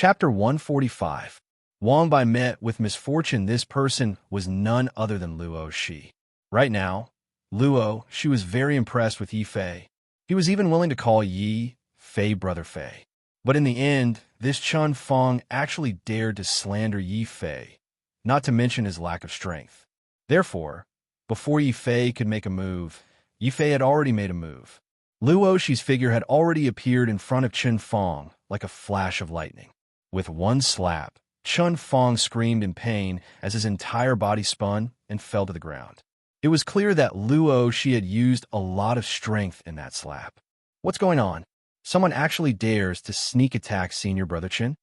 Chapter 145. Wang Bai met with misfortune. This person was none other than Luo Shi. Right now, Luo Shi was very impressed with Yi Fei. He was even willing to call Yi Fei Brother Fei. But in the end, this Chun Fong actually dared to slander Yi Fei, not to mention his lack of strength. Therefore, before Yi Fei could make a move, Yi Fei had already made a move. Luo Shi's figure had already appeared in front of Chun Fong like a flash of lightning. With one slap, Chun Fong screamed in pain as his entire body spun and fell to the ground. It was clear that Luo Shi had used a lot of strength in that slap. What's going on? Someone actually dares to sneak attack Senior Brother Chin?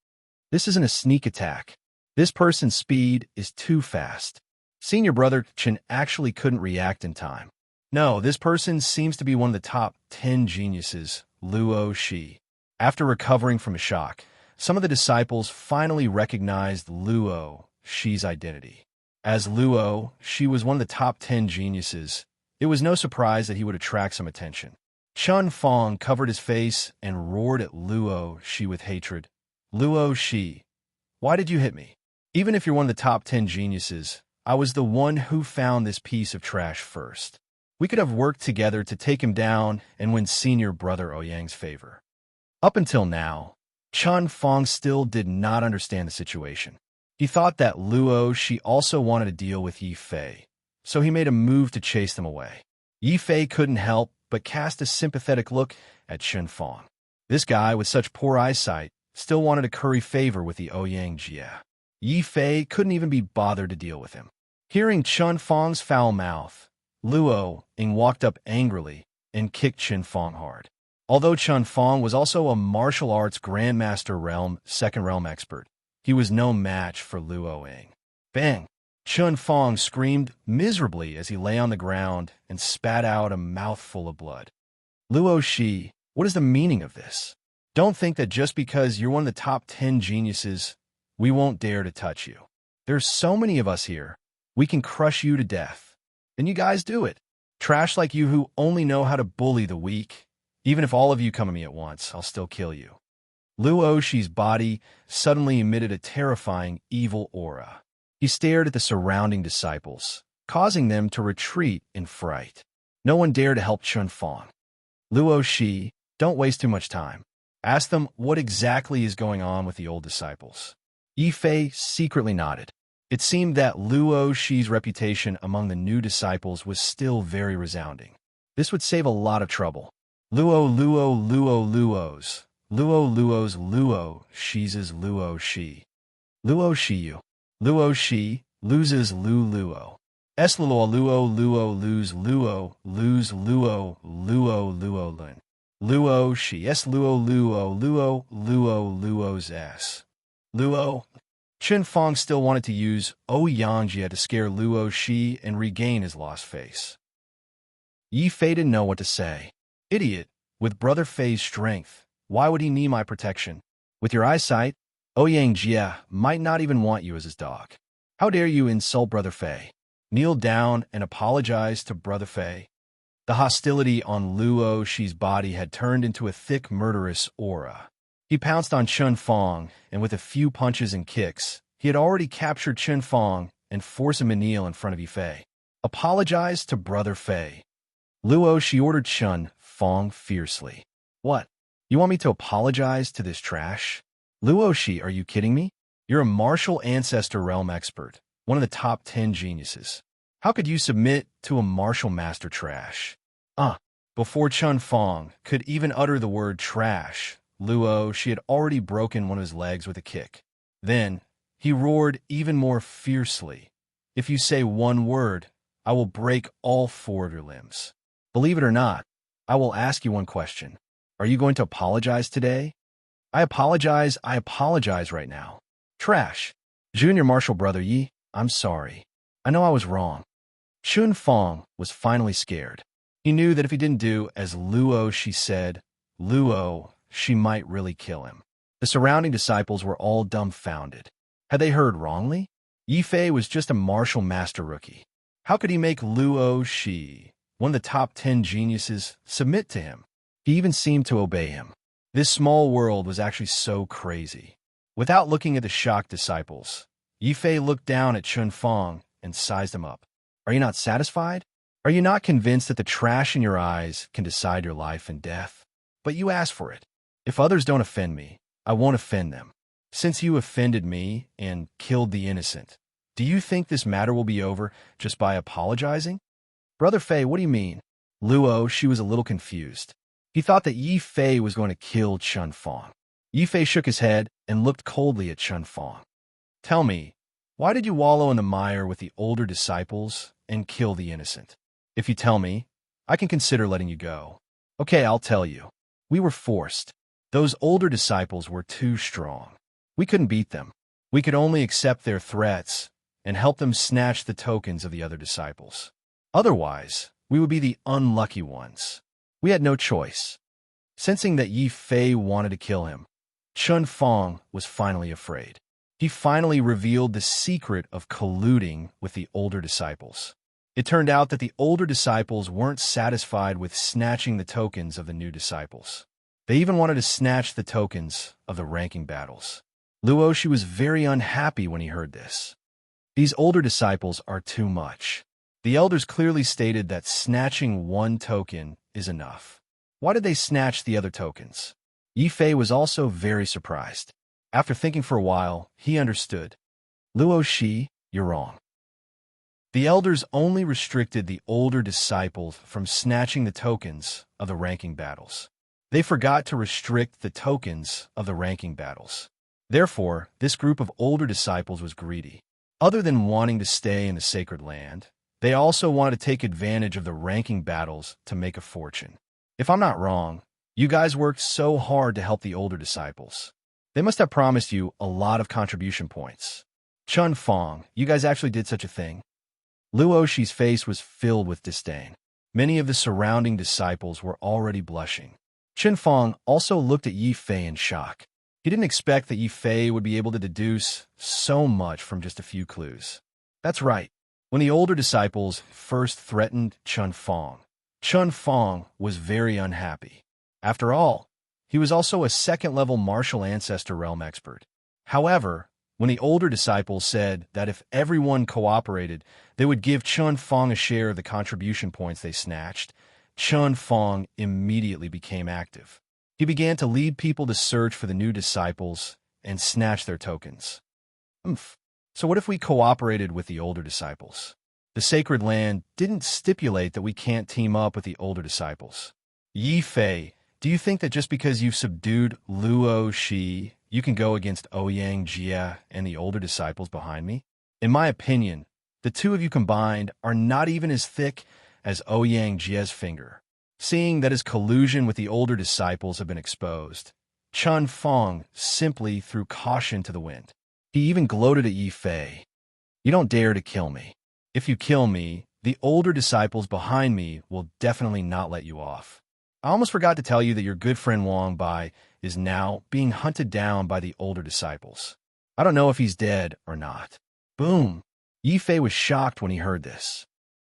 This isn't a sneak attack. This person's speed is too fast. Senior Brother Chin actually couldn't react in time. No, this person seems to be one of the top 10 geniuses, Luo Shi. After recovering from a shock, some of the disciples finally recognized Luo Shi's identity. As Luo Shi was one of the top 10 geniuses, it was no surprise that he would attract some attention. Chun Fong covered his face and roared at Luo Shi with hatred. Luo Shi, why did you hit me? Even if you're one of the top 10 geniuses, I was the one who found this piece of trash first. We could have worked together to take him down and win Senior Brother Ouyang's favor. Up until now, Chun Fong still did not understand the situation. He thought that Luo Shi also wanted to deal with Yi Fei, so he made a move to chase them away. Yi Fei couldn't help but cast a sympathetic look at Chun Fong. This guy with such poor eyesight still wanted to curry favor with the Ouyang Jia. Yi Fei couldn't even be bothered to deal with him. Hearing Chun Fong's foul mouth, Luo Ying walked up angrily and kicked Chun Fong hard. Although Chun Fong was also a martial arts Grandmaster Second Realm expert, he was no match for Luo Ying. Bang! Chun Fong screamed miserably as he lay on the ground and spat out a mouthful of blood. Luo Shi, what is the meaning of this? Don't think that just because you're one of the top 10 geniuses, we won't dare to touch you. There's so many of us here, we can crush you to death. And you guys do it. Trash like you who only know how to bully the weak. Even if all of you come at me at once, I'll still kill you. Luo Shi's body suddenly emitted a terrifying, evil aura. He stared at the surrounding disciples, causing them to retreat in fright. No one dared to help Chun Fong. Luo Shi, don't waste too much time. Ask them what exactly is going on with the old disciples. Yi Fei secretly nodded. It seemed that Luo Shi's reputation among the new disciples was still very resounding. This would save a lot of trouble. Luo Luo's. Luo Shi's Luo Shi. Luo Shiyu. Luo Shi loses Luo. S Luo lose Luo Lun. Luo Shi S Luo's S. Luo. Chun Fong still wanted to use Ouyang Jia to scare Luo Shi and regain his lost face. Yi Fei didn't know what to say. Idiot, with Brother Fei's strength, why would he need my protection? With your eyesight, Ouyang Jia might not even want you as his dog. How dare you insult Brother Fei? Kneel down and apologize to Brother Fei. The hostility on Luo Shi's body had turned into a thick, murderous aura. He pounced on Chun Fong, and with a few punches and kicks, he had already captured Chun Fong and forced him to kneel in front of Yi Fei. Apologize to Brother Fei. Luo Shi ordered Chun Fong fiercely. What? You want me to apologize to this trash? Luo Shi, are you kidding me? You're a martial ancestor realm expert, one of the top 10 geniuses. How could you submit to a martial master trash? Before Chun Fong could even utter the word trash, Luo Shi had already broken one of his legs with a kick. Then, he roared even more fiercely. If you say one word, I will break all 4 of your limbs. Believe it or not, I will ask you one question. Are you going to apologize today? I apologize right now. Trash. Junior Martial Brother Yi, I'm sorry. I know I was wrong. Chun Fong was finally scared. He knew that if he didn't do as Luo Shi said, Luo Shi might really kill him. The surrounding disciples were all dumbfounded. Had they heard wrongly? Yi Fei was just a martial master rookie. How could he make Luo Shi, one of the top 10 geniuses, submit to him? He even seemed to obey him. This small world was actually so crazy. Without looking at the shocked disciples, Yifei looked down at Chun Fong and sized him up. Are you not satisfied? Are you not convinced that the trash in your eyes can decide your life and death? But you asked for it. If others don't offend me, I won't offend them. Since you offended me and killed the innocent, do you think this matter will be over just by apologizing? Brother Fei, what do you mean? Luo, she was a little confused. He thought that Yi Fei was going to kill Chun Fong. Yi Fei shook his head and looked coldly at Chun Fong. Tell me, why did you wallow in the mire with the older disciples and kill the innocent? If you tell me, I can consider letting you go. Okay, I'll tell you. We were forced. Those older disciples were too strong. We couldn't beat them. We could only accept their threats and help them snatch the tokens of the other disciples. Otherwise, we would be the unlucky ones. We had no choice. Sensing that Yi Fei wanted to kill him, Chun Fong was finally afraid. He finally revealed the secret of colluding with the older disciples. It turned out that the older disciples weren't satisfied with snatching the tokens of the new disciples. They even wanted to snatch the tokens of the ranking battles. Luo, she was very unhappy when he heard this. These older disciples are too much. The elders clearly stated that snatching one token is enough. Why did they snatch the other tokens? Yi Fei was also very surprised. After thinking for a while, he understood. Luo Shi, you're wrong. The elders only restricted the older disciples from snatching the tokens of the ranking battles. They forgot to restrict the tokens of the ranking battles. Therefore, this group of older disciples was greedy. Other than wanting to stay in the sacred land, they also wanted to take advantage of the ranking battles to make a fortune. If I'm not wrong, you guys worked so hard to help the older disciples. They must have promised you a lot of contribution points. Chun Fong, you guys actually did such a thing? Luo Shi's face was filled with disdain. Many of the surrounding disciples were already blushing. Chun Fong also looked at Yi Fei in shock. He didn't expect that Yi Fei would be able to deduce so much from just a few clues. That's right. When the older disciples first threatened Chun Fong was very unhappy. After all, he was also a second-level martial ancestor realm expert. However, when the older disciples said that if everyone cooperated, they would give Chun Fong a share of the contribution points they snatched, Chun Fong immediately became active. He began to lead people to search for the new disciples and snatch their tokens. So what if we cooperated with the older disciples? The sacred land didn't stipulate that we can't team up with the older disciples. Yi Fei, do you think that just because you've subdued Luo Shi, you can go against Ouyang Jia and the older disciples behind me? In my opinion, the two of you combined are not even as thick as Ouyang Jia's finger. Seeing that his collusion with the older disciples had been exposed, Chun Fong simply threw caution to the wind. He even gloated at Yi Fei. You don't dare to kill me. If you kill me, the older disciples behind me will definitely not let you off. I almost forgot to tell you that your good friend Wang Bai is now being hunted down by the older disciples. I don't know if he's dead or not. Boom! Yi Fei was shocked when he heard this.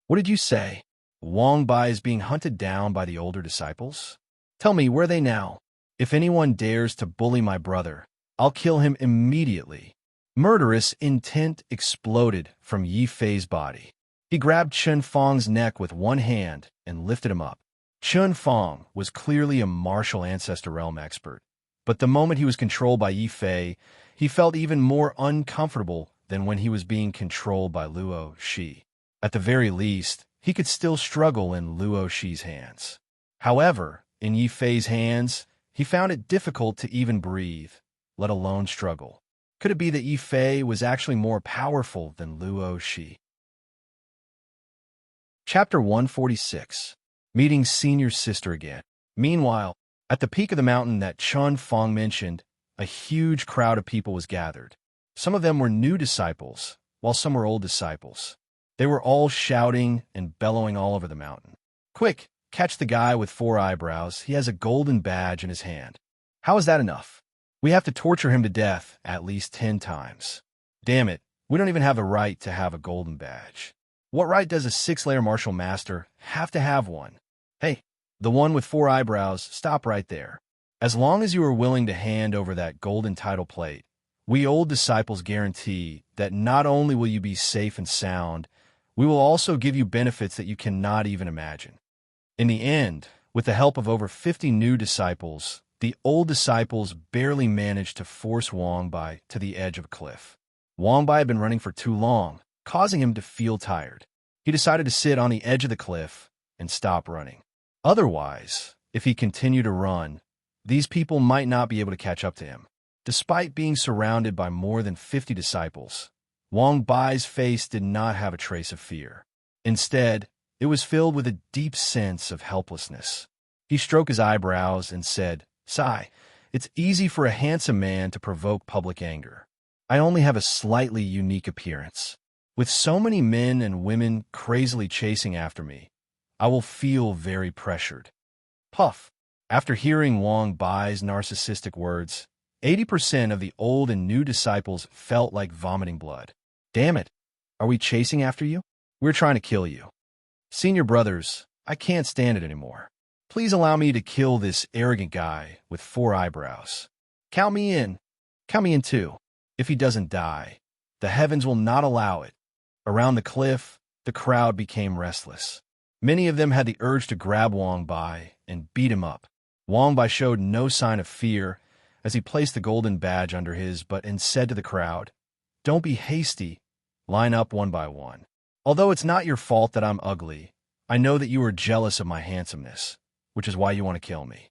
What did you say? Wang Bai is being hunted down by the older disciples? Tell me, where are they now? If anyone dares to bully my brother, I'll kill him immediately. Murderous intent exploded from Yi Fei's body. He grabbed Chun Fong's neck with one hand and lifted him up. Chun Fong was clearly a martial ancestor realm expert, but the moment he was controlled by Yi Fei, he felt even more uncomfortable than when he was being controlled by Luo Shi. At the very least, he could still struggle in Luo Shi's hands. However, in Yi Fei's hands, he found it difficult to even breathe, let alone struggle. Could it be that Yi Fei was actually more powerful than Luo Shi? Chapter 146. Meeting senior sister again. Meanwhile, at the peak of the mountain that Chun Fong mentioned, a huge crowd of people was gathered. Some of them were new disciples, while some were old disciples. They were all shouting and bellowing all over the mountain. Quick, catch the guy with 4 eyebrows. He has a golden badge in his hand. How is that enough? We have to torture him to death at least 10 times. Damn it, we don't even have the right to have a golden badge. What right does a 6-layer martial master have to have one? Hey, the one with 4 eyebrows, stop right there. As long as you are willing to hand over that golden title plate, We old disciples guarantee that not only will you be safe and sound, we will also give you benefits that you cannot even imagine. In the end, with the help of over 50 new disciples, the old disciples barely managed to force Wang Bai to the edge of a cliff. Wang Bai had been running for too long, causing him to feel tired. He decided to sit on the edge of the cliff and stop running. Otherwise, if he continued to run, these people might not be able to catch up to him. Despite being surrounded by more than 50 disciples, Wang Bai's face did not have a trace of fear. Instead, it was filled with a deep sense of helplessness. He stroked his eyebrows and said, "Sigh, it's easy for a handsome man to provoke public anger. I only have a slightly unique appearance. With so many men and women crazily chasing after me, I will feel very pressured." Puff. After hearing Wang Bai's narcissistic words, 80% of the old and new disciples felt like vomiting blood. "Damn it! Are we chasing after you? We're trying to kill you. Senior brothers, I can't stand it anymore. Please allow me to kill this arrogant guy with 4 eyebrows. Count me in. Count me in too. If he doesn't die, the heavens will not allow it." Around the cliff, the crowd became restless. Many of them had the urge to grab Wang Bai and beat him up. Wang Bai showed no sign of fear as he placed the golden badge under his butt and said to the crowd, "Don't be hasty. Line up one by one. Although it's not your fault that I'm ugly, I know that you are jealous of my handsomeness, which is why you want to kill me.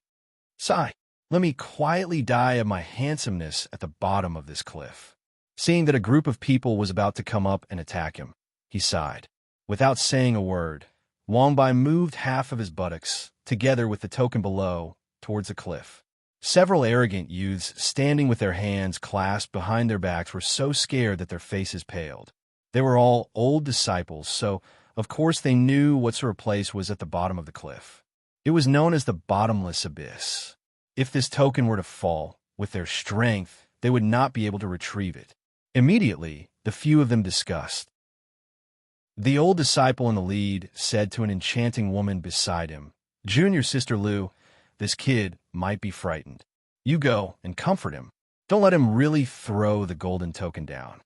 Sigh, let me quietly die of my handsomeness at the bottom of this cliff." Seeing that a group of people was about to come up and attack him, he sighed. Without saying a word, Wang Bai moved half of his buttocks, together with the token below, towards the cliff. Several arrogant youths standing with their hands clasped behind their backs were so scared that their faces paled. They were all old disciples, so of course they knew what sort of place was at the bottom of the cliff. It was known as the bottomless abyss. If this token were to fall, with their strength, they would not be able to retrieve it. Immediately, the few of them discussed. The old disciple in the lead said to an enchanting woman beside him, "Junior Sister Lu, this kid might be frightened. You go and comfort him. Don't let him really throw the golden token down.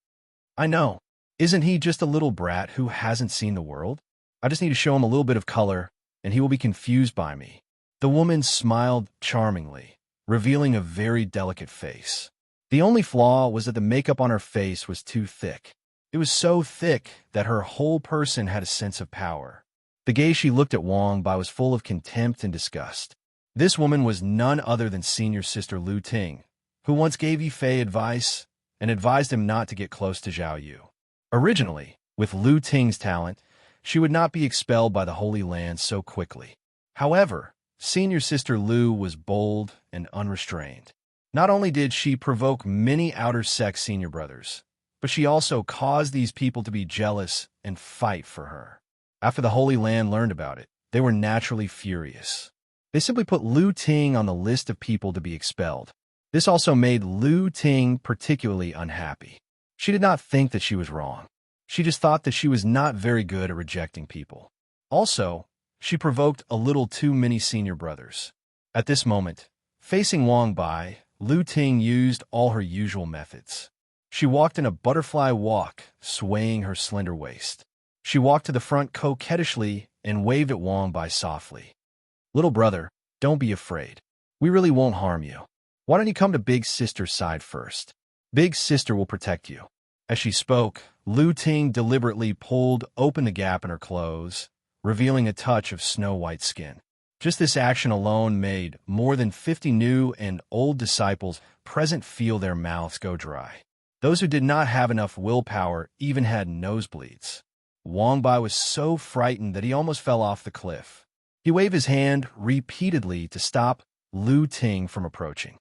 I know. Isn't he just a little brat who hasn't seen the world? I just need to show him a little bit of color, and he will be confused by me." The woman smiled charmingly, revealing a very delicate face. The only flaw was that the makeup on her face was too thick. It was so thick that her whole person had a sense of power. The gaze she looked at Wang Bai was full of contempt and disgust. This woman was none other than Senior Sister Lu Ting, who once gave Yifei advice and advised him not to get close to Zhao Yu. Originally, with Lu Ting's talent, she would not be expelled by the Holy Land so quickly. However, Senior Sister Lu was bold and unrestrained. Not only did she provoke many outer sex senior brothers, but she also caused these people to be jealous and fight for her. After the Holy Land learned about it, they were naturally furious. They simply put Lu Ting on the list of people to be expelled. This also made Lu Ting particularly unhappy. She did not think that she was wrong. She just thought that she was not very good at rejecting people. Also, she provoked a little too many senior brothers. At this moment, facing Wang Bai, Lu Ting used all her usual methods. She walked in a butterfly walk, swaying her slender waist. She walked to the front coquettishly and waved at Wang Bai softly. "Little brother, don't be afraid. We really won't harm you. Why don't you come to Big Sister's side first? Big Sister will protect you." As she spoke, Lu Ting deliberately pulled open the gap in her clothes, revealing a touch of snow-white skin. Just this action alone made more than 50 new and old disciples present feel their mouths go dry. Those who did not have enough willpower even had nosebleeds. Wang Bai was so frightened that he almost fell off the cliff. He waved his hand repeatedly to stop Lu Ting from approaching.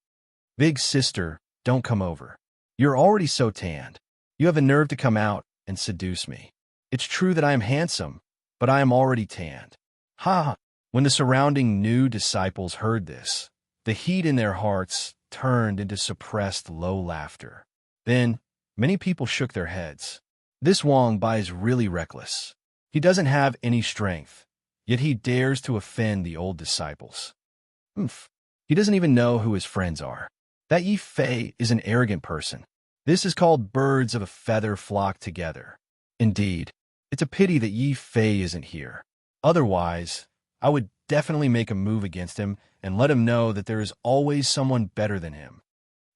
"Big Sister, don't come over. You're already so tanned. You have the nerve to come out and seduce me. It's true that I am handsome, but I am already tanned." Ha ha! When the surrounding new disciples heard this, the heat in their hearts turned into suppressed low laughter. Then, many people shook their heads. This Wang Bai is really reckless. He doesn't have any strength, yet he dares to offend the old disciples. He doesn't even know who his friends are. That Yifei is an arrogant person. This is called birds of a feather flock together. Indeed, it's a pity that Yi Fei isn't here. Otherwise, I would definitely make a move against him and let him know that there is always someone better than him.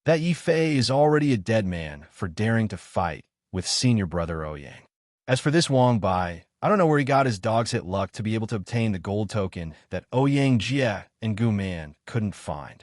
That Yi Fei is already a dead man for daring to fight with senior brother Ouyang. As for this Wang Bai, I don't know where he got his dog's hit luck to be able to obtain the gold token that Ouyang Jie and Gu Man couldn't find.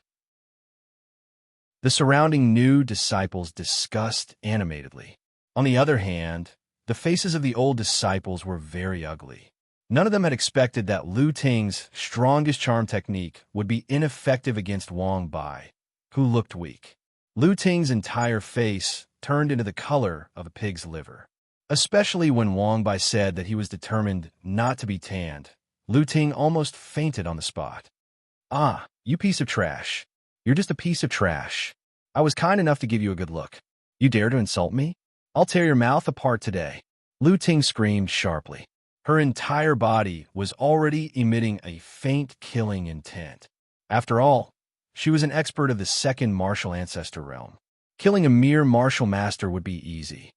The surrounding new disciples discussed animatedly. On the other hand, the faces of the old disciples were very ugly. None of them had expected that Lu Ting's strongest charm technique would be ineffective against Wang Bai, who looked weak. Lu Ting's entire face turned into the color of a pig's liver. Especially when Wang Bai said that he was determined not to be tanned, Lu Ting almost fainted on the spot. "Ah, you piece of trash. You're just a piece of trash. I was kind enough to give you a good look. You dare to insult me? I'll tear your mouth apart today." Lu Ting screamed sharply. Her entire body was already emitting a faint killing intent. After all, she was an expert of the second martial ancestor realm. Killing a mere martial master would be easy.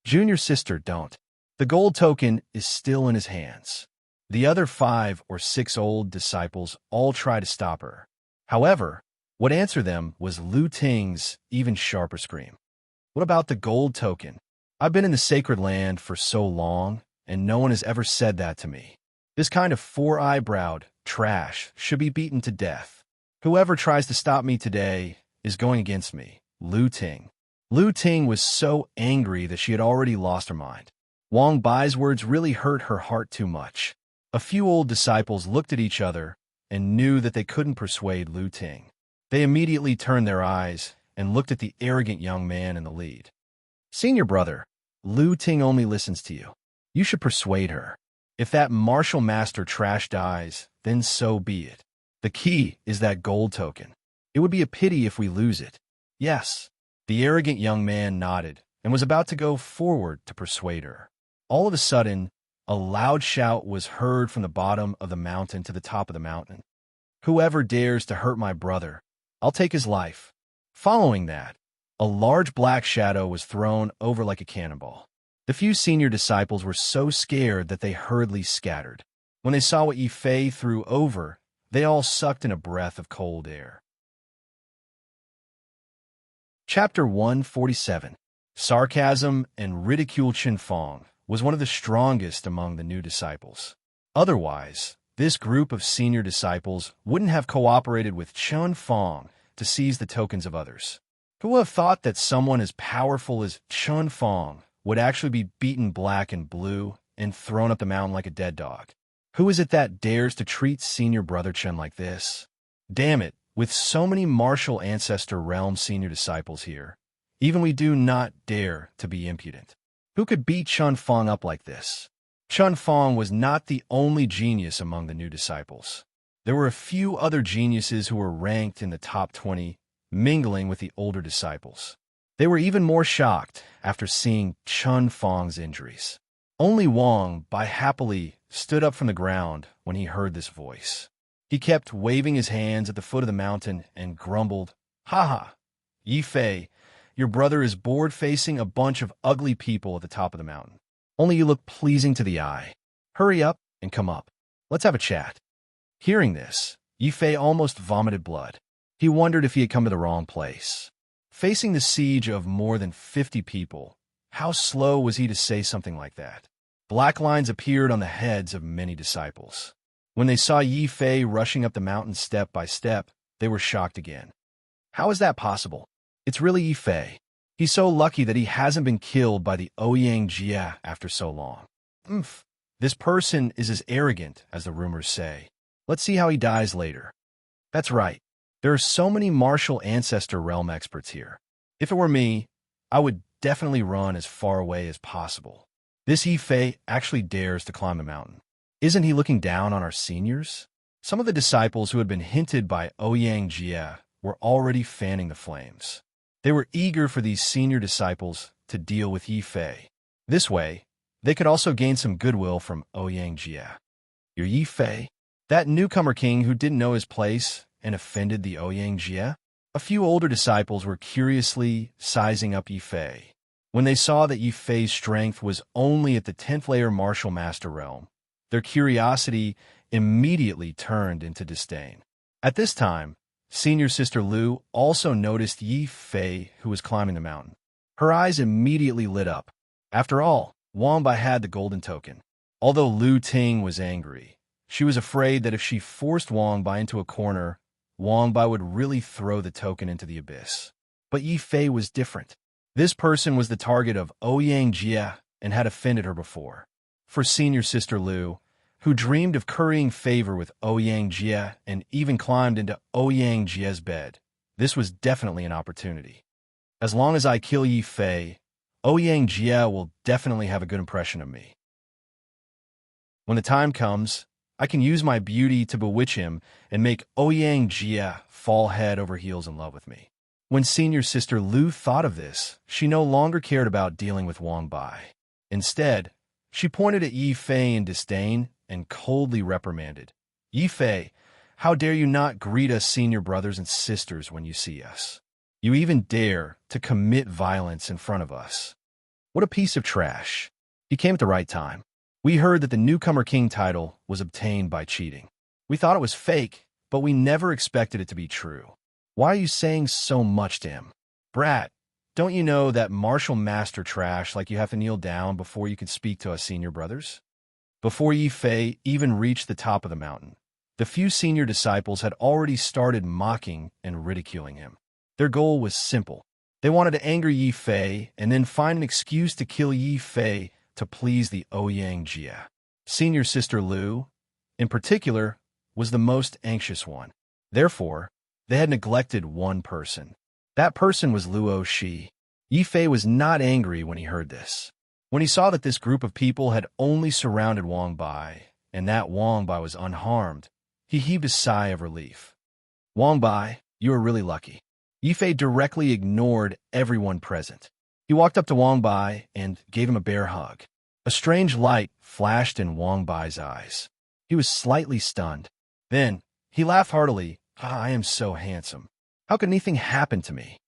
Junior sister, don't. The gold token is still in his hands. The other 5 or 6 old disciples all try to stop her. However, what answered them was Lu Ting's even sharper scream. "What about the gold token? I've been in the sacred land for so long, and no one has ever said that to me. This kind of 4-eyebrowed trash should be beaten to death. Whoever tries to stop me today is going against me, Lu Ting." Lu Ting was so angry that she had already lost her mind. Wang Bai's words really hurt her heart too much. A few old disciples looked at each other and knew that they couldn't persuade Lu Ting. They immediately turned their eyes and looked at the arrogant young man in the lead. "Senior brother, Lu Ting only listens to you. You should persuade her. If that martial master trash dies, then so be it. The key is that gold token. It would be a pity if we lose it." "Yes." The arrogant young man nodded and was about to go forward to persuade her. All of a sudden, a loud shout was heard from the bottom of the mountain to the top of the mountain. "Whoever dares to hurt my brother, I'll take his life." Following that, a large black shadow was thrown over like a cannonball. The few senior disciples were so scared that they hurriedly scattered. When they saw what Yi Fei threw over, they all sucked in a breath of cold air. Chapter 147. Sarcasm and ridicule. Chen Fong was one of the strongest among the new disciples. Otherwise, this group of senior disciples wouldn't have cooperated with Chen Fong to seize the tokens of others. Who would have thought that someone as powerful as Chen Fong would actually be beaten black and blue and thrown up the mountain like a dead dog? Who is it that dares to treat senior brother Chen like this? Damn it. With so many martial ancestor realm senior disciples here, even we do not dare to be impudent. Who could beat Chen Fong up like this? Chen Fong was not the only genius among the new disciples. There were a few other geniuses who were ranked in the top 20, mingling with the older disciples. They were even more shocked after seeing Chen Fong's injuries. Only Wang Bai happily stood up from the ground when he heard this voice. He kept waving his hands at the foot of the mountain and grumbled, "Ha ha! Yi Fei, your brother is bored facing a bunch of ugly people at the top of the mountain. Only you look pleasing to the eye. Hurry up and come up. Let's have a chat." Hearing this, Yi Fei almost vomited blood. He wondered if he had come to the wrong place. Facing the siege of more than 50 people, how slow was he to say something like that? Black lines appeared on the heads of many disciples. When they saw Yi Fei rushing up the mountain step by step, they were shocked again. How is that possible? It's really Yi Fei. He's so lucky that he hasn't been killed by the Ouyang Jie after so long. This person is as arrogant as the rumors say. Let's see how he dies later. That's right. There are so many martial ancestor realm experts here. If it were me, I would definitely run as far away as possible. This Yi Fei actually dares to climb the mountain. Isn't he looking down on our seniors? Some of the disciples who had been hinted by Ouyang Jie were already fanning the flames. They were eager for these senior disciples to deal with Yi Fei. This way, they could also gain some goodwill from Ouyang Jie. "You're Yi Fei? That newcomer king who didn't know his place and offended the Ouyang Jie? A few older disciples were curiously sizing up Yifei. When they saw that Yifei's strength was only at the 10th layer martial master realm, their curiosity immediately turned into disdain. At this time, senior sister Lu also noticed Yifei, who was climbing the mountain. Her eyes immediately lit up. After all, Wang Bai had the golden token. Although Lu Ting was angry, she was afraid that if she forced Wang Bai into a corner, Wang Bai would really throw the token into the abyss. But Yifei was different. This person was the target of Ouyang Jie and had offended her before. For senior sister Lu, who dreamed of currying favor with Ouyang Jie and even climbed into Ouyang Jie's bed, this was definitely an opportunity. As long as I kill Yifei, Ouyang Jie will definitely have a good impression of me. When the time comes, I can use my beauty to bewitch him and make Ouyang Jie fall head over heels in love with me. When senior sister Lu thought of this, she no longer cared about dealing with Wang Bai. Instead, she pointed at Yifei in disdain and coldly reprimanded. Yifei, how dare you not greet us senior brothers and sisters when you see us? You even dare to commit violence in front of us. What a piece of trash. You came at the right time. We heard that the newcomer king title was obtained by cheating. We thought it was fake, but we never expected it to be true. Why are you saying so much to him? Brat, don't you know that martial master trash like you have to kneel down before you can speak to us senior brothers? Before Yifei even reached the top of the mountain, the few senior disciples had already started mocking and ridiculing him. Their goal was simple. They wanted to anger Yifei and then find an excuse to kill Yifei to please the Ouyang Jie. Senior sister Lu, in particular, was the most anxious one. Therefore, they had neglected one person. That person was Luo Shi. Yifei was not angry when he heard this. When he saw that this group of people had only surrounded Wang Bai, and that Wang Bai was unharmed, he heaved a sigh of relief. Wang Bai, you are really lucky. Yifei directly ignored everyone present. He walked up to Wang Bai and gave him a bear hug. A strange light flashed in Wang Bai's eyes. He was slightly stunned. Then, he laughed heartily. I am so handsome. How could anything happen to me?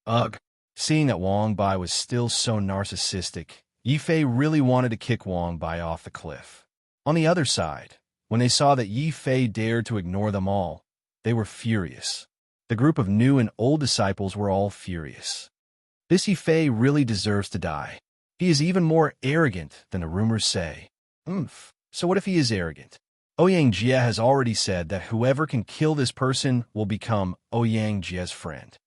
Ugh. Seeing that Wang Bai was still so narcissistic, Yifei really wanted to kick Wang Bai off the cliff. On the other side, when they saw that Yifei dared to ignore them all, they were furious. The group of new and old disciples were all furious. This Yifei really deserves to die. He is even more arrogant than the rumors say. So what if he is arrogant? Ouyang Jie has already said that whoever can kill this person will become Ouyang Jie's friend.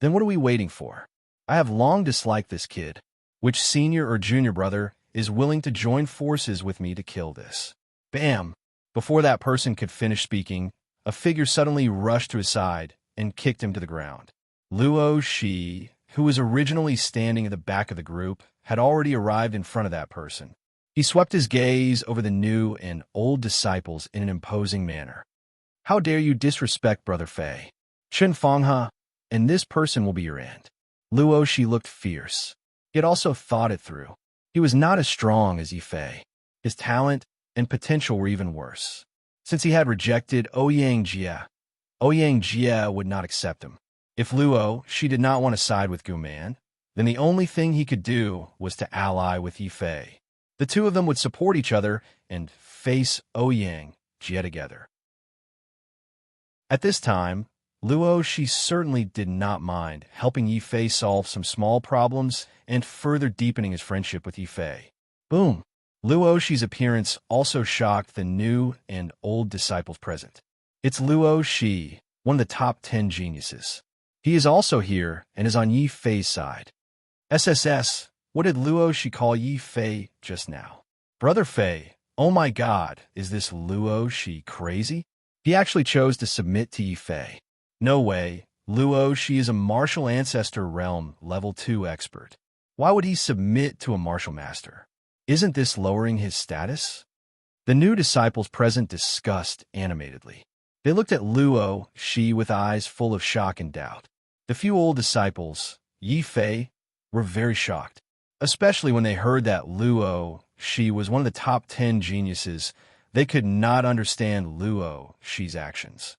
Then what are we waiting for? I have long disliked this kid. Which senior or junior brother is willing to join forces with me to kill this? Bam! Before that person could finish speaking, a figure suddenly rushed to his side and kicked him to the ground. Luo Shi, who was originally standing at the back of the group, had already arrived in front of that person. He swept his gaze over the new and old disciples in an imposing manner. How dare you disrespect Brother Fei? Chen Fangha, and this person will be your end. Luo Shi looked fierce. He had also thought it through. He was not as strong as Yifei. His talent and potential were even worse. Since he had rejected Ouyang Jie would not accept him. If Luo Shi did not want to side with Guman, then the only thing he could do was to ally with Yifei. The two of them would support each other and face Ouyang Jie together. At this time, Luo Shi certainly did not mind helping Yifei solve some small problems and further deepening his friendship with Yifei. Boom! Luo Shi's appearance also shocked the new and old disciples present. It's Luo Shi, one of the top 10 geniuses. He is also here and is on Yifei's side. SSS, what did Luo Shi call Yifei just now? Brother Fei, oh my god, is this Luo Shi crazy? He actually chose to submit to Yifei. No way, Luo Shi is a martial ancestor realm level 2 expert. Why would he submit to a martial master? Isn't this lowering his status? The new disciples present discussed animatedly. They looked at Luo Shi with eyes full of shock and doubt. The few old disciples, Yifei, were very shocked, especially when they heard that Luo Shi was one of the top 10 geniuses. They could not understand Luo Shi's actions.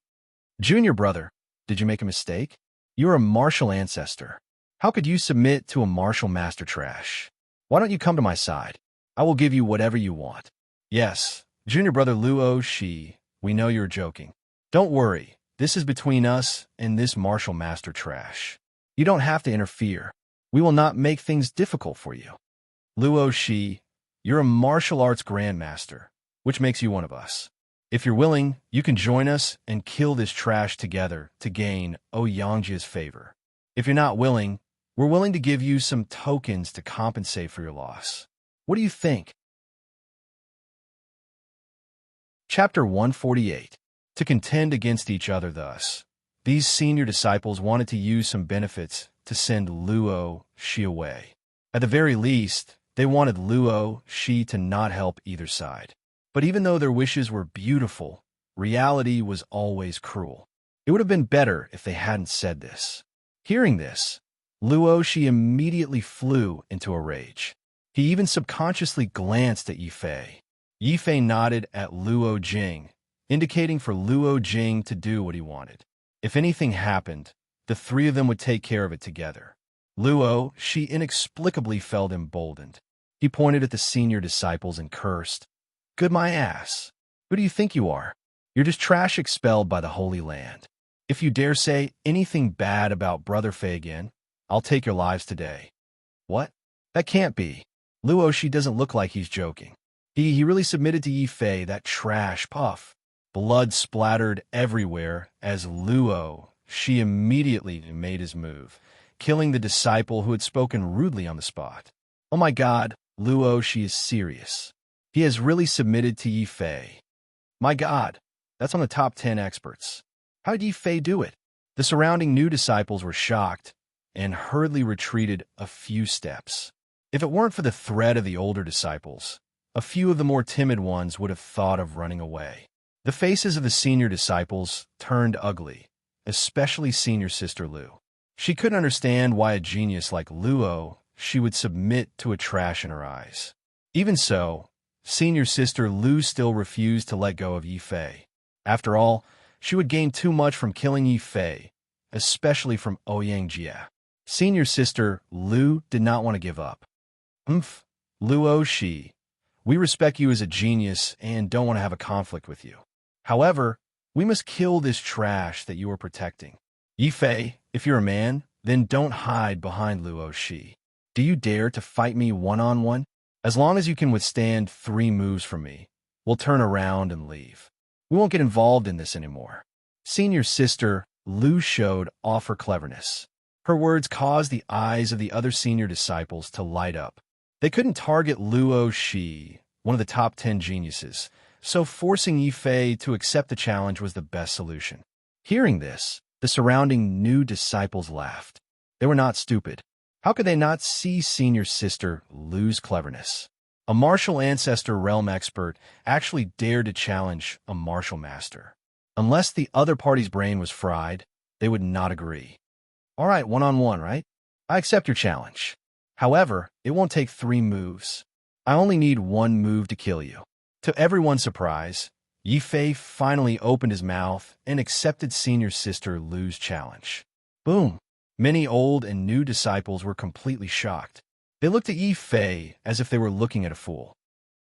Junior brother, did you make a mistake? You're a martial ancestor. How could you submit to a martial master trash? Why don't you come to my side? I will give you whatever you want. Yes, junior brother Luo Shi, we know you're joking. Don't worry, this is between us and this martial master trash. You don't have to interfere. We will not make things difficult for you. Luo Shi, you're a martial arts grandmaster, which makes you one of us. If you're willing, you can join us and kill this trash together to gain Ouyangjia's favor. If you're not willing, we're willing to give you some tokens to compensate for your loss. What do you think? Chapter 148. To contend against each other thus, these senior disciples wanted to use some benefits to send Luo Shi away. At the very least, they wanted Luo Shi to not help either side. But even though their wishes were beautiful, reality was always cruel. It would have been better if they hadn't said this. Hearing this, Luo Shi immediately flew into a rage. He even subconsciously glanced at Yifei. Yifei nodded at Luo Jing, indicating for Luo Jing to do what he wanted. If anything happened, the three of them would take care of it together. Luo Shi inexplicably felt emboldened. He pointed at the senior disciples and cursed, "Good my ass. Who do you think you are? You're just trash expelled by the Holy Land. If you dare say anything bad about Brother Fei again, I'll take your lives today." What? That can't be. Luo Shi doesn't look like he's joking. He really submitted to Yifei, that trash puff. Blood splattered everywhere as Luo Shi immediately made his move, killing the disciple who had spoken rudely on the spot. Oh my God, Luo Shi is serious. He has really submitted to Yifei. My God, that's on the top 10 experts. How did Yifei do it? The surrounding new disciples were shocked and hurriedly retreated a few steps. If it weren't for the threat of the older disciples, a few of the more timid ones would have thought of running away. The faces of the senior disciples turned ugly, especially senior sister Lu. She couldn't understand why a genius like Luo Shi would submit to a trash in her eyes. Even so, senior sister Lu still refused to let go of Yifei. After all, she would gain too much from killing Yifei, especially from Ouyang. Senior sister Lu did not want to give up. Luo Shi, we respect you as a genius and don't want to have a conflict with you. However, we must kill this trash that you are protecting. Yifei, if you're a man, then don't hide behind Luo Shi. Do you dare to fight me one-on-one? As long as you can withstand 3 moves from me, we'll turn around and leave. We won't get involved in this anymore. Senior sister Lu showed off her cleverness. Her words caused the eyes of the other senior disciples to light up. They couldn't target Luo Shi, one of the top 10 geniuses, so forcing Yifei to accept the challenge was the best solution. Hearing this, the surrounding new disciples laughed. They were not stupid. How could they not see senior sister Lu's cleverness? A martial ancestor realm expert actually dared to challenge a martial master. Unless the other party's brain was fried, they would not agree. All right, one-on-one, right? I accept your challenge. However, it won't take 3 moves. I only need 1 move to kill you. To everyone's surprise, Yifei finally opened his mouth and accepted senior sister Lu's challenge. Boom! Many old and new disciples were completely shocked. They looked at Yifei as if they were looking at a fool.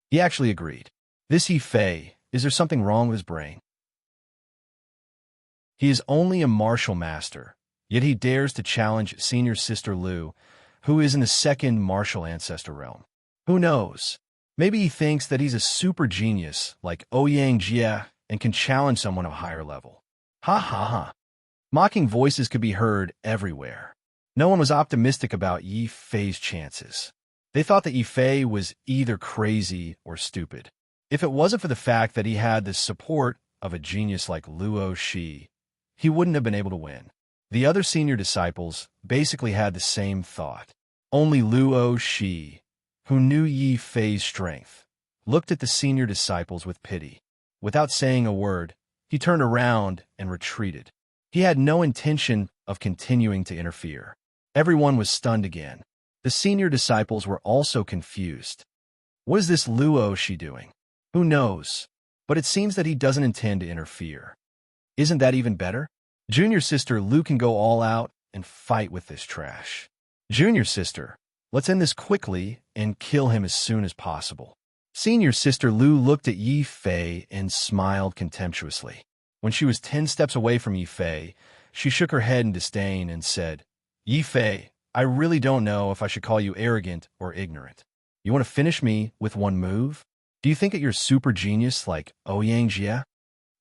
He actually agreed. This Yifei, is there something wrong with his brain? He is only a martial master, yet he dares to challenge senior sister Lu, who is in the 2nd martial ancestor realm. Who knows? Maybe he thinks that he's a super genius like Ouyang and can challenge someone of a higher level. Ha ha ha. Mocking voices could be heard everywhere. No one was optimistic about Yifei's chances. They thought that Yifei was either crazy or stupid. If it wasn't for the fact that he had the support of a genius like Luo Shi, he wouldn't have been able to win. The other senior disciples basically had the same thought. Only Luo Shi, who knew Yifei's strength, looked at the senior disciples with pity. Without saying a word, he turned around and retreated. He had no intention of continuing to interfere. Everyone was stunned again. The senior disciples were also confused. What is this Luo Shi doing? Who knows? But it seems that he doesn't intend to interfere. Isn't that even better? Junior sister Lu can go all out and fight with this trash. Junior sister, let's end this quickly and kill him as soon as possible. Senior sister Lu looked at Yi Fei and smiled contemptuously. When she was 10 steps away from Yi Fei, she shook her head in disdain and said, Yi Fei, I really don't know if I should call you arrogant or ignorant. You want to finish me with one move? Do you think that you're super genius like Ouyang Jia?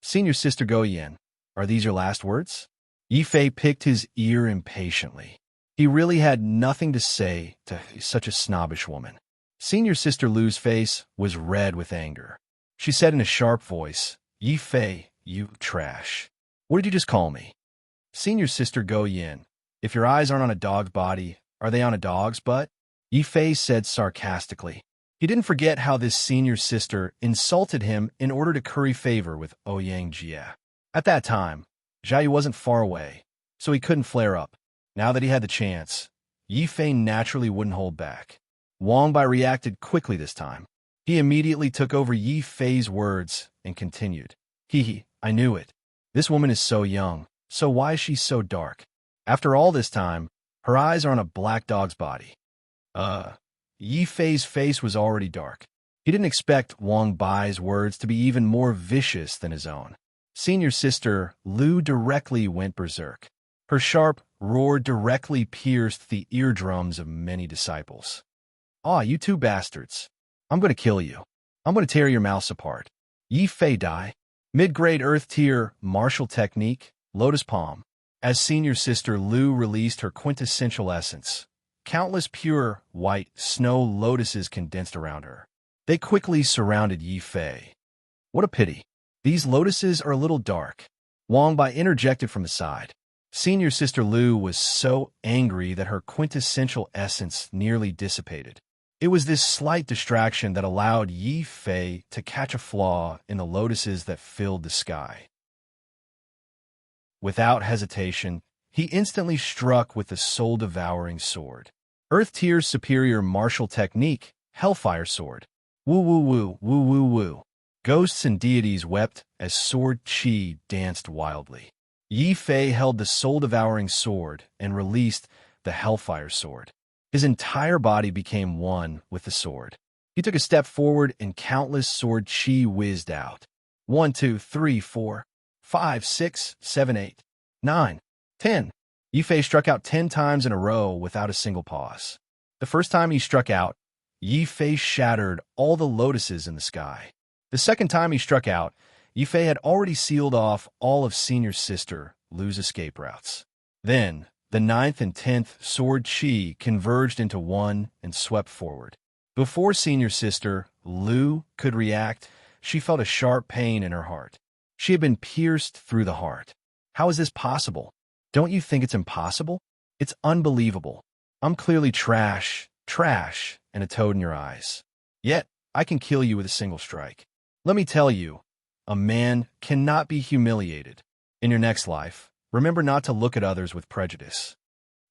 Senior sister Go Yen, are these your last words? Yi Fei picked his ear impatiently. He really had nothing to say to such a snobbish woman. Senior sister Lu's face was red with anger. She said in a sharp voice, Yi Fei, you trash. What did you just call me? Senior sister Go Yin, if your eyes aren't on a dog's body, are they on a dog's butt? Yi Fei said sarcastically. He didn't forget how this senior sister insulted him in order to curry favor with Ouyang Jia. At that time, Zhao Yu wasn't far away, so he couldn't flare up. Now that he had the chance, Yi Fei naturally wouldn't hold back. Wang Bai reacted quickly this time. He immediately took over Yi Fei's words and continued. I knew it. This woman is so young, so why is she so dark? After all this time, her eyes are on a black dog's body. Yi Fei's face was already dark. He didn't expect Wang Bai's words to be even more vicious than his own. Senior sister Lu directly went berserk. Her sharp roar directly pierced the eardrums of many disciples. You two bastards. I'm going to kill you. I'm going to tear your mouths apart. Yi Fei die. Mid-grade earth tier martial technique, lotus palm. As senior sister Lu released her quintessential essence, countless pure, white snow lotuses condensed around her. They quickly surrounded Yi Fei. What a pity. These lotuses are a little dark. Wang Bai interjected from the side. Senior sister Lu was so angry that her quintessential essence nearly dissipated. It was this slight distraction that allowed Yi Fei to catch a flaw in the lotuses that filled the sky. Without hesitation, he instantly struck with the soul-devouring sword. Earth Tier's superior martial technique, Hellfire Sword. Woo woo woo, woo woo woo. Ghosts and deities wept as sword chi danced wildly. Yi Fei held the soul-devouring sword and released the Hellfire Sword. His entire body became one with the sword. He took a step forward and countless sword chi whizzed out. 1, 2, 3, 4, 5, 6, 7, 8, 9, 10. Yi Fei struck out 10 times in a row without a single pause. The first time he struck out, Yi Fei shattered all the lotuses in the sky. The second time he struck out, Yi Fei had already sealed off all of senior sister Lu's escape routes. Then, the 9th and 10th sword chi converged into one and swept forward. Before senior sister Lu could react, she felt a sharp pain in her heart. She had been pierced through the heart. How is this possible? Don't you think it's impossible? It's unbelievable. I'm clearly trash, and a toad in your eyes. Yet, I can kill you with a single strike. Let me tell you, a man cannot be humiliated. In your next life, remember not to look at others with prejudice.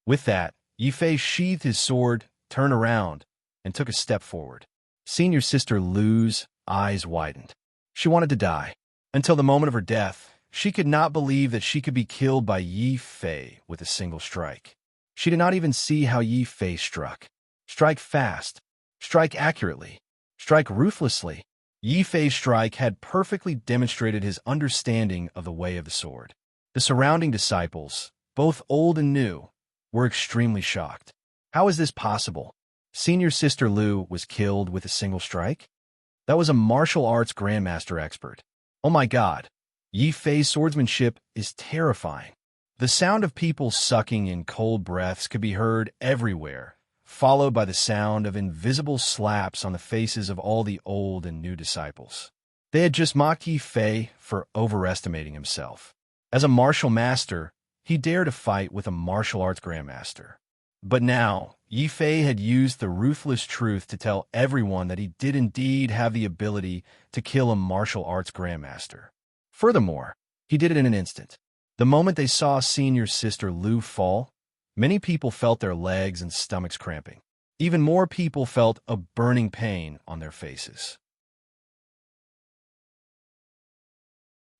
With that, Yi Fei sheathed his sword, turned around, and took a step forward. Senior sister Lu's eyes widened. She wanted to die. Until the moment of her death, she could not believe that she could be killed by Yi Fei with a single strike. She did not even see how Yi Fei struck. Strike fast. Strike accurately. Strike ruthlessly. Yi Fei's strike had perfectly demonstrated his understanding of the way of the sword. The surrounding disciples, both old and new, were extremely shocked. How is this possible? Senior sister Lu was killed with a single strike? That was a martial arts grandmaster expert. Oh my God, Yi Fei's swordsmanship is terrifying. The sound of people sucking in cold breaths could be heard everywhere, followed by the sound of invisible slaps on the faces of all the old and new disciples. They had just mocked Yi Fei for overestimating himself. As a martial master, he dared to fight with a martial arts grandmaster. But now, Yi Fei had used the ruthless truth to tell everyone that he did indeed have the ability to kill a martial arts grandmaster. Furthermore, he did it in an instant. The moment they saw senior sister Lu fall, many people felt their legs and stomachs cramping. Even more people felt a burning pain on their faces.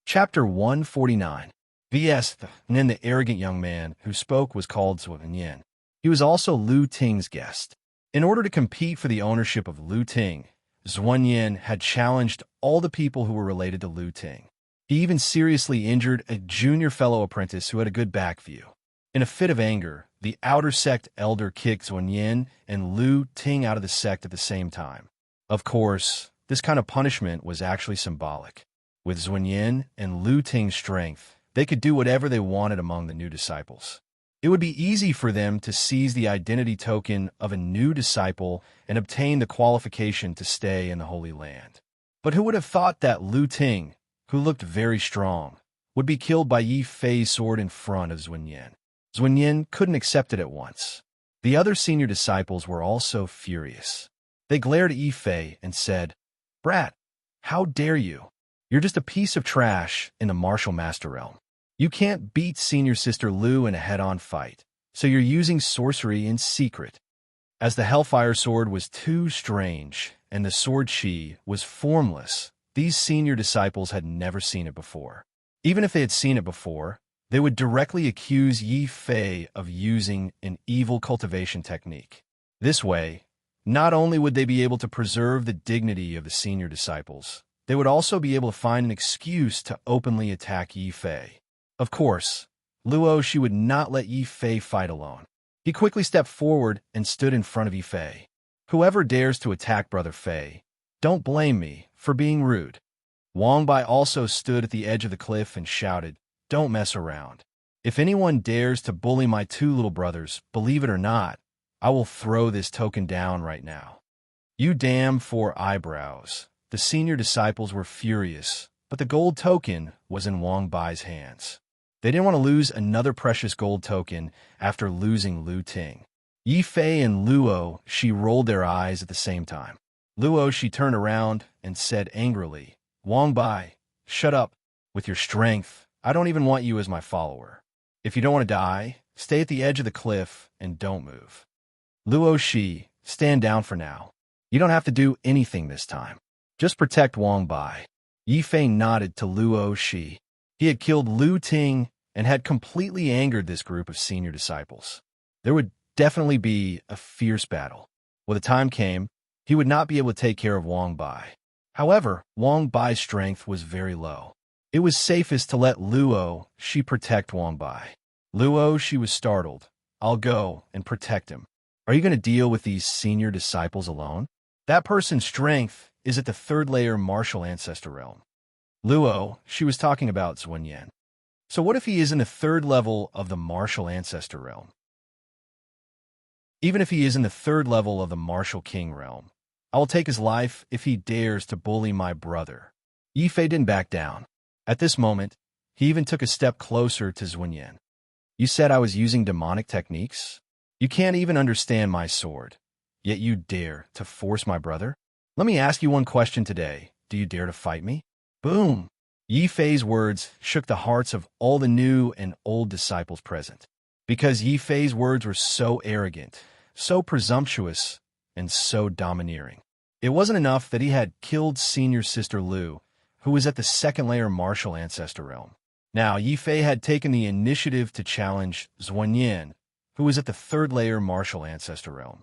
Chapter 149. And then the arrogant young man who spoke was called Zuan. He was also Lu Ting's guest. In order to compete for the ownership of Lu Ting, Zuan Yin had challenged all the people who were related to Lu Ting. He even seriously injured a junior fellow apprentice who had a good back view. In a fit of anger, the outer sect elder kicked Zuan Yin and Lu Ting out of the sect at the same time. Of course, this kind of punishment was actually symbolic. With Zuan Yin and Lu Ting's strength, they could do whatever they wanted among the new disciples. It would be easy for them to seize the identity token of a new disciple and obtain the qualification to stay in the Holy Land. But who would have thought that Lu Ting, who looked very strong, would be killed by Yi Fei's sword in front of Zuan Yin? Zuan Yin couldn't accept it at once. The other senior disciples were also furious. They glared at Yi Fei and said, "Brat, how dare you? You're just a piece of trash in the martial master realm. You can't beat senior sister Lu in a head-on fight, so you're using sorcery in secret." As the Hellfire Sword was too strange and the sword chi was formless, these senior disciples had never seen it before. Even if they had seen it before, they would directly accuse Yi Fei of using an evil cultivation technique. This way, not only would they be able to preserve the dignity of the senior disciples, they would also be able to find an excuse to openly attack Yi Fei. Of course, Luo Shi would not let Yi Fei fight alone. He quickly stepped forward and stood in front of Yi Fei. "Whoever dares to attack Brother Fei, don't blame me for being rude." Wang Bai also stood at the edge of the cliff and shouted, "Don't mess around. If anyone dares to bully my two little brothers, believe it or not, I will throw this token down right now." "You damn four eyebrows." The senior disciples were furious, but the gold token was in Wang Bai's hands. They didn't want to lose another precious gold token after losing Lu Ting. Yi Fei and Luo Shi rolled their eyes at the same time. Luo Shi turned around and said angrily, "Wang Bai, shut up. With your strength, I don't even want you as my follower. If you don't want to die, stay at the edge of the cliff and don't move." "Luo Shi, stand down for now. You don't have to do anything this time. Just protect Wang Bai." Yi Fei nodded to Luo Shi. He had killed Lu Ting and had completely angered this group of senior disciples. There would definitely be a fierce battle. When the time came, he would not be able to take care of Wang Bai. However, Wang Bai's strength was very low. It was safest to let Luo Shi protect Wang Bai. Luo Shi was startled. "I'll go and protect him. Are you going to deal with these senior disciples alone? That person's strength is at the third layer martial ancestor realm." Luo, she was talking about Zuan Yin. "So what if he is in the third level of the martial ancestor realm? Even if he is in the third level of the martial king realm, I will take his life if he dares to bully my brother." Yi Fei didn't back down. At this moment, he even took a step closer to Zuan Yin. "You said I was using demonic techniques? You can't even understand my sword, yet you dare to force my brother? Let me ask you one question today. Do you dare to fight me?" Boom! Yi Fei's words shook the hearts of all the new and old disciples present. Because Yi Fei's words were so arrogant, so presumptuous, and so domineering. It wasn't enough that he had killed senior sister Lu, who was at the second layer martial ancestor realm. Now Yi Fei had taken the initiative to challenge Zuan Yin, who was at the third layer martial ancestor realm.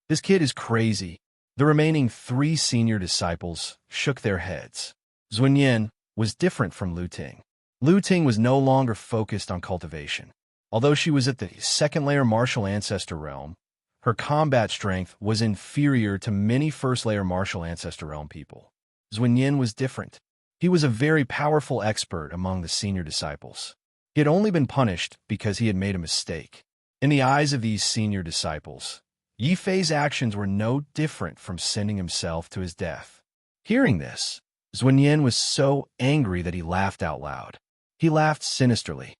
This kid is crazy. The remaining three senior disciples shook their heads. Zuan Yin was different from Lu Ting. Lu Ting was no longer focused on cultivation. Although she was at the second layer martial ancestor realm, her combat strength was inferior to many first layer martial ancestor realm people. Zuan Yin was different. He was a very powerful expert among the senior disciples. He had only been punished because he had made a mistake. In the eyes of these senior disciples, Yi Fei's actions were no different from sending himself to his death. Hearing this, Zuan Yin was so angry that he laughed out loud. He laughed sinisterly.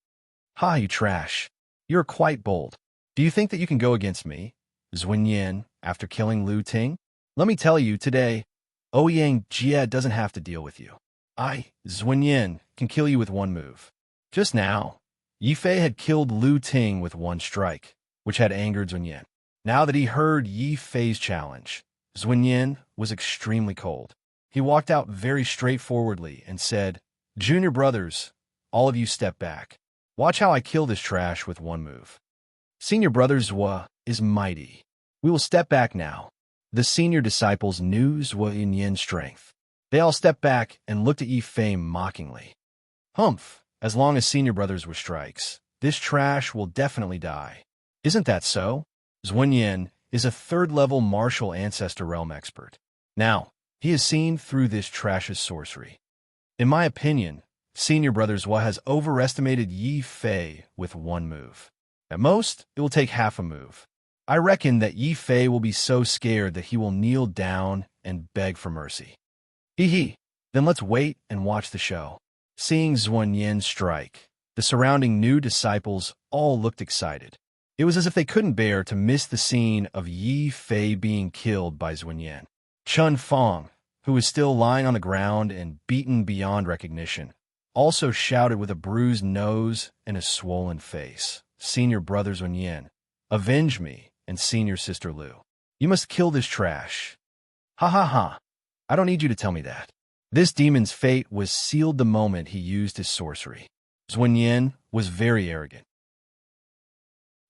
"Ha, you trash. You're quite bold. Do you think that you can go against me, Zuan Yin, after killing Lu Ting? Let me tell you, today, Ouyang Jie doesn't have to deal with you. I, Zuan Yin, can kill you with one move." Just now, Yi Fei had killed Lu Ting with one strike, which had angered Zuan Yin. Now that he heard Yi Fei's challenge, Zuan Yin was extremely cold. He walked out very straightforwardly and said, "Junior brothers, all of you step back. Watch how I kill this trash with one move. Senior brother Zhua is mighty. We will step back now. The senior disciples knew Zhua Yin's strength. They all stepped back and looked at Yi Fei mockingly. Humph, as long as senior brothers were strikes, this trash will definitely die. Isn't that so? Zhun Yin is a third-level martial ancestor realm expert. Now, he has seen through this trash's sorcery. In my opinion, senior brother Zhua has overestimated Yi Fei with one move. At most, it will take half a move. I reckon that Yi Fei will be so scared that he will kneel down and beg for mercy. Hee hee. Then let's wait and watch the show. Seeing Zhun Yin strike, the surrounding new disciples all looked excited. It was as if they couldn't bear to miss the scene of Yi Fei being killed by Zhun Yin. Chun Fong, who was still lying on the ground and beaten beyond recognition, also shouted with a bruised nose and a swollen face. Senior brother Zhun Yin, avenge me, and senior sister Lu. You must kill this trash. Ha ha ha. I don't need you to tell me that. This demon's fate was sealed the moment he used his sorcery. Zhun Yin was very arrogant.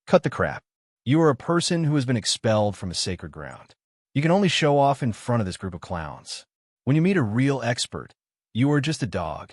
Cut the crap. You are a person who has been expelled from a sacred ground. You can only show off in front of this group of clowns. When you meet a real expert, you are just a dog.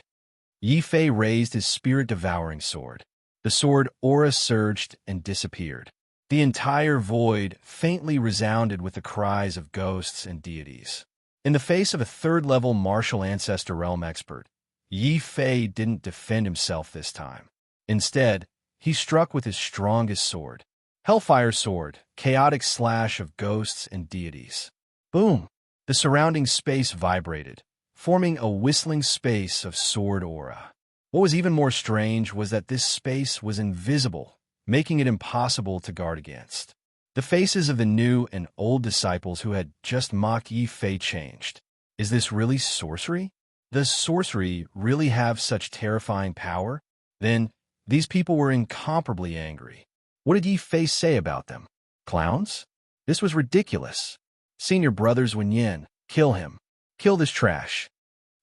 Yi Fei raised his spirit-devouring sword. The sword aura surged and disappeared. The entire void faintly resounded with the cries of ghosts and deities. In the face of a third-level martial ancestor realm expert, Yi Fei didn't defend himself this time. Instead, he struck with his strongest sword. Hellfire sword, chaotic slash of ghosts and deities. Boom! The surrounding space vibrated, forming a whistling space of sword aura. What was even more strange was that this space was invisible, making it impossible to guard against. The faces of the new and old disciples who had just mocked Yi Fei changed. Is this really sorcery? Does sorcery really have such terrifying power? Then, these people were incomparably angry. What did Yi Fei say about them? Clowns? This was ridiculous. Senior brothers Wen Yin, kill him. Kill this trash.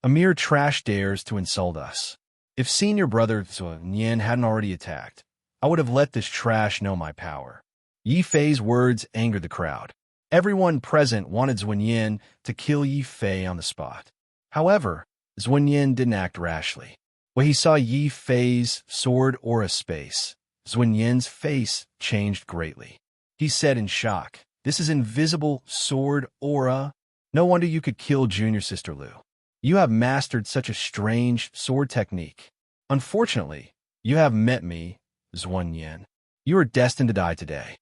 A mere trash dares to insult us. If senior brother Wen Yin hadn't already attacked, I would have let this trash know my power. Yi Fei's words angered the crowd. Everyone present wanted Zhun Yin to kill Yi Fei on the spot. However, Zhun Yin didn't act rashly. When he saw Yi Fei's sword aura space, Zhun Yin's face changed greatly. He said in shock, "This is invisible sword aura. No wonder you could kill junior sister Lu. You have mastered such a strange sword technique. Unfortunately, you have met me, Zhun Yin. You are destined to die today."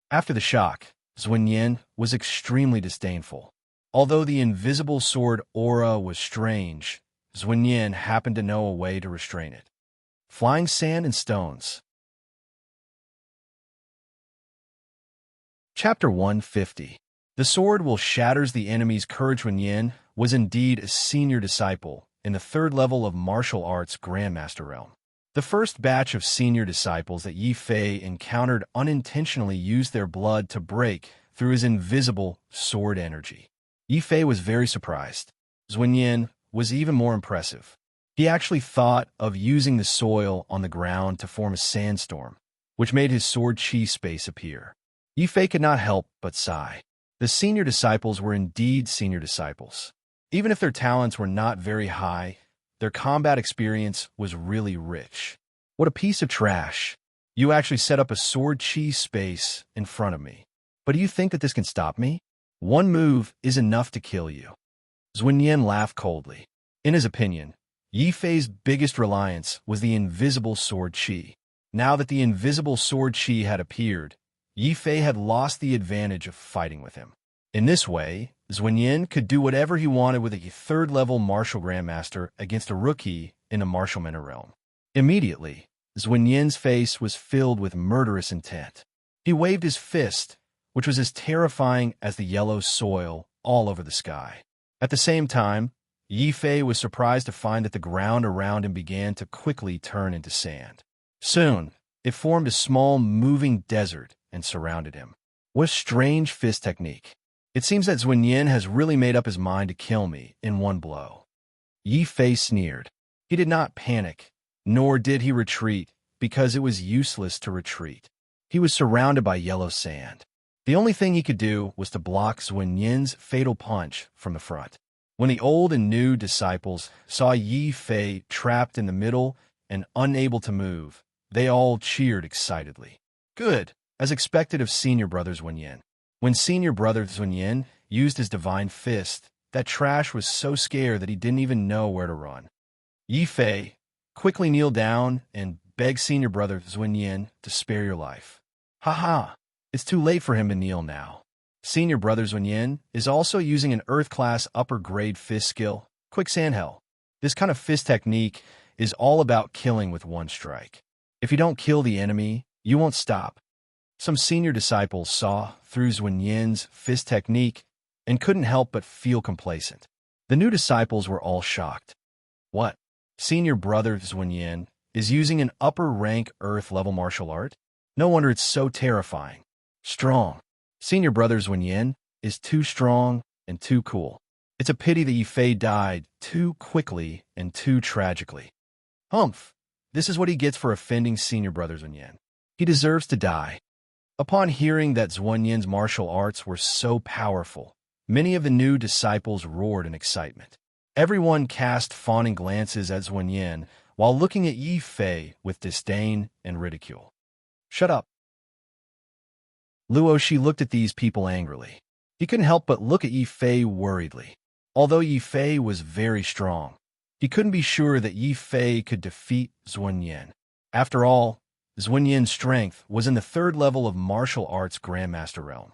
After the shock, Zhun Yin was extremely disdainful. Although the invisible sword aura was strange, Zhun Yin happened to know a way to restrain it. Flying sand and stones. Chapter 150. The sword will shatters the enemy's courage. Zhun Yin was indeed a senior disciple in the third level of martial arts Grandmaster realm. The first batch of senior disciples that Yi Fei encountered unintentionally used their blood to break through his invisible sword energy. Yi Fei was very surprised. Zhun Yin was even more impressive. He actually thought of using the soil on the ground to form a sandstorm, which made his sword chi space appear. Yi Fei could not help but sigh. The senior disciples were indeed senior disciples. Even if their talents were not very high, their combat experience was really rich. What a piece of trash. You actually set up a sword chi space in front of me. But do you think that this can stop me? One move is enough to kill you. Zhun Yin laughed coldly. In his opinion, Yi Fei's biggest reliance was the invisible sword chi. Now that the invisible sword chi had appeared, Yi Fei had lost the advantage of fighting with him. In this way, Zhun Yin could do whatever he wanted with a third-level martial grandmaster against a rookie in a martial mentor realm. Immediately, Zhun Yin's face was filled with murderous intent. He waved his fist, which was as terrifying as the yellow soil all over the sky. At the same time, Yi Fei was surprised to find that the ground around him began to quickly turn into sand. Soon, it formed a small, moving desert and surrounded him. What a strange fist technique. It seems that Zhun Yin has really made up his mind to kill me in one blow. Yi Fei sneered. He did not panic, nor did he retreat because it was useless to retreat. He was surrounded by yellow sand. The only thing he could do was to block Zhuan Yin's fatal punch from the front. When the old and new disciples saw Yi Fei trapped in the middle and unable to move, they all cheered excitedly. Good, as expected of senior brother Zhuan Yin. When senior brother Zhuan Yin used his divine fist, that trash was so scared that he didn't even know where to run. Yi Fei quickly kneeled down and begged senior brother Zhuan Yin to spare your life. Ha! It's too late for him to kneel now. Senior brother Zhuan Yin is also using an Earth-class upper-grade fist skill, Quicksand Hell. This kind of fist technique is all about killing with one strike. If you don't kill the enemy, you won't stop. Some senior disciples saw through Zhuan Yin's fist technique and couldn't help but feel complacent. The new disciples were all shocked. What? Senior brother Zhuan Yin is using an upper-rank Earth-level martial art? No wonder it's so terrifying. Strong. Senior brother Zhuan Yin is too strong and too cool. It's a pity that Yi Fei died too quickly and too tragically. Humph! This is what he gets for offending senior brother Zhuan Yin. He deserves to die. Upon hearing that Zhuan Yin's martial arts were so powerful, many of the new disciples roared in excitement. Everyone cast fawning glances at Zhuan Yin while looking at Yi Fei with disdain and ridicule. Shut up. Luo Shi looked at these people angrily. He couldn't help but look at Yi Fei worriedly. Although Yi Fei was very strong, he couldn't be sure that Yi Fei could defeat Zhuan Yin. After all, Zhuan Yin's strength was in the 3rd level of martial arts Grandmaster realm.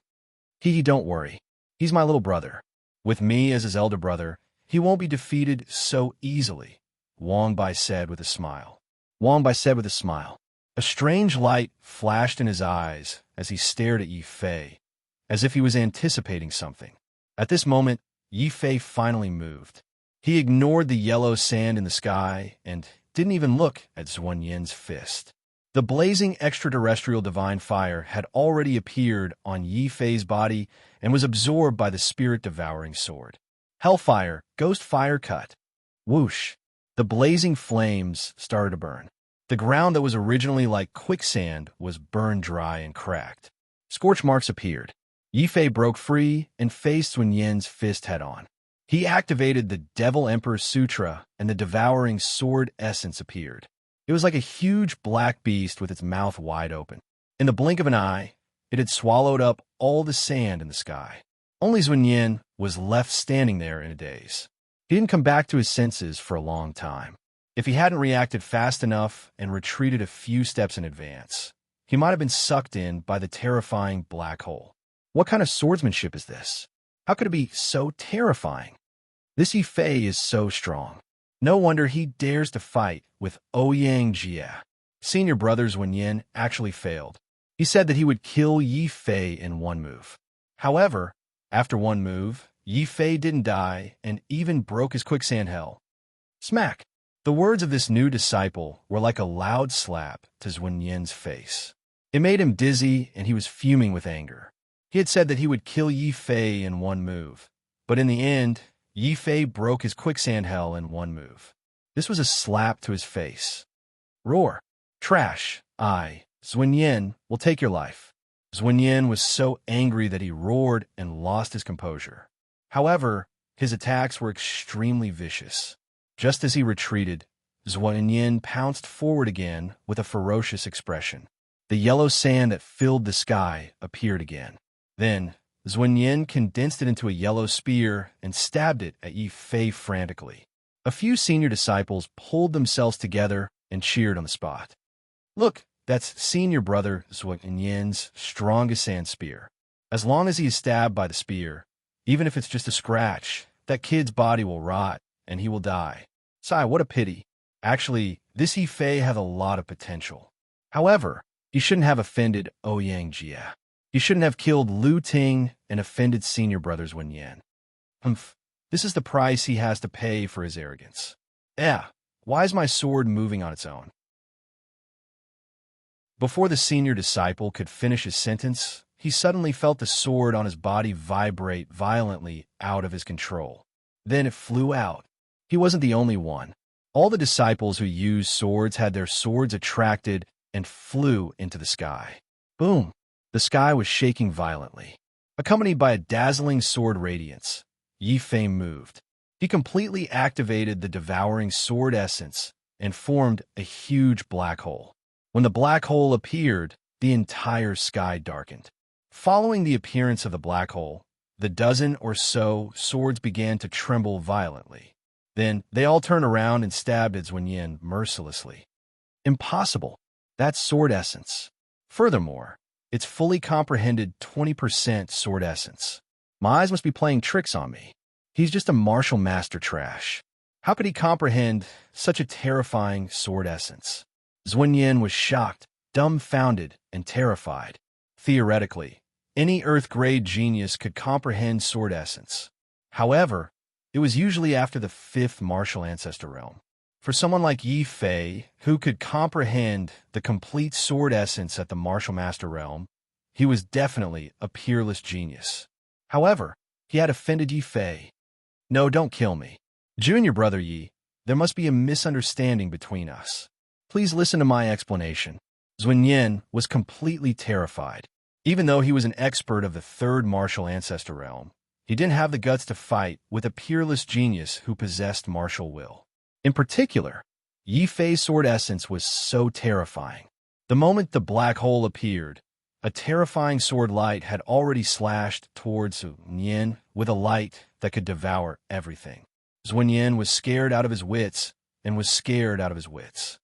Don't worry. He's my little brother. With me as his elder brother, he won't be defeated so easily, Wang Bai said with a smile. A strange light flashed in his eyes as he stared at Yi Fei, as if he was anticipating something. At this moment, Yi Fei finally moved. He ignored the yellow sand in the sky and didn't even look at Zhuan Yin's fist. The blazing extraterrestrial divine fire had already appeared on Yi Fei's body and was absorbed by the spirit-devouring sword. Hellfire, ghost fire cut. Whoosh! The blazing flames started to burn. The ground that was originally like quicksand was burned dry and cracked. Scorch marks appeared. Yi Fei broke free and faced Zhuan Yin's fist head-on. He activated the Devil Emperor Sutra and the devouring sword essence appeared. It was like a huge black beast with its mouth wide open. In the blink of an eye, it had swallowed up all the sand in the sky. Only Zhuan Yin was left standing there in a daze. He didn't come back to his senses for a long time. If he hadn't reacted fast enough and retreated a few steps in advance, he might have been sucked in by the terrifying black hole. What kind of swordsmanship is this? How could it be so terrifying? This Yi Fei is so strong. No wonder he dares to fight with Ouyang Jia. Senior brother Zhuan Yin actually failed. He said that he would kill Yi Fei in one move. However, after one move, Yi Fei didn't die and even broke his quicksand hell. Smack! The words of this new disciple were like a loud slap to Zhuan Yin's face. It made him dizzy and he was fuming with anger. He had said that he would kill Yi Fei in one move, but in the end, Yi Fei broke his quicksand hell in one move. This was a slap to his face. Roar! Trash! Zhuan Yin, will take your life. Zhuan Yin was so angry that he roared and lost his composure. However, his attacks were extremely vicious. Just as he retreated, Zhuan Yin pounced forward again with a ferocious expression. The yellow sand that filled the sky appeared again. Then, Zhuan Yin condensed it into a yellow spear and stabbed it at Yi Fei frantically. A few senior disciples pulled themselves together and cheered on the spot. Look, that's senior brother Zhuan Yin's strongest sand spear. As long as he is stabbed by the spear, even if it's just a scratch, that kid's body will rot and he will die. Sigh, what a pity. Actually, this Yi Fei had a lot of potential. However, he shouldn't have offended Ouyang Jia. He shouldn't have killed Lu Ting and offended senior brother Zhuan Yin. Humph, this is the price he has to pay for his arrogance. Why is my sword moving on its own? Before the senior disciple could finish his sentence, he suddenly felt the sword on his body vibrate violently out of his control. Then it flew out. He wasn't the only one. All the disciples who used swords had their swords attracted and flew into the sky. Boom! The sky was shaking violently. Accompanied by a dazzling sword radiance, Yi Fei moved. He completely activated the devouring sword essence and formed a huge black hole. When the black hole appeared, the entire sky darkened. Following the appearance of the black hole, the dozen or so swords began to tremble violently. Then, they all turned around and stabbed at Zuan mercilessly. Impossible! That's sword essence. Furthermore, it's fully comprehended 20% sword essence. My eyes must be playing tricks on me. He's just a martial master trash. How could he comprehend such a terrifying sword essence? Zuan was shocked, dumbfounded, and terrified. Theoretically, any Earth-grade genius could comprehend sword essence. However, it was usually after the 5th martial ancestor realm. For someone like Yi Fei, who could comprehend the complete sword essence at the martial master realm, he was definitely a peerless genius. However, he had offended Yi Fei. No, don't kill me. Junior brother Yi, there must be a misunderstanding between us. Please listen to my explanation. Zuan was completely terrified. Even though he was an expert of the 3rd martial ancestor realm, he didn't have the guts to fight with a peerless genius who possessed martial will. In particular, Yi Fei's sword essence was so terrifying. The moment the black hole appeared, a terrifying sword light had already slashed towards Zuan with a light that could devour everything. Zuan was scared out of his wits and was scared out of his wits.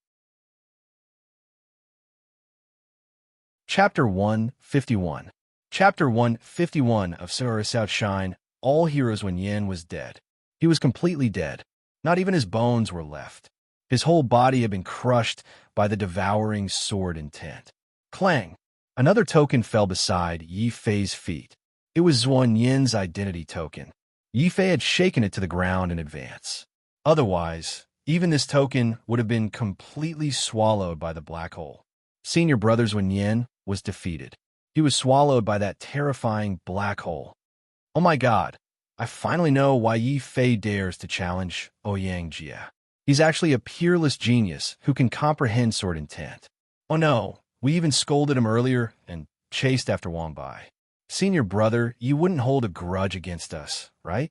Chapter 151. Chapter 151 of Sora's Outshine. All heroes when Yin was dead. He was completely dead. Not even his bones were left. His whole body had been crushed by the devouring sword intent. Clang! Another token fell beside Yi Fei's feet. It was Zuan identity token. Yi Fei had shaken it to the ground in advance. Otherwise, even this token would have been completely swallowed by the black hole. Senior brother Zuan was defeated. He was swallowed by that terrifying black hole. Oh my god, I finally know why Yi Fei dares to challenge Ouyang Jia. He's actually a peerless genius who can comprehend sword intent. Oh no, we even scolded him earlier and chased after Wang Bai. Senior brother, you wouldn't hold a grudge against us, right?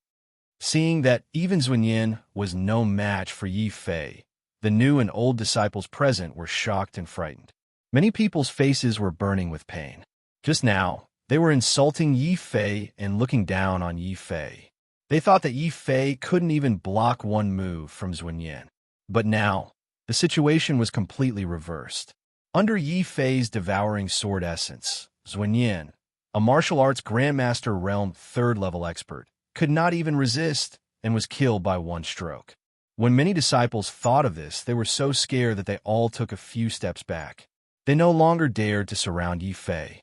Seeing that even Zuan was no match for Yi Fei, the new and old disciples present were shocked and frightened. Many people's faces were burning with pain. Just now, they were insulting Yi Fei and looking down on Yi Fei. They thought that Yi Fei couldn't even block one move from Zuan. But now, the situation was completely reversed. Under Yi Fei's devouring sword essence, Zuan, a martial arts grandmaster realm 3rd level expert, could not even resist and was killed by one stroke. When many disciples thought of this, they were so scared that they all took a few steps back. They no longer dared to surround Yi Fei.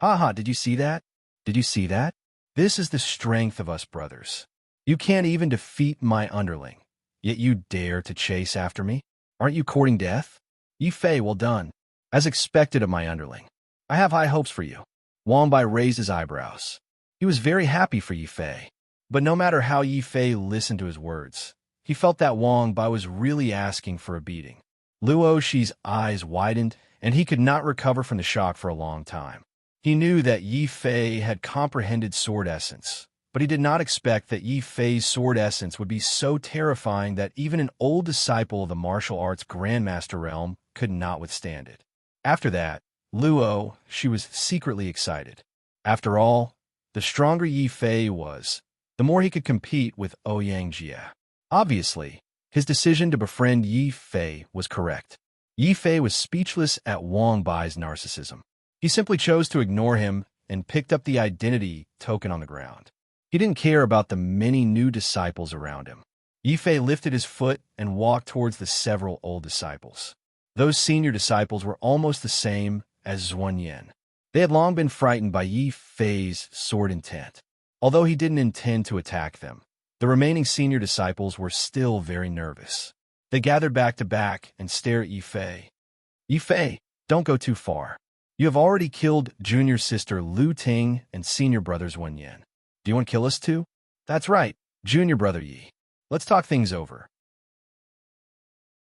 Haha, did you see that? Did you see that? This is the strength of us brothers. You can't even defeat my underling, yet you dare to chase after me? Aren't you courting death? Yi Fei, well done. As expected of my underling. I have high hopes for you. Wang Bai raised his eyebrows. He was very happy for Yi Fei. But no matter how Yi Fei listened to his words, he felt that Wang Bai was really asking for a beating. Luo Shi's eyes widened, and he could not recover from the shock for a long time. He knew that Yi Fei had comprehended sword essence, but he did not expect that Yi Fei's sword essence would be so terrifying that even an old disciple of the martial arts grandmaster realm could not withstand it. After that, Luo Shi was secretly excited. After all, the stronger Yi Fei was, the more he could compete with Ouyang Jia. Obviously, his decision to befriend Yi Fei was correct. Yi Fei was speechless at Wang Bai's narcissism. He simply chose to ignore him and picked up the identity token on the ground. He didn't care about the many new disciples around him. Yi Fei lifted his foot and walked towards the several old disciples. Those senior disciples were almost the same as Zuan. They had long been frightened by Yi Fei's sword intent. Although he didn't intend to attack them, the remaining senior disciples were still very nervous. They gathered back to back and stared at Yi Fei. Yi Fei, don't go too far. You have already killed junior sister Lu Ting and senior brother Zuan. Do you want to kill us too? That's right, junior brother Yi. Let's talk things over.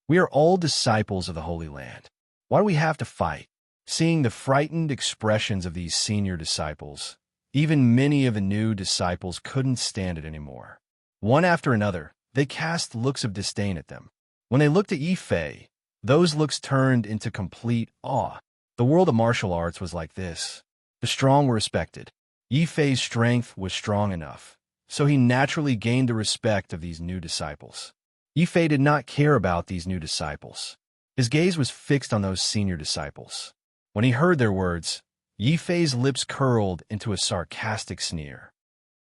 We are all disciples of the Holy Land. Why do we have to fight? Seeing the frightened expressions of these senior disciples, even many of the new disciples couldn't stand it anymore. One after another, they cast looks of disdain at them. When they looked at Yi Fei, those looks turned into complete awe. The world of martial arts was like this. The strong were respected. Yi Fei's strength was strong enough, so he naturally gained the respect of these new disciples. Yi Fei did not care about these new disciples. His gaze was fixed on those senior disciples. When he heard their words, Yi Fei's lips curled into a sarcastic sneer.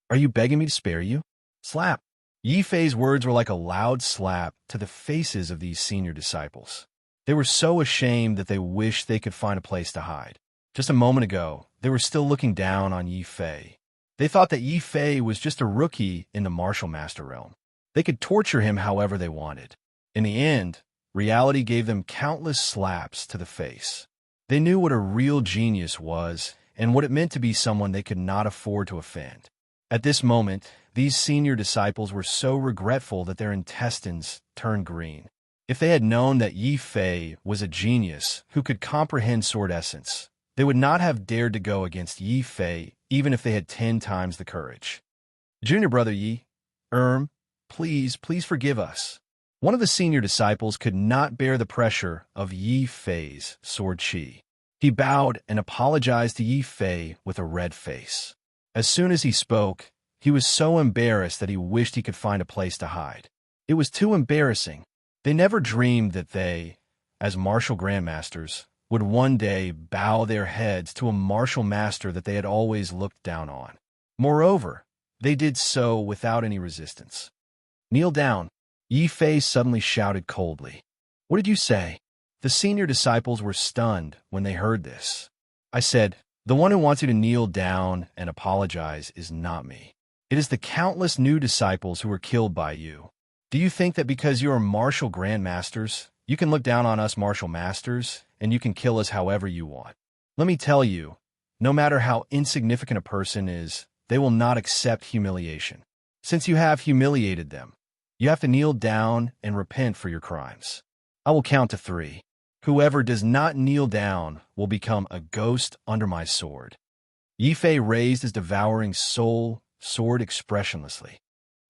"Are you begging me to spare you?" Slap! Yi Fei's words were like a loud slap to the faces of these senior disciples. They were so ashamed that they wished they could find a place to hide. Just a moment ago, they were still looking down on Yi Fei. They thought that Yi Fei was just a rookie in the martial master realm. They could torture him however they wanted. In the end, reality gave them countless slaps to the face. They knew what a real genius was and what it meant to be someone they could not afford to offend. At this moment, these senior disciples were so regretful that their intestines turned green. If they had known that Yi Fei was a genius who could comprehend sword essence, they would not have dared to go against Yi Fei even if they had 10 times the courage. "Junior brother Yi, please forgive us." One of the senior disciples could not bear the pressure of Yi Fei's sword chi. He bowed and apologized to Yi Fei with a red face. As soon as he spoke, he was so embarrassed that he wished he could find a place to hide. It was too embarrassing. They never dreamed that they, as martial grandmasters, would one day bow their heads to a martial master that they had always looked down on. Moreover, they did so without any resistance. "Kneel down," Yi Fei suddenly shouted coldly. "What did you say?" The senior disciples were stunned when they heard this. "I said, the one who wants you to kneel down and apologize is not me. It is the countless new disciples who were killed by you. Do you think that because you are martial grandmasters, you can look down on us martial masters, and you can kill us however you want? Let me tell you, no matter how insignificant a person is, they will not accept humiliation. Since you have humiliated them, you have to kneel down and repent for your crimes. I will count to 3. Whoever does not kneel down will become a ghost under my sword." Yi Fei raised his devouring sword expressionlessly.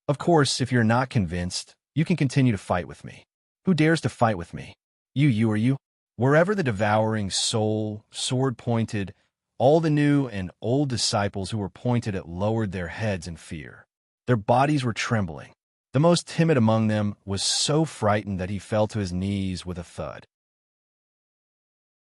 "Of course, if you're not convinced, you can continue to fight with me. Who dares to fight with me? You or you?" Wherever the devouring sword pointed, all the new and old disciples who were pointed at lowered their heads in fear. Their bodies were trembling. The most timid among them was so frightened that he fell to his knees with a thud.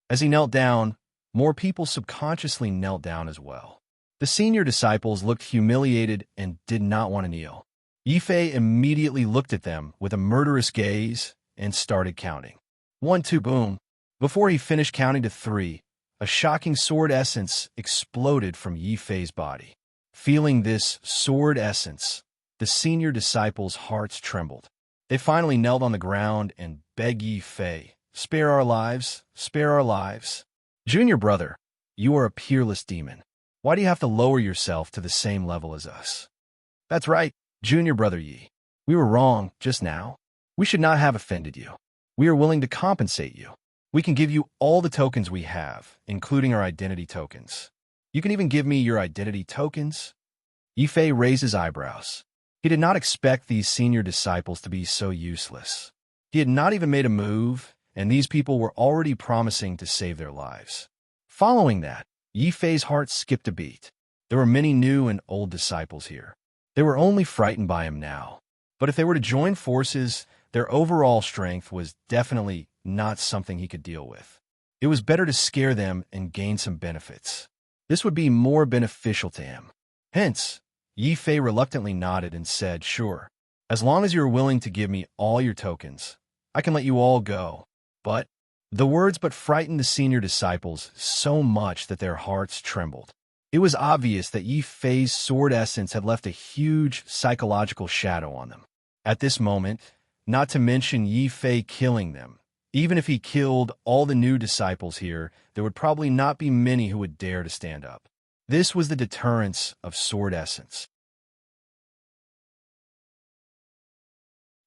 As he knelt down, more people subconsciously knelt down as well. The senior disciples looked humiliated and did not want to kneel. Yi Fei immediately looked at them with a murderous gaze and started counting. 1, 2, boom. Before he finished counting to 3, a shocking sword essence exploded from Yi Fei's body. Feeling this sword essence, the senior disciples' hearts trembled. They finally knelt on the ground and begged Yi Fei, "Spare our lives, spare our lives. Junior brother, you are a peerless demon. Why do you have to lower yourself to the same level as us?" "That's right, Junior brother Yi. We were wrong just now. We should not have offended you. We are willing to compensate you. We can give you all the tokens we have, including our identity tokens. You can even give me your identity tokens?" Yi Fei raised his eyebrows. He did not expect these senior disciples to be so useless. He had not even made a move, and these people were already promising to save their lives. Following that, Yi Fei's heart skipped a beat. There were many new and old disciples here. They were only frightened by him now. But if they were to join forces, their overall strength was definitely not something he could deal with. It was better to scare them and gain some benefits. This would be more beneficial to him. Hence, Yi Fei reluctantly nodded and said, "Sure. As long as you are willing to give me all your tokens, I can let you all go." But the words frightened the senior disciples so much that their hearts trembled. It was obvious that Yi Fei's sword essence had left a huge psychological shadow on them. At this moment, not to mention Yi Fei killing them, even if he killed all the new disciples here, there would probably not be many who would dare to stand up. This was the deterrence of sword essence.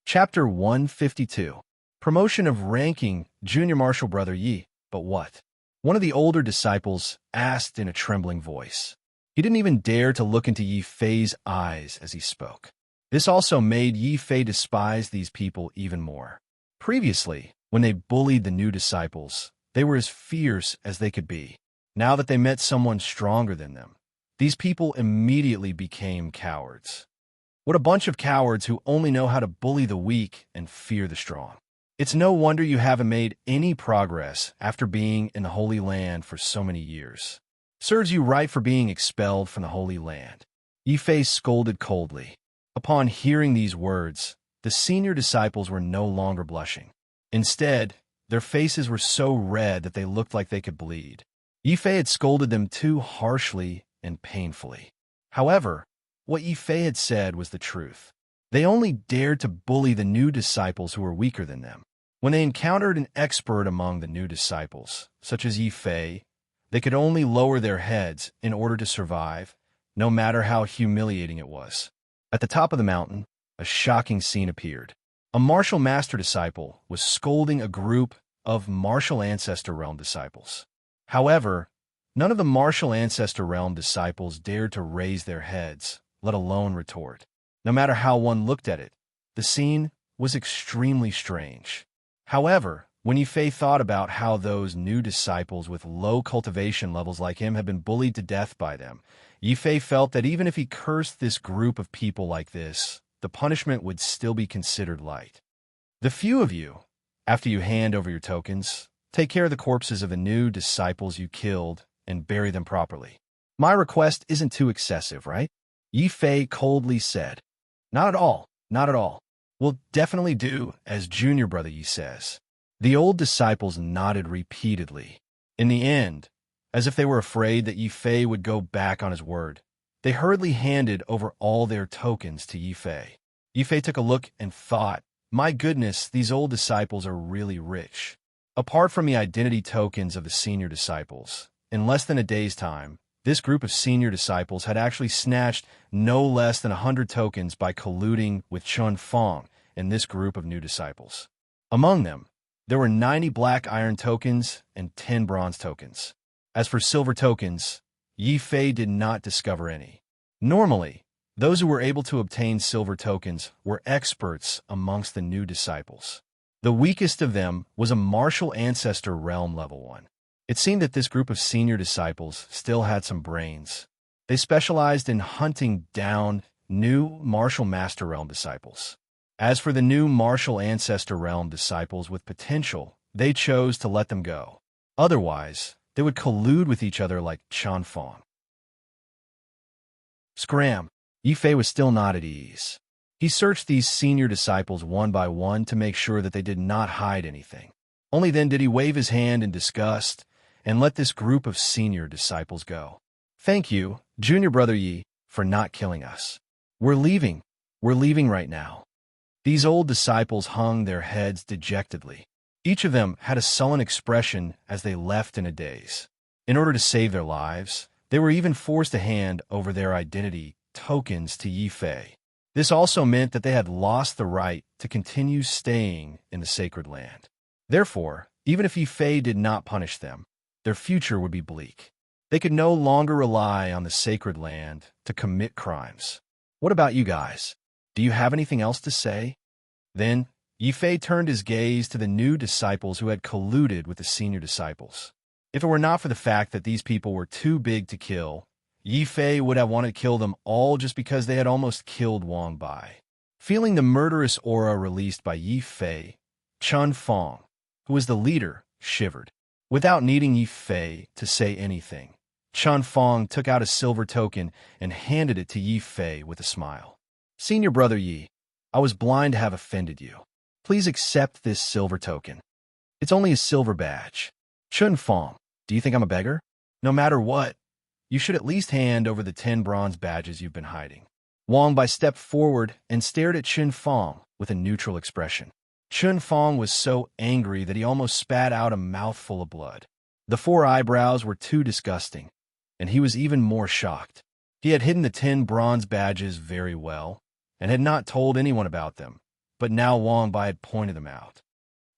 Chapter 152. Promotion of ranking Junior Martial Brother Yi. But what? One of the older disciples asked in a trembling voice. He didn't even dare to look into Yi Fei's eyes as he spoke. This also made Yi Fei despise these people even more. Previously, when they bullied the new disciples, they were as fierce as they could be. Now that they met someone stronger than them, these people immediately became cowards. What a bunch of cowards who only know how to bully the weak and fear the strong. It's no wonder you haven't made any progress after being in the Holy Land for so many years. Serves you right for being expelled from the Holy Land. Yi Fei scolded coldly. Upon hearing these words, the senior disciples were no longer blushing. Instead, their faces were so red that they looked like they could bleed. Yi Fei had scolded them too harshly and painfully. However, what Yi Fei had said was the truth. They only dared to bully the new disciples who were weaker than them. When they encountered an expert among the new disciples, such as Yi Fei, they could only lower their heads in order to survive, no matter how humiliating it was. At the top of the mountain, a shocking scene appeared. A martial master disciple was scolding a group of martial ancestor realm disciples. However, none of the martial ancestor realm disciples dared to raise their heads, let alone retort. No matter how one looked at it, the scene was extremely strange. However, when Yi Fei thought about how those new disciples with low cultivation levels like him had been bullied to death by them, Yi Fei felt that even if he cursed this group of people like this, the punishment would still be considered light. The few of you, after you hand over your tokens, take care of the corpses of the new disciples you killed and bury them properly. My request isn't too excessive, right? Yi Fei coldly said. Not at all, not at all. We'll definitely do as Junior Brother Yi says. The old disciples nodded repeatedly. In the end, as if they were afraid that Yi Fei would go back on his word, they hurriedly handed over all their tokens to Yi Fei. Yi Fei took a look and thought, my goodness, these old disciples are really rich. Apart from the identity tokens of the senior disciples, in less than a day's time, this group of senior disciples had actually snatched no less than 100 tokens by colluding with Chun Fong and this group of new disciples. Among them, there were 90 black iron tokens and 10 bronze tokens. As for silver tokens, Yi Fei did not discover any. Normally, those who were able to obtain silver tokens were experts amongst the new disciples. The weakest of them was a martial ancestor realm level 1. It seemed that this group of senior disciples still had some brains. They specialized in hunting down new martial master realm disciples. As for the new martial ancestor realm disciples with potential, they chose to let them go. Otherwise, they would collude with each other like Chun Fong. Scram! Yi Fei was still not at ease. He searched these senior disciples one by one to make sure that they did not hide anything. Only then did he wave his hand in disgust and let this group of senior disciples go. Thank you, Junior Brother Yi, for not killing us. We're leaving. We're leaving right now. These old disciples hung their heads dejectedly. Each of them had a sullen expression as they left in a daze. In order to save their lives, they were even forced to hand over their identity tokens to Yi Fei. This also meant that they had lost the right to continue staying in the sacred land. Therefore, even if Yi Fei did not punish them, their future would be bleak. They could no longer rely on the sacred land to commit crimes. What about you guys? Do you have anything else to say? Then, Yi Fei turned his gaze to the new disciples who had colluded with the senior disciples. If it were not for the fact that these people were too big to kill, Yi Fei would have wanted to kill them all just because they had almost killed Wang Bai. Feeling the murderous aura released by Yi Fei, Chun Fong, who was the leader, shivered. Without needing Yi Fei to say anything, Chun Fong took out a silver token and handed it to Yi Fei with a smile. Senior Brother Yi, I was blind to have offended you. Please accept this silver token. It's only a silver badge. Chun Fong, do you think I'm a beggar? No matter what, you should at least hand over the 10 bronze badges you've been hiding. Wang Bai stepped forward and stared at Chun Fong with a neutral expression. Chun Fong was so angry that he almost spat out a mouthful of blood. The 4 eyebrows were too disgusting, and he was even more shocked. He had hidden the 10 bronze badges very well, and had not told anyone about them, but now Wang Bai had pointed them out.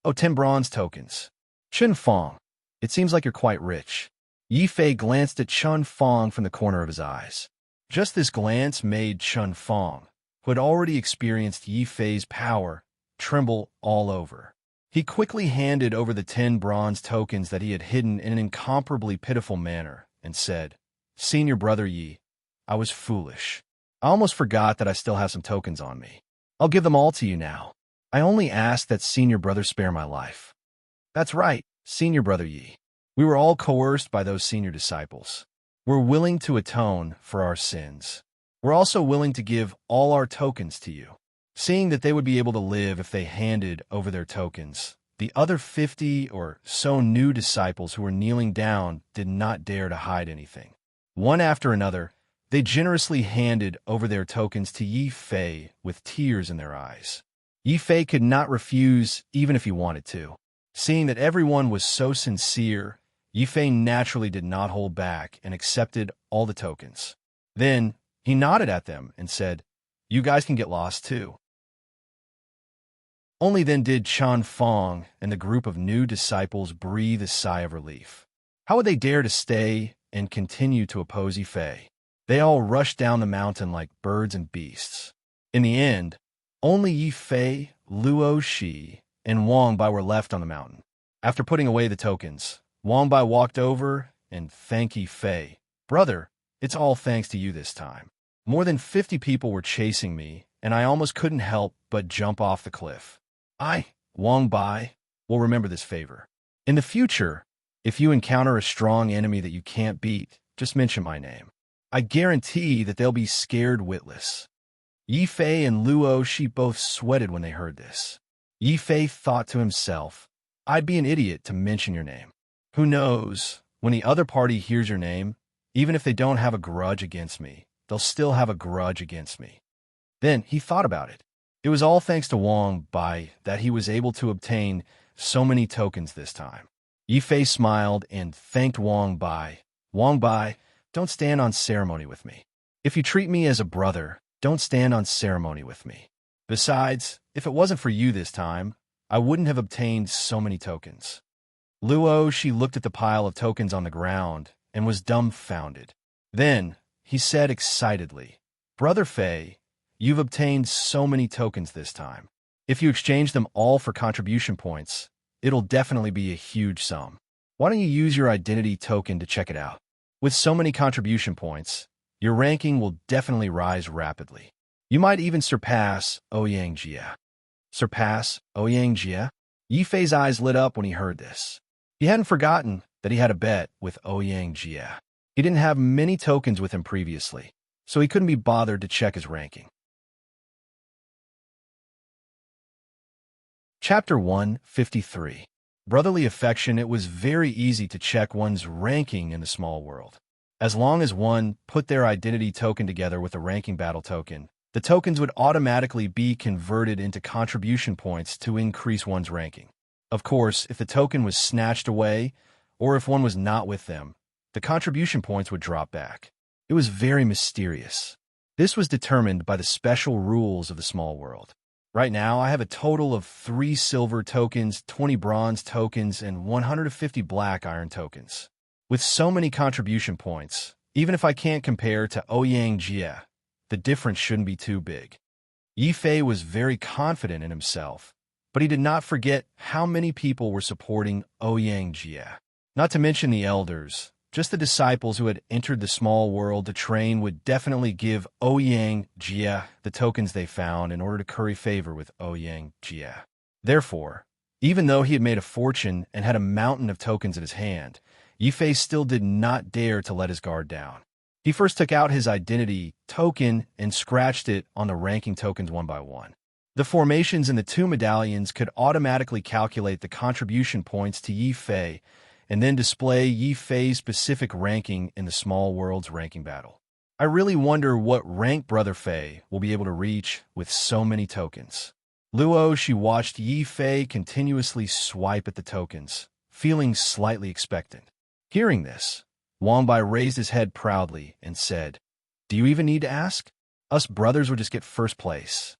Oh, 10 bronze tokens. Chun Fong, It seems like you're quite rich. Yi Fei glanced at Chun Fong from the corner of his eyes. Just this glance made Chun Fong, who had already experienced Yi Fei's power, tremble all over. He quickly handed over the 10 bronze tokens that he had hidden in an incomparably pitiful manner and said, "Senior brother Yi, I was foolish. I almost forgot that I still have some tokens on me. I'll give them all to you now. I only ask that senior brother spare my life." "That's right, senior brother Yi. We were all coerced by those senior disciples. We're willing to atone for our sins. We're also willing to give all our tokens to you." Seeing that they would be able to live if they handed over their tokens, the other 50 or so new disciples who were kneeling down did not dare to hide anything. One after another, they generously handed over their tokens to Yi Fei with tears in their eyes. Yi Fei could not refuse even if he wanted to. Seeing that everyone was so sincere, Yi Fei naturally did not hold back and accepted all the tokens. Then he nodded at them and said, "You guys can get lost too." Only then did Chun Fong and the group of new disciples breathe a sigh of relief. How would they dare to stay and continue to oppose Yi Fei? They all rushed down the mountain like birds and beasts. In the end, only Yi Fei, Luo Shi, and Wang Bai were left on the mountain. After putting away the tokens, Wang Bai walked over and thanked Yi Fei. "Brother, it's all thanks to you this time. More than 50 people were chasing me, and I almost couldn't help but jump off the cliff. I, Wang Bai, will remember this favor. In the future, if you encounter a strong enemy that you can't beat, just mention my name. I guarantee that they'll be scared witless." Yi Fei and Luo Shi both sweated when they heard this. Yi Fei thought to himself, "I'd be an idiot to mention your name. Who knows, when the other party hears your name, even if they don't have a grudge against me, they'll still have a grudge against me." Then he thought about it. It was all thanks to Wang Bai that he was able to obtain so many tokens this time. Yi Fei smiled and thanked Wang Bai. "Wang Bai, don't stand on ceremony with me. If you treat me as a brother, don't stand on ceremony with me. Besides, if it wasn't for you this time, I wouldn't have obtained so many tokens." Luo Shi looked at the pile of tokens on the ground and was dumbfounded. Then he said excitedly, "Brother Fei, you've obtained so many tokens this time. If you exchange them all for contribution points, it'll definitely be a huge sum. Why don't you use your identity token to check it out? With so many contribution points, your ranking will definitely rise rapidly. You might even surpass Ouyang Jia." Surpass Ouyang Jia? Yi Fei's eyes lit up when he heard this. He hadn't forgotten that he had a bet with Ouyang Jia. He didn't have many tokens with him previously, so he couldn't be bothered to check his ranking. Chapter 153. Brotherly Affection. It was very easy to check one's ranking in the small world. As long as one put their identity token together with a ranking battle token, the tokens would automatically be converted into contribution points to increase one's ranking. Of course, if the token was snatched away, or if one was not with them, the contribution points would drop back. It was very mysterious. This was determined by the special rules of the small world. Right now, I have a total of 3 silver tokens, 20 bronze tokens, and 150 black iron tokens. With so many contribution points, even if I can't compare to Ouyang Jia, the difference shouldn't be too big. Yi Fei was very confident in himself, but he did not forget how many people were supporting Ouyang Jia. Not to mention the elders, just the disciples who had entered the small world to train would definitely give Ouyang Jia the tokens they found in order to curry favor with Ouyang Jia. Therefore, even though he had made a fortune and had a mountain of tokens in his hand, Yi Fei still did not dare to let his guard down. He first took out his identity token and scratched it on the ranking tokens one by one. The formations in the 2 medallions could automatically calculate the contribution points to Yi Fei and then display Yi Fei's specific ranking in the small world's ranking battle. I really wonder what rank Brother Fei will be able to reach with so many tokens. Luo Shi watched Yi Fei continuously swipe at the tokens, feeling slightly expectant. Hearing this, Wang Bai raised his head proudly and said, "Do you even need to ask? Us brothers will just get first place."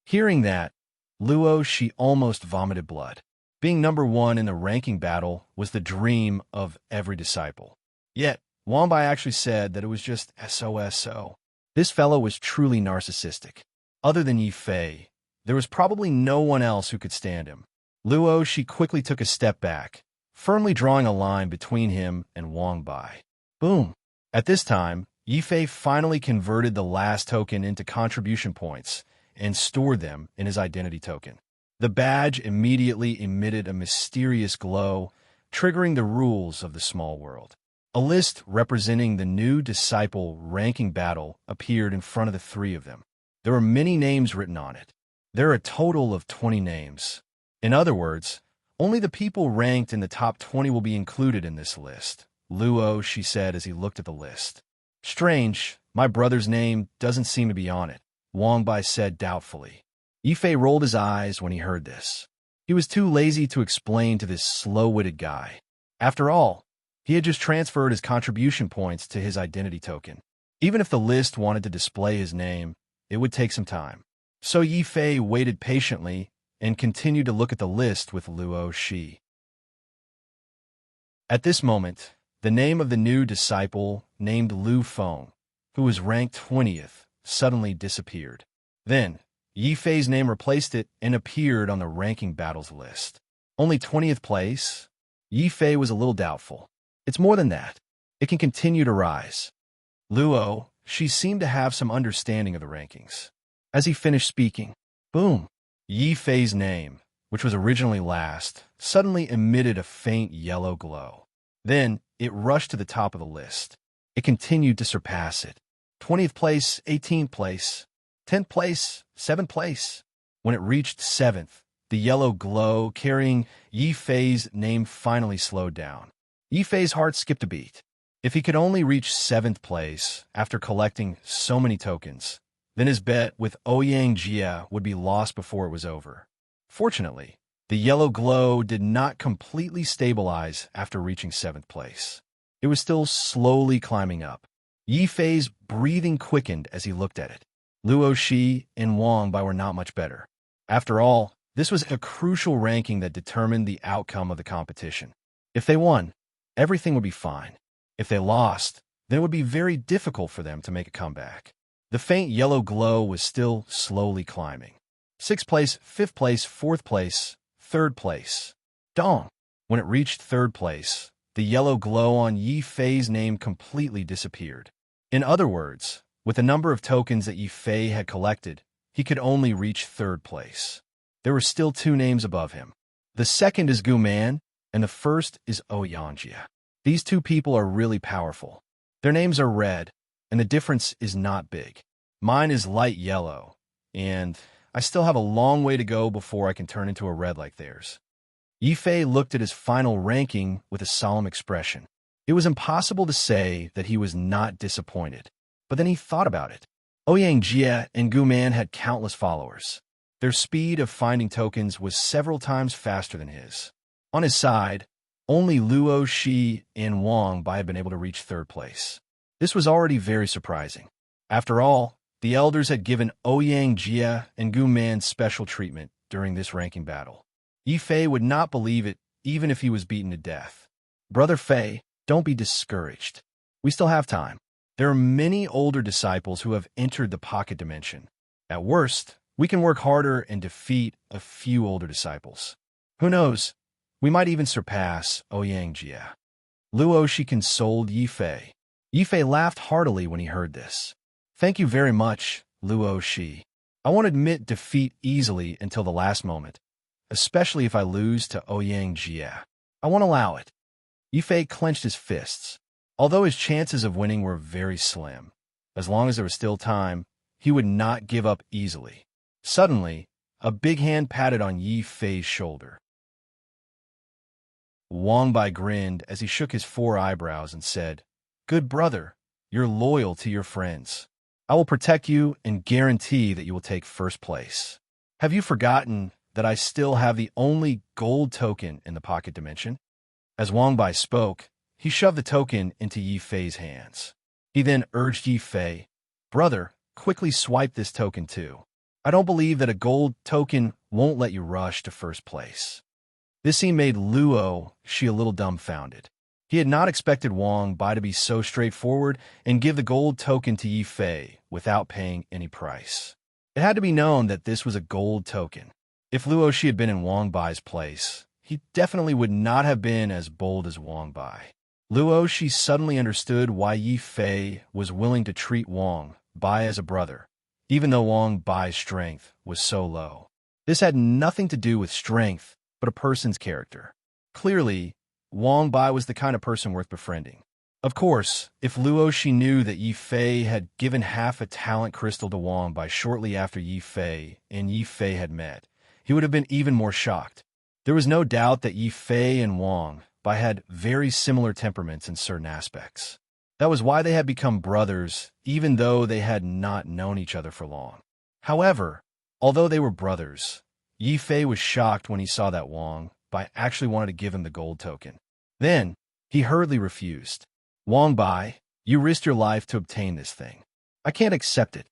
Hearing that, Luo Shi almost vomited blood. Being number one in the ranking battle was the dream of every disciple. Yet, Wangbai actually said that it was just SOSO. This fellow was truly narcissistic. Other than Yi Fei, there was probably no one else who could stand him. Luo, she quickly took a step back, firmly drawing a line between him and Wang Bai. Boom! At this time, Yi Fei finally converted the last token into contribution points and stored them in his identity token. The badge immediately emitted a mysterious glow, triggering the rules of the small world. A list representing the new disciple ranking battle appeared in front of the three of them. There were many names written on it. There are a total of 20 names. In other words, only the people ranked in the top 20 will be included in this list. Luo, she said as he looked at the list. Strange, my brother's name doesn't seem to be on it, Wang Bai said doubtfully. Yi Fei rolled his eyes when he heard this. He was too lazy to explain to this slow-witted guy. After all, he had just transferred his contribution points to his identity token. Even if the list wanted to display his name, it would take some time. So Yi Fei waited patiently and continued to look at the list with Luo Shi. At this moment, the name of the new disciple, named Lu Feng, who was ranked 20th, suddenly disappeared. Then, Yi Fei's name replaced it and appeared on the ranking battles list. Only 20th place? Yi Fei was a little doubtful. It's more than that. It can continue to rise. Luo, she seemed to have some understanding of the rankings. As he finished speaking, boom! Yi Fei's name, which was originally last, suddenly emitted a faint yellow glow. Then, it rushed to the top of the list. It continued to surpass it. 20th place, 18th place, 10th place, 7th place. When it reached 7th, the yellow glow carrying Yi Fei's name finally slowed down. Yi Fei's heart skipped a beat. If he could only reach 7th place after collecting so many tokens, then his bet with Ouyang Jia would be lost before it was over. Fortunately, the yellow glow did not completely stabilize after reaching 7th place. It was still slowly climbing up. Yi Fei's breathing quickened as he looked at it. Luo Shi and Wang Bai were not much better. After all, this was a crucial ranking that determined the outcome of the competition. If they won, everything would be fine. If they lost, then it would be very difficult for them to make a comeback. The faint yellow glow was still slowly climbing. 6th place, 5th place, 4th place, 3rd place. Dong! When it reached 3rd place, the yellow glow on Yi Fei's name completely disappeared. In other words, with the number of tokens that Yi Fei had collected, he could only reach 3rd place. There were still 2 names above him. The second is Gu Man, and the first is Ouyang Jia. These 2 people are really powerful. Their names are red, and the difference is not big. Mine is light yellow, and I still have a long way to go before I can turn into a red like theirs. Yi Fei looked at his final ranking with a solemn expression. It was impossible to say that he was not disappointed, but then he thought about it. Ouyang Jia and Gu Man had countless followers. Their speed of finding tokens was several times faster than his. On his side, only Luo Shi and Wang Bai had been able to reach 3rd place. This was already very surprising. After all, the elders had given Ouyang Jia and Gu Man special treatment during this ranking battle. Yi Fei would not believe it even if he was beaten to death. Brother Fei, don't be discouraged. We still have time. There are many older disciples who have entered the pocket dimension. At worst, we can work harder and defeat a few older disciples. Who knows? We might even surpass Ouyang Jia. Luo Shi consoled Yi Fei. Yi Fei laughed heartily when he heard this. Thank you very much, Luo Shi. I won't admit defeat easily until the last moment, especially if I lose to Ouyang Jia. I won't allow it. Yi Fei clenched his fists. Although his chances of winning were very slim, as long as there was still time, he would not give up easily. Suddenly, a big hand patted on Yi Fei's shoulder. Wang Bai grinned as he shook his 4 eyebrows and said, "Good brother, you're loyal to your friends. I will protect you and guarantee that you will take 1st place. Have you forgotten that I still have the only gold token in the pocket dimension?" As Wang Bai spoke, he shoved the token into Yi Fei's hands. He then urged Yi Fei, "Brother, quickly swipe this token too. I don't believe that a gold token won't let you rush to 1st place." This scene made Luo Shi a little dumbfounded. He had not expected Wang Bai to be so straightforward and give the gold token to Yi Fei without paying any price. It had to be known that this was a gold token. If Luo Shi had been in Wang Bai's place, he definitely would not have been as bold as Wang Bai. Luo Shi suddenly understood why Yi Fei was willing to treat Wang Bai as a brother, even though Wang Bai's strength was so low. This had nothing to do with strength, but a person's character. Clearly, Wang Bai was the kind of person worth befriending. Of course, if Luo Shi knew that Yi Fei had given half a talent crystal to Wang Bai shortly after Yi Fei and Yi Fei had met, he would have been even more shocked. There was no doubt that Yi Fei and Wang Bai had very similar temperaments in certain aspects. That was why they had become brothers, even though they had not known each other for long. However, although they were brothers, Yi Fei was shocked when he saw that Wang Bai actually wanted to give him the gold token. Then, he hurriedly refused. Wang Bai, you risked your life to obtain this thing. I can't accept it.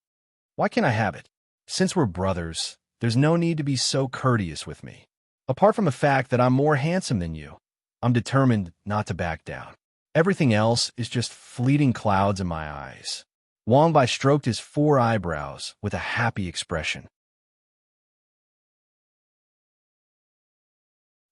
Why can't I have it? Since we're brothers, there's no need to be so courteous with me. Apart from the fact that I'm more handsome than you, I'm determined not to back down. Everything else is just fleeting clouds in my eyes. Wang Bai stroked his 4 eyebrows with a happy expression.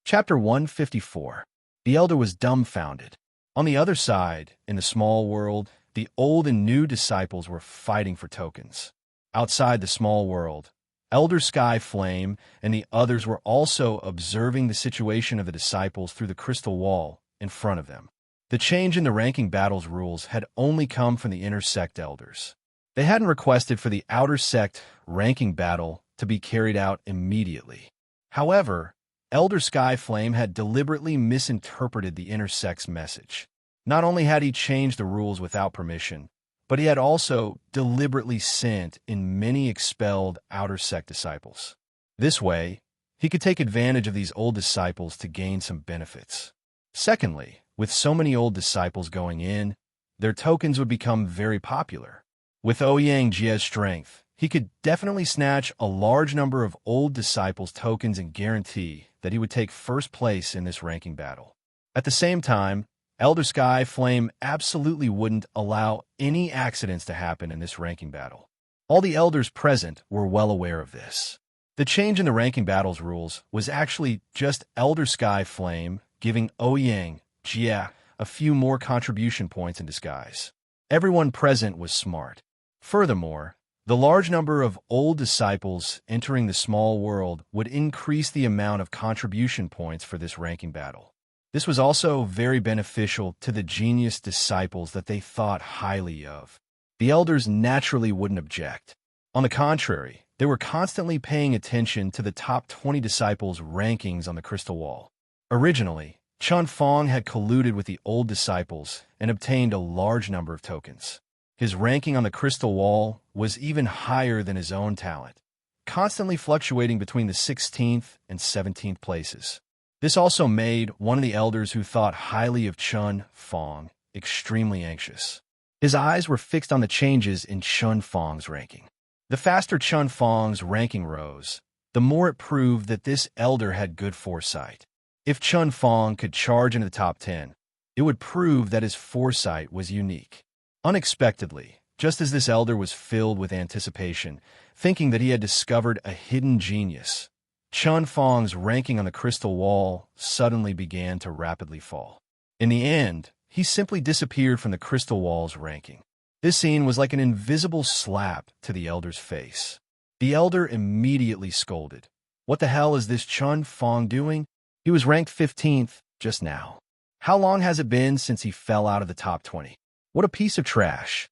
Chapter 154. The elder was dumbfounded. On the other side, in the small world, the old and new disciples were fighting for tokens. Outside the small world, Elder Sky Flame and the others were also observing the situation of the disciples through the crystal wall in front of them. The change in the ranking battles rules had only come from the inner sect elders. They hadn't requested for the outer sect ranking battle to be carried out immediately. However, Elder Sky Flame had deliberately misinterpreted the inner sect's message. Not only had he changed the rules without permission, but he had also deliberately sent in many expelled outer sect disciples. This way, he could take advantage of these old disciples to gain some benefits. Secondly, with so many old disciples going in, their tokens would become very popular. With Ouyang Jie's strength, he could definitely snatch a large number of old disciples' tokens and guarantee that he would take first place in this ranking battle. At the same time, Elder Sky Flame absolutely wouldn't allow any accidents to happen in this ranking battle. All the elders present were well aware of this. The change in the ranking battles rules was actually just Elder Sky Flame giving Ouyang Jie a few more contribution points in disguise. Everyone present was smart. Furthermore, the large number of old disciples entering the small world would increase the amount of contribution points for this ranking battle. This was also very beneficial to the genius disciples that they thought highly of. The elders naturally wouldn't object. On the contrary, they were constantly paying attention to the top 20 disciples' rankings on the crystal wall. Originally, Chun Fong had colluded with the old disciples and obtained a large number of tokens. His ranking on the crystal wall was even higher than his own talent, constantly fluctuating between the 16th and 17th places. This also made one of the elders who thought highly of Chun Fong extremely anxious. His eyes were fixed on the changes in Chun Fong's ranking. The faster Chun Fong's ranking rose, the more it proved that this elder had good foresight. If Chun Fong could charge into the top 10, it would prove that his foresight was unique. Unexpectedly, just as this elder was filled with anticipation, thinking that he had discovered a hidden genius, Chun Fong's ranking on the crystal wall suddenly began to rapidly fall. In the end, he simply disappeared from the crystal wall's ranking. This scene was like an invisible slap to the elder's face. The elder immediately scolded. What the hell is this Chun Fong doing? He was ranked 15th just now. How long has it been since he fell out of the top 20? What a piece of trash.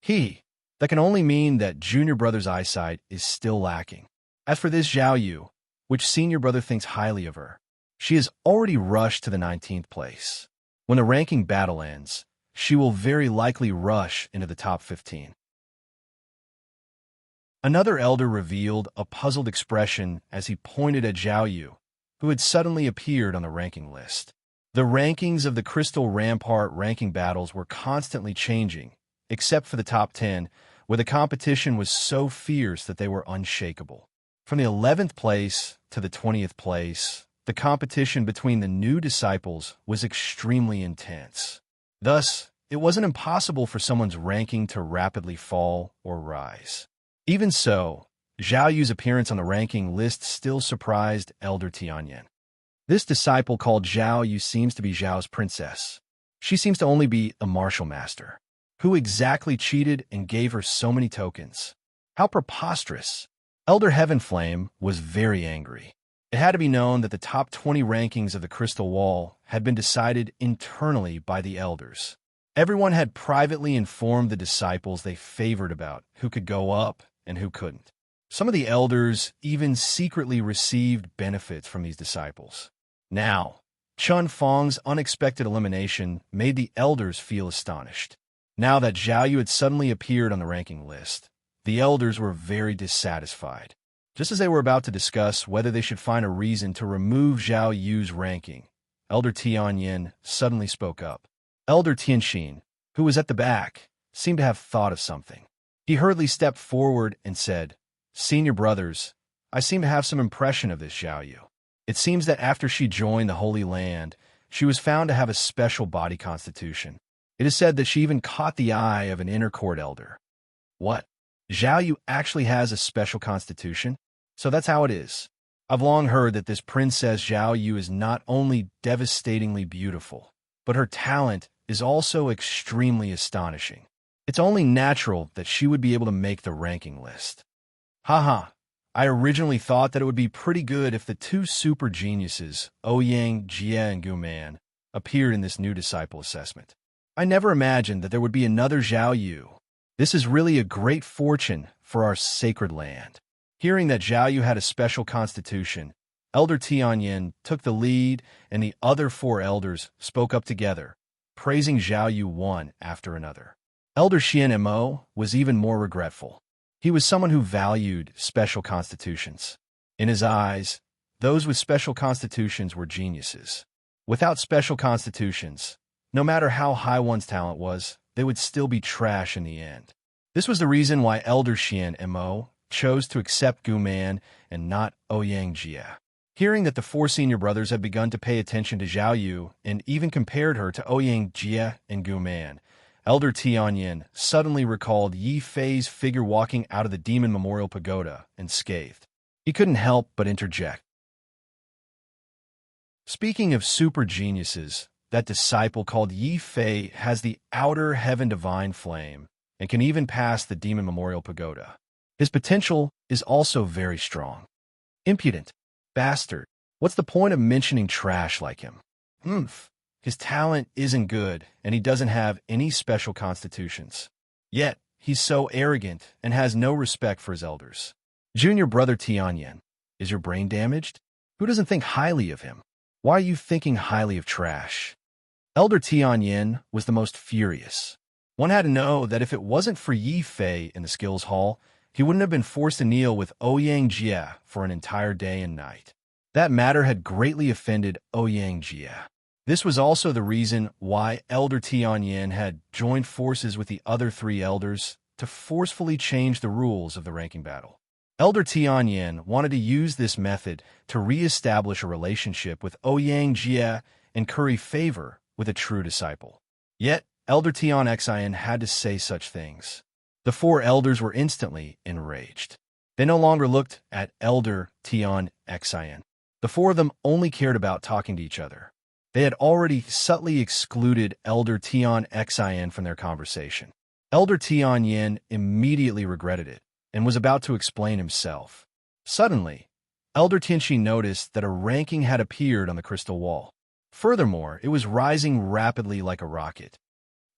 That can only mean that junior brother's eyesight is still lacking. As for this Zhao Yu, which senior brother thinks highly of her, she has already rushed to the 19th place. When the ranking battle ends, she will very likely rush into the top 15. Another elder revealed a puzzled expression as he pointed at Zhao Yu, who had suddenly appeared on the ranking list. The rankings of the Crystal Rampart ranking battles were constantly changing, except for the top 10, where the competition was so fierce that they were unshakable. From the 11th place to the 20th place, the competition between the new disciples was extremely intense. Thus, it wasn't impossible for someone's ranking to rapidly fall or rise. Even so, Zhao Yu's appearance on the ranking list still surprised Elder Tianyan. This disciple called Zhao Yu seems to be Zhao's princess. She seems to only be a martial master. Who exactly cheated and gave her so many tokens? How preposterous! Elder Heavenflame was very angry. It had to be known that the top 20 rankings of the Crystal Wall had been decided internally by the elders. Everyone had privately informed the disciples they favored about who could go up and who couldn't. Some of the elders even secretly received benefits from these disciples. Now, Chun Fong's unexpected elimination made the elders feel astonished. Now that Zhao Yu had suddenly appeared on the ranking list, the elders were very dissatisfied. Just as they were about to discuss whether they should find a reason to remove Zhao Yu's ranking, Elder Tianyin suddenly spoke up. Elder Tianxin, who was at the back, seemed to have thought of something. He hurriedly stepped forward and said, "Senior brothers, I seem to have some impression of this Zhao Yu. It seems that after she joined the Holy Land, she was found to have a special body constitution. It is said that she even caught the eye of an inner court elder." What? Zhao Yu actually has a special constitution? So that's how it is. I've long heard that this Princess Zhao Yu is not only devastatingly beautiful, but her talent is also extremely astonishing. It's only natural that she would be able to make the ranking list. Haha, I originally thought that it would be pretty good if the two super geniuses, Ouyang Jie and Guman, appeared in this new disciple assessment. I never imagined that there would be another Zhao Yu. This is really a great fortune for our sacred land. Hearing that Zhao Yu had a special constitution, Elder Tianyin took the lead and the other 4 elders spoke up together, praising Zhao Yu one after another. Elder Xian Mo was even more regretful. He was someone who valued special constitutions. In his eyes, those with special constitutions were geniuses. Without special constitutions, no matter how high one's talent was, they would still be trash in the end. This was the reason why Elder Xian Mo chose to accept Guman and not Ouyang Jie. Hearing that the 4 senior brothers had begun to pay attention to Zhao Yu and even compared her to Ouyang Jie and Guman, Elder Tianyin suddenly recalled Yi Fei's figure walking out of the Demon Memorial Pagoda and scathed. He couldn't help but interject. Speaking of super geniuses, that disciple called Yi Fei has the outer heaven divine flame and can even pass the Demon Memorial Pagoda. His potential is also very strong. Impudent. Bastard. What's the point of mentioning trash like him? His talent isn't good, and he doesn't have any special constitutions. Yet, he's so arrogant and has no respect for his elders. Junior brother Tianyan, is your brain damaged? Who doesn't think highly of him? Why are you thinking highly of trash? Elder Tianyin was the most furious. One had to know that if it wasn't for Yi Fei in the Skills Hall, he wouldn't have been forced to kneel with Ouyang Jie for an entire day and night. That matter had greatly offended Ouyang Jie. This was also the reason why Elder Tianyin had joined forces with the other 3 elders to forcefully change the rules of the ranking battle. Elder Tianyin wanted to use this method to re-establish a relationship with Ouyang Jie and curry favor with a true disciple. Yet, Elder Tian Xian had to say such things. The 4 elders were instantly enraged. They no longer looked at Elder Tian Xian. The 4 of them only cared about talking to each other. They had already subtly excluded Elder Tian Xian from their conversation. Elder Tianyin immediately regretted it and was about to explain himself. Suddenly, Elder Tianxi noticed that a ranking had appeared on the crystal wall. Furthermore, it was rising rapidly like a rocket.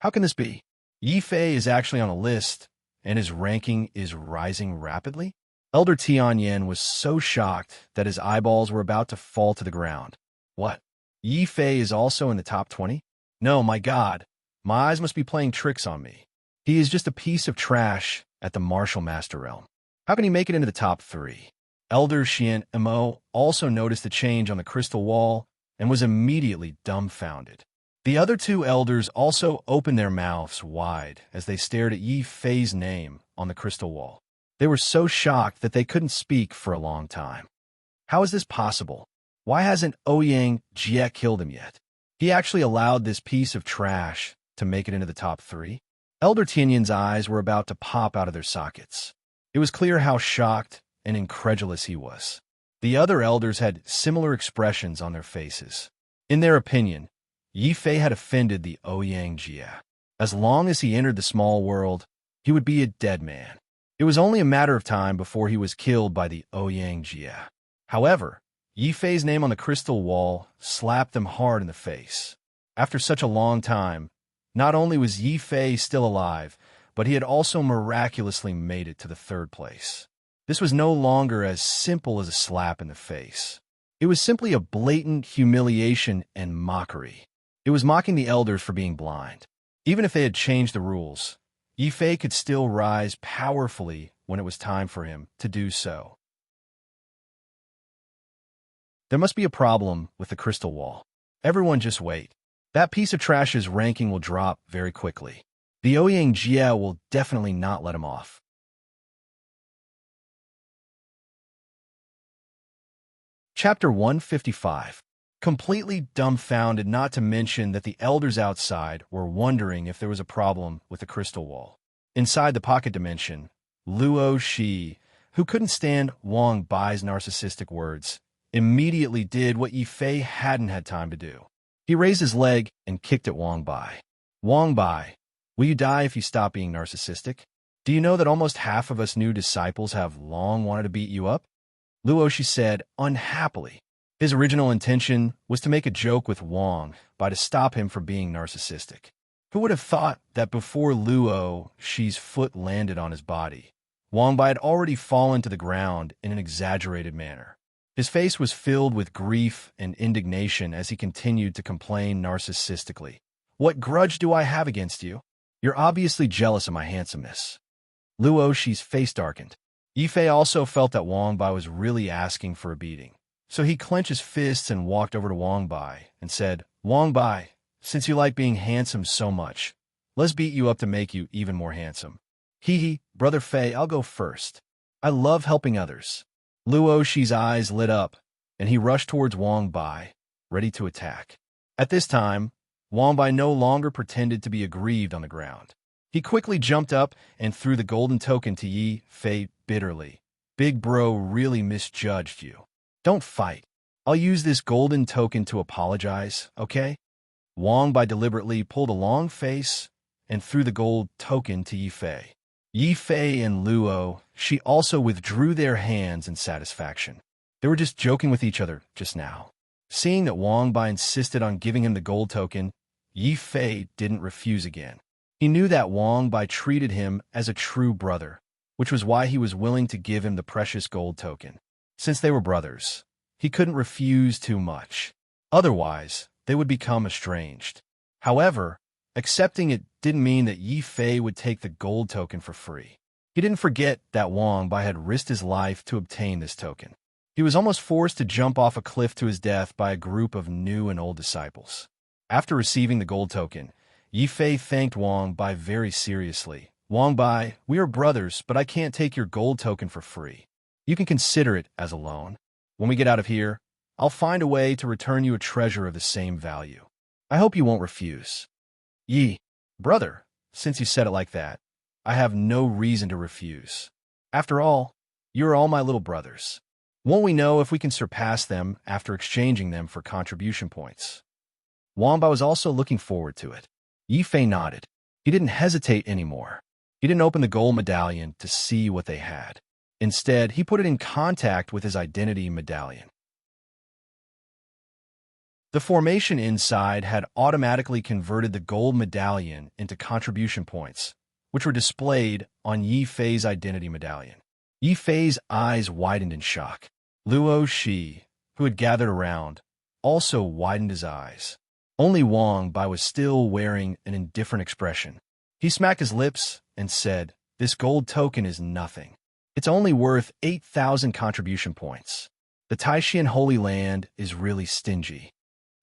How can this be? Yi Fei is actually on a list, and his ranking is rising rapidly? Elder Tianyin was so shocked that his eyeballs were about to fall to the ground. What? Yi Fei is also in the top 20? No, my God. My eyes must be playing tricks on me. He is just a piece of trash at the Martial Master Realm. How can he make it into the top 3? Elder Xian Mo also noticed the change on the crystal wall and was immediately dumbfounded. The other 2 elders also opened their mouths wide as they stared at Yi Fei's name on the crystal wall. They were so shocked that they couldn't speak for a long time. How is this possible? Why hasn't Ouyang Jie killed him yet? He actually allowed this piece of trash to make it into the top 3? Elder Tianyan's eyes were about to pop out of their sockets. It was clear how shocked and incredulous he was. The other elders had similar expressions on their faces. In their opinion, Yi Fei had offended the Ouyang Jie. As long as he entered the small world, he would be a dead man. It was only a matter of time before he was killed by the Ouyang Jie. However, Yi Fei's name on the crystal wall slapped them hard in the face. After such a long time, not only was Yi Fei still alive, but he had also miraculously made it to the 3rd place. This was no longer as simple as a slap in the face. It was simply a blatant humiliation and mockery. It was mocking the elders for being blind. Even if they had changed the rules, Yi Fei could still rise powerfully when it was time for him to do so. There must be a problem with the crystal wall. Everyone just wait. That piece of trash's ranking will drop very quickly. The Ouyang Jie will definitely not let him off. Chapter 155. Completely dumbfounded, not to mention that the elders outside were wondering if there was a problem with the crystal wall. Inside the pocket dimension, Luo Shi, who couldn't stand Wang Bai's narcissistic words, immediately did what Yi Fei hadn't had time to do. He raised his leg and kicked at Wang Bai. Wang Bai, will you die if you stop being narcissistic? Do you know that almost half of us new disciples have long wanted to beat you up? Luo Shi said unhappily. His original intention was to make a joke with Wang Bai to stop him from being narcissistic. Who would have thought that before Luo Shi's foot landed on his body, Wang Bai had already fallen to the ground in an exaggerated manner? His face was filled with grief and indignation as he continued to complain narcissistically. What grudge do I have against you? You're obviously jealous of my handsomeness. Luo Shi's face darkened. Yi Fei also felt that Wang Bai was really asking for a beating. So he clenched his fists and walked over to Wang Bai and said, Wang Bai, since you like being handsome so much, let's beat you up to make you even more handsome. Hee, Brother Fei, I'll go first. I love helping others. Luo Shi's eyes lit up, and he rushed towards Wang Bai, ready to attack. At this time, Wang Bai no longer pretended to be aggrieved on the ground. He quickly jumped up and threw the golden token to Yi Fei bitterly. Big bro really misjudged you. Don't fight. I'll use this golden token to apologize, okay? Wang Bai deliberately pulled a long face and threw the gold token to Yi Fei. Yi Fei and Luo Shi also withdrew their hands in satisfaction. They were just joking with each other just now. Seeing that Wang Bai insisted on giving him the gold token, Yi Fei didn't refuse again. He knew that Wang Bai treated him as a true brother, which was why he was willing to give him the precious gold token. Since they were brothers, he couldn't refuse too much. Otherwise, they would become estranged. However, accepting it didn't mean that Yi Fei would take the gold token for free. He didn't forget that Wang Bai had risked his life to obtain this token. He was almost forced to jump off a cliff to his death by a group of new and old disciples. After receiving the gold token, Yi Fei thanked Wang Bai very seriously. Wang Bai, we are brothers, but I can't take your gold token for free. You can consider it as a loan. When we get out of here, I'll find a way to return you a treasure of the same value. I hope you won't refuse. Yi, brother, since you said it like that, I have no reason to refuse. After all, you are all my little brothers. Won't we know if we can surpass them after exchanging them for contribution points? Wang Bai was also looking forward to it. Yi Fei nodded. He didn't hesitate anymore. He didn't open the gold medallion to see what they had. Instead, he put it in contact with his identity medallion. The formation inside had automatically converted the gold medallion into contribution points, which were displayed on Yi Fei's identity medallion. Yi Fei's eyes widened in shock. Luo Shi, who had gathered around, also widened his eyes. Only Wang Bai was still wearing an indifferent expression. He smacked his lips and said, "This gold token is nothing. It's only worth 8,000 contribution points. The Taishan Holy Land is really stingy.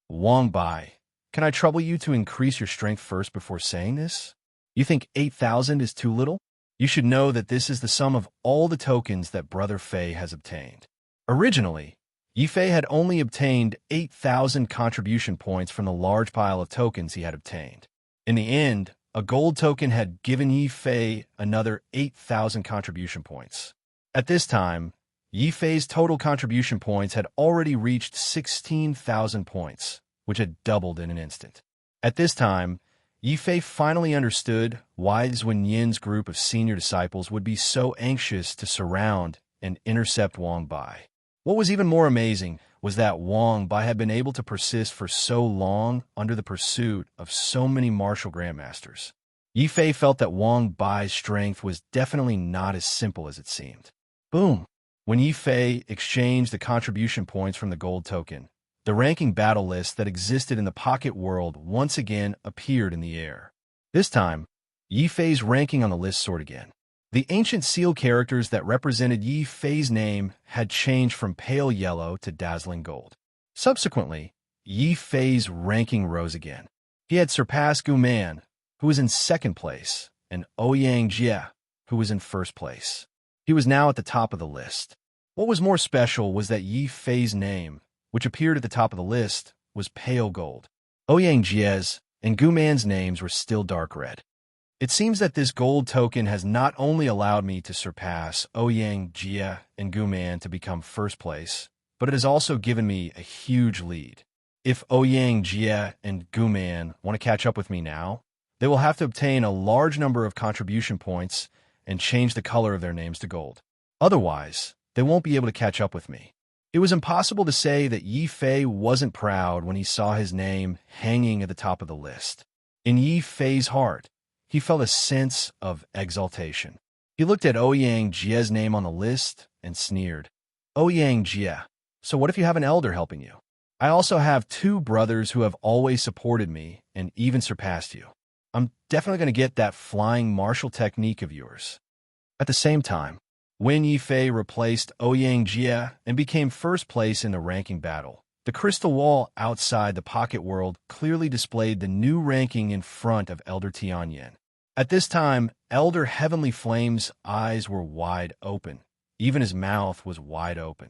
Wang Bai, can I trouble you to increase your strength first before saying this? You think 8,000 is too little? You should know that this is the sum of all the tokens that Brother Fei has obtained. Originally, Yifei had only obtained 8,000 contribution points from the large pile of tokens he had obtained. In the end, a gold token had given Yifei another 8,000 contribution points. At this time, Yifei's total contribution points had already reached 16,000 points, which had doubled in an instant. At this time, Yifei finally understood why Zunyin's group of senior disciples would be so anxious to surround and intercept Wang Bai. What was even more amazing was that Wang Bai had been able to persist for so long under the pursuit of so many martial grandmasters. Yifei felt that Wang Bai's strength was definitely not as simple as it seemed. Boom! When Yifei exchanged the contribution points from the gold token, the ranking battle list that existed in the pocket world once again appeared in the air. This time, Yifei's ranking on the list soared again. The ancient seal characters that represented Yifei's name had changed from pale yellow to dazzling gold. Subsequently, Yifei's ranking rose again. He had surpassed Gu Man, who was in second place, and Ouyang Jie, who was in first place. He was now at the top of the list. What was more special was that Yifei's name, which appeared at the top of the list, was pale gold. Ouyang Jie's and Gu Man's names were still dark red. It seems that this gold token has not only allowed me to surpass Ouyang Jie and Gu Man to become first place, but it has also given me a huge lead. If Ouyang Jie and Gu Man want to catch up with me now, they will have to obtain a large number of contribution points and change the color of their names to gold. Otherwise, they won't be able to catch up with me. It was impossible to say that Yifei wasn't proud when he saw his name hanging at the top of the list. In Yifei's heart, he felt a sense of exaltation. He looked at Ouyang Jie's name on the list and sneered. Ouyang Jie, so what if you have an elder helping you? I also have 2 brothers who have always supported me and even surpassed you. I'm definitely going to get that flying martial technique of yours. At the same time, when Yifei replaced Ouyang Jie and became first place in the ranking battle, the crystal wall outside the pocket world clearly displayed the new ranking in front of Elder Tianyan. At this time, Elder Heavenly Flame's eyes were wide open. Even his mouth was wide open.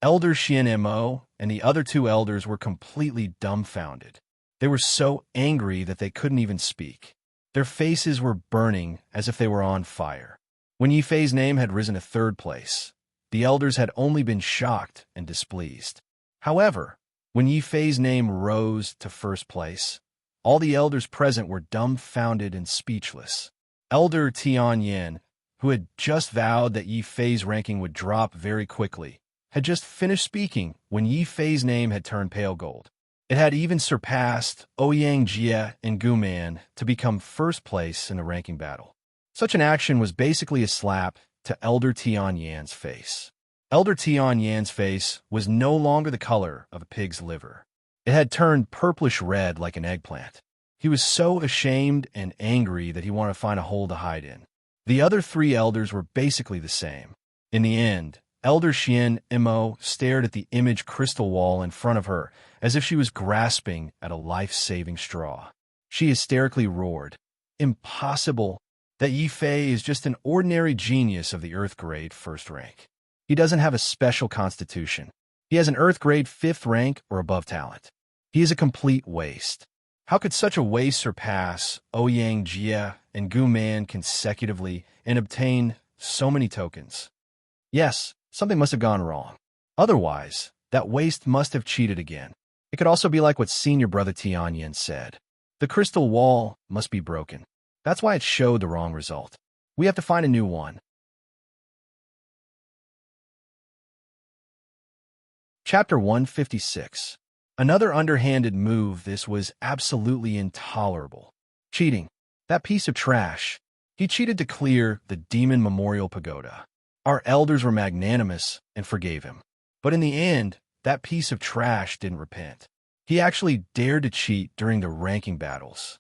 Elder Xian Mo and the other 2 elders were completely dumbfounded. They were so angry that they couldn't even speak. Their faces were burning as if they were on fire. When Yifei's name had risen to third place, the elders had only been shocked and displeased. However, when Yifei's name rose to first place, all the elders present were dumbfounded and speechless. Elder Tianyan, who had just vowed that Yifei's ranking would drop very quickly, had just finished speaking when Yifei's name had turned pale gold. It had even surpassed Ouyang Jie and Gu Man to become first place in the ranking battle. Such an action was basically a slap to Elder Tianyan's face. Elder Tianyan's face was no longer the color of a pig's liver. It had turned purplish red like an eggplant. He was so ashamed and angry that he wanted to find a hole to hide in. The other 3 elders were basically the same. In the end, Elder Xian Mo stared at the image crystal wall in front of her as if she was grasping at a life-saving straw. She hysterically roared, "Impossible! That Yifei is just an ordinary genius of the Earth Grade 1st rank. He doesn't have a special constitution. He has an Earth Grade 5th rank or above talent. He is a complete waste. How could such a waste surpass Ouyang Jie and Gu Man consecutively and obtain so many tokens? Yes, something must have gone wrong. Otherwise, that waste must have cheated again. It could also be like what senior brother Tianyan said. The crystal wall must be broken. That's why it showed the wrong result. We have to find a new one." Chapter 156. Another underhanded move. This was absolutely intolerable. Cheating. That piece of trash. He cheated to clear the Demon Memorial Pagoda. Our elders were magnanimous and forgave him. But in the end, that piece of trash didn't repent. He actually dared to cheat during the ranking battles.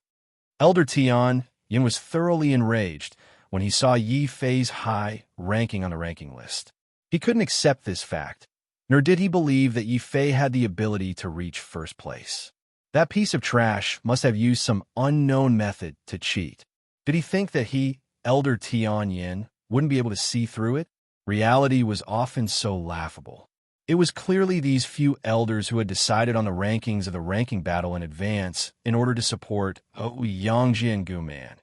Elder Tianyan was thoroughly enraged when he saw Yifei's high ranking on the ranking list. He couldn't accept this fact, nor did he believe that Yifei had the ability to reach first place. That piece of trash must have used some unknown method to cheat. Did he think that he, Elder Tianyan, wouldn't be able to see through it? Reality was often so laughable. It was clearly these few elders who had decided on the rankings of the ranking battle in advance in order to support Ouyangji and Guman,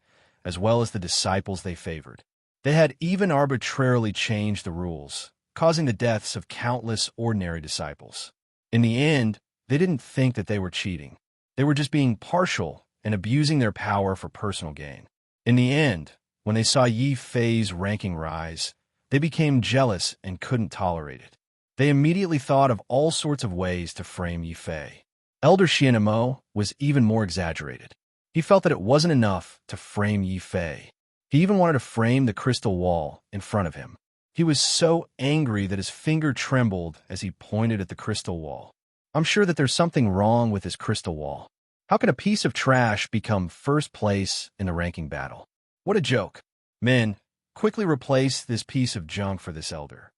as well as the disciples they favored. They had even arbitrarily changed the rules, causing the deaths of countless ordinary disciples. In the end, they didn't think that they were cheating. They were just being partial and abusing their power for personal gain. In the end, when they saw Yi Fei's ranking rise, they became jealous and couldn't tolerate it. They immediately thought of all sorts of ways to frame Yi Fei. Elder Xianmo was even more exaggerated. He felt that it wasn't enough to frame Yi Fei. He even wanted to frame the crystal wall in front of him. He was so angry that his finger trembled as he pointed at the crystal wall. I'm sure that there's something wrong with this crystal wall. How can a piece of trash become first place in the ranking battle? What a joke. Men, quickly replace this piece of junk for this elder.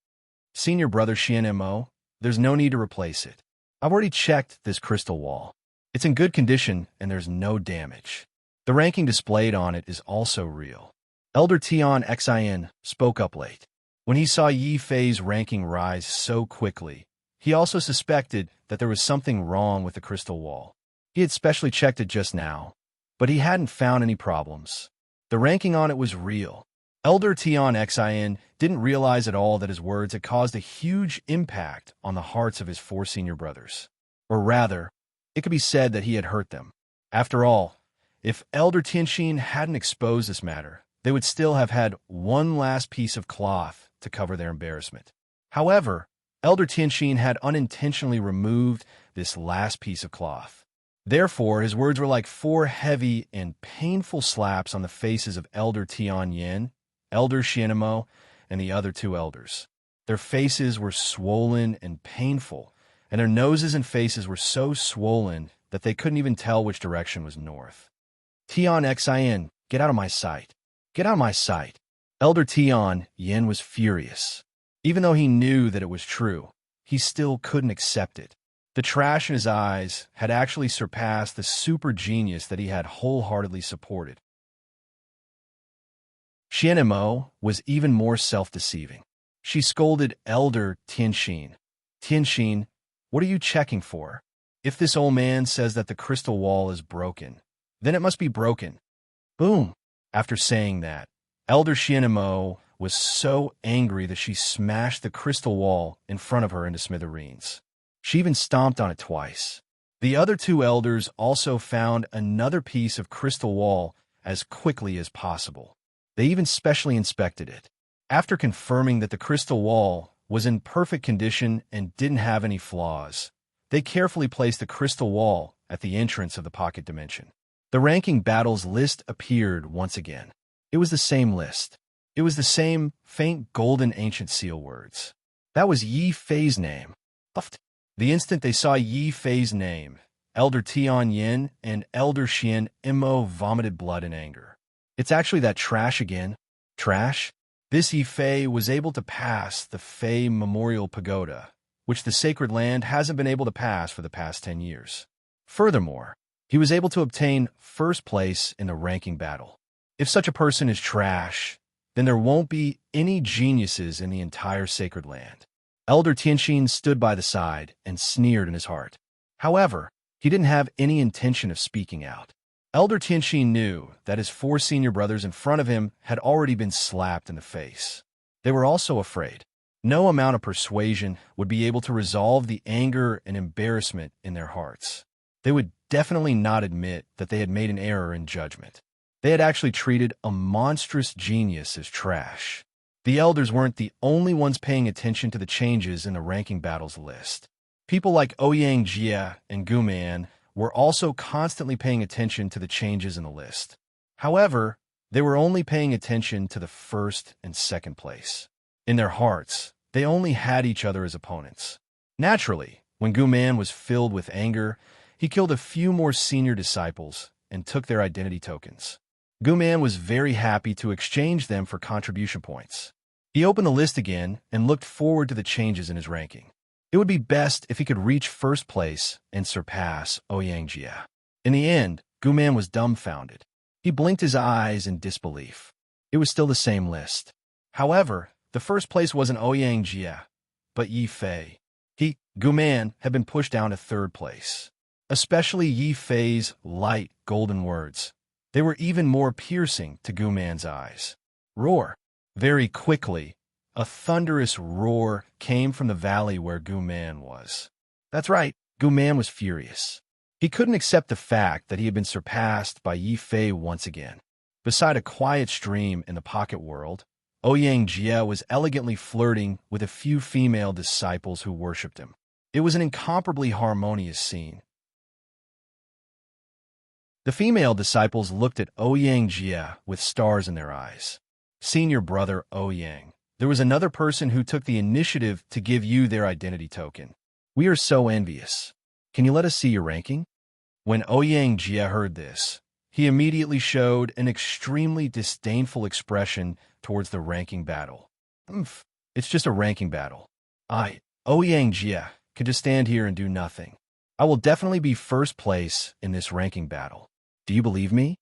Senior brother Xianmo, there's no need to replace it. I've already checked this crystal wall. It's in good condition and there's no damage. The ranking displayed on it is also real. Elder Tian Xin spoke up late. When he saw Yi Fei's ranking rise so quickly, he also suspected that there was something wrong with the crystal wall. He had specially checked it just now, but he hadn't found any problems. The ranking on it was real. Elder Tian Xin didn't realize at all that his words had caused a huge impact on the hearts of his 4 senior brothers. Or rather, it could be said that he had hurt them. After all, if Elder Tianxin hadn't exposed this matter, they would still have had one last piece of cloth to cover their embarrassment. However, Elder Tianxin had unintentionally removed this last piece of cloth. Therefore, his words were like 4 heavy and painful slaps on the faces of Elder Tianyin, Elder Xianmo, and the other 2 elders. Their faces were swollen and painful, and their noses and faces were so swollen that they couldn't even tell which direction was north. Tian Xin, get out of my sight. Get out of my sight. Elder Tian Yin was furious. Even though he knew that it was true, he still couldn't accept it. The trash in his eyes had actually surpassed the super genius that he had wholeheartedly supported. Xianmo was even more self-deceiving. She scolded Elder Tianxin. Tianxin, what are you checking for? If this old man says that the crystal wall is broken, then it must be broken. Boom! After saying that, Elder Xianmo was so angry that she smashed the crystal wall in front of her into smithereens. She even stomped on it twice. The other 2 elders also found another piece of crystal wall as quickly as possible. They even specially inspected it. After confirming that the crystal wall was in perfect condition and didn't have any flaws, they carefully placed the crystal wall at the entrance of the pocket dimension. The ranking battles list appeared once again. It was the same list. It was the same faint golden ancient seal words. That was Yi Fei's name. The instant they saw Yi Fei's name, Elder Tian Yin and Elder Xianmo vomited blood in anger. It's actually that trash again. Trash? This Yi Fei was able to pass the Fei Memorial Pagoda, which the Sacred Land hasn't been able to pass for the past 10 years. Furthermore, he was able to obtain first place in the ranking battle. If such a person is trash, then there won't be any geniuses in the entire Sacred Land. Elder Tianxin stood by the side and sneered in his heart. However, he didn't have any intention of speaking out. Elder Tianxin knew that his 4 senior brothers in front of him had already been slapped in the face. They were also afraid. No amount of persuasion would be able to resolve the anger and embarrassment in their hearts. They would definitely not admit that they had made an error in judgment. They had actually treated a monstrous genius as trash. The elders weren't the only ones paying attention to the changes in the ranking battles list. People like Ouyangji and Guman were also constantly paying attention to the changes in the list. However, they were only paying attention to the first and second place. In their hearts, they only had each other as opponents. Naturally, when Guman was filled with anger, he killed a few more senior disciples and took their identity tokens. Guman was very happy to exchange them for contribution points. He opened the list again and looked forward to the changes in his ranking. It would be best if he could reach first place and surpass Ouyangji. In the end, Guman was dumbfounded. He blinked his eyes in disbelief. It was still the same list. However, the first place wasn't Ouyang Jie, but Yi Fei. Gu Man, had been pushed down to third place. Especially Yi Fei's light, golden words. They were even more piercing to Gu Man's eyes. Roar. Very quickly, a thunderous roar came from the valley where Gu Man was. That's right, Gu Man was furious. He couldn't accept the fact that he had been surpassed by Yi Fei once again. Beside a quiet stream in the pocket world, Ouyang Jie was elegantly flirting with a few female disciples who worshipped him. It was an incomparably harmonious scene. The female disciples looked at Ouyang Jie with stars in their eyes. Senior brother Ouyang, there was another person who took the initiative to give you their identity token. We are so envious. Can you let us see your ranking? When Ouyang Jie heard this, he immediately showed an extremely disdainful expression towards the ranking battle. It's just a ranking battle. Ouyang Jie, could just stand here and do nothing. I will definitely be first place in this ranking battle. Do you believe me?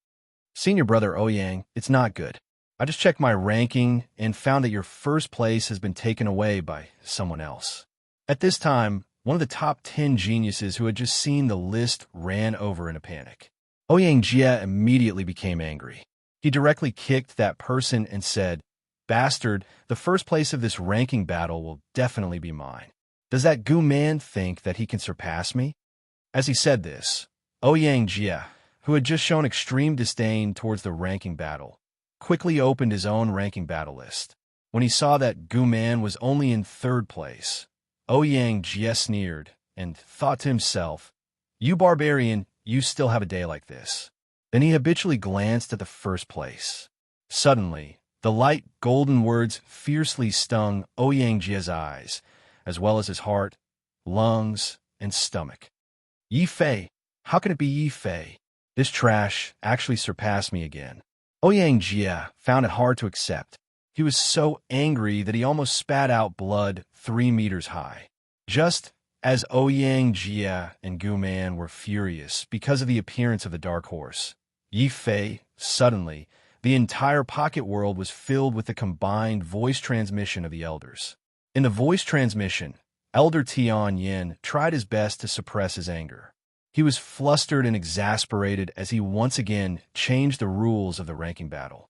Senior brother Ouyang, it's not good. I just checked my ranking and found that your first place has been taken away by someone else. At this time, one of the top 10 geniuses who had just seen the list ran over in a panic. Ouyang Jie immediately became angry. He directly kicked that person and said, "Bastard, the first place of this ranking battle will definitely be mine. Does that Gu Man think that he can surpass me?" As he said this, Ouyang Jie, who had just shown extreme disdain towards the ranking battle, quickly opened his own ranking battle list. When he saw that Gu Man was only in third place, Ouyang Jie sneered and thought to himself, "You barbarian, you still have a day like this." Then he habitually glanced at the first place. Suddenly, the light golden words fiercely stung Ouyang Jie's eyes, as well as his heart, lungs, and stomach. Yi Fei, how can it be Yi Fei? This trash actually surpassed me again. Ouyang Jie found it hard to accept. He was so angry that he almost spat out blood 3 meters high. Just as Ouyang Jie and Gu Man were furious because of the appearance of the dark horse, Yi Fei, suddenly, the entire pocket world was filled with the combined voice transmission of the elders. In the voice transmission, Elder Tian Yin tried his best to suppress his anger. He was flustered and exasperated as he once again changed the rules of the ranking battle.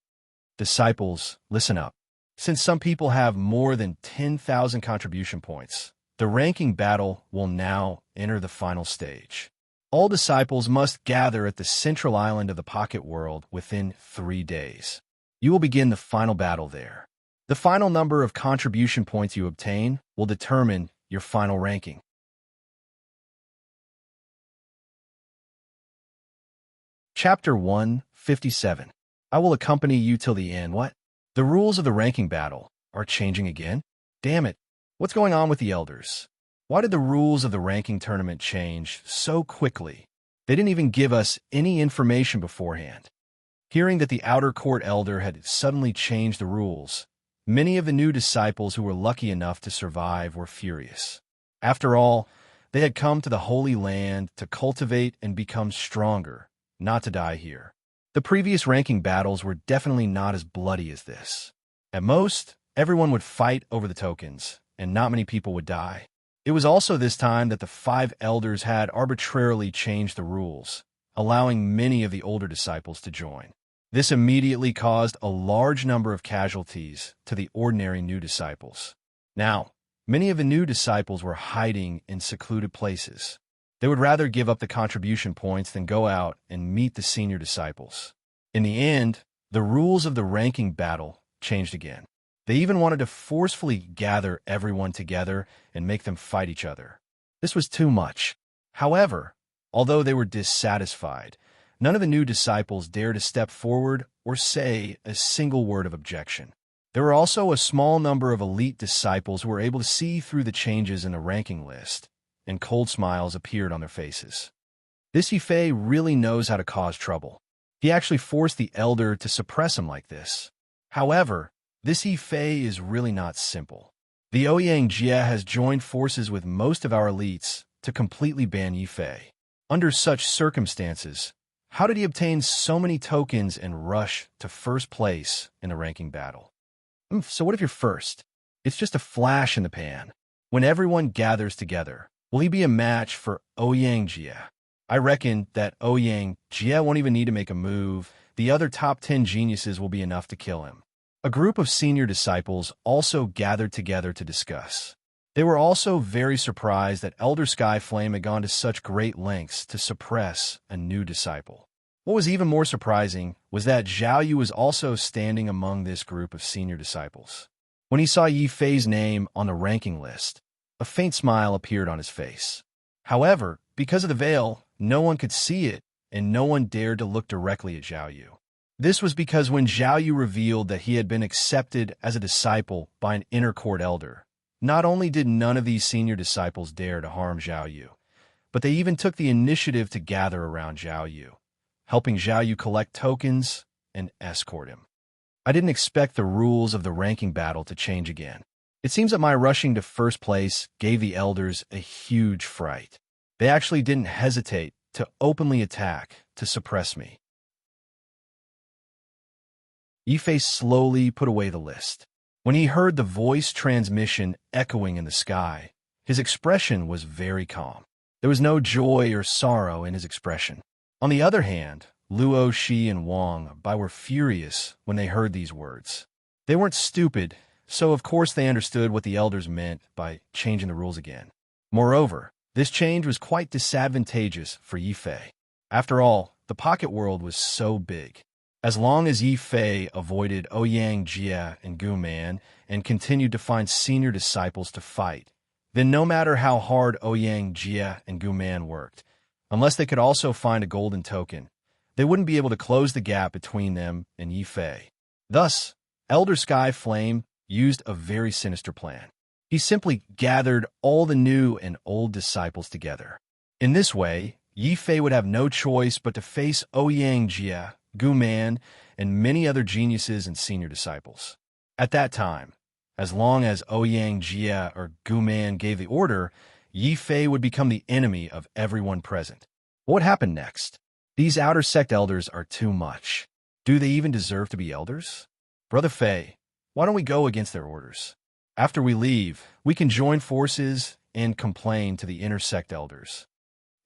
Disciples, listen up. Since some people have more than 10,000 contribution points, the ranking battle will now enter the final stage. All disciples must gather at the central island of the pocket world within 3 days. You will begin the final battle there. The final number of contribution points you obtain will determine your final ranking. Chapter 157. I will accompany you till the end. What? The rules of the ranking battle are changing again? Damn it. What's going on with the elders? Why did the rules of the ranking tournament change so quickly? They didn't even give us any information beforehand. Hearing that the outer court elder had suddenly changed the rules, many of the new disciples who were lucky enough to survive were furious. After all, they had come to the Holy Land to cultivate and become stronger, not to die here. The previous ranking battles were definitely not as bloody as this. At most, everyone would fight over the tokens, and not many people would die. It was also this time that the 5 elders had arbitrarily changed the rules, allowing many of the older disciples to join. This immediately caused a large number of casualties to the ordinary new disciples. Now, many of the new disciples were hiding in secluded places. They would rather give up the contribution points than go out and meet the senior disciples. In the end, the rules of the ranking battle changed again. They even wanted to forcefully gather everyone together and make them fight each other. This was too much. However, although they were dissatisfied, none of the new disciples dared to step forward or say a single word of objection. There were also a small number of elite disciples who were able to see through the changes in the ranking list, and cold smiles appeared on their faces. This Yi Fei really knows how to cause trouble. He actually forced the elder to suppress him like this. However, this Yi Fei is really not simple. The Ouyang Jie has joined forces with most of our elites to completely ban Yi Fei. Under such circumstances, how did he obtain so many tokens and rush to first place in the ranking battle? So what if you're first? It's just a flash in the pan. When everyone gathers together, will he be a match for Ouyang Jia? I reckon that Ouyang Jia won't even need to make a move. The other top 10 geniuses will be enough to kill him. A group of senior disciples also gathered together to discuss. They were also very surprised that Elder Sky Flame had gone to such great lengths to suppress a new disciple. What was even more surprising was that Zhao Yu was also standing among this group of senior disciples. When he saw Yi Fei's name on the ranking list, a faint smile appeared on his face. However, because of the veil, no one could see it, and no one dared to look directly at Zhao Yu. This was because when Zhao Yu revealed that he had been accepted as a disciple by an inner court elder, not only did none of these senior disciples dare to harm Zhao Yu, but they even took the initiative to gather around Zhao Yu, helping Zhao Yu collect tokens and escort him. I didn't expect the rules of the ranking battle to change again. It seems that my rushing to first place gave the elders a huge fright. They actually didn't hesitate to openly attack to suppress me. Yi Fei slowly put away the list. When he heard the voice transmission echoing in the sky, his expression was very calm. There was no joy or sorrow in his expression. On the other hand, Luo, Shi, and Wang Bai were furious when they heard these words. They weren't stupid, so of course they understood what the elders meant by changing the rules again. Moreover, this change was quite disadvantageous for Yi Fei. After all, the pocket world was so big. As long as Yi Fei avoided Ouyang Jia and Gu Man and continued to find senior disciples to fight, then no matter how hard Ouyang Jia and Gu Man worked, unless they could also find a golden token, they wouldn't be able to close the gap between them and Yi Fei. Thus, Elder Sky Flame used a very sinister plan. He simply gathered all the new and old disciples together. In this way, Yi Fei would have no choice but to face Ouyang Jia, Gu Man, and many other geniuses and senior disciples. At that time, as long as Ouyang Jia or Gu Man gave the order, Yi Fei would become the enemy of everyone present. What happened next? These outer sect elders are too much. Do they even deserve to be elders? Brother Fei, why don't we go against their orders? After we leave, we can join forces and complain to the inner sect elders.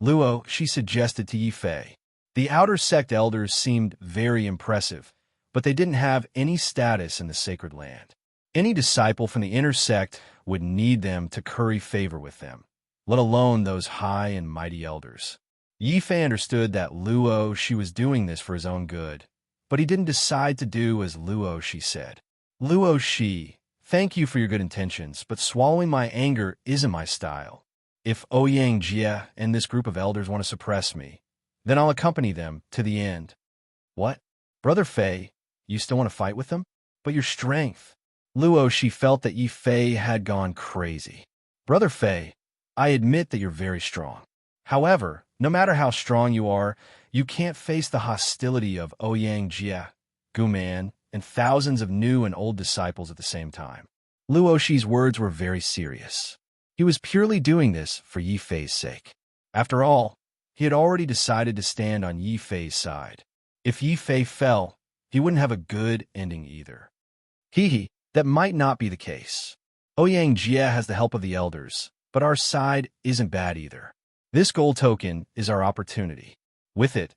Luo, she suggested to Yi Fei. The outer sect elders seemed very impressive, but they didn't have any status in the sacred land. Any disciple from the inner sect would need them to curry favor with them, let alone those high and mighty elders. Yi Fei understood that Luo, she was doing this for his own good, but he didn't decide to do as Luo, she said. Luo, she, thank you for your good intentions, but swallowing my anger isn't my style. If Ouyang Jia and this group of elders want to suppress me, then I'll accompany them to the end. What? Brother Fei, you still want to fight with them? But your strength. Luo, she felt that Yi Fei had gone crazy. Brother Fei, I admit that you're very strong. However, no matter how strong you are, you can't face the hostility of Ouyang Jia, Gu Man, and thousands of new and old disciples at the same time. Luo Shi's words were very serious. He was purely doing this for Yi Fei's sake. After all, he had already decided to stand on Yi Fei's side. If Yi Fei fell, he wouldn't have a good ending either. That might not be the case. Ouyang Jia has the help of the elders, but our side isn't bad either. This gold token is our opportunity. With it,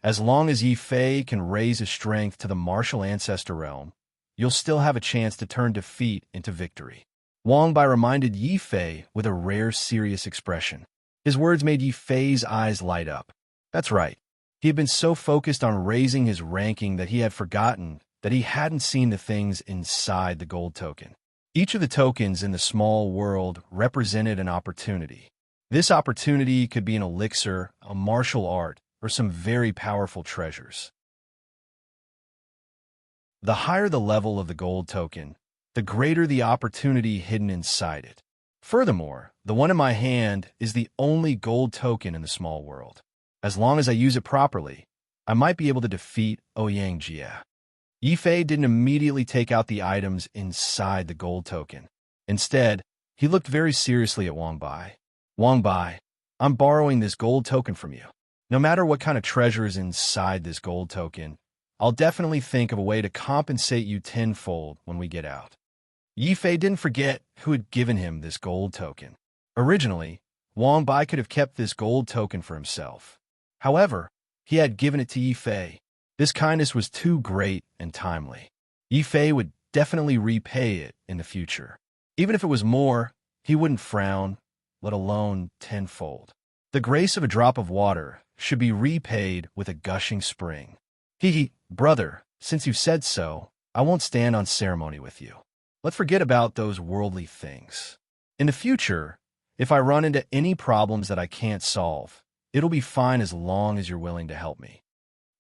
as long as Yi Fei can raise his strength to the martial ancestor realm, you'll still have a chance to turn defeat into victory. Wang Bai reminded Yi Fei with a rare serious expression. His words made Yi Fei's eyes light up. That's right. He had been so focused on raising his ranking that he had forgotten that he hadn't seen the things inside the gold token. Each of the tokens in the small world represented an opportunity. This opportunity could be an elixir, a martial art, or some very powerful treasures. The higher the level of the gold token, the greater the opportunity hidden inside it. Furthermore, the one in my hand is the only gold token in the small world. As long as I use it properly, I might be able to defeat Ouyang Jia. Yi Fei didn't immediately take out the items inside the gold token. Instead, he looked very seriously at Wang Bai. Wang Bai, I'm borrowing this gold token from you. No matter what kind of treasure is inside this gold token, I'll definitely think of a way to compensate you tenfold when we get out. Yi Fei didn't forget who had given him this gold token. Originally, Wang Bai could have kept this gold token for himself. However, he had given it to Yi Fei. This kindness was too great and timely. Yi Fei would definitely repay it in the future. Even if it was more, he wouldn't frown, let alone tenfold. The grace of a drop of water should be repaid with a gushing spring. Brother, since you've said so, I won't stand on ceremony with you. Let's forget about those worldly things. In the future, if I run into any problems that I can't solve, it'll be fine as long as you're willing to help me.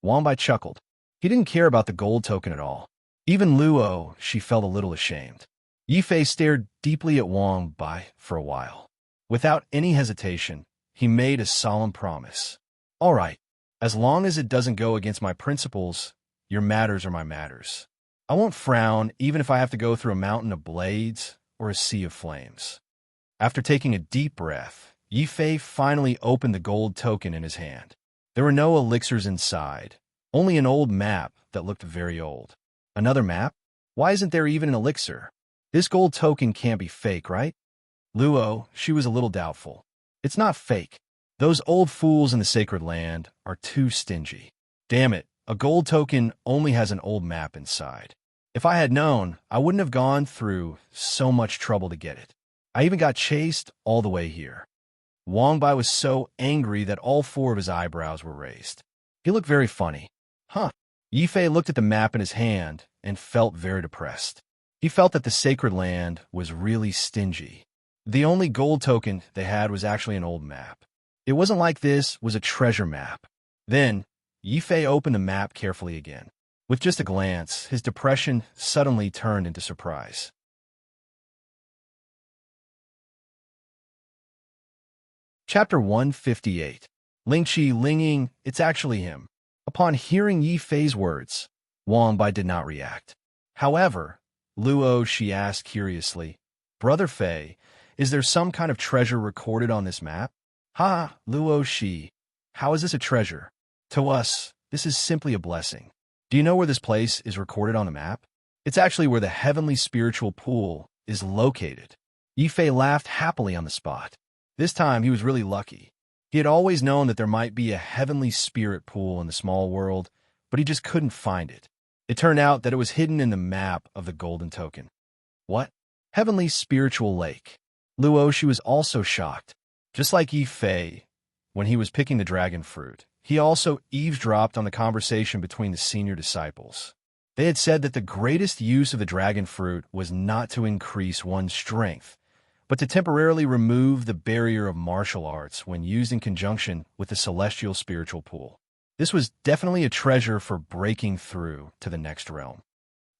Wang Bai chuckled. He didn't care about the gold token at all. Even Luo, she felt a little ashamed. Yi Fei stared deeply at Wang Bai for a while. Without any hesitation, he made a solemn promise. All right, as long as it doesn't go against my principles, your matters are my matters. I won't frown even if I have to go through a mountain of blades or a sea of flames. After taking a deep breath, Yi Fei finally opened the gold token in his hand. There were no elixirs inside, only an old map that looked very old. Another map? Why isn't there even an elixir? This gold token can't be fake, right? Luo, she was a little doubtful. It's not fake. Those old fools in the sacred land are too stingy. Damn it, a gold token only has an old map inside. If I had known, I wouldn't have gone through so much trouble to get it. I even got chased all the way here. Wang Bai was so angry that all four of his eyebrows were raised. He looked very funny. Yi Fei looked at the map in his hand and felt very depressed. He felt that the sacred land was really stingy. The only gold token they had was actually an old map. It wasn't like this was a treasure map. Then, Yi Fei opened the map carefully again. With just a glance, his depression suddenly turned into surprise. Chapter 158. Lingqi Linging, it's actually him. Upon hearing Yi Fei's words, Wang Bai did not react. However, Luo, she asked curiously, Brother Fei, is there some kind of treasure recorded on this map? Luo Shi, how is this a treasure? To us, this is simply a blessing. Do you know where this place is recorded on the map? It's actually where the heavenly spiritual pool is located. Yi Fei laughed happily on the spot. This time he was really lucky. He had always known that there might be a heavenly spirit pool in the small world, but he just couldn't find it. It turned out that it was hidden in the map of the golden token. What? Heavenly spiritual lake. Luo, she was also shocked. Just like Yi Fei, when he was picking the dragon fruit, he also eavesdropped on the conversation between the senior disciples. They had said that the greatest use of the dragon fruit was not to increase one's strength, but to temporarily remove the barrier of martial arts when used in conjunction with the celestial spiritual pool. This was definitely a treasure for breaking through to the next realm.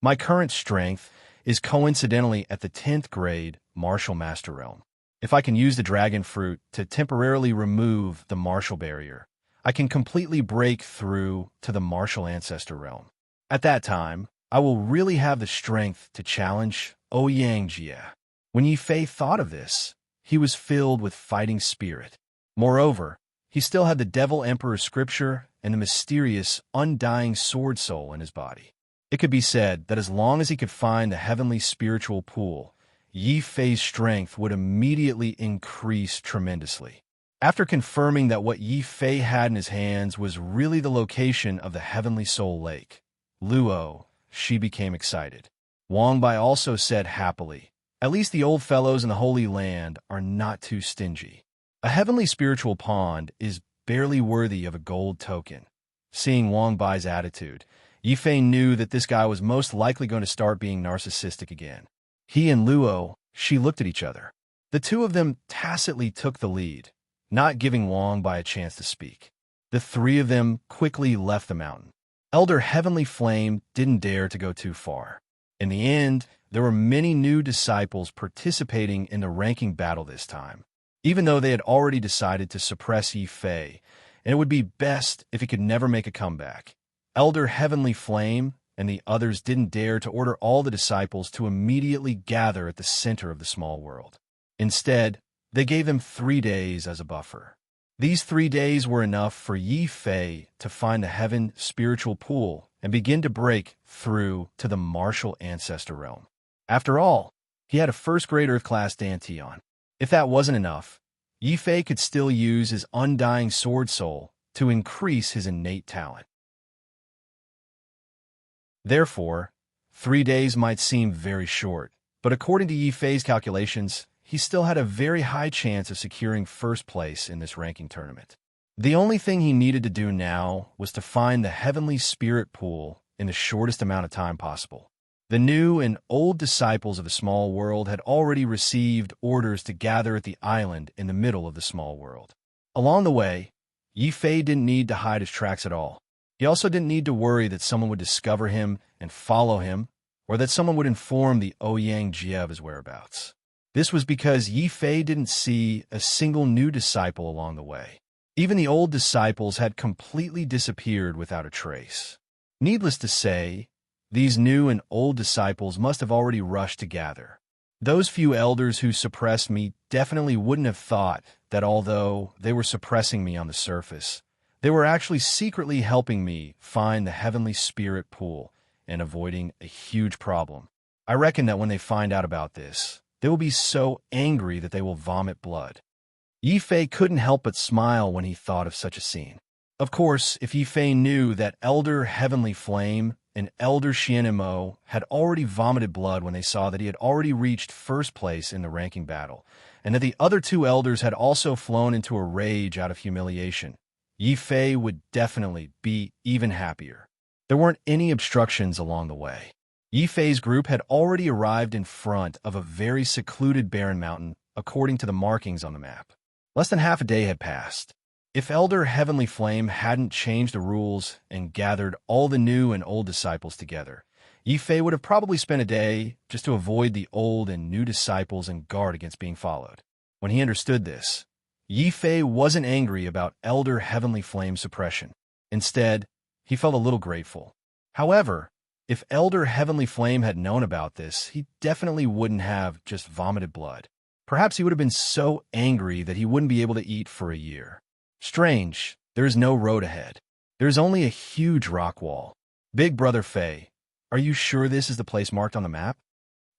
My current strength is coincidentally at the 10th grade martial master realm. If I can use the dragon fruit to temporarily remove the martial barrier, I can completely break through to the martial ancestor realm. At that time, I will really have the strength to challenge Ouyang Jie. When Yi Fei thought of this, he was filled with fighting spirit. Moreover, he still had the Devil Emperor scripture and the mysterious, undying sword soul in his body. It could be said that as long as he could find the heavenly spiritual pool, Yi Fei's strength would immediately increase tremendously. After confirming that what Yi Fei had in his hands was really the location of the heavenly soul lake, Luo, she became excited. Wang Bai also said happily, at least the old fellows in the Holy Land are not too stingy. A heavenly spiritual pond is barely worthy of a gold token. Seeing Wang Bai's attitude, Yi Fei knew that this guy was most likely going to start being narcissistic again. He and Luo, she looked at each other. The two of them tacitly took the lead, not giving Wang Bai a chance to speak. The three of them quickly left the mountain. Elder Heavenly Flame didn't dare to go too far. In the end, there were many new disciples participating in the ranking battle this time, even though they had already decided to suppress Yi Fei, and it would be best if he could never make a comeback. Elder Heavenly Flame and the others didn't dare to order all the disciples to immediately gather at the center of the small world. Instead, they gave them 3 days as a buffer. These 3 days were enough for Yi Fei to find the heaven spiritual pool and begin to break through to the martial ancestor realm. After all, he had a first-grade Earth-class Danteon. If that wasn't enough, Yifei could still use his undying sword soul to increase his innate talent. Therefore, 3 days might seem very short, but according to Yifei's calculations, he still had a very high chance of securing first place in this ranking tournament. The only thing he needed to do now was to find the heavenly spirit pool in the shortest amount of time possible. The new and old disciples of the small world had already received orders to gather at the island in the middle of the small world. Along the way, Yifei didn't need to hide his tracks at all. He also didn't need to worry that someone would discover him and follow him, or that someone would inform the Ouyang Jie of his whereabouts. This was because Yifei didn't see a single new disciple along the way. Even the old disciples had completely disappeared without a trace. Needless to say, these new and old disciples must have already rushed to gather. Those few elders who suppressed me definitely wouldn't have thought that although they were suppressing me on the surface, they were actually secretly helping me find the heavenly spirit pool and avoiding a huge problem. I reckon that when they find out about this, they will be so angry that they will vomit blood. Yifei couldn't help but smile when he thought of such a scene. Of course, if Yifei knew that Elder Heavenly Flame and Elder Xianimo had already vomited blood when they saw that he had already reached first place in the ranking battle, and that the other two elders had also flown into a rage out of humiliation, Yifei would definitely be even happier. There weren't any obstructions along the way. Yifei's group had already arrived in front of a very secluded barren mountain according to the markings on the map. Less than half a day had passed. If Elder Heavenly Flame hadn't changed the rules and gathered all the new and old disciples together, Yifei would have probably spent a day just to avoid the old and new disciples and guard against being followed. When he understood this, Yifei wasn't angry about Elder Heavenly Flame's suppression. Instead, he felt a little grateful. However, if Elder Heavenly Flame had known about this, he definitely wouldn't have just vomited blood. Perhaps he would have been so angry that he wouldn't be able to eat for a year. Strange, there is no road ahead. There is only a huge rock wall. Big Brother Fei, are you sure this is the place marked on the map?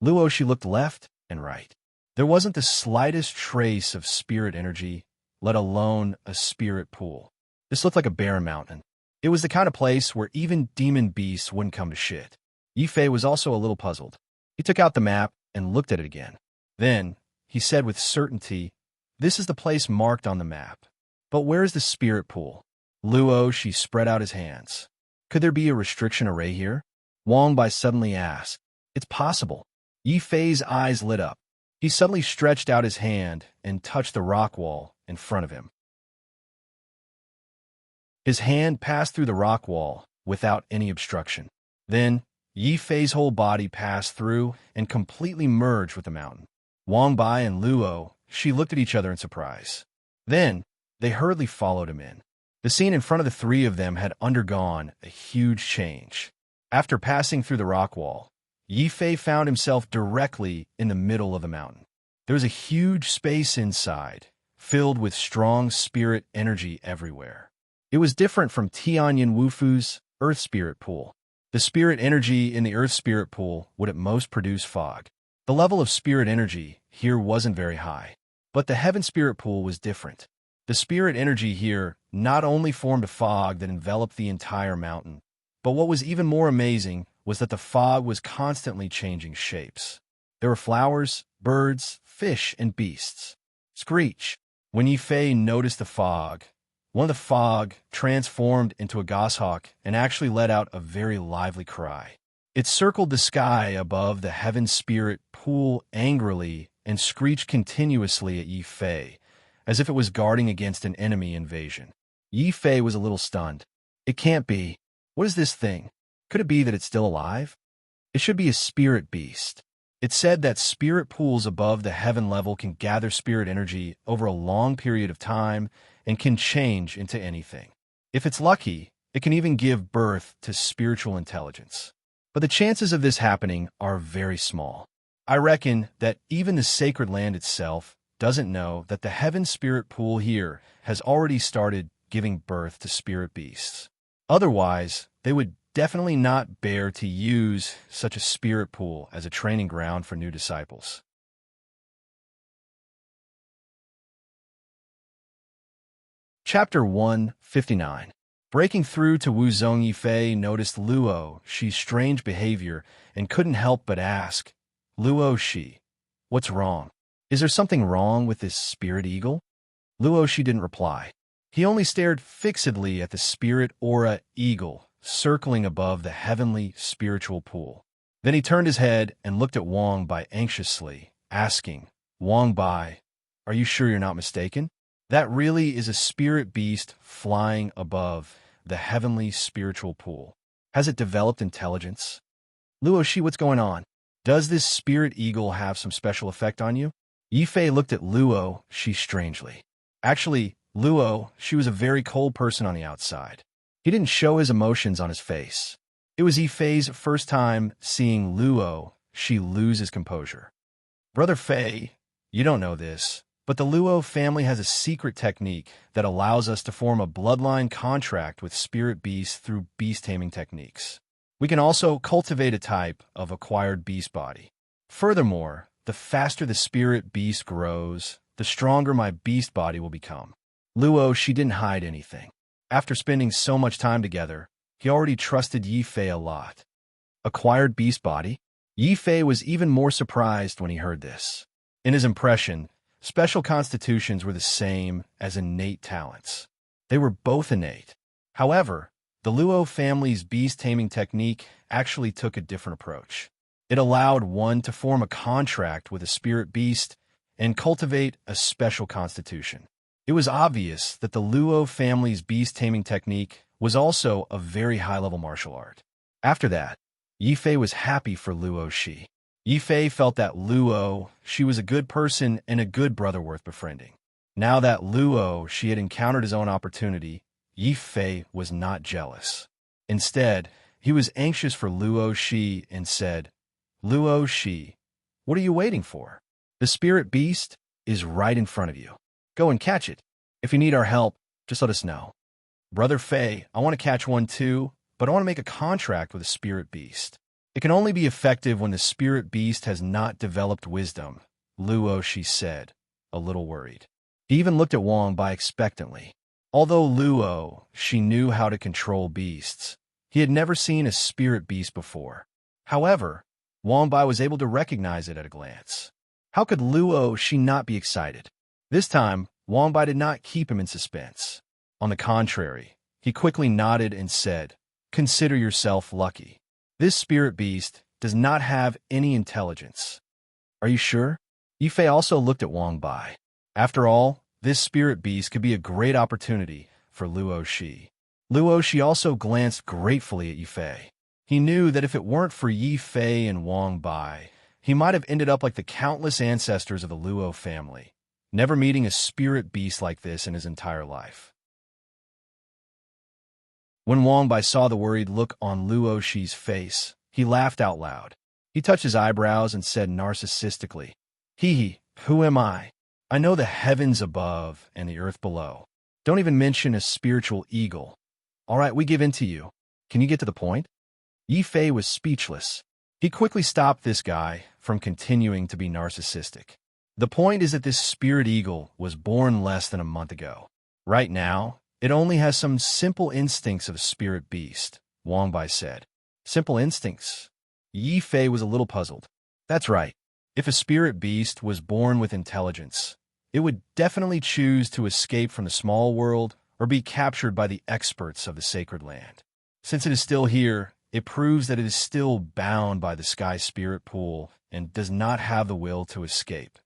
Luoshi looked left and right. There wasn't the slightest trace of spirit energy, let alone a spirit pool. This looked like a barren mountain. It was the kind of place where even demon beasts wouldn't come to shit. Yifei was also a little puzzled. He took out the map and looked at it again. Then, he said with certainty, "This is the place marked on the map. But where is the spirit pool?" Luoshi spread out his hands. Could there be a restriction array here? Wang Bai suddenly asked. It's possible. Yifei's eyes lit up. He suddenly stretched out his hand and touched the rock wall in front of him. His hand passed through the rock wall without any obstruction. Then, Yifei's whole body passed through and completely merged with the mountain. Wang Bai and Luoshi looked at each other in surprise. Then, they hurriedly followed him in. The scene in front of the three of them had undergone a huge change. After passing through the rock wall, Yifei found himself directly in the middle of the mountain. There was a huge space inside, filled with strong spirit energy everywhere. It was different from Tianyan Wufu's Earth Spirit Pool. The spirit energy in the Earth Spirit Pool would at most produce fog. The level of spirit energy here wasn't very high, but the Heaven Spirit Pool was different. The spirit energy here not only formed a fog that enveloped the entire mountain, but what was even more amazing was that the fog was constantly changing shapes. There were flowers, birds, fish, and beasts. Screech! When Yifei noticed the fog, one of the fog transformed into a goshawk and actually let out a very lively cry. It circled the sky above the Heaven Spirit Pool angrily and screeched continuously at Yifei, as if it was guarding against an enemy invasion. Yifei was a little stunned. It can't be. What is this thing? Could it be that it's still alive? It should be a spirit beast. It said that spirit pools above the heaven level can gather spirit energy over a long period of time and can change into anything. If it's lucky, it can even give birth to spiritual intelligence. But the chances of this happening are very small. I reckon that even the sacred land itself doesn't know that the Heaven Spirit Pool here has already started giving birth to spirit beasts. Otherwise, they would definitely not bear to use such a spirit pool as a training ground for new disciples. Chapter 159. Breaking through to Wuzong Yifei noticed Luo Shi's strange behavior and couldn't help but ask, Luo Shi, what's wrong? Is there something wrong with this spirit eagle? Luo Shi didn't reply. He only stared fixedly at the spirit aura eagle circling above the heavenly spiritual pool. Then he turned his head and looked at Wang Bai anxiously, asking, Wang Bai, are you sure you're not mistaken? That really is a spirit beast flying above the heavenly spiritual pool. Has it developed intelligence? Luo Shi, what's going on? Does this spirit eagle have some special effect on you? Yifei looked at Luo Shi strangely. Actually, Luo Shi was a very cold person on the outside. He didn't show his emotions on his face. It was Yifei's first time seeing Luo Shi lose his composure. Brother Fei, you don't know this, but the Luo family has a secret technique that allows us to form a bloodline contract with spirit beasts through beast-taming techniques. We can also cultivate a type of acquired beast body. Furthermore, the faster the spirit beast grows, the stronger my beast body will become. Luo Shi didn't hide anything. After spending so much time together, he already trusted Yifei a lot. Acquired beast body? Yifei was even more surprised when he heard this. In his impression, special constitutions were the same as innate talents. They were both innate. However, the Luo family's beast-taming technique actually took a different approach. It allowed one to form a contract with a spirit beast and cultivate a special constitution. It was obvious that the Luo family's beast-taming technique was also a very high-level martial art. After that, Yifei was happy for Luo Shi. Yifei felt that Luo Shi was a good person and a good brother worth befriending. Now that Luo Shi had encountered his own opportunity, Yifei was not jealous. Instead, he was anxious for Luo Shi and said, Luo Shi, what are you waiting for? The spirit beast is right in front of you. Go and catch it. If you need our help, just let us know. Brother Fei, I want to catch one too, but I want to make a contract with a spirit beast. It can only be effective when the spirit beast has not developed wisdom, Luo Shi said, a little worried. He even looked at Wang Bai expectantly. Although Luo Shi knew how to control beasts, he had never seen a spirit beast before. However, Wang Bai was able to recognize it at a glance. How could Luo Shi not be excited? This time, Wang Bai did not keep him in suspense. On the contrary, he quickly nodded and said, Consider yourself lucky. This spirit beast does not have any intelligence. Are you sure? Yifei also looked at Wang Bai. After all, this spirit beast could be a great opportunity for Luo Shi. Luo Shi also glanced gratefully at Yifei. He knew that if it weren't for Yifei and Wang Bai, he might have ended up like the countless ancestors of the Luo family, never meeting a spirit beast like this in his entire life. When Wang Bai saw the worried look on Luo Shi's face, he laughed out loud. He touched his eyebrows and said narcissistically, Hee, who am I? I know the heavens above and the earth below. Don't even mention a spiritual eagle. All right, we give in to you. Can you get to the point? Yifei was speechless. He quickly stopped this guy from continuing to be narcissistic. The point is that this spirit eagle was born less than a month ago. Right now, it only has some simple instincts of a spirit beast, Wang Bai said. Simple instincts? Yifei was a little puzzled. That's right. If a spirit beast was born with intelligence, it would definitely choose to escape from the small world or be captured by the experts of the sacred land. Since it is still here, it proves that it is still bound by the sky spirit pool and does not have the will to escape.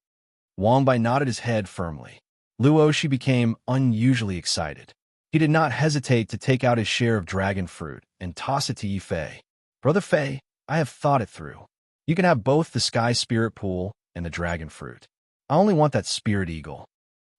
Wang Bai nodded his head firmly. Luo Shi became unusually excited. He did not hesitate to take out his share of dragon fruit and toss it to Yifei. Brother Fei, I have thought it through. You can have both the sky spirit pool and the dragon fruit. I only want that spirit eagle.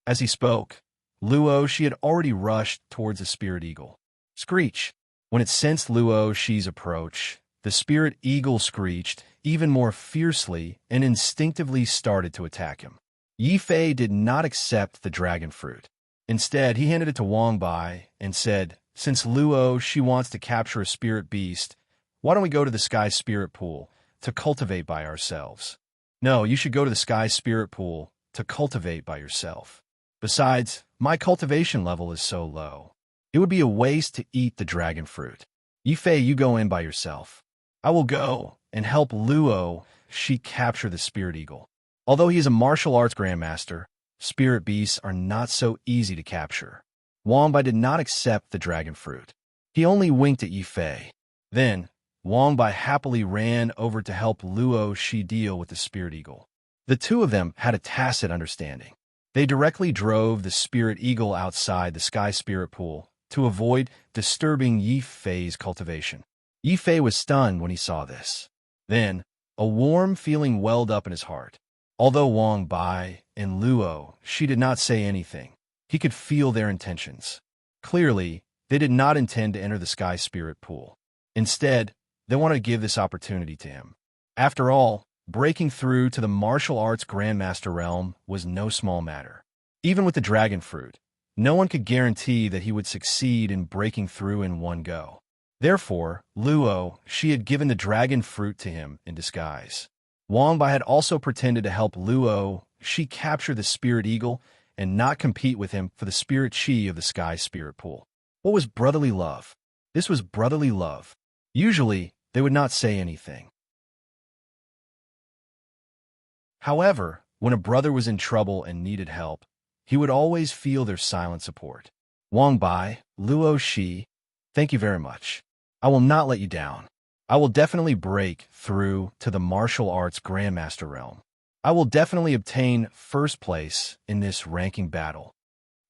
As he spoke, Luo Shi had already rushed towards the spirit eagle. Screech! When it sensed Luo Shi's approach, the spirit eagle screeched even more fiercely and instinctively started to attack him. Yifei did not accept the dragon fruit. Instead, he handed it to Wang Bai and said, since Luo, she wants to capture a spirit beast, why don't we go to the sky spirit pool to cultivate by ourselves? No, you should go to the sky spirit pool to cultivate by yourself. Besides, my cultivation level is so low. It would be a waste to eat the dragon fruit. Yifei, you go in by yourself. I will go and help Luo she capture the spirit eagle. Although he is a martial arts grandmaster, spirit beasts are not so easy to capture. Wang Bai did not accept the dragon fruit. He only winked at Yifei. Then, Wang Bai happily ran over to help Luo she deal with the spirit eagle. The two of them had a tacit understanding. They directly drove the spirit eagle outside the sky spirit pool to avoid disturbing Yifei's cultivation. Yifei was stunned when he saw this. Then, a warm feeling welled up in his heart. Although Wang Bai and Luo, she did not say anything. He could feel their intentions. Clearly, they did not intend to enter the sky spirit pool. Instead, they wanted to give this opportunity to him. After all, breaking through to the martial arts grandmaster realm was no small matter. Even with the dragon fruit, no one could guarantee that he would succeed in breaking through in one go. Therefore, Luo, she had given the dragon fruit to him in disguise. Wang Bai had also pretended to help Luo she capture the spirit eagle and not compete with him for the spirit chi of the sky spirit pool. What was brotherly love? This was brotherly love. Usually, they would not say anything. However, when a brother was in trouble and needed help, he would always feel their silent support. Wang Bai, Luo Shi, thank you very much. I will not let you down. I will definitely break through to the martial arts grandmaster realm. I will definitely obtain first place in this ranking battle.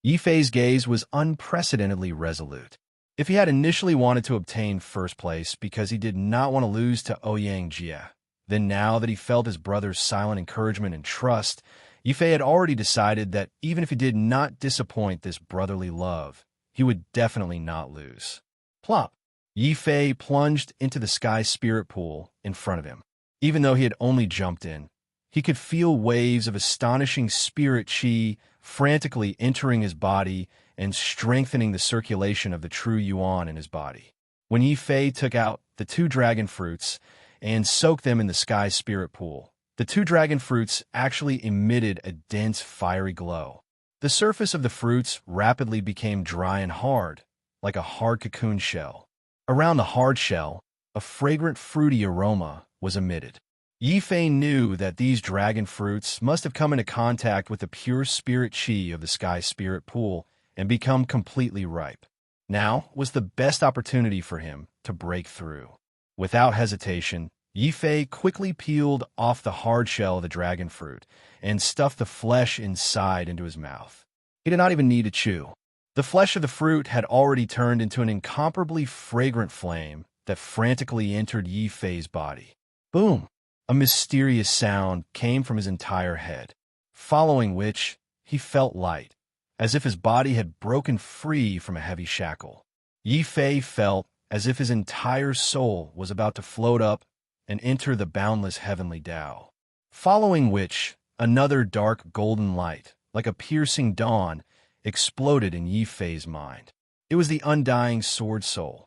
Yifei's gaze was unprecedentedly resolute. If he had initially wanted to obtain first place because he did not want to lose to Ouyang Jie, then now that he felt his brother's silent encouragement and trust, Yifei had already decided that even if he did not disappoint this brotherly love, he would definitely not lose. Plop! Yifei plunged into the sky spirit pool in front of him. Even though he had only jumped in, he could feel waves of astonishing spirit chi frantically entering his body and strengthening the circulation of the true yuan in his body. When Yifei took out the two dragon fruits and soaked them in the sky spirit pool, the two dragon fruits actually emitted a dense fiery glow. The surface of the fruits rapidly became dry and hard, like a hard cocoon shell. Around the hard shell, a fragrant fruity aroma was emitted. Yifei knew that these dragon fruits must have come into contact with the pure spirit chi of the sky spirit pool and become completely ripe. Now was the best opportunity for him to break through. Without hesitation, Yifei quickly peeled off the hard shell of the dragon fruit and stuffed the flesh inside into his mouth. He did not even need to chew. The flesh of the fruit had already turned into an incomparably fragrant flame that frantically entered Yifei's body. Boom! A mysterious sound came from his entire head, following which he felt light, as if his body had broken free from a heavy shackle. Yifei felt as if his entire soul was about to float up and enter the boundless heavenly Tao, following which another dark golden light, like a piercing dawn, exploded in Yifei's mind. It was the undying sword soul.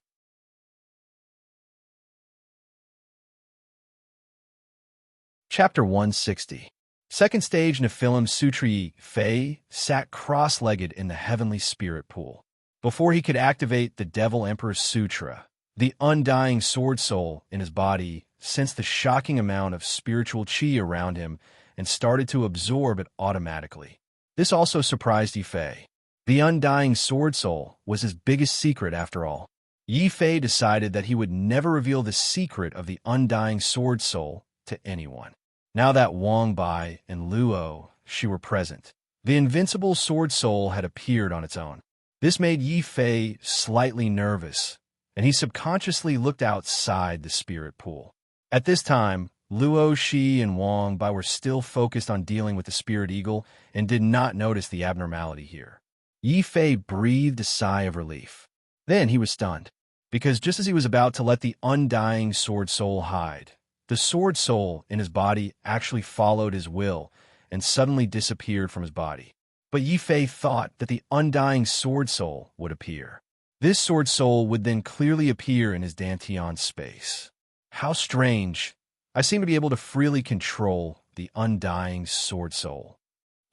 Chapter 160. Second stage Nephilim Sutri Fei sat cross-legged in the heavenly spirit pool. Before he could activate the Devil Emperor's Sutra, the undying sword soul in his body sensed the shocking amount of spiritual chi around him and started to absorb it automatically. This also surprised Yifei. The undying sword soul was his biggest secret after all. Yifei decided that he would never reveal the secret of the undying sword soul to anyone. Now that Wang Bai and Luo she were present, the invincible sword soul had appeared on its own. This made Yifei slightly nervous, and he subconsciously looked outside the spirit pool. At this time, Luo Shi and Wang Bai were still focused on dealing with the spirit eagle and did not notice the abnormality here. Yifei breathed a sigh of relief. Then he was stunned, because just as he was about to let the undying sword soul hide, the sword soul in his body actually followed his will and suddenly disappeared from his body. But Yifei thought that the undying sword soul would appear. This sword soul would then clearly appear in his Dantian space. How strange. I seem to be able to freely control the undying sword soul.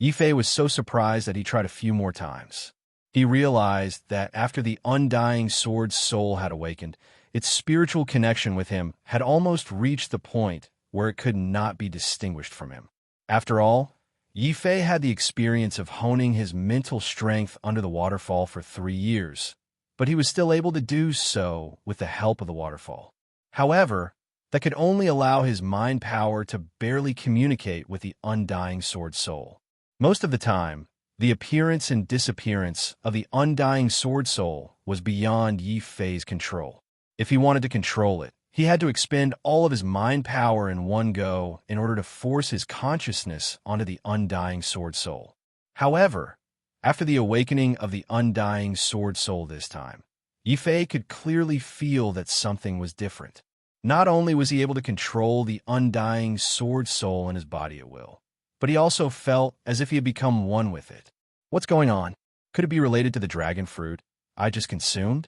Yifei was so surprised that he tried a few more times. He realized that after the undying sword soul had awakened, its spiritual connection with him had almost reached the point where it could not be distinguished from him. After all, Yifei had the experience of honing his mental strength under the waterfall for 3 years, but he was still able to do so with the help of the waterfall. However, that could only allow his mind power to barely communicate with the undying sword soul. Most of the time, the appearance and disappearance of the undying sword soul was beyond Yifei's control. If he wanted to control it, he had to expend all of his mind power in one go in order to force his consciousness onto the undying sword soul. However, after the awakening of the undying sword soul this time, Yifei could clearly feel that something was different. Not only was he able to control the undying sword soul in his body at will, but he also felt as if he had become one with it. What's going on? Could it be related to the dragon fruit I just consumed?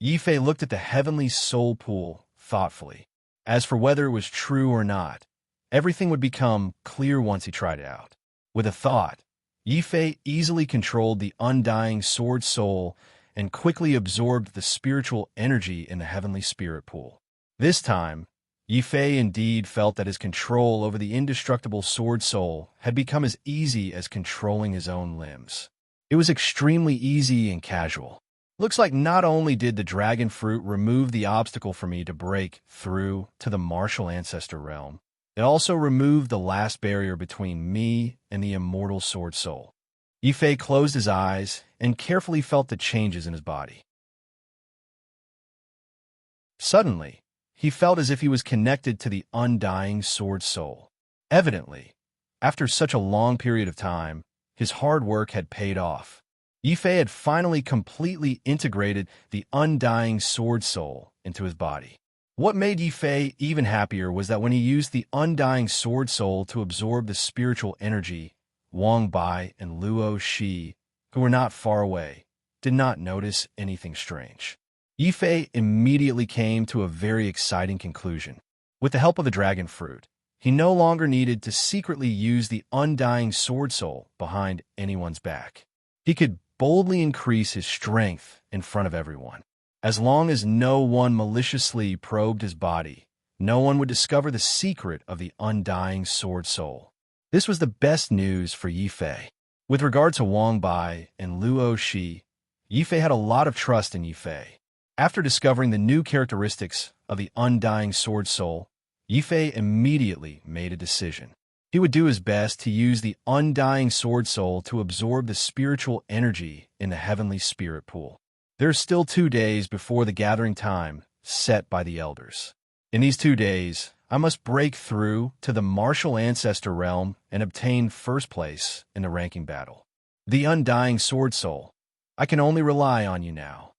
Yifei looked at the heavenly soul pool thoughtfully. As for whether it was true or not, everything would become clear once he tried it out. With a thought, Yifei easily controlled the undying sword soul and quickly absorbed the spiritual energy in the heavenly spirit pool. This time, Yifei indeed felt that his control over the indestructible sword soul had become as easy as controlling his own limbs. It was extremely easy and casual. Looks like not only did the dragon fruit remove the obstacle for me to break through to the martial ancestor realm, it also removed the last barrier between me and the immortal sword soul. Yifei closed his eyes and carefully felt the changes in his body. Suddenly, he felt as if he was connected to the undying sword soul. Evidently, after such a long period of time, his hard work had paid off. Yifei had finally completely integrated the undying sword soul into his body. What made Yifei even happier was that when he used the undying sword soul to absorb the spiritual energy, Wang Bai and Luo Shi, who were not far away, did not notice anything strange. Yifei immediately came to a very exciting conclusion. With the help of the dragon fruit, he no longer needed to secretly use the undying sword soul behind anyone's back. He could boldly increase his strength in front of everyone. As long as no one maliciously probed his body, no one would discover the secret of the undying sword soul. This was the best news for Yifei. With regard to Wang Bai and Luo Shi, Yifei had a lot of trust in Yifei. After discovering the new characteristics of the undying sword soul, Yifei immediately made a decision. He would do his best to use the undying sword soul to absorb the spiritual energy in the heavenly spirit pool. There are still 2 days before the gathering time set by the elders. In these 2 days, I must break through to the martial ancestor realm and obtain first place in the ranking battle. The undying sword soul, I can only rely on you now,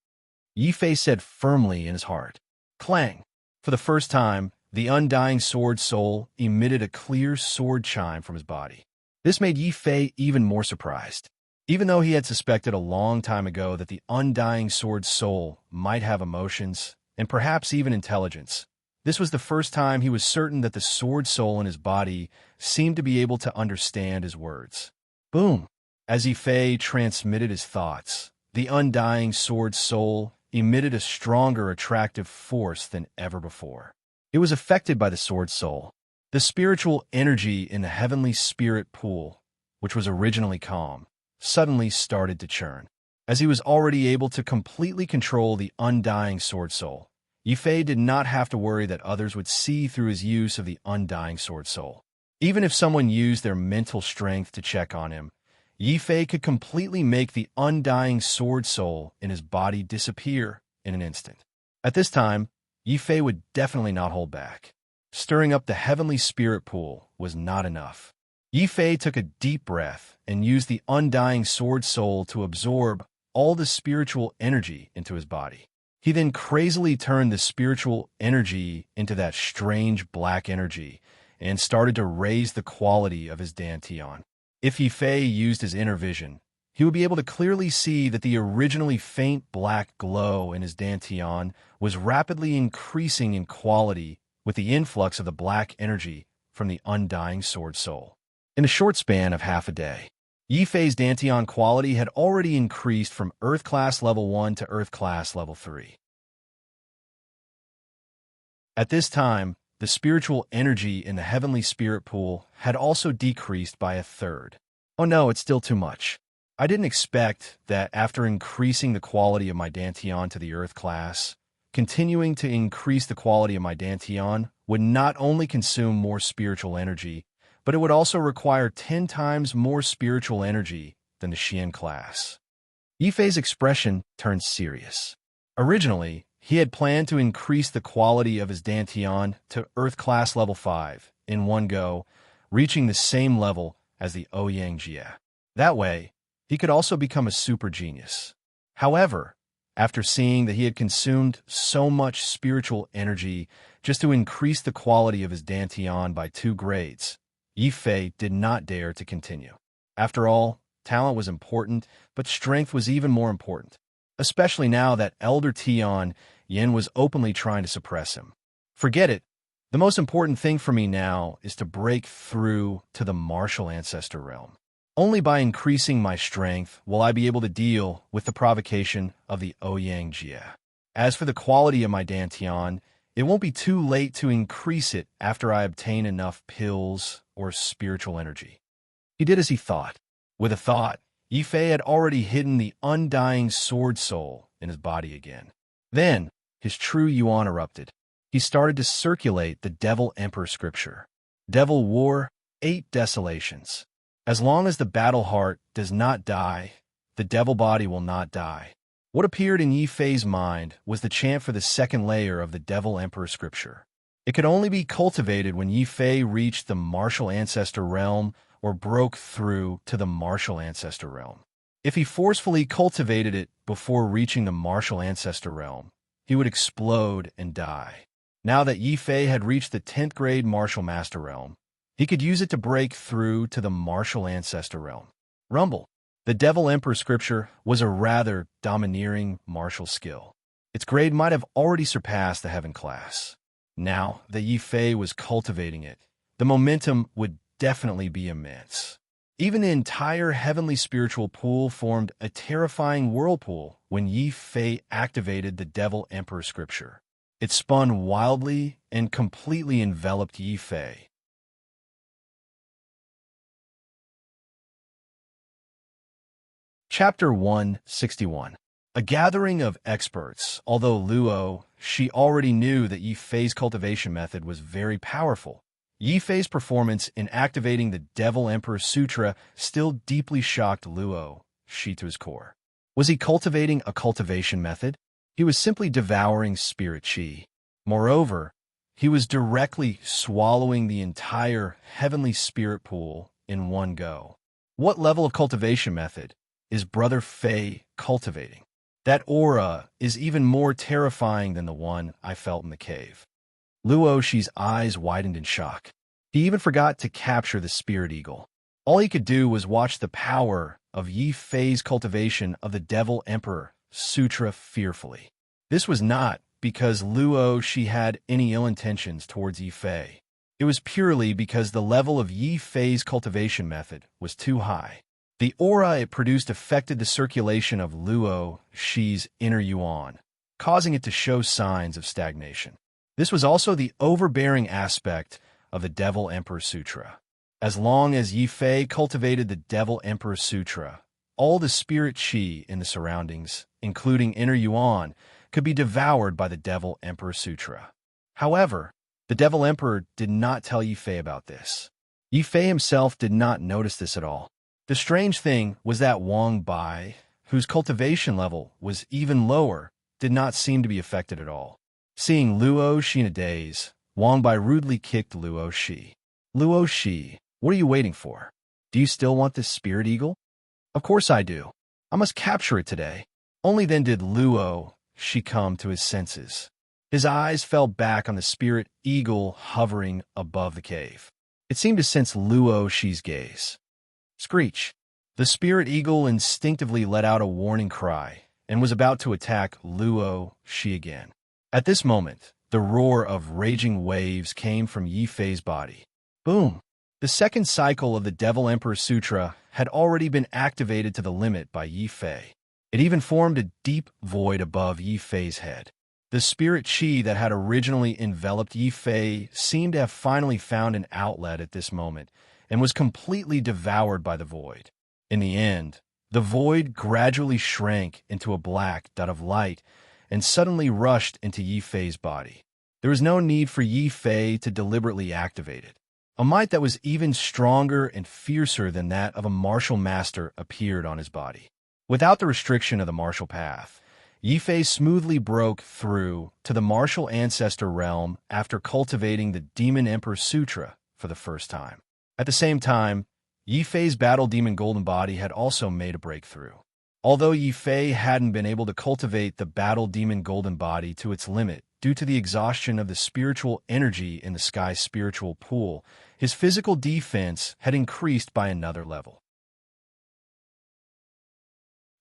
Yifei said firmly in his heart. Clang! For the first time, the undying sword soul emitted a clear sword chime from his body. This made Yifei even more surprised. Even though he had suspected a long time ago that the undying sword soul might have emotions and perhaps even intelligence, this was the first time he was certain that the sword soul in his body seemed to be able to understand his words. Boom! As Yifei transmitted his thoughts, the undying sword soul emitted a stronger attractive force than ever before. It was affected by the sword soul. The spiritual energy in the heavenly spirit pool, which was originally calm, suddenly started to churn. As he was already able to completely control the undying sword soul, Yifei did not have to worry that others would see through his use of the undying sword soul. Even if someone used their mental strength to check on him, Yifei could completely make the undying sword soul in his body disappear in an instant. At this time, Yifei would definitely not hold back. Stirring up the heavenly spirit pool was not enough. Yifei took a deep breath and used the undying sword soul to absorb all the spiritual energy into his body. He then crazily turned the spiritual energy into that strange black energy and started to raise the quality of his dantian. If Yifei used his inner vision, he would be able to clearly see that the originally faint black glow in his dantian was rapidly increasing in quality with the influx of the black energy from the undying sword soul. In a short span of half a day, Yifei's dantian quality had already increased from Earth Class Level 1 to Earth Class Level 3. At this time, the spiritual energy in the heavenly spirit pool had also decreased by a third. Oh no, it's still too much. I didn't expect that after increasing the quality of my dantian to the Earth class, continuing to increase the quality of my dantian would not only consume more spiritual energy, but it would also require 10 times more spiritual energy than the Xian class. Yifei's expression turned serious. Originally, he had planned to increase the quality of his dantian to Earth Class Level 5 in one go, reaching the same level as the Ouyang Jie. That way, he could also become a super genius. However, after seeing that he had consumed so much spiritual energy just to increase the quality of his dantian by 2 grades, Yifei did not dare to continue. After all, talent was important, but strength was even more important, especially now that Elder Tian Yin was openly trying to suppress him. Forget it. The most important thing for me now is to break through to the martial ancestor realm. Only by increasing my strength will I be able to deal with the provocation of the Ouyang Jie. As for the quality of my dantian, it won't be too late to increase it after I obtain enough pills or spiritual energy. He did as he thought. With a thought, Yifei had already hidden the undying sword soul in his body again. Then, his true Yuan erupted. He started to circulate the Devil Emperor scripture. Devil War, 8 Desolations. As long as the battle heart does not die, the devil body will not die. What appeared in Yifei's mind was the chant for the second layer of the Devil Emperor scripture. It could only be cultivated when Yifei reached the martial ancestor realm or broke through to the martial ancestor realm. If he forcefully cultivated it before reaching the martial ancestor realm, he would explode and die. Now that Yifei had reached the 10th grade martial master realm, he could use it to break through to the martial ancestor realm. Rumble. The Devil Emperor scripture was a rather domineering martial skill. Its grade might have already surpassed the heaven class. Now that Yifei was cultivating it, the momentum would definitely be immense. Even the entire heavenly spiritual pool formed a terrifying whirlpool when Yifei activated the Devil Emperor scripture. It spun wildly and completely enveloped Yifei. Chapter 161. A gathering of experts. Although Luo, she already knew that Yifei's cultivation method was very powerful. Yifei's performance in activating the Devil Emperor Sutra still deeply shocked Luo, she to his core. Was he cultivating a cultivation method? He was simply devouring spirit chi. Moreover, he was directly swallowing the entire heavenly spirit pool in one go. What level of cultivation method is Brother Fei cultivating? That aura is even more terrifying than the one I felt in the cave. Luo Shi's eyes widened in shock. He even forgot to capture the spirit eagle. All he could do was watch the power of Yifei's cultivation of the Devil Emperor Sutra fearfully. This was not because Luo Shi had any ill intentions towards Yifei. It was purely because the level of Yifei's cultivation method was too high. The aura it produced affected the circulation of Luo Shi's inner yuan, causing it to show signs of stagnation. This was also the overbearing aspect of the Devil Emperor Sutra. As long as Yifei cultivated the Devil Emperor Sutra, all the spirit chi in the surroundings, including inner yuan, could be devoured by the Devil Emperor Sutra. However, the Devil Emperor did not tell Yifei about this. Yifei himself did not notice this at all. The strange thing was that Wang Bai, whose cultivation level was even lower, did not seem to be affected at all. Seeing Luo Shi in a daze, Wang Bai rudely kicked Luo Shi. Luo Shi, what are you waiting for? Do you still want this spirit eagle? Of course I do. I must capture it today. Only then did Luo Shi come to his senses. His eyes fell back on the spirit eagle hovering above the cave. It seemed to sense Luo Shi's gaze. Screech. The spirit eagle instinctively let out a warning cry and was about to attack Luo Shi again. At this moment, the roar of raging waves came from Yi Fei's body. Boom! The second cycle of the Devil Emperor Sutra had already been activated to the limit by Yi Fei. It even formed a deep void above Yi Fei's head. The spirit chi that had originally enveloped Yi Fei seemed to have finally found an outlet at this moment and was completely devoured by the void. In the end, the void gradually shrank into a black dot of light and suddenly rushed into Yi Fei's body. There was no need for Yi Fei to deliberately activate it. A might that was even stronger and fiercer than that of a martial master appeared on his body. Without the restriction of the martial path, Yi Fei smoothly broke through to the martial ancestor realm after cultivating the Demon Emperor Sutra for the first time. At the same time, Yi Fei's battle demon golden body had also made a breakthrough. Although Yi Fei hadn't been able to cultivate the battle demon golden body to its limit due to the exhaustion of the spiritual energy in the sky spiritual pool, his physical defense had increased by another level.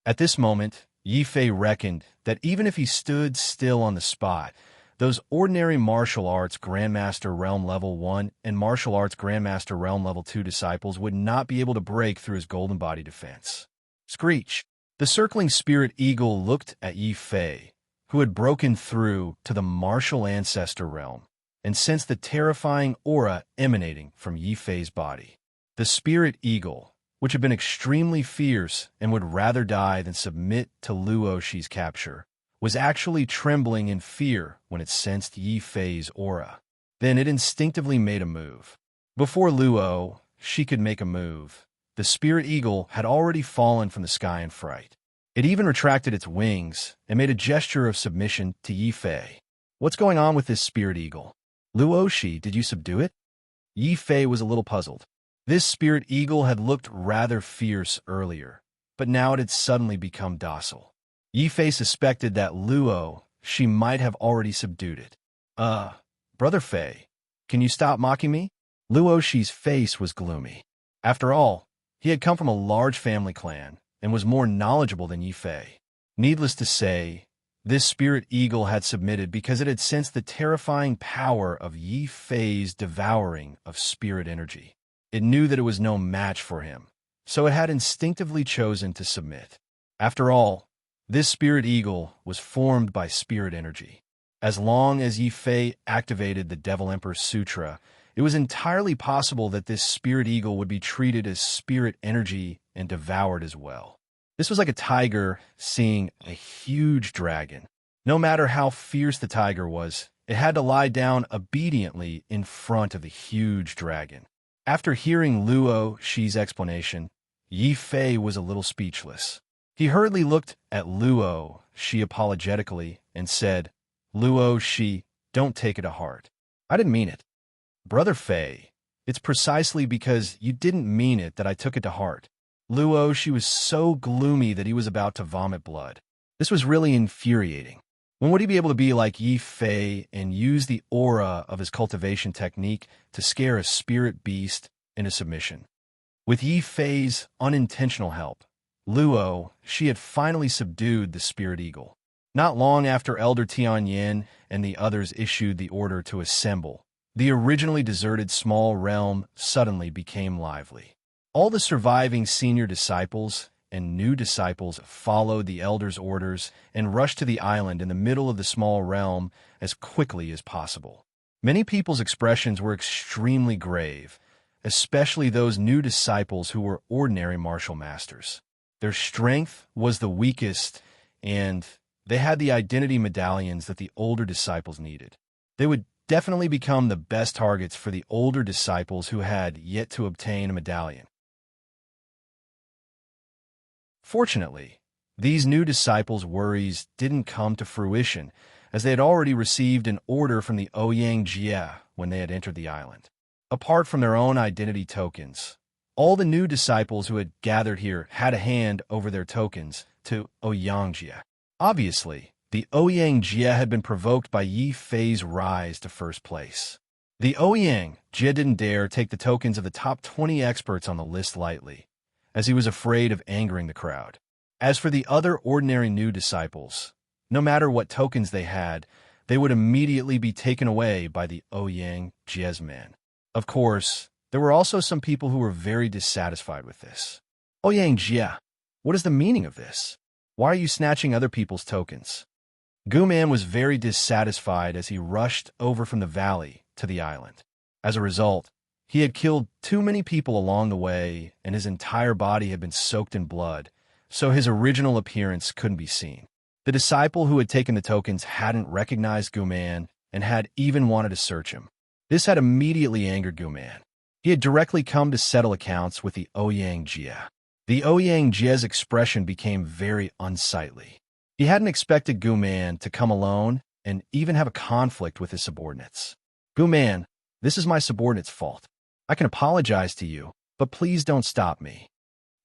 At this moment, Yi Fei reckoned that even if he stood still on the spot, those ordinary martial arts Grandmaster Realm Level 1 and martial arts Grandmaster Realm Level 2 disciples would not be able to break through his golden body defense. Screech! The circling spirit eagle looked at Yi Fei, who had broken through to the martial ancestor realm, and sensed the terrifying aura emanating from Yi Fei's body. The spirit eagle, which had been extremely fierce and would rather die than submit to Luo Shi's capture, was actually trembling in fear when it sensed Yi Fei's aura. Then it instinctively made a move. Before Luo Shi could make a move, the spirit eagle had already fallen from the sky in fright. It even retracted its wings and made a gesture of submission to Yi Fei. What's going on with this spirit eagle? Luo Shi, did you subdue it? Yi Fei was a little puzzled. This spirit eagle had looked rather fierce earlier, but now it had suddenly become docile. Yi Fei suspected that Luo Shi might have already subdued it. Brother Fei, can you stop mocking me? Luo Shi's face was gloomy. After all, he had come from a large family clan and was more knowledgeable than Yi Fei. Needless to say, this spirit eagle had submitted because it had sensed the terrifying power of Yi Fei's devouring of spirit energy. It knew that it was no match for him, so it had instinctively chosen to submit. After all, this spirit eagle was formed by spirit energy. As long as Yi Fei activated the Devil Emperor Sutra, it was entirely possible that this spirit eagle would be treated as spirit energy and devoured as well. This was like a tiger seeing a huge dragon. No matter how fierce the tiger was, it had to lie down obediently in front of the huge dragon. After hearing Luo Shi's explanation, Yi Fei was a little speechless. He hurriedly looked at Luo Shi apologetically and said, Luo Shi, don't take it to heart. I didn't mean it. Brother Fei, it's precisely because you didn't mean it that I took it to heart. Luo Shi was so gloomy that he was about to vomit blood. This was really infuriating. When would he be able to be like Yi Fei and use the aura of his cultivation technique to scare a spirit beast into submission? With Yi Fei's unintentional help, Luo Shi had finally subdued the spirit eagle. Not long after Elder Tianyin and the others issued the order to assemble, the originally deserted small realm suddenly became lively. All the surviving senior disciples and new disciples followed the elders' orders and rushed to the island in the middle of the small realm as quickly as possible. Many people's expressions were extremely grave, especially those new disciples who were ordinary martial masters. Their strength was the weakest, and they had the identity medallions that the older disciples needed. They would definitely become the best targets for the older disciples who had yet to obtain a medallion. Fortunately, these new disciples' worries didn't come to fruition, as they had already received an order from the Ouyang Jie when they had entered the island. Apart from their own identity tokens, all the new disciples who had gathered here had a hand over their tokens to Ouyang Jie. Obviously, the Ouyang Jie had been provoked by Yi Fei's rise to first place. The Ouyang Jie didn't dare take the tokens of the top 20 experts on the list lightly, as he was afraid of angering the crowd. As for the other ordinary new disciples, no matter what tokens they had, they would immediately be taken away by the Ouyang Jie's man. Of course, there were also some people who were very dissatisfied with this. Ouyang Jie, what is the meaning of this? Why are you snatching other people's tokens? Guman was very dissatisfied as he rushed over from the valley to the island. As a result, he had killed too many people along the way, and his entire body had been soaked in blood, so his original appearance couldn't be seen. The disciple who had taken the tokens hadn't recognized Guman and had even wanted to search him. This had immediately angered Guman. He had directly come to settle accounts with the Ouyang Jie. The Ouyang Jie's expression became very unsightly. He hadn't expected Guman to come alone and even have a conflict with his subordinates. Guman, this is my subordinate's fault. I can apologize to you, but please don't stop me.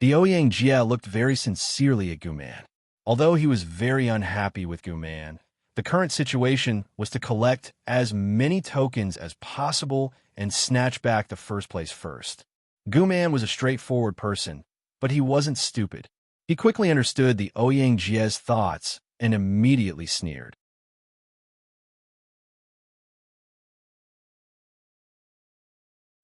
The Ouyang Jie looked very sincerely at Guman. Although he was very unhappy with Guman, the current situation was to collect as many tokens as possible and snatch back the first place first. Guman was a straightforward person, but he wasn't stupid. He quickly understood the Ouyang Jie's thoughts and immediately sneered.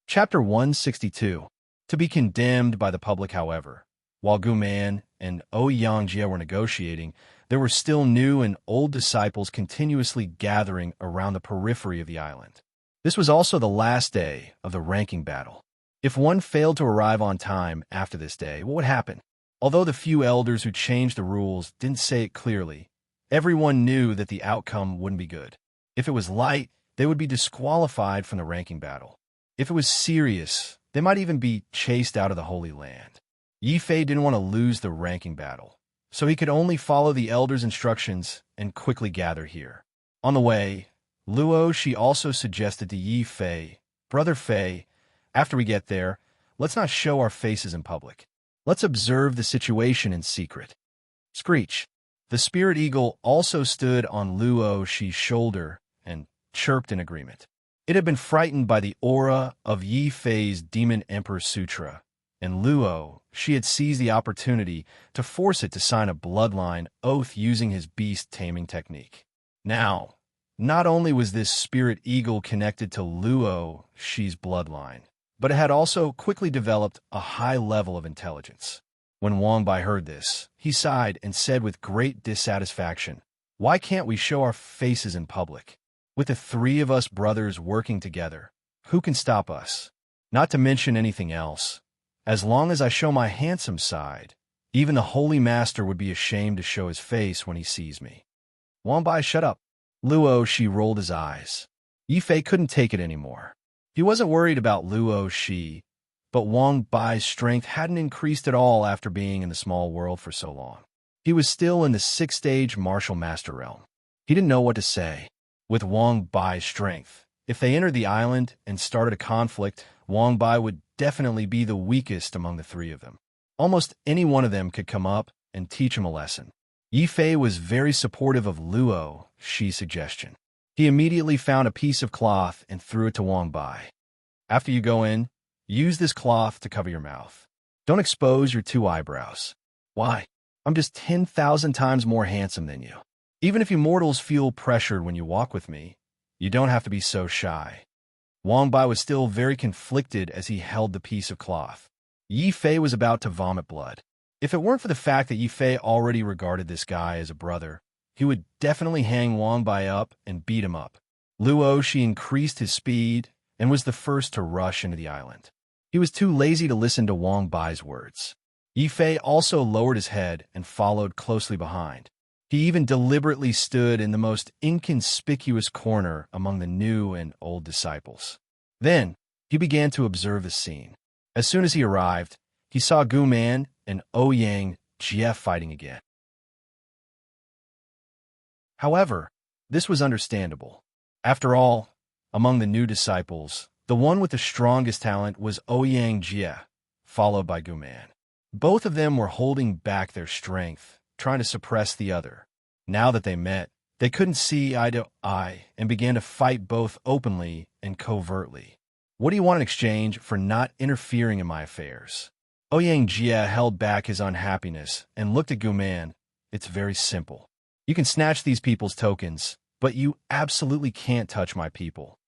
Chapter 162. To be condemned by the public, however. While Guman and Ouyang Jie were negotiating, there were still new and old disciples continuously gathering around the periphery of the island. This was also the last day of the ranking battle. If one failed to arrive on time after this day, what would happen? Although the few elders who changed the rules didn't say it clearly, everyone knew that the outcome wouldn't be good. If it was light, they would be disqualified from the ranking battle. If it was serious, they might even be chased out of the Holy Land. Yi Fei didn't want to lose the ranking battle, so he could only follow the elders' instructions and quickly gather here. On the way, Luo Shi also suggested to Yi Fei, Brother Fei, after we get there, let's not show our faces in public. Let's observe the situation in secret. Screech. The spirit eagle also stood on Luo Shi's shoulder and chirped in agreement. It had been frightened by the aura of Yi Fei's Demon Emperor Sutra, and Luo Shi had seized the opportunity to force it to sign a bloodline oath using his beast-taming technique. Now, not only was this spirit eagle connected to Luo Shi's bloodline, but it had also quickly developed a high level of intelligence. When Wang Bai heard this, he sighed and said with great dissatisfaction, "Why can't we show our faces in public? With the three of us brothers working together, who can stop us? Not to mention anything else. As long as I show my handsome side, even the Holy Master would be ashamed to show his face when he sees me." Wang Bai, shut up. Luo Shi rolled his eyes. Yi Fei couldn't take it anymore. He wasn't worried about Luo Shi, but Wang Bai's strength hadn't increased at all after being in the small world for so long. He was still in the 6th-stage martial master realm. He didn't know what to say. With Wang Bai's strength, if they entered the island and started a conflict, Wang Bai would definitely be the weakest among the three of them. Almost any one of them could come up and teach him a lesson. Yi Fei was very supportive of Luo Shi's suggestion. He immediately found a piece of cloth and threw it to Wang Bai. After you go in, use this cloth to cover your mouth. Don't expose your 2 eyebrows. Why? I'm just 10,000 times more handsome than you. Even if you mortals feel pressured when you walk with me, you don't have to be so shy. Wang Bai was still very conflicted as he held the piece of cloth. Yi Fei was about to vomit blood. If it weren't for the fact that Yi Fei already regarded this guy as a brother, he would definitely hang Wang Bai up and beat him up. Luo Shi increased his speed and was the first to rush into the island. He was too lazy to listen to Wang Bai's words. Yi Fei also lowered his head and followed closely behind. He even deliberately stood in the most inconspicuous corner among the new and old disciples. Then, he began to observe the scene. As soon as he arrived, he saw Guman and Ouyang Jie fighting again. However, this was understandable. After all, among the new disciples, the one with the strongest talent was Ouyang Jie, followed by Guman. Both of them were holding back their strength, trying to suppress the other. Now that they met, they couldn't see eye to eye and began to fight both openly and covertly. What do you want in exchange for not interfering in my affairs? Ouyang Jie held back his unhappiness and looked at Guman. It's very simple. You can snatch these people's tokens, but you absolutely can't touch my people.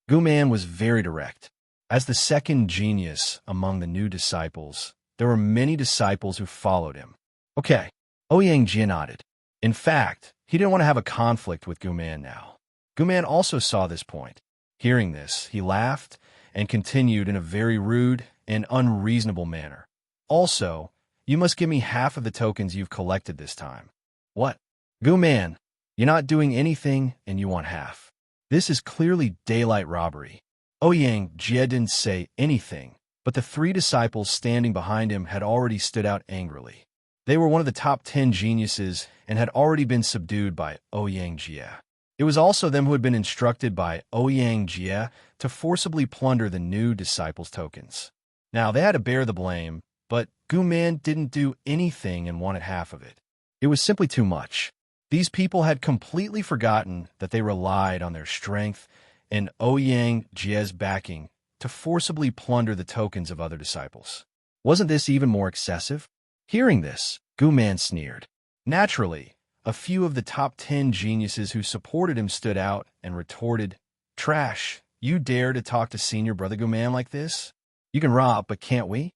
Guman was very direct. As the second genius among the new disciples, there were many disciples who followed him. Okay, Ouyang Jie nodded. In fact, he didn't want to have a conflict with Guman now. Guman also saw this point. Hearing this, he laughed and continued in a very rude and unreasonable manner. Also, you must give me half of the tokens you've collected this time. What? Guman, you're not doing anything and you want half. This is clearly daylight robbery. Ouyang Jie didn't say anything, but the three disciples standing behind him had already stood out angrily. They were one of the top 10 geniuses and had already been subdued by Ouyang Jie. It was also them who had been instructed by Ouyang Jie to forcibly plunder the new disciples' tokens. Now, they had to bear the blame, but Guman didn't do anything and wanted half of it. It was simply too much. These people had completely forgotten that they relied on their strength and Ouyang Jie's backing to forcibly plunder the tokens of other disciples. Wasn't this even more excessive? Hearing this, Guman sneered. Naturally, a few of the top 10 geniuses who supported him stood out and retorted, "Trash, you dare to talk to senior brother Guman like this? You can rob, but can't we?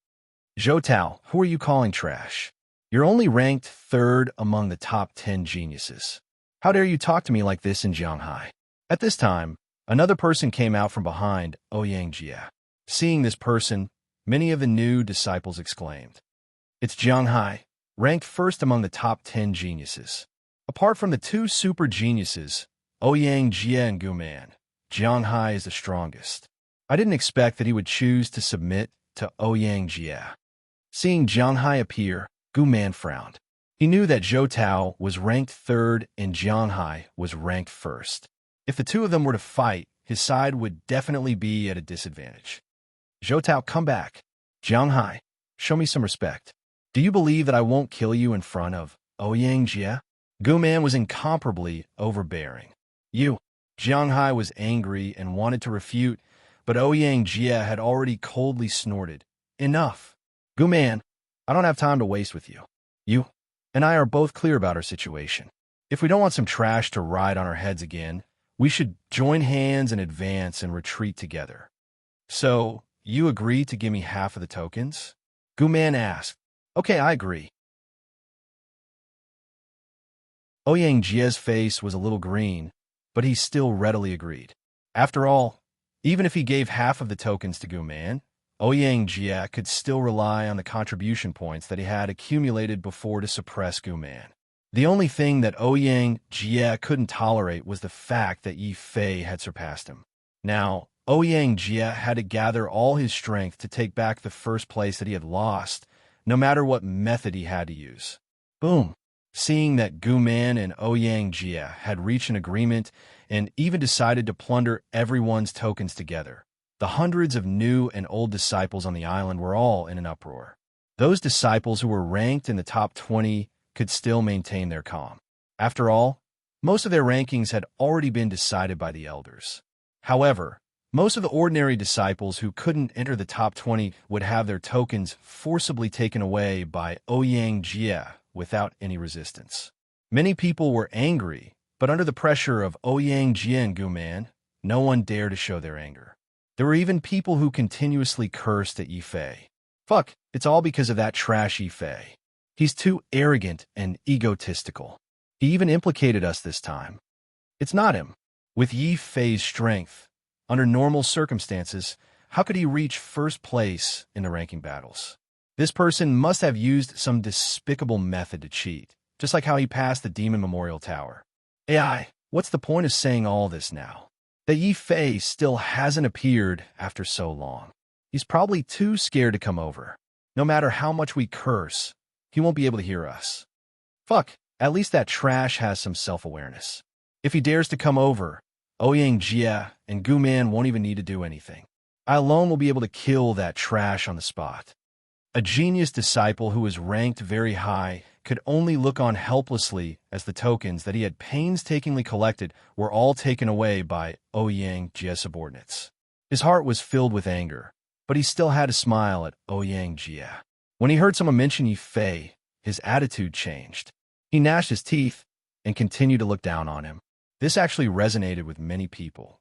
Zhou Tao, who are you calling trash? You're only ranked third among the top 10 geniuses. How dare you talk to me like this in Shanghai?" At this time, another person came out from behind Ouyang Jie. Seeing this person, many of the new disciples exclaimed, "It's Shanghai, ranked first among the top 10 geniuses. Apart from the two super geniuses, Ouyang Jie and Guman, Shanghai is the strongest." I didn't expect that he would choose to submit to Ouyang Jie. Seeing Shanghai appear, Guman frowned. He knew that Zhou Tao was ranked third and Shanghai was ranked first. If the two of them were to fight, his side would definitely be at a disadvantage. "Zhou Tao, come back. Shanghai, show me some respect. Do you believe that I won't kill you in front of Ouyang Jie?" Guman was incomparably overbearing. Shanghai was angry and wanted to refute, but Ouyang Jie had already coldly snorted, "Enough. Guman, I don't have time to waste with you. You and I are both clear about our situation. If we don't want some trash to ride on our heads again, we should join hands and advance and retreat together. So, you agree to give me half of the tokens?" Guman asked. "Okay, I agree." Ouyang Jie's face was a little green, but he still readily agreed. After all, even if he gave half of the tokens to Guman, Ouyang Jie could still rely on the contribution points that he had accumulated before to suppress Guman. The only thing that Ouyang Jie couldn't tolerate was the fact that Yi Fei had surpassed him. Now, Ouyang Jie had to gather all his strength to take back the first place that he had lost, no matter what method he had to use. Boom! Seeing that Guman and Ouyang Jie had reached an agreement and even decided to plunder everyone's tokens together, the hundreds of new and old disciples on the island were all in an uproar. Those disciples who were ranked in the top 20 could still maintain their calm. After all, most of their rankings had already been decided by the elders. However, most of the ordinary disciples who couldn't enter the top 20 would have their tokens forcibly taken away by Ouyang Jie without any resistance. Many people were angry, but under the pressure of Ouyang Jie and Guman, no one dared to show their anger. There were even people who continuously cursed at Yi Fei. "Fuck, it's all because of that trash Yi Fei. He's too arrogant and egotistical. He even implicated us this time." It's not him. With Yi Fei's strength, under normal circumstances, how could he reach first place in the ranking battles? This person must have used some despicable method to cheat, just like how he passed the Demon Memorial Tower. AI, what's the point of saying all this now? That Yi Fei still hasn't appeared after so long. He's probably too scared to come over. No matter how much we curse, he won't be able to hear us. Fuck, at least that trash has some self-awareness. If he dares to come over, Ouyang Jie and Guman won't even need to do anything. I alone will be able to kill that trash on the spot. A genius disciple who was ranked very high could only look on helplessly as the tokens that he had painstakingly collected were all taken away by Ouyang Jie's subordinates. His heart was filled with anger, but he still had to smile at Ouyang Jie. When he heard someone mention Yi Fei, his attitude changed. He gnashed his teeth and continued to look down on him. This actually resonated with many people.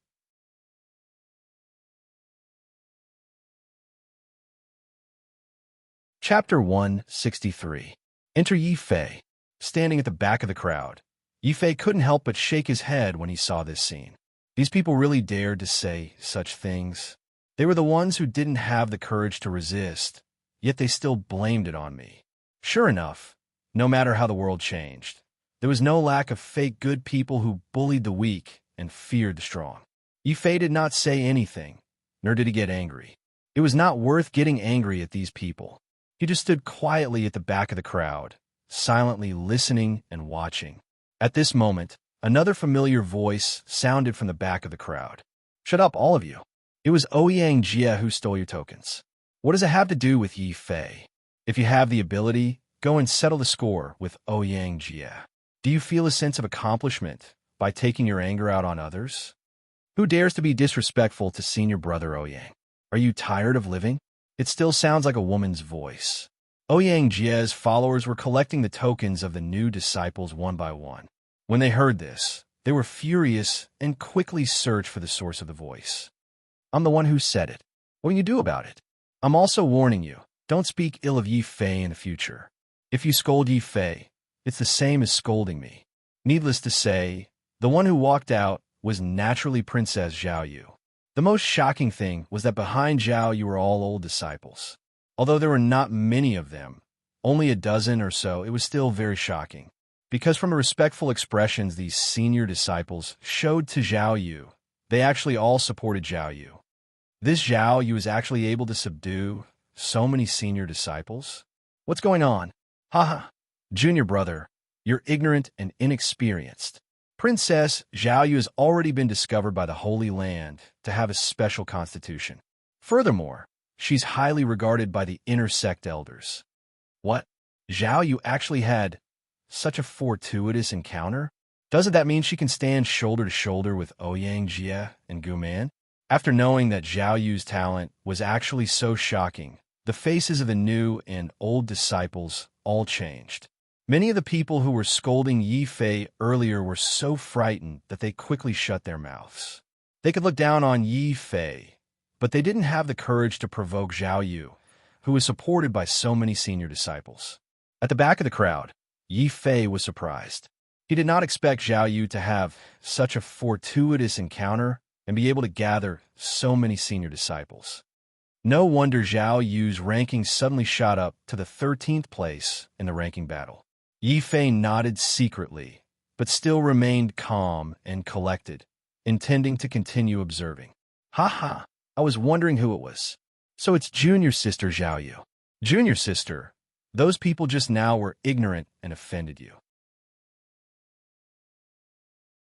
Chapter 163. Enter Yi Fei. Standing at the back of the crowd, Yi Fei couldn't help but shake his head when he saw this scene. These people really dared to say such things. They were the ones who didn't have the courage to resist, yet they still blamed it on me. Sure enough, no matter how the world changed, there was no lack of fake good people who bullied the weak and feared the strong. Yi Fei did not say anything, nor did he get angry. It was not worth getting angry at these people. He just stood quietly at the back of the crowd, silently listening and watching. At this moment, another familiar voice sounded from the back of the crowd. "Shut up, all of you. It was Ouyang Jie who stole your tokens. What does it have to do with Yi Fei? If you have the ability, go and settle the score with Ouyang Jie. Do you feel a sense of accomplishment by taking your anger out on others? Who dares to be disrespectful to senior brother Ouyang? Are you tired of living?" It still sounds like a woman's voice. Ouyang Jie's followers were collecting the tokens of the new disciples one by one. When they heard this, they were furious and quickly searched for the source of the voice. "I'm the one who said it. What can you do about it? I'm also warning you, don't speak ill of Yi Fei in the future. If you scold Yi Fei, it's the same as scolding me." Needless to say, the one who walked out was naturally Princess Zhao Yu. The most shocking thing was that behind Zhao Yu were all old disciples. Although there were not many of them, only a dozen or so, it was still very shocking. Because from the respectful expressions these senior disciples showed to Zhao Yu, they actually all supported Zhao Yu. This Zhao Yu was actually able to subdue so many senior disciples? What's going on? Haha. Junior brother, you're ignorant and inexperienced. Princess Zhao Yu has already been discovered by the Holy Land to have a special constitution. Furthermore, she's highly regarded by the inner sect elders. What? Zhao Yu actually had such a fortuitous encounter? Doesn't that mean she can stand shoulder to shoulder with Ouyang Jie and Guman? After knowing that Zhao Yu's talent was actually so shocking, the faces of the new and old disciples all changed. Many of the people who were scolding Yi Fei earlier were so frightened that they quickly shut their mouths. They could look down on Yi Fei, but they didn't have the courage to provoke Zhao Yu, who was supported by so many senior disciples. At the back of the crowd, Yi Fei was surprised. He did not expect Zhao Yu to have such a fortuitous encounter and be able to gather so many senior disciples. No wonder Zhao Yu's ranking suddenly shot up to the 13th place in the ranking battle. Yi Fei nodded secretly, but still remained calm and collected, intending to continue observing. "Ha, I was wondering who it was. So it's junior sister Zhao Yu. Junior sister, those people just now were ignorant and offended you.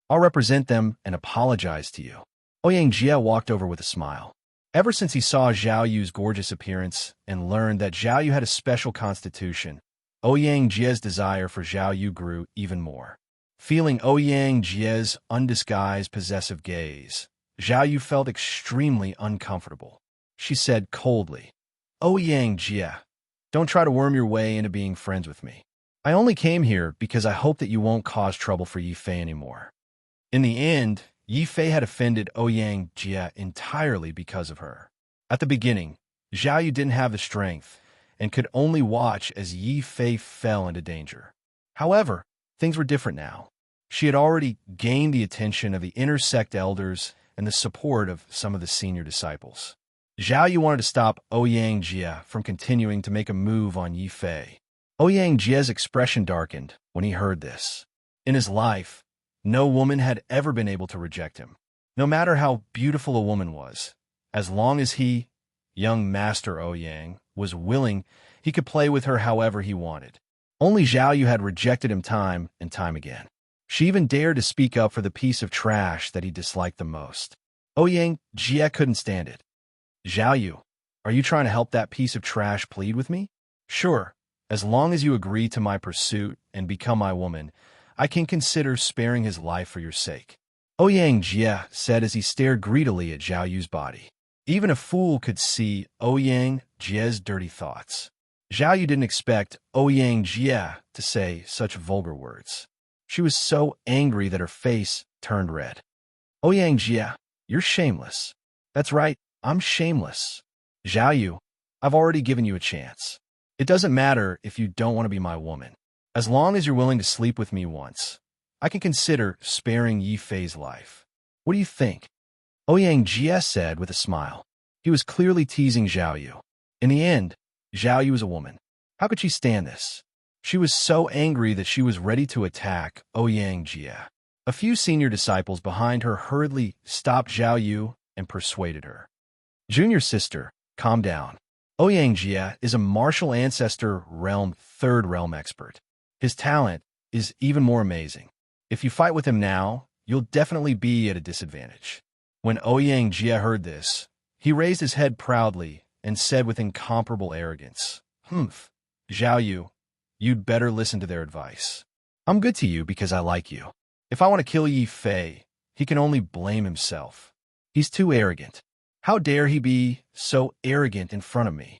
I'll represent them and apologize to you." Ouyang Jie walked over with a smile. Ever since he saw Zhao Yu's gorgeous appearance and learned that Zhao Yu had a special constitution, Ouyang Jie's desire for Zhao Yu grew even more. Feeling Ouyang Jie's undisguised possessive gaze, Zhao Yu felt extremely uncomfortable. She said coldly, "Ouyang Jie, don't try to worm your way into being friends with me. I only came here because I hope that you won't cause trouble for Yi Fei anymore." In the end, Yi Fei had offended Ouyang Jie entirely because of her. At the beginning, Zhao Yu didn't have the strength and could only watch as Yi Fei fell into danger. However, things were different now. She had already gained the attention of the inner sect elders and the support of some of the senior disciples. Zhao Yu wanted to stop Ouyang Jie from continuing to make a move on Yi Fei. Ouyang Jie's expression darkened when he heard this. In his life, no woman had ever been able to reject him. No matter how beautiful a woman was, as long as he, young Master Ouyang, was willing, he could play with her however he wanted. Only Zhao Yu had rejected him time and time again. She even dared to speak up for the piece of trash that he disliked the most. Ouyang Jie couldn't stand it. "Zhao Yu, are you trying to help that piece of trash plead with me? Sure, as long as you agree to my pursuit and become my woman, I can consider sparing his life for your sake," Ouyang Jie said as he stared greedily at Zhao Yu's body. Even a fool could see Ouyang Jie's dirty thoughts. Zhao Yu didn't expect Ouyang Jie to say such vulgar words. She was so angry that her face turned red. Ouyang Jie, you're shameless. That's right, I'm shameless. Zhao Yu, I've already given you a chance. It doesn't matter if you don't want to be my woman. As long as you're willing to sleep with me once, I can consider sparing Yi Fei's life. What do you think? Ouyang Jie said with a smile. He was clearly teasing Zhao Yu. In the end, Zhao Yu was a woman. How could she stand this? She was so angry that she was ready to attack Ouyang Jie. A few senior disciples behind her hurriedly stopped Zhao Yu and persuaded her. Junior sister, calm down. Ouyang Jie is a martial ancestor realm third realm expert. His talent is even more amazing. If you fight with him now, you'll definitely be at a disadvantage. When Ouyang Jie heard this, he raised his head proudly and said with incomparable arrogance, "Humph, Zhao Yu, you'd better listen to their advice. I'm good to you because I like you. If I want to kill Yi Fei, he can only blame himself. He's too arrogant. How dare he be so arrogant in front of me?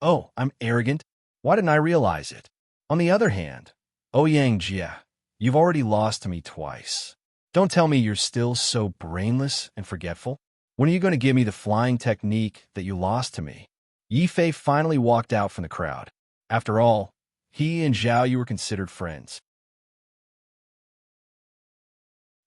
Oh, I'm arrogant? Why didn't I realize it? On the other hand, Ouyang Jie, you've already lost to me twice. Don't tell me you're still so brainless and forgetful. When are you going to give me the flying technique that you lost to me?" Yi Fei finally walked out from the crowd. After all, he and Zhao Yu were considered friends.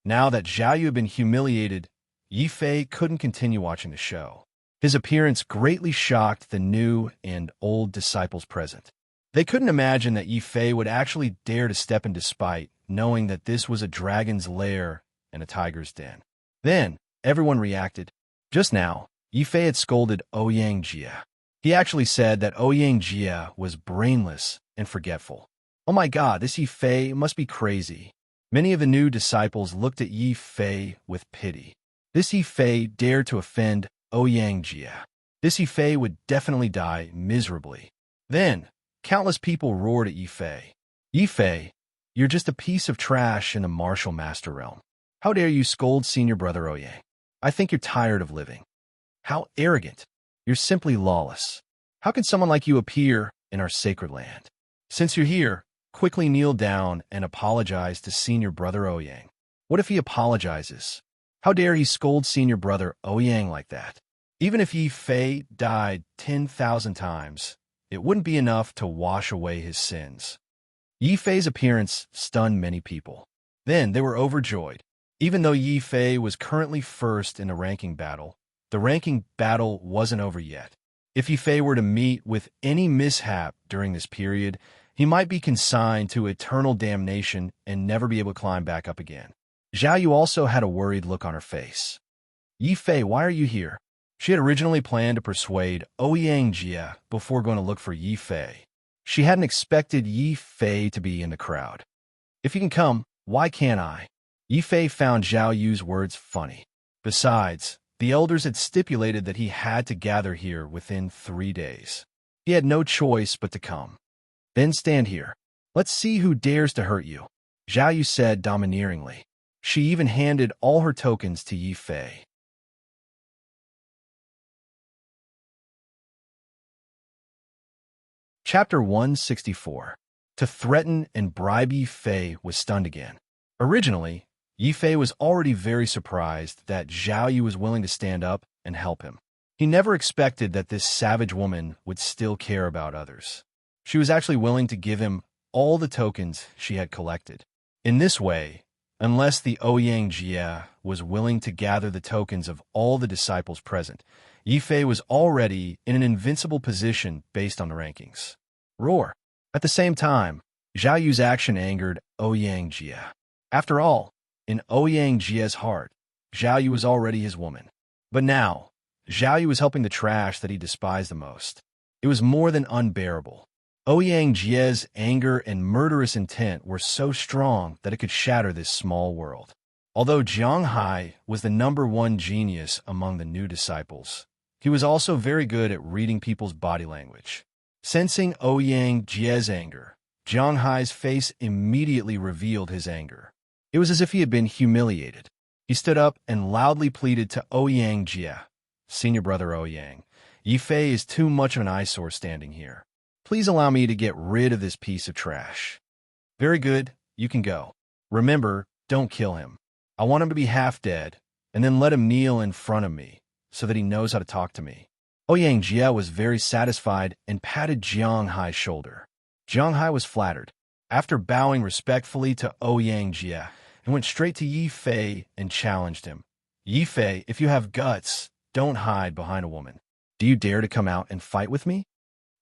Now that Zhao Yu had been humiliated, Yi Fei couldn't continue watching the show. His appearance greatly shocked the new and old disciples present. They couldn't imagine that Yi Fei would actually dare to step in despite knowing that this was a dragon's lair and a tiger's den. Then, everyone reacted. Just now, Yi Fei had scolded Ouyang Jie. He actually said that Ouyang Jie was brainless and forgetful. Oh my god, this Yi Fei must be crazy. Many of the new disciples looked at Yi Fei with pity. This Yi Fei dared to offend Ouyang Jie. This Yi Fei would definitely die miserably. Then, countless people roared at Yi Fei. Yi Fei, you're just a piece of trash in the martial master realm. How dare you scold senior brother Ouyang? I think you're tired of living. How arrogant. You're simply lawless. How can someone like you appear in our sacred land? Since you're here, quickly kneel down and apologize to senior brother Ouyang. What if he apologizes? How dare he scold senior brother Ouyang like that? Even if Yi Fei died 10,000 times, it wouldn't be enough to wash away his sins. Yi Fei's appearance stunned many people. Then they were overjoyed. Even though Yi Fei was currently first in the ranking battle, the ranking battle wasn't over yet. If Yi Fei were to meet with any mishap during this period, he might be consigned to eternal damnation and never be able to climb back up again. Zhao Yu also had a worried look on her face. Yi Fei, why are you here? She had originally planned to persuade Ouyang Jie before going to look for Yi Fei. She hadn't expected Yi Fei to be in the crowd. If you can come, why can't I? Yi Fei found Zhao Yu's words funny. Besides, the elders had stipulated that he had to gather here within 3 days. He had no choice but to come. Then stand here. Let's see who dares to hurt you, Zhao Yu said domineeringly. She even handed all her tokens to Yi Fei. Chapter 164. To threaten and bribe Yi Fei was stunned again. Originally, Yi Fei was already very surprised that Zhao Yu was willing to stand up and help him. He never expected that this savage woman would still care about others. She was actually willing to give him all the tokens she had collected. In this way, unless the Ouyang Jie was willing to gather the tokens of all the disciples present, Yi Fei was already in an invincible position based on the rankings. Roar! At the same time, Zhao Yu's action angered Ouyang Jie. After all, in Ouyang Jie's heart, Zhao Yu was already his woman. But now, Zhao Yu was helping the trash that he despised the most. It was more than unbearable. Ouyang Jie's anger and murderous intent were so strong that it could shatter this small world. Although Jiang Hai was the #1 genius among the new disciples, he was also very good at reading people's body language. Sensing Ouyang Jie's anger, Jiang Hai's face immediately revealed his anger. It was as if he had been humiliated. He stood up and loudly pleaded to Ouyang Jie, "Senior brother Ouyang, Yi Fei is too much of an eyesore standing here. Please allow me to get rid of this piece of trash. Very good, you can go. Remember, don't kill him. I want him to be half dead, and then let him kneel in front of me, so that he knows how to talk to me. Ouyang Jie was very satisfied and patted Jiang Hai's shoulder. Jiang Hai was flattered. After bowing respectfully to Ouyang Jie, he went straight to Yi Fei and challenged him. Yi Fei, if you have guts, don't hide behind a woman. Do you dare to come out and fight with me?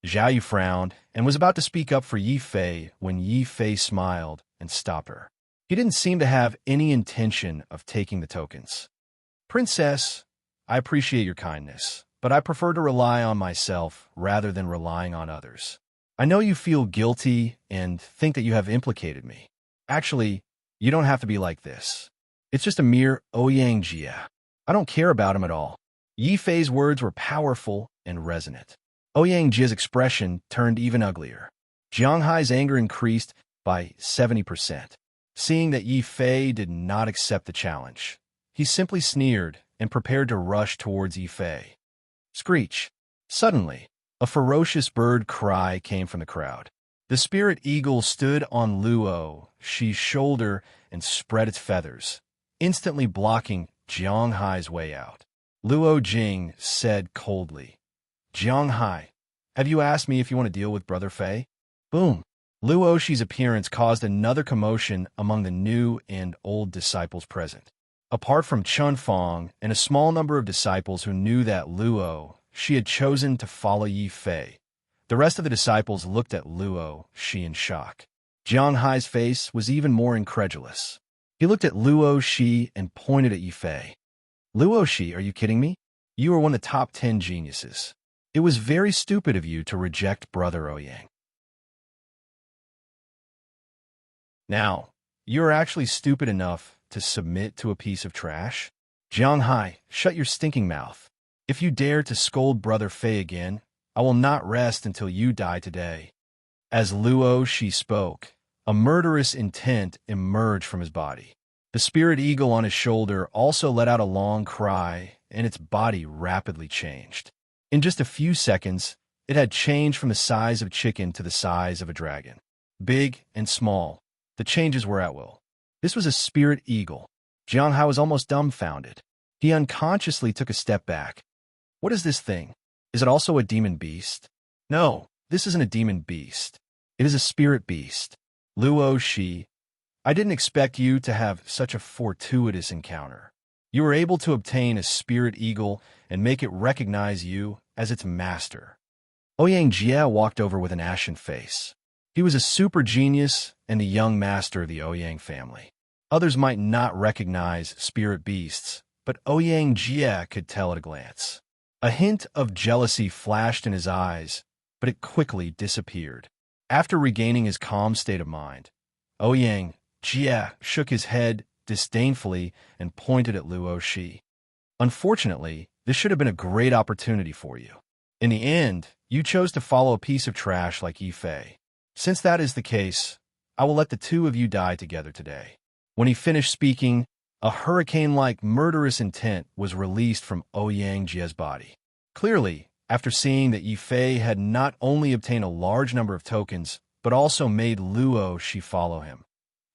Zhao Yu frowned and was about to speak up for Yi Fei when Yi Fei smiled and stopped her. He didn't seem to have any intention of taking the tokens. Princess, I appreciate your kindness, but I prefer to rely on myself rather than relying on others. I know you feel guilty and think that you have implicated me. Actually, you don't have to be like this. It's just a mere Ouyang Jie. I don't care about him at all. Yi Fei's words were powerful and resonant. Ouyang Jie's expression turned even uglier. Jiang Hai's anger increased by 70%. Seeing that Yi Fei did not accept the challenge, he simply sneered and prepared to rush towards Yi Fei. Screech! Suddenly, a ferocious bird cry came from the crowd. The spirit eagle stood on Luo Shi's shoulder and spread its feathers, instantly blocking Jiang Hai's way out. Luo Jing said coldly, Jiang Hai, have you asked me if you want to deal with Brother Fei? Boom! Luo Shi's appearance caused another commotion among the new and old disciples present. Apart from Chun Fong and a small number of disciples who knew that Luo Shi had chosen to follow Yi Fei, the rest of the disciples looked at Luo Shi in shock. Jiang Hai's face was even more incredulous. He looked at Luo Shi and pointed at Yi Fei. Luo Shi, are you kidding me? You are one of the top 10 geniuses. It was very stupid of you to reject Brother Ouyang. Now, you are actually stupid enough to submit to a piece of trash? Jiang Hai, shut your stinking mouth. If you dare to scold Brother Fei again, I will not rest until you die today. As Luo Shi spoke, a murderous intent emerged from his body. The spirit eagle on his shoulder also let out a long cry, and its body rapidly changed. In just a few seconds, it had changed from the size of a chicken to the size of a dragon. Big and small, the changes were at will. This was a spirit eagle. Jiang Hai was almost dumbfounded. He unconsciously took a step back. What is this thing? Is it also a demon beast? No, this isn't a demon beast. It is a spirit beast. Luo Shi, I didn't expect you to have such a fortuitous encounter. You were able to obtain a spirit eagle and make it recognize you as its master. Ouyang Jie walked over with an ashen face. He was a super genius and the young master of the Ouyang family. Others might not recognize spirit beasts, but Ouyang Jie could tell at a glance. A hint of jealousy flashed in his eyes, but it quickly disappeared. After regaining his calm state of mind, Ouyang Jie shook his head disdainfully and pointed at Luo Shi. Unfortunately, this should have been a great opportunity for you. In the end, you chose to follow a piece of trash like Yi Fei. Since that is the case, I will let the two of you die together today. When he finished speaking, a hurricane-like murderous intent was released from Ouyang Jie's body. Clearly, after seeing that Yi Fei had not only obtained a large number of tokens, but also made Luo Shi follow him,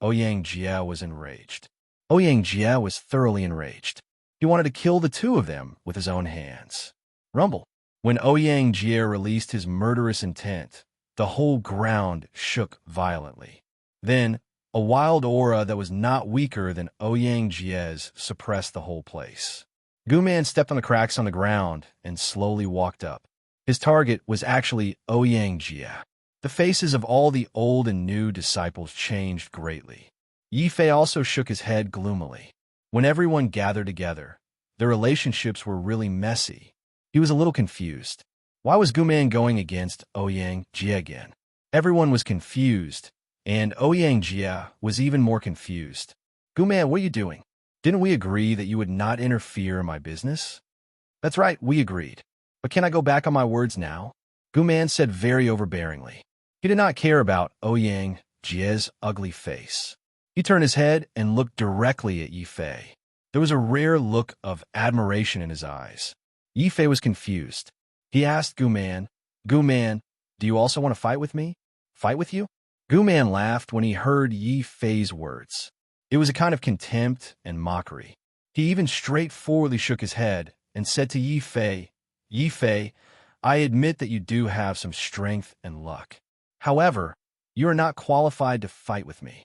Ouyang Jie was enraged. Ouyang Jie was thoroughly enraged. He wanted to kill the two of them with his own hands. Rumble. When Ouyang Jie released his murderous intent, the whole ground shook violently. Then, a wild aura that was not weaker than Ouyang Jie's suppressed the whole place. Guman stepped on the cracks on the ground and slowly walked up. His target was actually Ouyang Jie. The faces of all the old and new disciples changed greatly. Yi Fei also shook his head gloomily. When everyone gathered together, their relationships were really messy. He was a little confused. Why was Guman going against Ouyang Jie again? Everyone was confused, and Ouyang Jie was even more confused. Guman, what are you doing? Didn't we agree that you would not interfere in my business? That's right, we agreed. But can I go back on my words now? Guman said very overbearingly. He did not care about Ouyang Jie's ugly face. He turned his head and looked directly at Yi Fei. There was a rare look of admiration in his eyes. Yi Fei was confused. He asked Guman, Guman, Do you also want to fight with me? Fight with you? Gu Man laughed when he heard Yi Fei's words. It was a kind of contempt and mockery. He even straightforwardly shook his head and said to Yi Fei, I admit that you do have some strength and luck. However, you are not qualified to fight with me.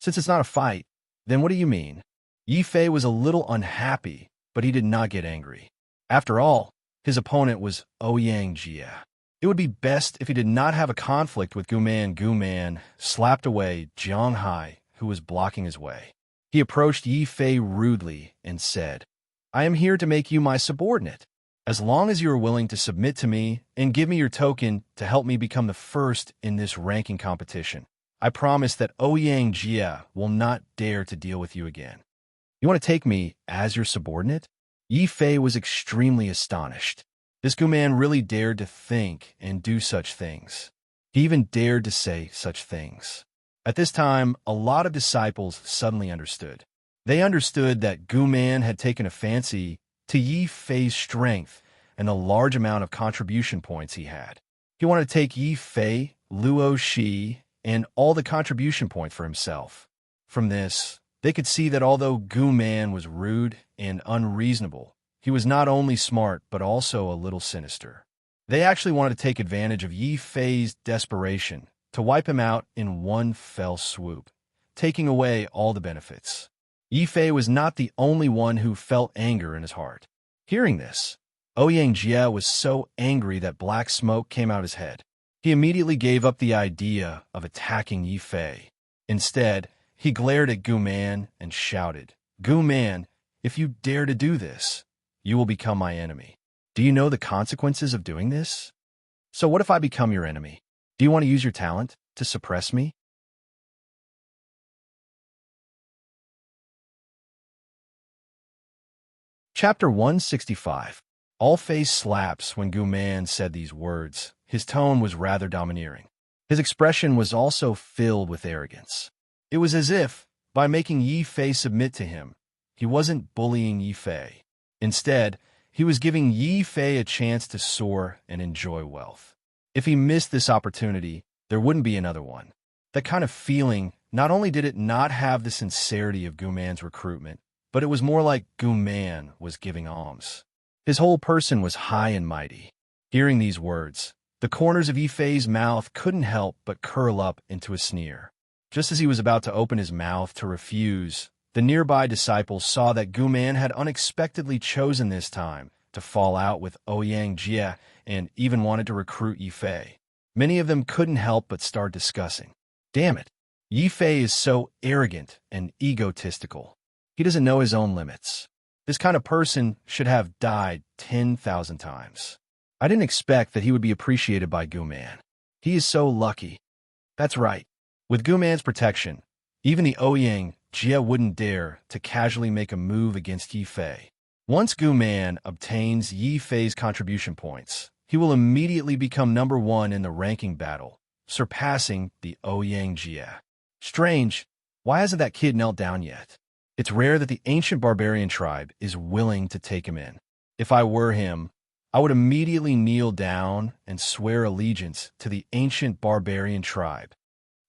Since it's not a fight, then what do you mean? Yi Fei was a little unhappy, but he did not get angry. After all, his opponent was Ouyang Jie. It would be best if he did not have a conflict with Gu Man. Gu Man slapped away Jiang Hai, who was blocking his way. He approached Yi Fei rudely and said, I am here to make you my subordinate. As long as you are willing to submit to me and give me your token to help me become the first in this ranking competition, I promise that Ouyang Jie will not dare to deal with you again. You want to take me as your subordinate? Yi Fei was extremely astonished. This Gu Man really dared to think and do such things. He even dared to say such things. At this time, a lot of disciples suddenly understood. They understood that Gu Man had taken a fancy to Yi Fei's strength and the large amount of contribution points he had. He wanted to take Yi Fei, Luo Shi, and all the contribution points for himself. From this, they could see that although Gu Man was rude and unreasonable, he was not only smart but also a little sinister. They actually wanted to take advantage of Yi Fei's desperation to wipe him out in one fell swoop, taking away all the benefits. Yi Fei was not the only one who felt anger in his heart. Hearing this, Ouyang Jie was so angry that black smoke came out his head. He immediately gave up the idea of attacking Yi Fei. Instead, he glared at Gu Man and shouted, Gu Man, if you dare to do this, you will become my enemy. Do you know the consequences of doing this? So what if I become your enemy? Do you want to use your talent to suppress me? Chapter 165. All face slaps when Gu Man said these words. His tone was rather domineering. His expression was also filled with arrogance. It was as if, by making Yi Fei submit to him, he wasn't bullying Yi Fei. Instead, he was giving Yi Fei a chance to soar and enjoy wealth. If he missed this opportunity, there wouldn't be another one. That kind of feeling, not only did it not have the sincerity of Gu Man's recruitment, but it was more like Gu Man was giving alms. His whole person was high and mighty. Hearing these words, the corners of Yi Fei's mouth couldn't help but curl up into a sneer. Just as he was about to open his mouth to refuse, the nearby disciples saw that Gu Man had unexpectedly chosen this time to fall out with Ouyang Jie and even wanted to recruit Yi Fei. Many of them couldn't help but start discussing. Damn it, Yi Fei is so arrogant and egotistical. He doesn't know his own limits. This kind of person should have died 10,000 times. I didn't expect that he would be appreciated by Gu Man. He is so lucky. That's right. With Gu Man's protection, even the Ouyang Jie wouldn't dare to casually make a move against Yi Fei. Once Gu Man obtains Yi Fei's contribution points, he will immediately become number one in the ranking battle, surpassing the Ouyang Jie. Strange, why hasn't that kid knelt down yet? It's rare that the ancient barbarian tribe is willing to take him in. If I were him, I would immediately kneel down and swear allegiance to the ancient barbarian tribe.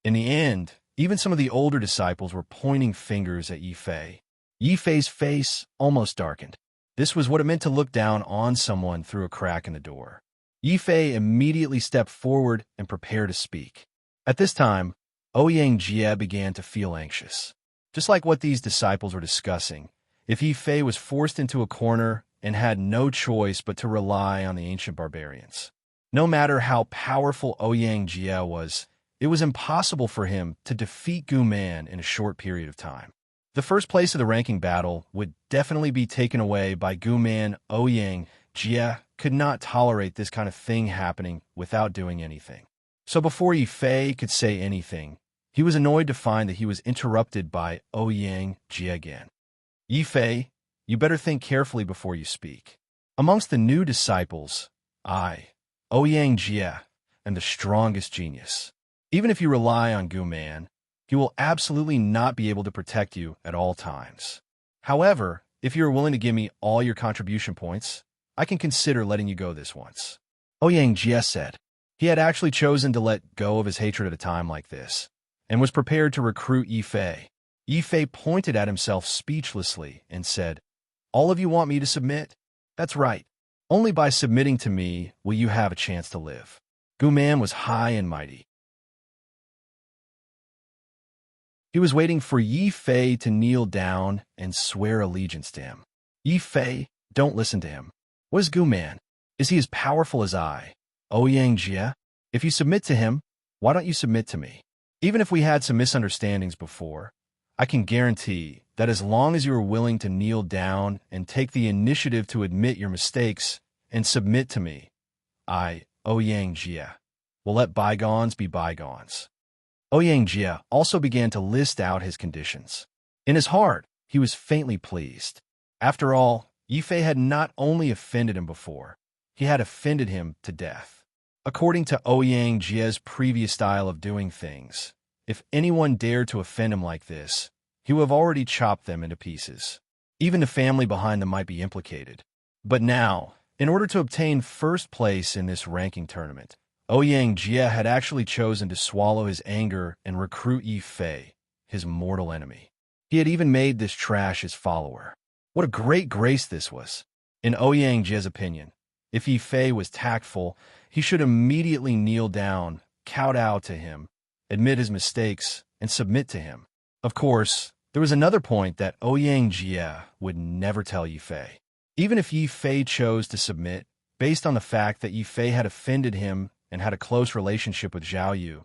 In the end, even some of the older disciples were pointing fingers at Yi Fei. Yi Fei's face almost darkened. This was what it meant to look down on someone through a crack in the door. Yi Fei immediately stepped forward and prepared to speak. At this time, Ouyang Jie began to feel anxious. Just like what these disciples were discussing, if Yi Fei was forced into a corner and had no choice but to rely on the ancient barbarians. No matter how powerful Ouyang Jie was, it was impossible for him to defeat Gu Man in a short period of time. The first place of the ranking battle would definitely be taken away by Gu Man. Ouyang Jie could not tolerate this kind of thing happening without doing anything. So before Yi Fei could say anything, he was annoyed to find that he was interrupted by Ouyang Jie again. Yi Fei, you better think carefully before you speak. Amongst the new disciples, I, Ouyang Jie, am the strongest genius. Even if you rely on Gu Man, he will absolutely not be able to protect you at all times. However, if you are willing to give me all your contribution points, I can consider letting you go this once. Ouyang Jie said. He had actually chosen to let go of his hatred at a time like this, and was prepared to recruit Yi Fei. Yi Fei pointed at himself speechlessly and said, "All of you want me to submit? That's right. Only by submitting to me will you have a chance to live." Gu Man was high and mighty. He was waiting for Yi Fei to kneel down and swear allegiance to him. Yi Fei, don't listen to him. What is Gu Man? Is he as powerful as I? Ouyang Jie? If you submit to him, why don't you submit to me? Even if we had some misunderstandings before, I can guarantee that as long as you are willing to kneel down and take the initiative to admit your mistakes and submit to me, I, Ouyang Jie, will let bygones be bygones. Ouyang Jie also began to list out his conditions. In his heart, he was faintly pleased. After all, Yi Fei had not only offended him before, he had offended him to death. According to Ouyang Jie's previous style of doing things, if anyone dared to offend him like this, he would have already chopped them into pieces. Even the family behind them might be implicated. But now, in order to obtain first place in this ranking tournament, Ouyang Jie had actually chosen to swallow his anger and recruit Yi Fei, his mortal enemy. He had even made this trash his follower. What a great grace this was. In Ouyang Jie's opinion, if Yi Fei was tactful, he should immediately kneel down, kowtow to him, admit his mistakes, and submit to him. Of course, there was another point that Ouyang Jie would never tell Yi Fei. Even if Yi Fei chose to submit, based on the fact that Yi Fei had offended him and had a close relationship with Zhao Yu,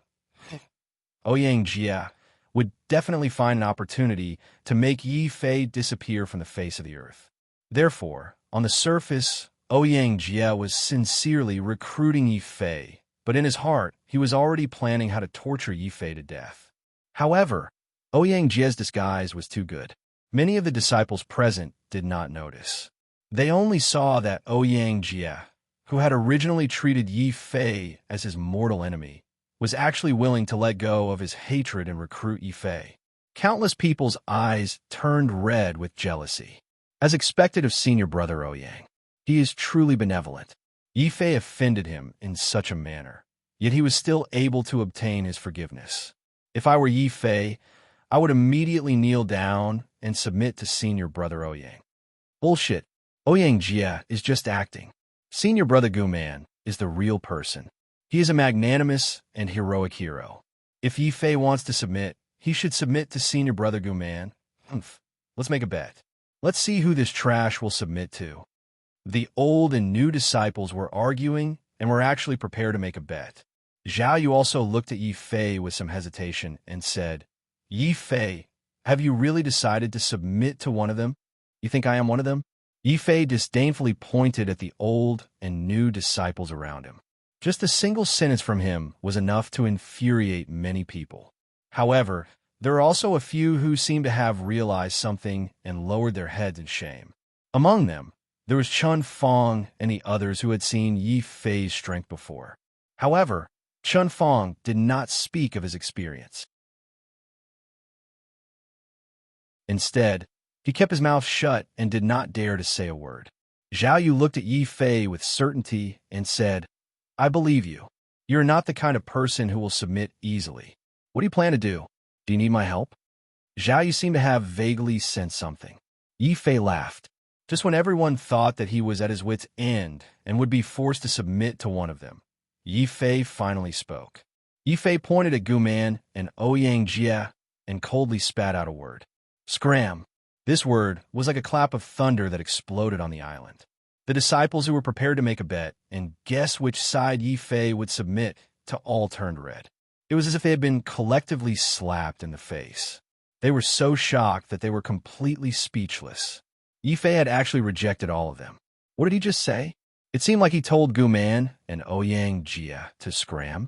Ouyang Jie would definitely find an opportunity to make Yi Fei disappear from the face of the earth. Therefore, on the surface, Ouyang Jie was sincerely recruiting Yi Fei, but in his heart, he was already planning how to torture Yi Fei to death. However, Ouyang Jie's disguise was too good. Many of the disciples present did not notice. They only saw that Ouyang Jie, who had originally treated Yi Fei as his mortal enemy, was actually willing to let go of his hatred and recruit Yi Fei. Countless people's eyes turned red with jealousy. As expected of senior brother Ouyang, he is truly benevolent. Yi Fei offended him in such a manner, yet he was still able to obtain his forgiveness. If I were Yi Fei, I would immediately kneel down and submit to senior brother Ouyang. Bullshit. Ouyang Jie is just acting. Senior brother Gu Man is the real person. He is a magnanimous and heroic hero. If Yi Fei wants to submit, he should submit to senior brother Gu Man. Let's make a bet. Let's see who this trash will submit to. The old and new disciples were arguing and were actually prepared to make a bet. Zhao Yu also looked at Yi Fei with some hesitation and said, "Yi Fei, have you really decided to submit to one of them? You think I am one of them?" Yi Fei disdainfully pointed at the old and new disciples around him. Just a single sentence from him was enough to infuriate many people. However, there are also a few who seem to have realized something and lowered their heads in shame. Among them, there was Chun Fong and the others who had seen Yi Fei's strength before. However, Chun Fong did not speak of his experience. Instead, he kept his mouth shut and did not dare to say a word. Zhao Yu looked at Yi Fei with certainty and said, "I believe you. You're not the kind of person who will submit easily. What do you plan to do? Do you need my help?" Zhao Yu seemed to have vaguely sensed something. Yi Fei laughed. Just when everyone thought that he was at his wit's end and would be forced to submit to one of them, Yi Fei finally spoke. Yi Fei pointed at Gu Man and Ouyang Jie and coldly spat out a word. Scram. This word was like a clap of thunder that exploded on the island. The disciples who were prepared to make a bet and guess which side Yi Fei would submit to all turned red. It was as if they had been collectively slapped in the face. They were so shocked that they were completely speechless. Yi Fei had actually rejected all of them. What did he just say? It seemed like he told Gu Man and Ouyang Jie to scram.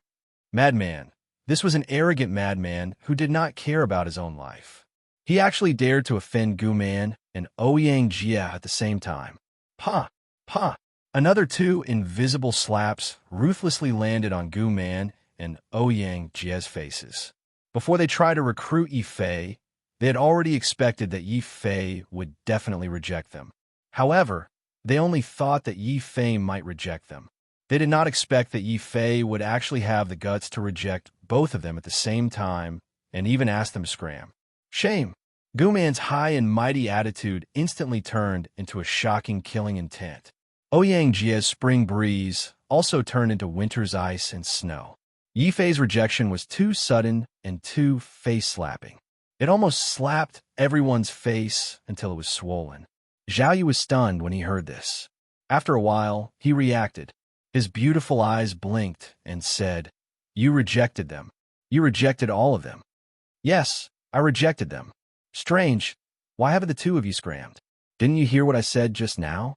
Madman. This was an arrogant madman who did not care about his own life. He actually dared to offend Gu Man and Ouyang Jie at the same time. Pa! Pa! Another two invisible slaps ruthlessly landed on Gu Man and Ouyang Jie's faces. Before they tried to recruit Yi Fei, they had already expected that Yi Fei would definitely reject them. However, They only thought that Yi Fei might reject them. They did not expect that Yi Fei would actually have the guts to reject both of them at the same time and even ask them to scram. Shame! Gu Man's high and mighty attitude instantly turned into a shocking killing intent. Ouyang Jie's spring breeze also turned into winter's ice and snow. Yi Fei's rejection was too sudden and too face-slapping. It almost slapped everyone's face until it was swollen. Zhao Yu was stunned when he heard this. After a while, he reacted. His beautiful eyes blinked and said, "You rejected them. You rejected all of them." "Yes, I rejected them." "Strange. Why haven't the two of you scrammed? Didn't you hear what I said just now?"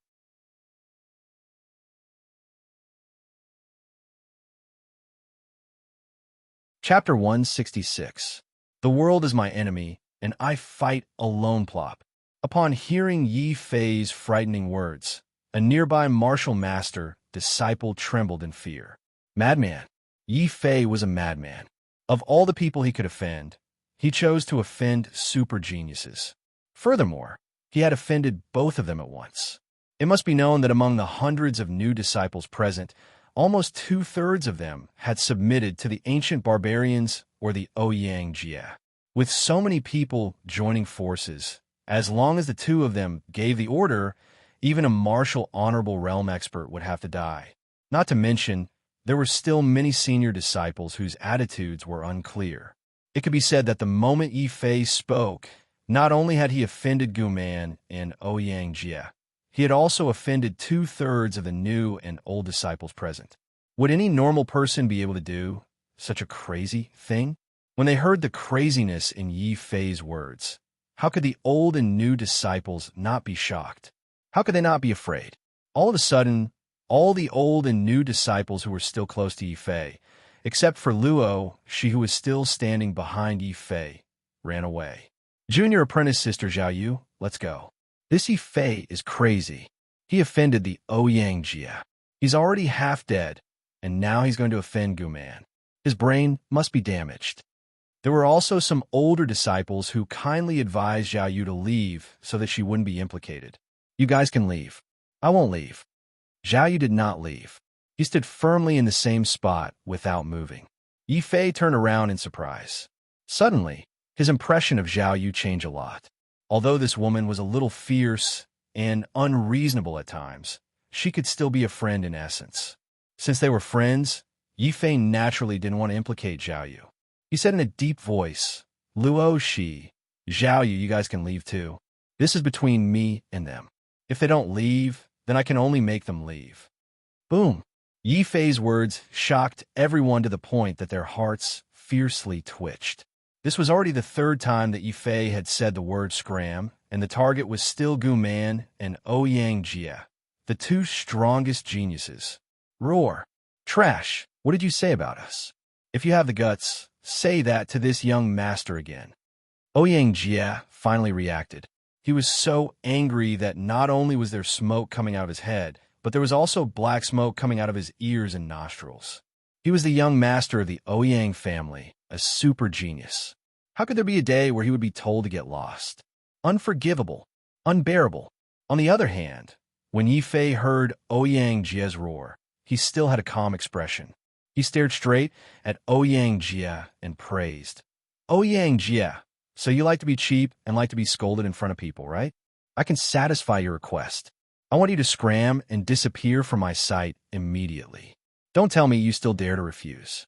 Chapter 166. The world is my enemy, and I fight alone plop. Upon hearing Yi Fei's frightening words, a nearby martial master disciple trembled in fear. Madman. Yi Fei was a madman. Of all the people he could offend, he chose to offend super geniuses. Furthermore, he had offended both of them at once. It must be known that among the hundreds of new disciples present, almost two-thirds of them had submitted to the ancient barbarians or the Ouyang Jie. With so many people joining forces, as long as the two of them gave the order, even a martial honorable realm expert would have to die. Not to mention, there were still many senior disciples whose attitudes were unclear. It could be said that the moment Yi Fei spoke, not only had he offended Gu Man and Ouyang Jie, he had also offended two-thirds of the new and old disciples present. Would any normal person be able to do such a crazy thing? When they heard the craziness in Yi Fei's words, how could the old and new disciples not be shocked? How could they not be afraid? All of a sudden, all the old and new disciples who were still close to Yi Fei, except for Luo, she who was still standing behind Yi Fei, ran away. Junior apprentice sister Zhao Yu, let's go. This Yi Fei is crazy. He offended the Ouyang Jie. He's already half dead, and now he's going to offend Gu Man. His brain must be damaged. There were also some older disciples who kindly advised Zhao Yu to leave so that she wouldn't be implicated. You guys can leave. I won't leave. Zhao Yu did not leave. He stood firmly in the same spot without moving. Yi Fei turned around in surprise. Suddenly, his impression of Zhao Yu changed a lot. Although this woman was a little fierce and unreasonable at times, she could still be a friend in essence. Since they were friends, Yi Fei naturally didn't want to implicate Zhao Yu. He said in a deep voice, "Luo Shi, Zhao Yu, you guys can leave too. This is between me and them. If they don't leave, then I can only make them leave." Boom! Yi Fei's words shocked everyone to the point that their hearts fiercely twitched. This was already the third time that Yi Fei had said the word scram, and the target was still Gu Man and Ouyang Jie, the two strongest geniuses. Roar! Trash! What did you say about us? If you have the guts, say that to this young master again. Ouyang Jie finally reacted. He was so angry that not only was there smoke coming out of his head, but there was also black smoke coming out of his ears and nostrils. He was the young master of the Ouyang family, a super genius. How could there be a day where he would be told to get lost? Unforgivable. Unbearable. On the other hand, when Yi Fei heard Ouyang Jie's roar, he still had a calm expression. He stared straight at Ouyang Jie and praised. "Ouyang Jie, so you like to be cheap and like to be scolded in front of people, right? I can satisfy your request. I want you to scram and disappear from my sight immediately. Don't tell me you still dare to refuse.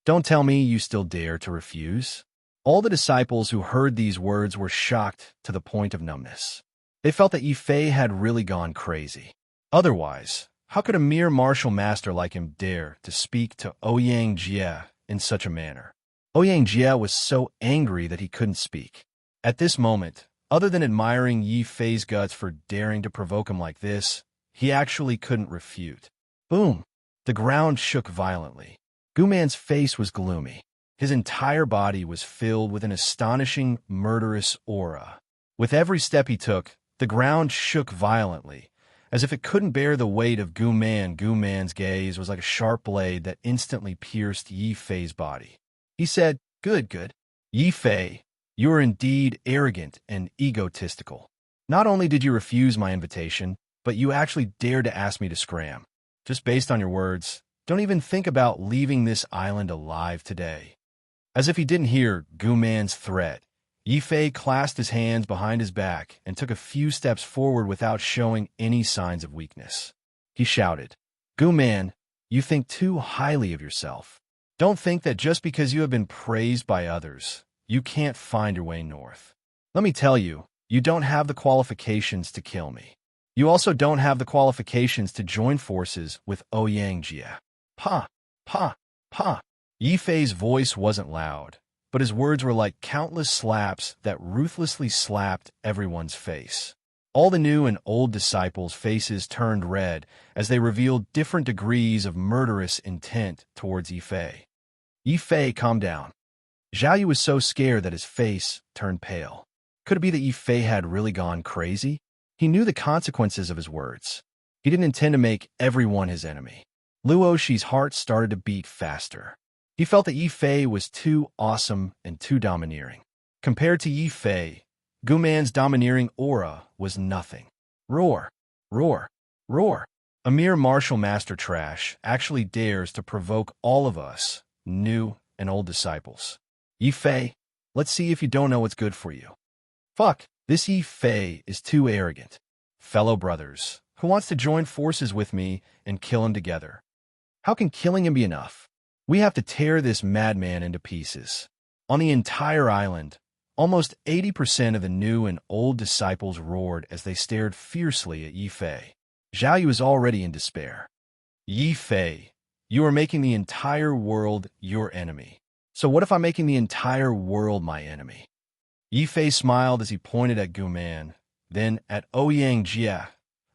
Don't tell me you still dare to refuse." All the disciples who heard these words were shocked to the point of numbness. They felt that Yi Fei had really gone crazy. Otherwise, how could a mere martial master like him dare to speak to Ouyang Jie in such a manner? Ouyang Jie was so angry that he couldn't speak. At this moment, other than admiring Yi Fei's guts for daring to provoke him like this, he actually couldn't refute. Boom! The ground shook violently. Gu Man's face was gloomy. His entire body was filled with an astonishing, murderous aura. With every step he took, the ground shook violently, as if it couldn't bear the weight of Gu Man. Gu Man's gaze was like a sharp blade that instantly pierced Yi Fei's body. He said, Good. Yi Fei, you are indeed arrogant and egotistical. Not only did you refuse my invitation, but you actually dared to ask me to scram. Just based on your words, don't even think about leaving this island alive today. As if he didn't hear Gu Man's threat, Yi Fei clasped his hands behind his back and took a few steps forward without showing any signs of weakness. He shouted, Gu Man, you think too highly of yourself. Don't think that just because you have been praised by others, you can't find your way north. Let me tell you, you don't have the qualifications to kill me. You also don't have the qualifications to join forces with Ouyang Jia. Pa, pa, pa. Yi Fei's voice wasn't loud, but his words were like countless slaps that ruthlessly slapped everyone's face. All the new and old disciples' faces turned red as they revealed different degrees of murderous intent towards Yi Fei. Yi Fei calmed down. Zhao Yu was so scared that his face turned pale. Could it be that Yi Fei had really gone crazy? He knew the consequences of his words. He didn't intend to make everyone his enemy. Luo Shi's heart started to beat faster. He felt that Yi Fei was too awesome and too domineering. Compared to Yi Fei, Gu Man's domineering aura was nothing. Roar, roar, roar. A mere martial master trash actually dares to provoke all of us, new and old disciples. Yi Fei, let's see if you don't know what's good for you. Fuck, this Yi Fei is too arrogant. Fellow brothers, who wants to join forces with me and kill him together? How can killing him be enough? We have to tear this madman into pieces. On the entire island, almost 80% of the new and old disciples roared as they stared fiercely at Yi Fei. Zhao Yu was already in despair. Yi Fei, you are making the entire world your enemy. So what if I'm making the entire world my enemy? Yi Fei smiled as he pointed at Gu Man, then at Ouyang Jia,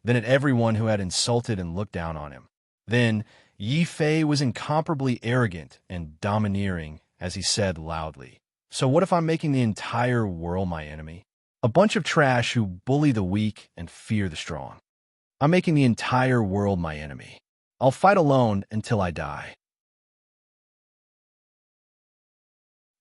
then at everyone who had insulted and looked down on him. Then Yi Fei was incomparably arrogant and domineering as he said loudly, so what if I'm making the entire world my enemy? A bunch of trash who bully the weak and fear the strong. I'm making the entire world my enemy. I'll fight alone until I die.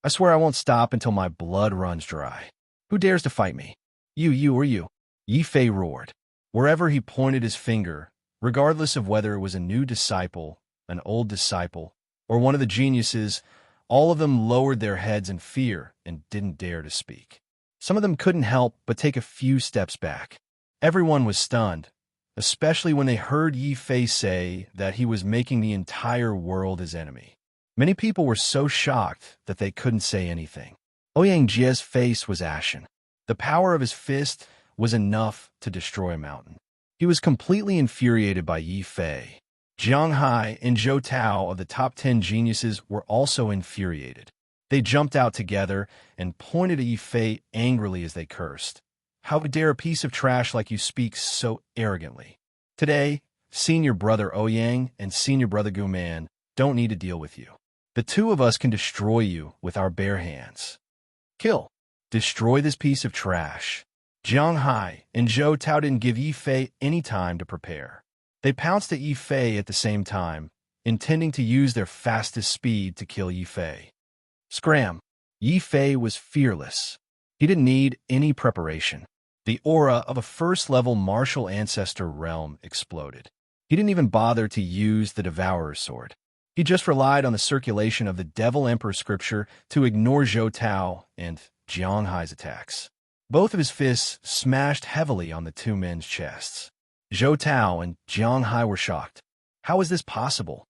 I swear I won't stop until my blood runs dry. Who dares to fight me? You, or you? Yi Fei roared. Wherever he pointed his finger, regardless of whether it was a new disciple, an old disciple, or one of the geniuses, all of them lowered their heads in fear and didn't dare to speak. Some of them couldn't help but take a few steps back. Everyone was stunned, especially when they heard Yi Fei say that he was making the entire world his enemy. Many people were so shocked that they couldn't say anything. Ouyang Jia's face was ashen. The power of his fist was enough to destroy a mountain. He was completely infuriated by Yi Fei. Jiang Hai and Zhou Tao of the top 10 geniuses were also infuriated. They jumped out together and pointed at Yi Fei angrily as they cursed. How dare a piece of trash like you speak so arrogantly? Today, senior brother Ouyang and senior brother Gu Man don't need to deal with you. The two of us can destroy you with our bare hands. Kill. Destroy this piece of trash. Jiang Hai and Zhou Tao didn't give Yi Fei any time to prepare. They pounced at Yi Fei at the same time, intending to use their fastest speed to kill Yi Fei. Scram. Yi Fei was fearless. He didn't need any preparation. The aura of a first-level martial ancestor realm exploded. He didn't even bother to use the Devourer's sword. He just relied on the circulation of the Devil Emperor scripture to ignore Zhou Tao and Jiang Hai's attacks. Both of his fists smashed heavily on the two men's chests. Zhou Tao and Jiang Hai were shocked. How is this possible?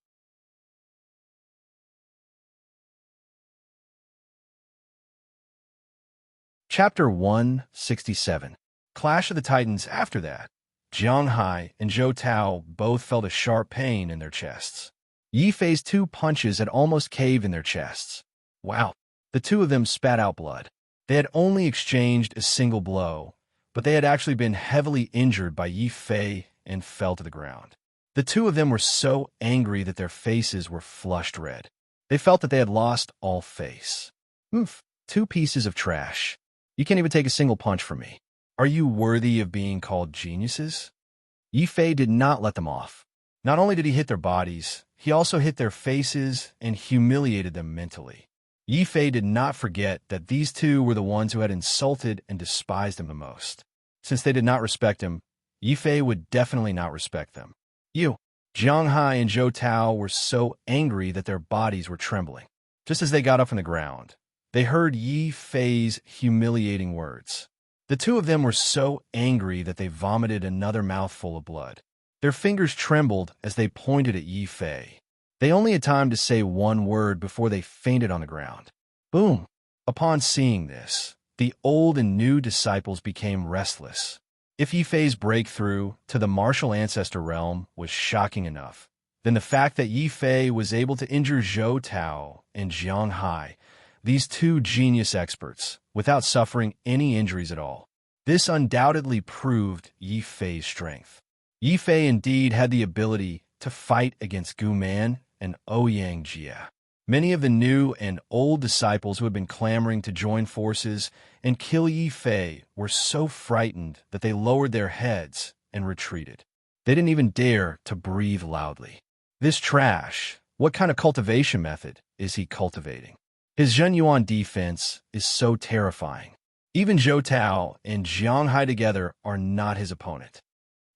Chapter 167. Clash of the Titans. After that, Jiang Hai and Zhou Tao both felt a sharp pain in their chests. Yi Fei's two punches had almost caved in their chests. Wow. The two of them spat out blood. They had only exchanged a single blow, but they had actually been heavily injured by Yi Fei and fell to the ground. The two of them were so angry that their faces were flushed red. They felt that they had lost all face. Oof, two pieces of trash. You can't even take a single punch from me. Are you worthy of being called geniuses? Yi Fei did not let them off. Not only did he hit their bodies, he also hit their faces and humiliated them mentally. Yi Fei did not forget that these two were the ones who had insulted and despised him the most. Since they did not respect him, Yifei would definitely not respect them. You, Jianghai and Zhou Tao were so angry that their bodies were trembling. Just as they got up from the ground, they heard Yifei's humiliating words. The two of them were so angry that they vomited another mouthful of blood. Their fingers trembled as they pointed at Yifei. They only had time to say one word before they fainted on the ground. Boom! Upon seeing this, the old and new disciples became restless. If Yifei's breakthrough to the martial ancestor realm was shocking enough, then the fact that Yifei was able to injure Zhou Tao and Jiang Hai, these two genius experts, without suffering any injuries at all, this undoubtedly proved Yifei's strength. Yifei indeed had the ability to fight against Gu Man and Ouyang Jia. Many of the new and old disciples who had been clamoring to join forces and kill Yifei were so frightened that they lowered their heads and retreated. They didn't even dare to breathe loudly. This trash, what kind of cultivation method is he cultivating? His Zhenyuan defense is so terrifying. Even Zhou Tao and Jiang Hai together are not his opponent.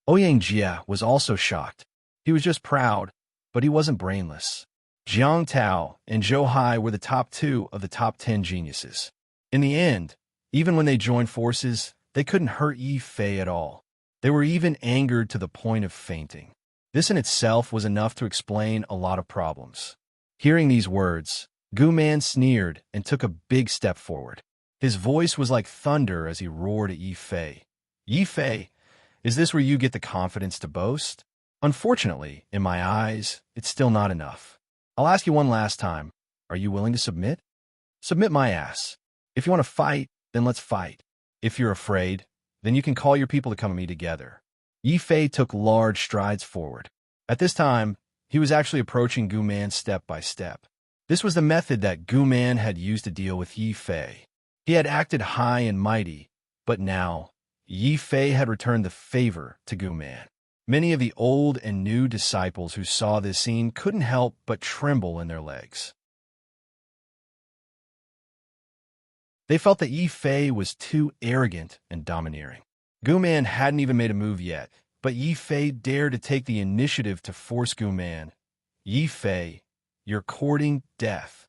Ouyang Jia was also shocked. He was just proud, but he wasn't brainless. Jiang Tao and Zhou Hai were the top 2 of the top 10 geniuses. In the end, even when they joined forces, they couldn't hurt Yifei at all. They were even angered to the point of fainting. This in itself was enough to explain a lot of problems. Hearing these words, Gu Man sneered and took a big step forward. His voice was like thunder as he roared at Yifei. Yifei, is this where you get the confidence to boast? Unfortunately, in my eyes, it's still not enough. I'll ask you one last time. Are you willing to submit? Submit my ass. If you want to fight, then let's fight. If you're afraid, then you can call your people to come to me together. Yifei took large strides forward. At this time, he was actually approaching Gu Man step by step. This was the method that Gu Man had used to deal with Yifei. He had acted high and mighty, but now, Yifei had returned the favor to Gu Man. Many of the old and new disciples who saw this scene couldn't help but tremble in their legs. They felt that Yifei was too arrogant and domineering. Gu Man hadn't even made a move yet, but Yifei dared to take the initiative to force Gu Man. Yifei, you're courting death.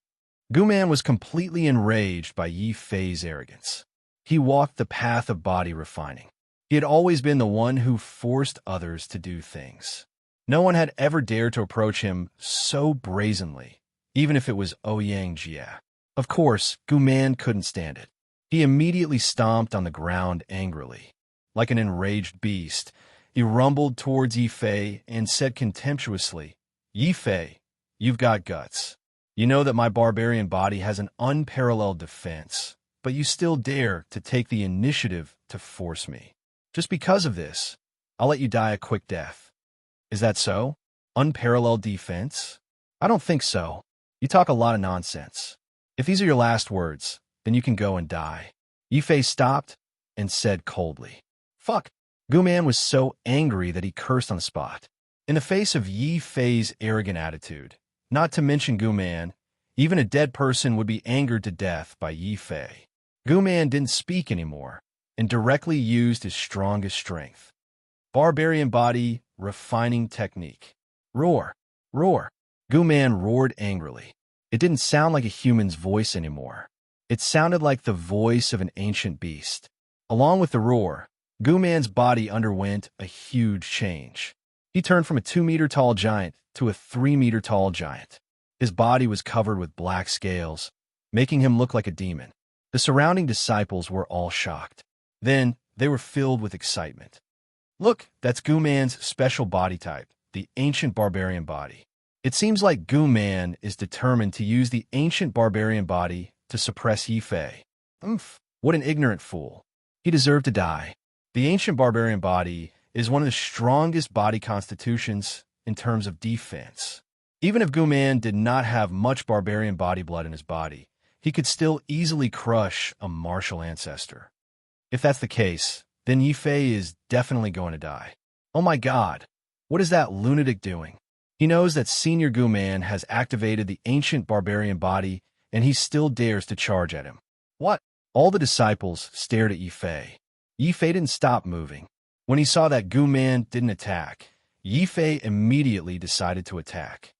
Gu Man was completely enraged by Yifei's arrogance. He walked the path of body refining. He had always been the one who forced others to do things. No one had ever dared to approach him so brazenly, even if it was Ouyang Jia. Of course, Gu Man couldn't stand it. He immediately stomped on the ground angrily. Like an enraged beast, he rumbled towards Yifei and said contemptuously, Yifei, you've got guts. You know that my barbarian body has an unparalleled defense, but you still dare to take the initiative to force me. Just because of this, I'll let you die a quick death. Is that so? Unparalleled defense? I don't think so. You talk a lot of nonsense. If these are your last words, then you can go and die. Yifei stopped and said coldly. Fuck. Gu Man was so angry that he cursed on the spot. In the face of Yifei's arrogant attitude, not to mention Gu Man, even a dead person would be angered to death by Yifei. Gu Man didn't speak anymore and directly used his strongest strength. Barbarian body, refining technique. Roar, roar. Gu Man roared angrily. It didn't sound like a human's voice anymore. It sounded like the voice of an ancient beast. Along with the roar, Gu Man's body underwent a huge change. He turned from a 2-meter-tall giant to a 3-meter-tall giant. His body was covered with black scales, making him look like a demon. The surrounding disciples were all shocked. Then, they were filled with excitement. Look, that's Gu Man's special body type, the ancient barbarian body. It seems like Gu Man is determined to use the ancient barbarian body to suppress Yifei. What an ignorant fool. He deserved to die. The ancient barbarian body is one of the strongest body constitutions in terms of defense. Even if Gu Man did not have much barbarian body blood in his body, he could still easily crush a martial ancestor. If that's the case, then Yifei is definitely going to die. Oh my god, what is that lunatic doing? He knows that Senior Gu Man has activated the ancient barbarian body, and he still dares to charge at him. What? All the disciples stared at Yifei. Yifei didn't stop moving. When he saw that Gu Man didn't attack, Yifei immediately decided to attack.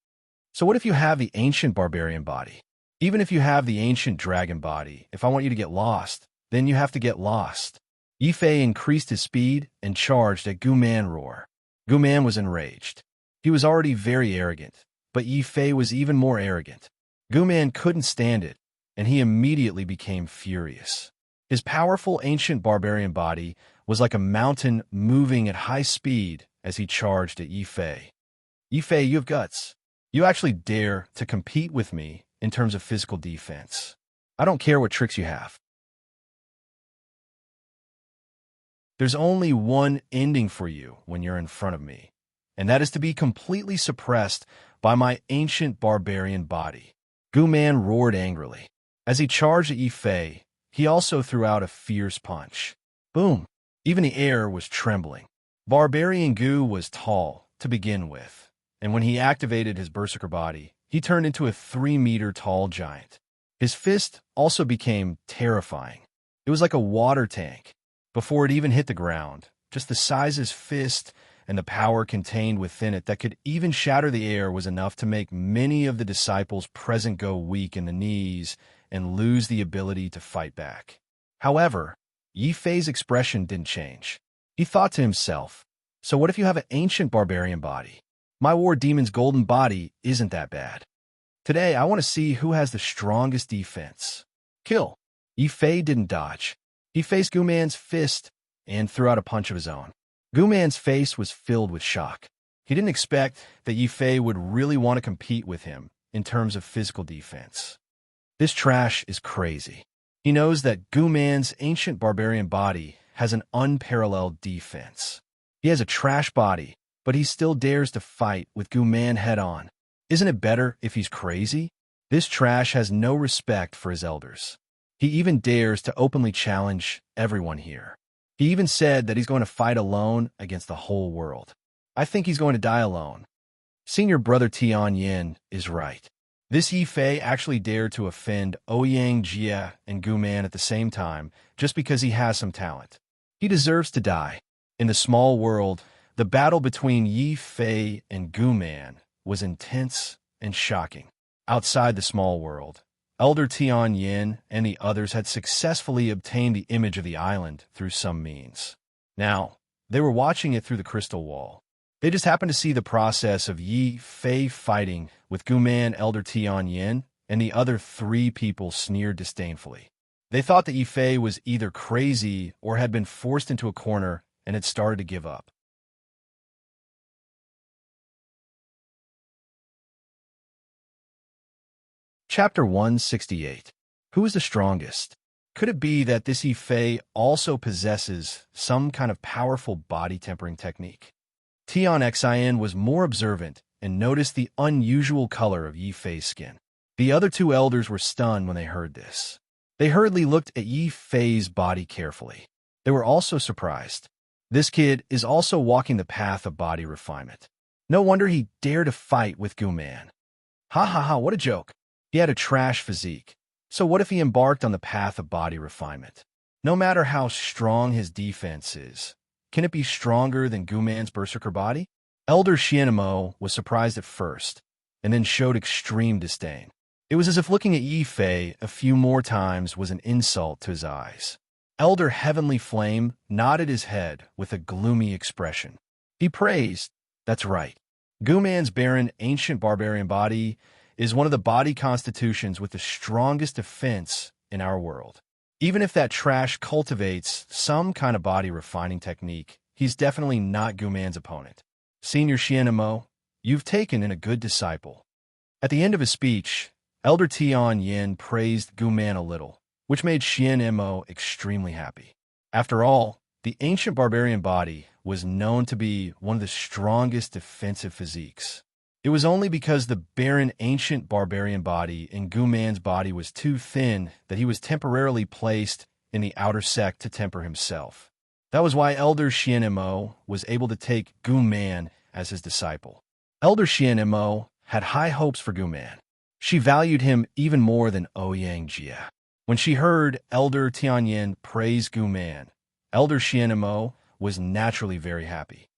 So what if you have the ancient barbarian body? Even if you have the ancient dragon body, if I want you to get lost, then you have to get lost. Yifei increased his speed and charged at Gu Man roar. Gu Man was enraged. He was already very arrogant, but Yifei was even more arrogant. Gu Man couldn't stand it, and he immediately became furious. His powerful ancient barbarian body was like a mountain moving at high speed as he charged at Yifei. Yifei, you have guts. You actually dare to compete with me in terms of physical defense. I don't care what tricks you have. There's only one ending for you when you're in front of me, and that is to be completely suppressed by my ancient barbarian body. Gu Man roared angrily. As he charged at Yifei, he also threw out a fierce punch. Boom! Even the air was trembling. Barbarian Gu was tall to begin with, and when he activated his berserker body, he turned into a 3-meter tall giant. His fist also became terrifying. It was like a water tank. Before it even hit the ground, just the size of his fist and the power contained within it that could even shatter the air was enough to make many of the disciples present go weak in the knees and lose the ability to fight back. However, Yifei's expression didn't change. He thought to himself, so what if you have an ancient barbarian body? My war demon's golden body isn't that bad. Today, I want to see who has the strongest defense. Kill. Yifei didn't dodge. He faced Gu Man's fist and threw out a punch of his own. Gu Man's face was filled with shock. He didn't expect that Yifei would really want to compete with him in terms of physical defense. This trash is crazy. He knows that Gu Man's ancient barbarian body has an unparalleled defense. He has a trash body, but he still dares to fight with Gu Man head-on. Isn't it better if he's crazy? This trash has no respect for his elders. He even dares to openly challenge everyone here. He even said that he's going to fight alone against the whole world. I think he's going to die alone. Senior brother Tian Yin is right. This Yifei actually dared to offend Ouyang Jia and Gu Man at the same time just because he has some talent. He deserves to die. In the small world, the battle between Yifei and Gu Man was intense and shocking. Outside the small world, Elder Tian Yin and the others had successfully obtained the image of the island through some means. Now, they were watching it through the crystal wall. They just happened to see the process of Yifei fighting with Gu Man, Elder Tian Yin, and the other 3 people sneered disdainfully. They thought that Yifei was either crazy or had been forced into a corner and had started to give up. Chapter 168. Who is the strongest? Could it be that this Yifei also possesses some kind of powerful body tempering technique? Tian Xin was more observant and noticed the unusual color of Yifei's skin. The other 2 elders were stunned when they heard this. They hurriedly looked at Yifei's body carefully. They were also surprised. This kid is also walking the path of body refinement. No wonder he dared to fight with Gu Man. Ha ha ha, what a joke. He had a trash physique. So what if he embarked on the path of body refinement? No matter how strong his defense is, can it be stronger than Gu Man's berserker body? Elder Xianmo was surprised at first, and then showed extreme disdain. It was as if looking at Yifei a few more times was an insult to his eyes. Elder Heavenly Flame nodded his head with a gloomy expression. He praised, that's right. Gu Man's barren ancient barbarian body is one of the body constitutions with the strongest defense in our world. Even if that trash cultivates some kind of body refining technique, he's definitely not Gu Man's opponent. Senior Xianmo, you've taken in a good disciple. At the end of his speech, Elder Tian Yin praised Gu Man a little, which made Xianmo extremely happy. After all, the ancient barbarian body was known to be one of the strongest defensive physiques. It was only because the barren ancient barbarian body in Gu Man's body was too thin that he was temporarily placed in the outer sect to temper himself. That was why Elder Xianmo was able to take Gu Man as his disciple. Elder Xianmo had high hopes for Gu Man. She valued him even more than Ouyang Jia. When she heard Elder Tianyin praise Gu Man, Elder Xianmo was naturally very happy.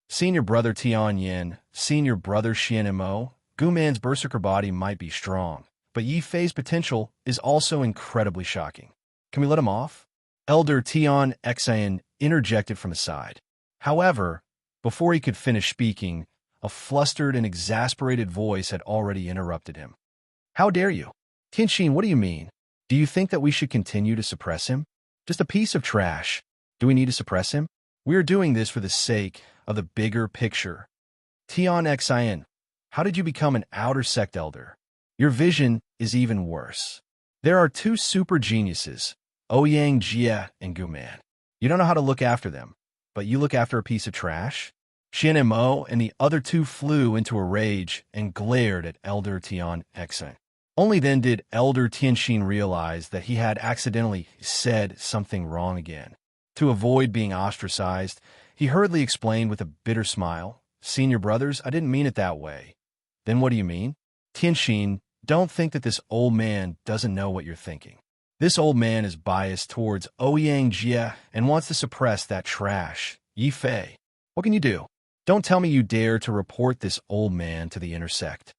Senior brother Tian Yin, senior brother Xianmo, Gu Man's berserker body might be strong, but Yi Fei's potential is also incredibly shocking. Can we let him off? Elder Tian Xian interjected from his side. However, before he could finish speaking, a flustered and exasperated voice had already interrupted him. How dare you? Tianxin, what do you mean? Do you think that we should continue to suppress him? Just a piece of trash. Do we need to suppress him? We are doing this for the sake of the bigger picture. Tian Xian, how did you become an outer sect elder? Your vision is even worse. There are two super geniuses, Ouyang Jie and Gu Man. You don't know how to look after them, but you look after a piece of trash? Xianmo and the other two flew into a rage and glared at Elder Tian Xian. Only then did Elder Tianxin realize that he had accidentally said something wrong again. To avoid being ostracized, he hurriedly explained with a bitter smile, Senior brothers, I didn't mean it that way. Then what do you mean? Tianxin, don't think that this old man doesn't know what you're thinking. This old man is biased towards Ouyang Jie and wants to suppress that trash, Yi Fei. What can you do? Don't tell me you dare to report this old man to the inner sect.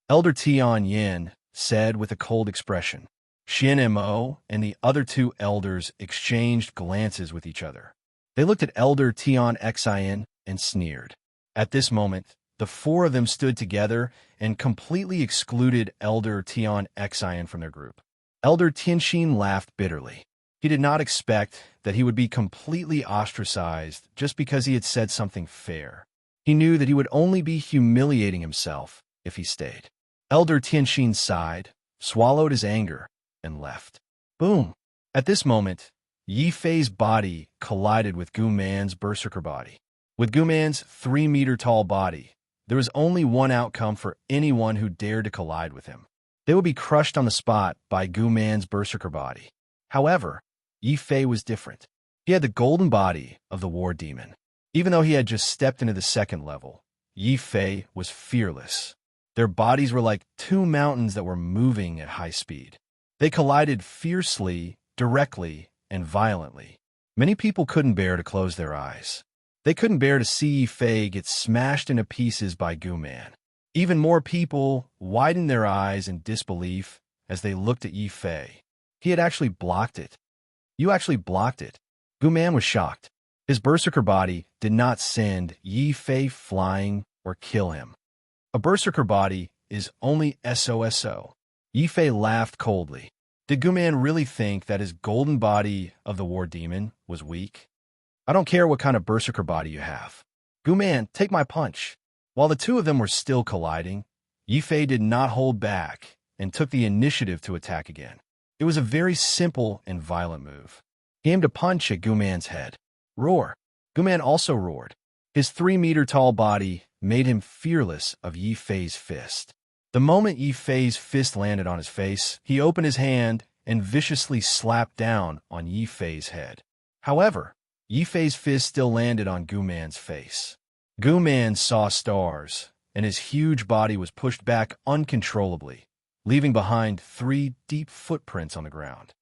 Elder Tian Yin said with a cold expression. Xianmo and the other two elders exchanged glances with each other. They looked at Elder Tian Xian and sneered. At this moment, the four of them stood together and completely excluded Elder Tian Xian from their group. Elder Tianxin laughed bitterly. He did not expect that he would be completely ostracized just because he had said something fair. He knew that he would only be humiliating himself if he stayed. Elder Tianxin sighed, swallowed his anger, and left. Boom! At this moment, Yi Fei's body collided with Gu Man's berserker body. With Gu Man's 3-meter-tall body, there was only one outcome for anyone who dared to collide with him. They would be crushed on the spot by Gu Man's berserker body. However, Yi Fei was different. He had the golden body of the war demon. Even though he had just stepped into the second level, Yi Fei was fearless. Their bodies were like two mountains that were moving at high speed. They collided fiercely, directly, and violently. Many people couldn't bear to close their eyes. They couldn't bear to see Yi Fei get smashed into pieces by Gu Man. Even more people widened their eyes in disbelief as they looked at Yi Fei. He had actually blocked it. You actually blocked it. Gu Man was shocked. His berserker body did not send Yi Fei flying or kill him. A berserker body is only SOSO. Yi Fei laughed coldly. Did Gu Man really think that his golden body of the war demon was weak? I don't care what kind of berserker body you have. Gu Man, take my punch. While the two of them were still colliding, Yi Fei did not hold back and took the initiative to attack again. It was a very simple and violent move. He aimed a punch at Gu Man's head. Roar! Gu Man also roared. His 3-meter-tall body made him fearless of Yi Fei's fist. The moment Yi Fei's fist landed on his face, he opened his hand and viciously slapped down on Yi Fei's head. However, Yi Fei's fist still landed on Gu Man's face. Gu Man saw stars, and his huge body was pushed back uncontrollably, leaving behind 3 deep footprints on the ground.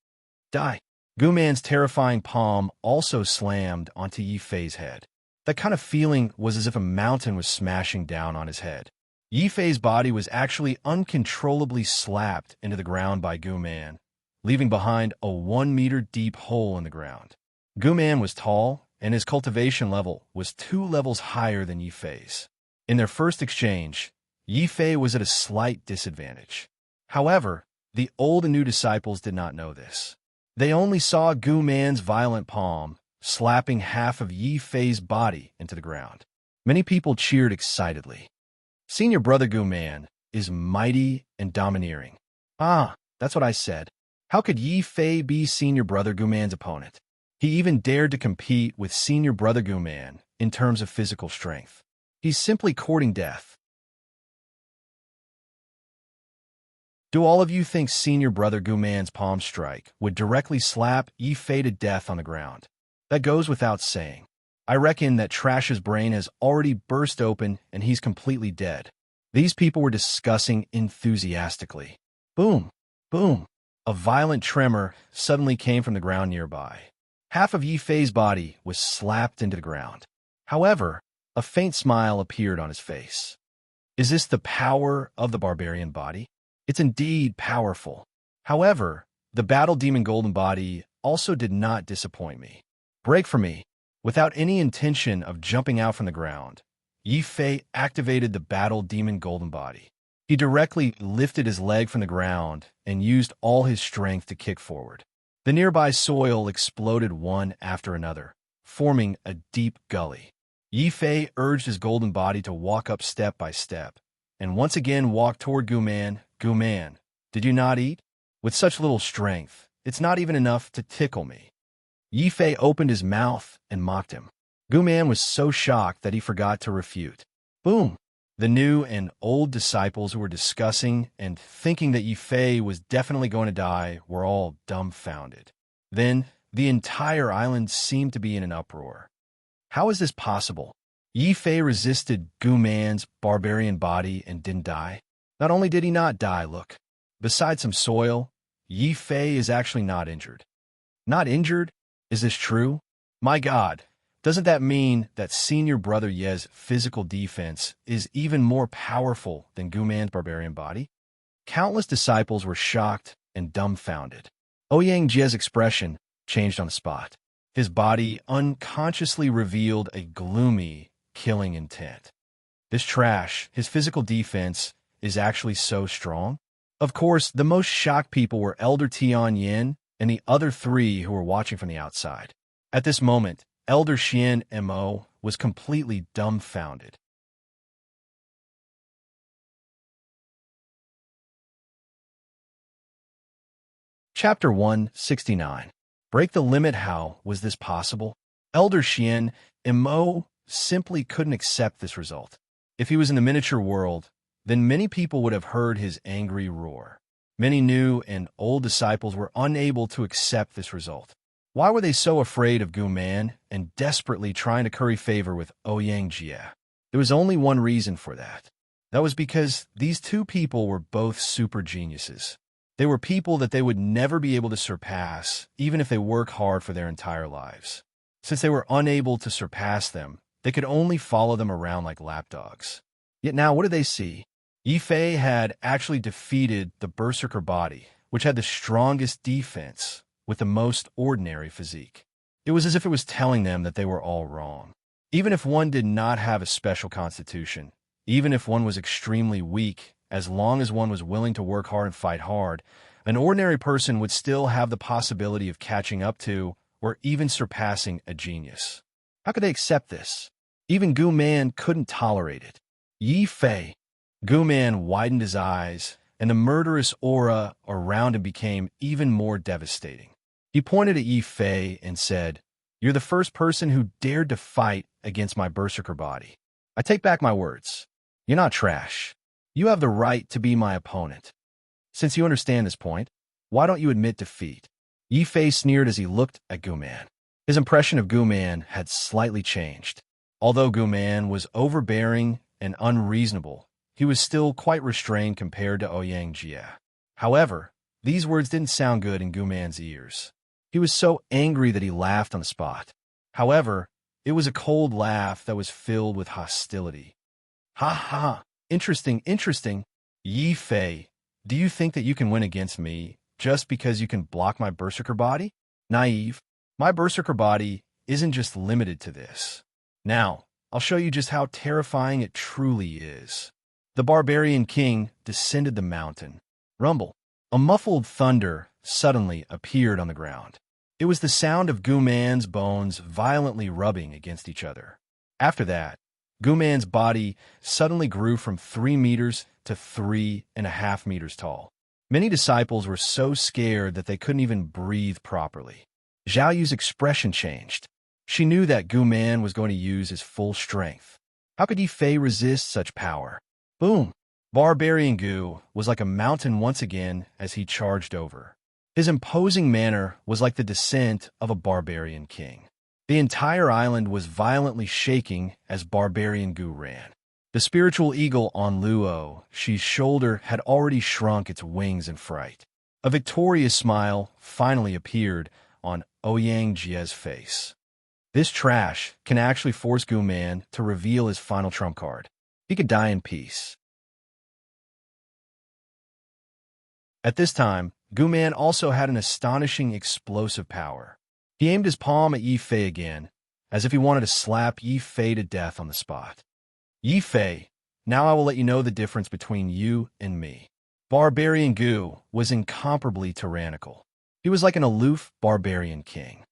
Die! Gu Man's terrifying palm also slammed onto Yi Fei's head. That kind of feeling was as if a mountain was smashing down on his head. Yi Fei's body was actually uncontrollably slapped into the ground by Gu Man, leaving behind a 1-meter-deep hole in the ground. Gu Man was tall, and his cultivation level was 2 levels higher than Yi Fei's. In their first exchange, Yi Fei was at a slight disadvantage. However, the old and new disciples did not know this. They only saw Gu Man's violent palm slapping half of Yi Fei's body into the ground. Many people cheered excitedly. Senior brother Gu Man is mighty and domineering. Ah, that's what I said. How could Yi Fei be senior brother Gu Man's opponent? He even dared to compete with senior brother Gu Man in terms of physical strength. He's simply courting death. Do all of you think senior brother Gu Man's palm strike would directly slap Yi Fei to death on the ground? That goes without saying. I reckon that Trash's brain has already burst open and he's completely dead. These people were discussing enthusiastically. Boom! Boom! A violent tremor suddenly came from the ground nearby. Half of Yi Fei's body was slapped into the ground. However, a faint smile appeared on his face. Is this the power of the barbarian body? It's indeed powerful. However, the battle demon golden body also did not disappoint me. Break for me. Without any intention of jumping out from the ground, Yi Fei activated the battle demon golden body. He directly lifted his leg from the ground and used all his strength to kick forward. The nearby soil exploded one after another, forming a deep gully. Yi Fei urged his golden body to walk up step by step, and once again walked toward Gu Man. Gu Man, did you not eat? With such little strength, it's not even enough to tickle me. Yi Fei opened his mouth and mocked him. Gu Man was so shocked that he forgot to refute. Boom! The new and old disciples who were discussing and thinking that Yi Fei was definitely going to die were all dumbfounded. Then, the entire island seemed to be in an uproar. How is this possible? Yi Fei resisted Gu Man's barbarian body and didn't die? Not only did he not die, look. Besides some soil, Yi Fei is actually not injured. Not injured? Is this true? My God, doesn't that mean that senior brother Ye's physical defense is even more powerful than Gu Man's barbarian body? Countless disciples were shocked and dumbfounded. Ouyang Jie's expression changed on the spot. His body unconsciously revealed a gloomy, killing intent. This trash, his physical defense, is actually so strong? Of course, the most shocked people were Elder Tian Yin and the other three who were watching from the outside. At this moment, Elder Xian Mo was completely dumbfounded. Chapter 169. Break the limit. How was this possible? Elder Xian Mo simply couldn't accept this result. If he was in the miniature world, then many people would have heard his angry roar. Many new and old disciples were unable to accept this result. Why were they so afraid of Gu Man and desperately trying to curry favor with Ouyang Jie? There was only one reason for that. That was because these two people were both super geniuses. They were people that they would never be able to surpass, even if they work hard for their entire lives. Since they were unable to surpass them, they could only follow them around like lapdogs. Yet now, what did they see? Yi Fei had actually defeated the berserker body, which had the strongest defense, with the most ordinary physique. It was as if it was telling them that they were all wrong. Even if one did not have a special constitution, even if one was extremely weak, as long as one was willing to work hard and fight hard, an ordinary person would still have the possibility of catching up to or even surpassing a genius. How could they accept this? Even Gu Man couldn't tolerate it. Yi Fei. Gu Man widened his eyes, and the murderous aura around him became even more devastating. He pointed at Yi Fei and said, "You're the first person who dared to fight against my berserker body. I take back my words. You're not trash. You have the right to be my opponent. Since you understand this point, why don't you admit defeat?" Yi Fei sneered as he looked at Gu Man. His impression of Gu Man had slightly changed. Although Gu Man was overbearing and unreasonable, he was still quite restrained compared to Ouyang Jie. However, these words didn't sound good in Gu Man's ears. He was so angry that he laughed on the spot. However, it was a cold laugh that was filled with hostility. "Ha ha! Interesting, interesting. Yi Fei, do you think that you can win against me just because you can block my berserker body? Naive. My berserker body isn't just limited to this. Now, I'll show you just how terrifying it truly is." The barbarian king descended the mountain. Rumble. A muffled thunder suddenly appeared on the ground. It was the sound of Gu Man's bones violently rubbing against each other. After that, Gu Man's body suddenly grew from 3 meters to 3.5 meters tall. Many disciples were so scared that they couldn't even breathe properly. Zhao Yu's expression changed. She knew that Gu Man was going to use his full strength. How could Yi Fei resist such power? Boom! Barbarian Gu was like a mountain once again as he charged over. His imposing manner was like the descent of a barbarian king. The entire island was violently shaking as barbarian Gu ran. The spiritual eagle on Luo, Shi's shoulder, had already shrunk its wings in fright. A victorious smile finally appeared on Ouyang Jie's face. This trash can actually force Gu-man to reveal his final trump card. He could die in peace. At this time, Gu-man also had an astonishing explosive power. He aimed his palm at Yi Fei again, as if he wanted to slap Yi Fei to death on the spot. Yi Fei, now I will let you know the difference between you and me. Barbarian Gu was incomparably tyrannical. He was like an aloof barbarian king.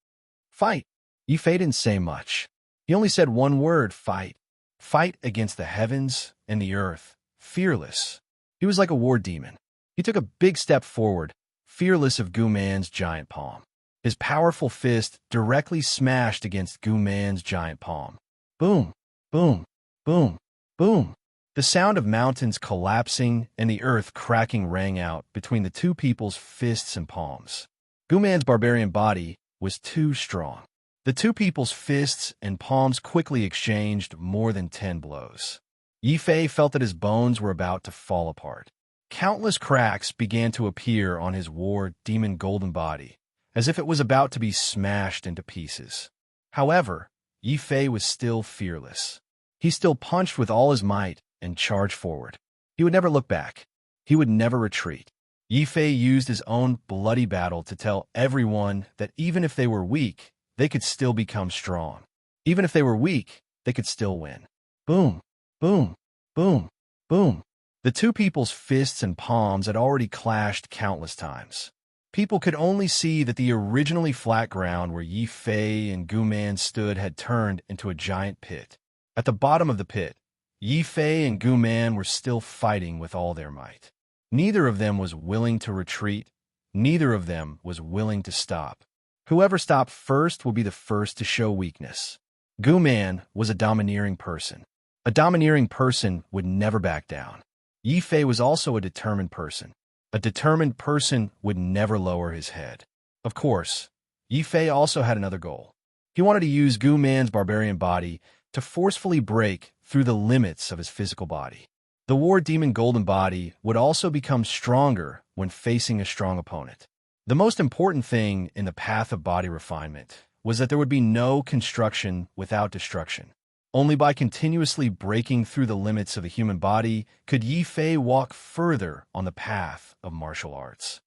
Fight! Yi Fei didn't say much. He only said one word, fight. Fight against the heavens and the earth, fearless. He was like a war demon. He took a big step forward, fearless of Gu-man's giant palm. His powerful fist directly smashed against Gu-man's giant palm. Boom, boom, boom, boom. The sound of mountains collapsing and the earth cracking rang out between the two people's fists and palms. Gu-man's barbarian body was too strong. The two people's fists and palms quickly exchanged more than 10 blows. Yi Fei felt that his bones were about to fall apart. Countless cracks began to appear on his war demon golden body, as if it was about to be smashed into pieces. However, Yi Fei was still fearless. He still punched with all his might and charged forward. He would never look back. He would never retreat. Yi Fei used his own bloody battle to tell everyone that even if they were weak, they could still become strong. Even if they were weak, they could still win. Boom, boom, boom, boom. The two people's fists and palms had already clashed countless times. People could only see that the originally flat ground where Yi Fei and Gu-man stood had turned into a giant pit. At the bottom of the pit, Yi Fei and Gu-man were still fighting with all their might. Neither of them was willing to retreat. Neither of them was willing to stop. Whoever stopped first will be the first to show weakness. Gu-man was a domineering person. A domineering person would never back down. Yi Fei was also a determined person. A determined person would never lower his head. Of course, Yi Fei also had another goal. He wanted to use Gu-man's barbarian body to forcefully break through the limits of his physical body. The war demon golden body would also become stronger when facing a strong opponent. The most important thing in the path of body refinement was that there would be no construction without destruction. Only by continuously breaking through the limits of the human body could Yi Fei walk further on the path of martial arts.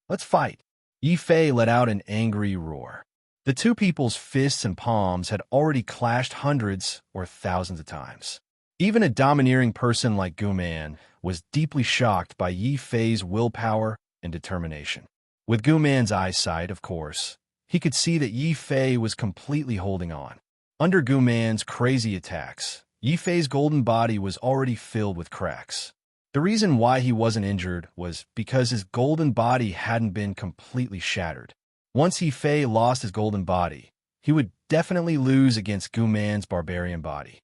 Let's fight. Yi Fei let out an angry roar. The two people's fists and palms had already clashed hundreds or thousands of times. Even a domineering person like Gu-man was deeply shocked by Yi Fei's willpower and determination. With Gu-man's eyesight, of course, he could see that Yi Fei was completely holding on. Under Gu-man's crazy attacks, Yi Fei's golden body was already filled with cracks. The reason why he wasn't injured was because his golden body hadn't been completely shattered. Once Yi Fei lost his golden body, he would definitely lose against Gu-man's barbarian body.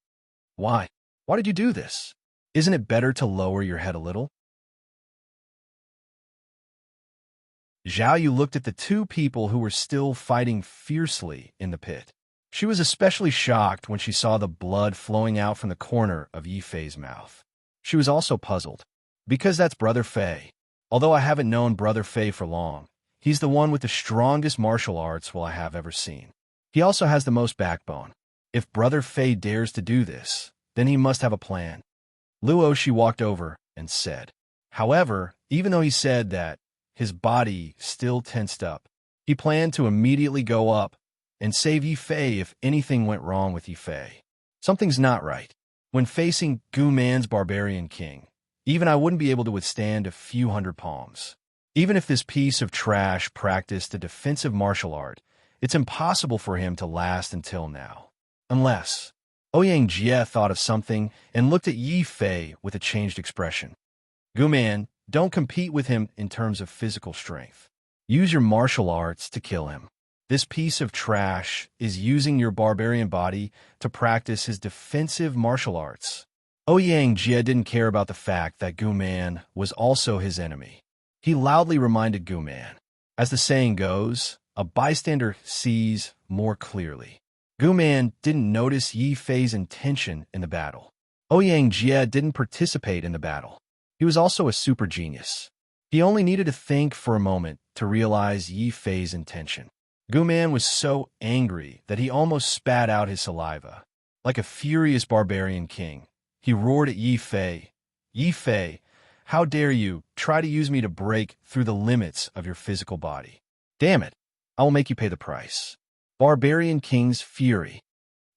Why? Why did you do this? Isn't it better to lower your head a little? Zhao Yu looked at the two people who were still fighting fiercely in the pit. She was especially shocked when she saw the blood flowing out from the corner of Yi Fei's mouth. She was also puzzled. Because that's Brother Fei. Although I haven't known Brother Fei for long, he's the one with the strongest martial arts I have ever seen. He also has the most backbone. If Brother Fei dares to do this, then he must have a plan. Luo Shi walked over and said. However, even though he said that, his body still tensed up. He planned to immediately go up and save Yi Fei if anything went wrong with Yi Fei. Something's not right. When facing Gu-man's barbarian king, even I wouldn't be able to withstand a few hundred palms. Even if this piece of trash practiced a defensive martial art, it's impossible for him to last until now. Unless... Ouyang Jie thought of something and looked at Yi Fei with a changed expression. Gu-man, don't compete with him in terms of physical strength. Use your martial arts to kill him. This piece of trash is using your barbarian body to practice his defensive martial arts. Ouyang Jie didn't care about the fact that Gu-man was also his enemy. He loudly reminded Gu-man. As the saying goes, a bystander sees more clearly. Gu-man didn't notice Yi Fei's intention in the battle. Ouyang Jie didn't participate in the battle. He was also a super genius. He only needed to think for a moment to realize Yi Fei's intention. Gu Man was so angry that he almost spat out his saliva. Like a furious barbarian king, he roared at Yi Fei. Yi Fei, how dare you try to use me to break through the limits of your physical body? Damn it, I will make you pay the price. Barbarian King's fury.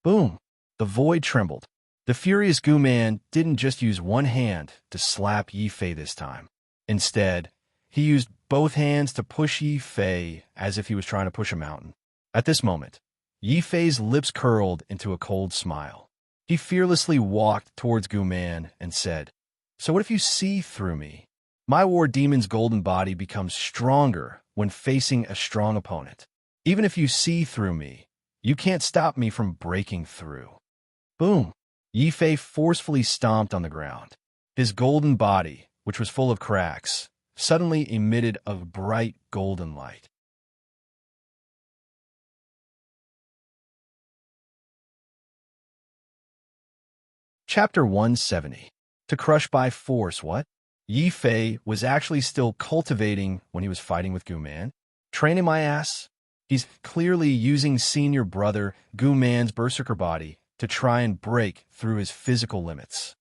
Boom! The void trembled. The furious Gu Man didn't just use one hand to slap Yi Fei this time. Instead, he used both hands to push Yi Fei as if he was trying to push a mountain. At this moment, Yi Fei's lips curled into a cold smile. He fearlessly walked towards Gu Man and said, "So what if you see through me? My war demon's golden body becomes stronger when facing a strong opponent. Even if you see through me, you can't stop me from breaking through." Boom! Yi Fei forcefully stomped on the ground. His golden body, which was full of cracks, suddenly emitted a bright golden light. Chapter 170. To crush by force, what? Yi Fei was actually still cultivating when he was fighting with Gu Man. Training my ass? He's clearly using senior brother Gu Man's berserker body to try and break through his physical limits.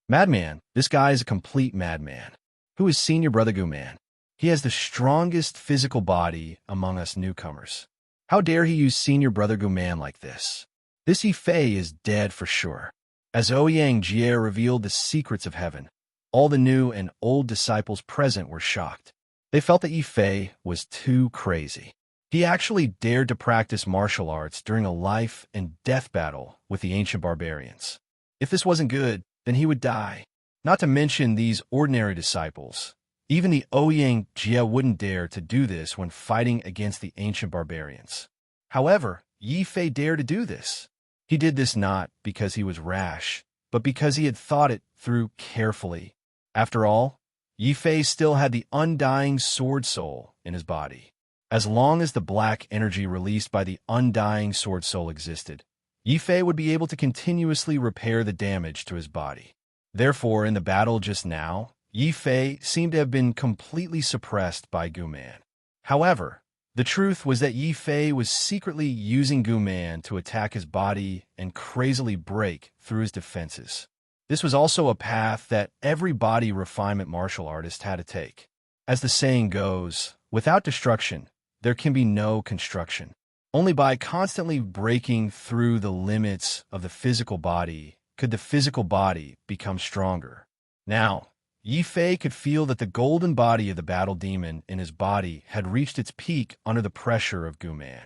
Madman, this guy is a complete madman. Who is senior brother Gu Man? He has the strongest physical body among us newcomers. How dare he use senior brother Gu Man like this? This Yi Fei is dead for sure. As Ouyang Jie revealed the secrets of heaven, all the new and old disciples present were shocked. They felt that Yi Fei was too crazy. He actually dared to practice martial arts during a life and death battle with the ancient barbarians. If this wasn't good, then he would die. Not to mention these ordinary disciples. Even the Ouyang Jie wouldn't dare to do this when fighting against the ancient barbarians. However, Yi Fei dared to do this. He did this not because he was rash, but because he had thought it through carefully. After all, Yi Fei still had the undying sword soul in his body. As long as the black energy released by the undying sword soul existed, Yi Fei would be able to continuously repair the damage to his body. Therefore, in the battle just now, Yi Fei seemed to have been completely suppressed by Gu Man. However, the truth was that Yi Fei was secretly using Gu Man to attack his body and crazily break through his defenses. This was also a path that every body refinement martial artist had to take. As the saying goes, without destruction, there can be no construction. Only by constantly breaking through the limits of the physical body could the physical body become stronger. Now, Yi Fei could feel that the golden body of the battle demon in his body had reached its peak under the pressure of Gu Man.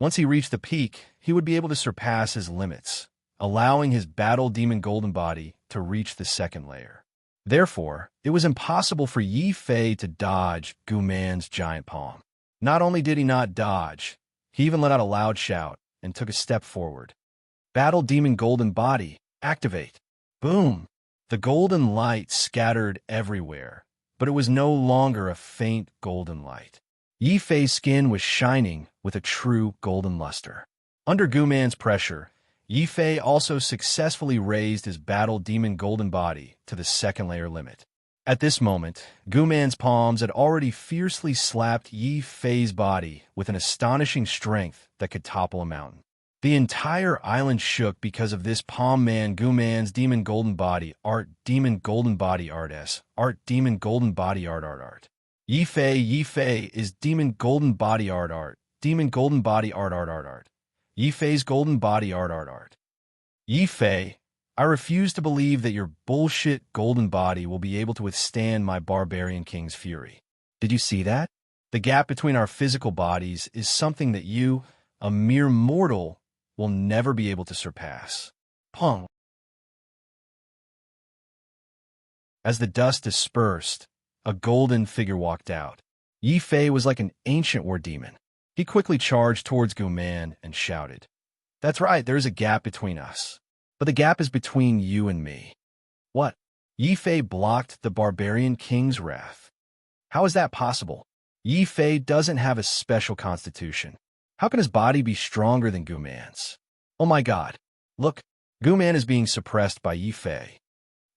Once he reached the peak, he would be able to surpass his limits, allowing his battle demon golden body to reach the second layer. Therefore, it was impossible for Yi Fei to dodge Gu Man's giant palm. Not only did he not dodge, he even let out a loud shout and took a step forward. Battle demon golden body, activate. Boom! The golden light scattered everywhere, but it was no longer a faint golden light. Yi Fei's skin was shining with a true golden luster. Under Gu Man's pressure, Yi Fei also successfully raised his battle demon golden body to the second layer limit. At this moment, Gu Man's palms had already fiercely slapped Yi Fei's body with an astonishing strength that could topple a mountain. The entire island shook because of this palm man Gu Man's demon golden body art demon golden body art s art demon golden body art. Yi Fei is demon golden body art demon golden body art. Yi Fei's golden body art. Yi Fei, I refuse to believe that your bullshit golden body will be able to withstand my barbarian king's fury. Did you see that? The gap between our physical bodies is something that you, a mere mortal, will never be able to surpass. Pong. As the dust dispersed, a golden figure walked out. Yi Fei was like an ancient war demon. He quickly charged towards Gu Man and shouted, "That's right, there is a gap between us. But the gap is between you and me." What? Yi Fei blocked the barbarian king's wrath. How is that possible? Yi Fei doesn't have a special constitution. How can his body be stronger than Gu Man's? Oh my god. Look, Gu Man is being suppressed by Yi Fei.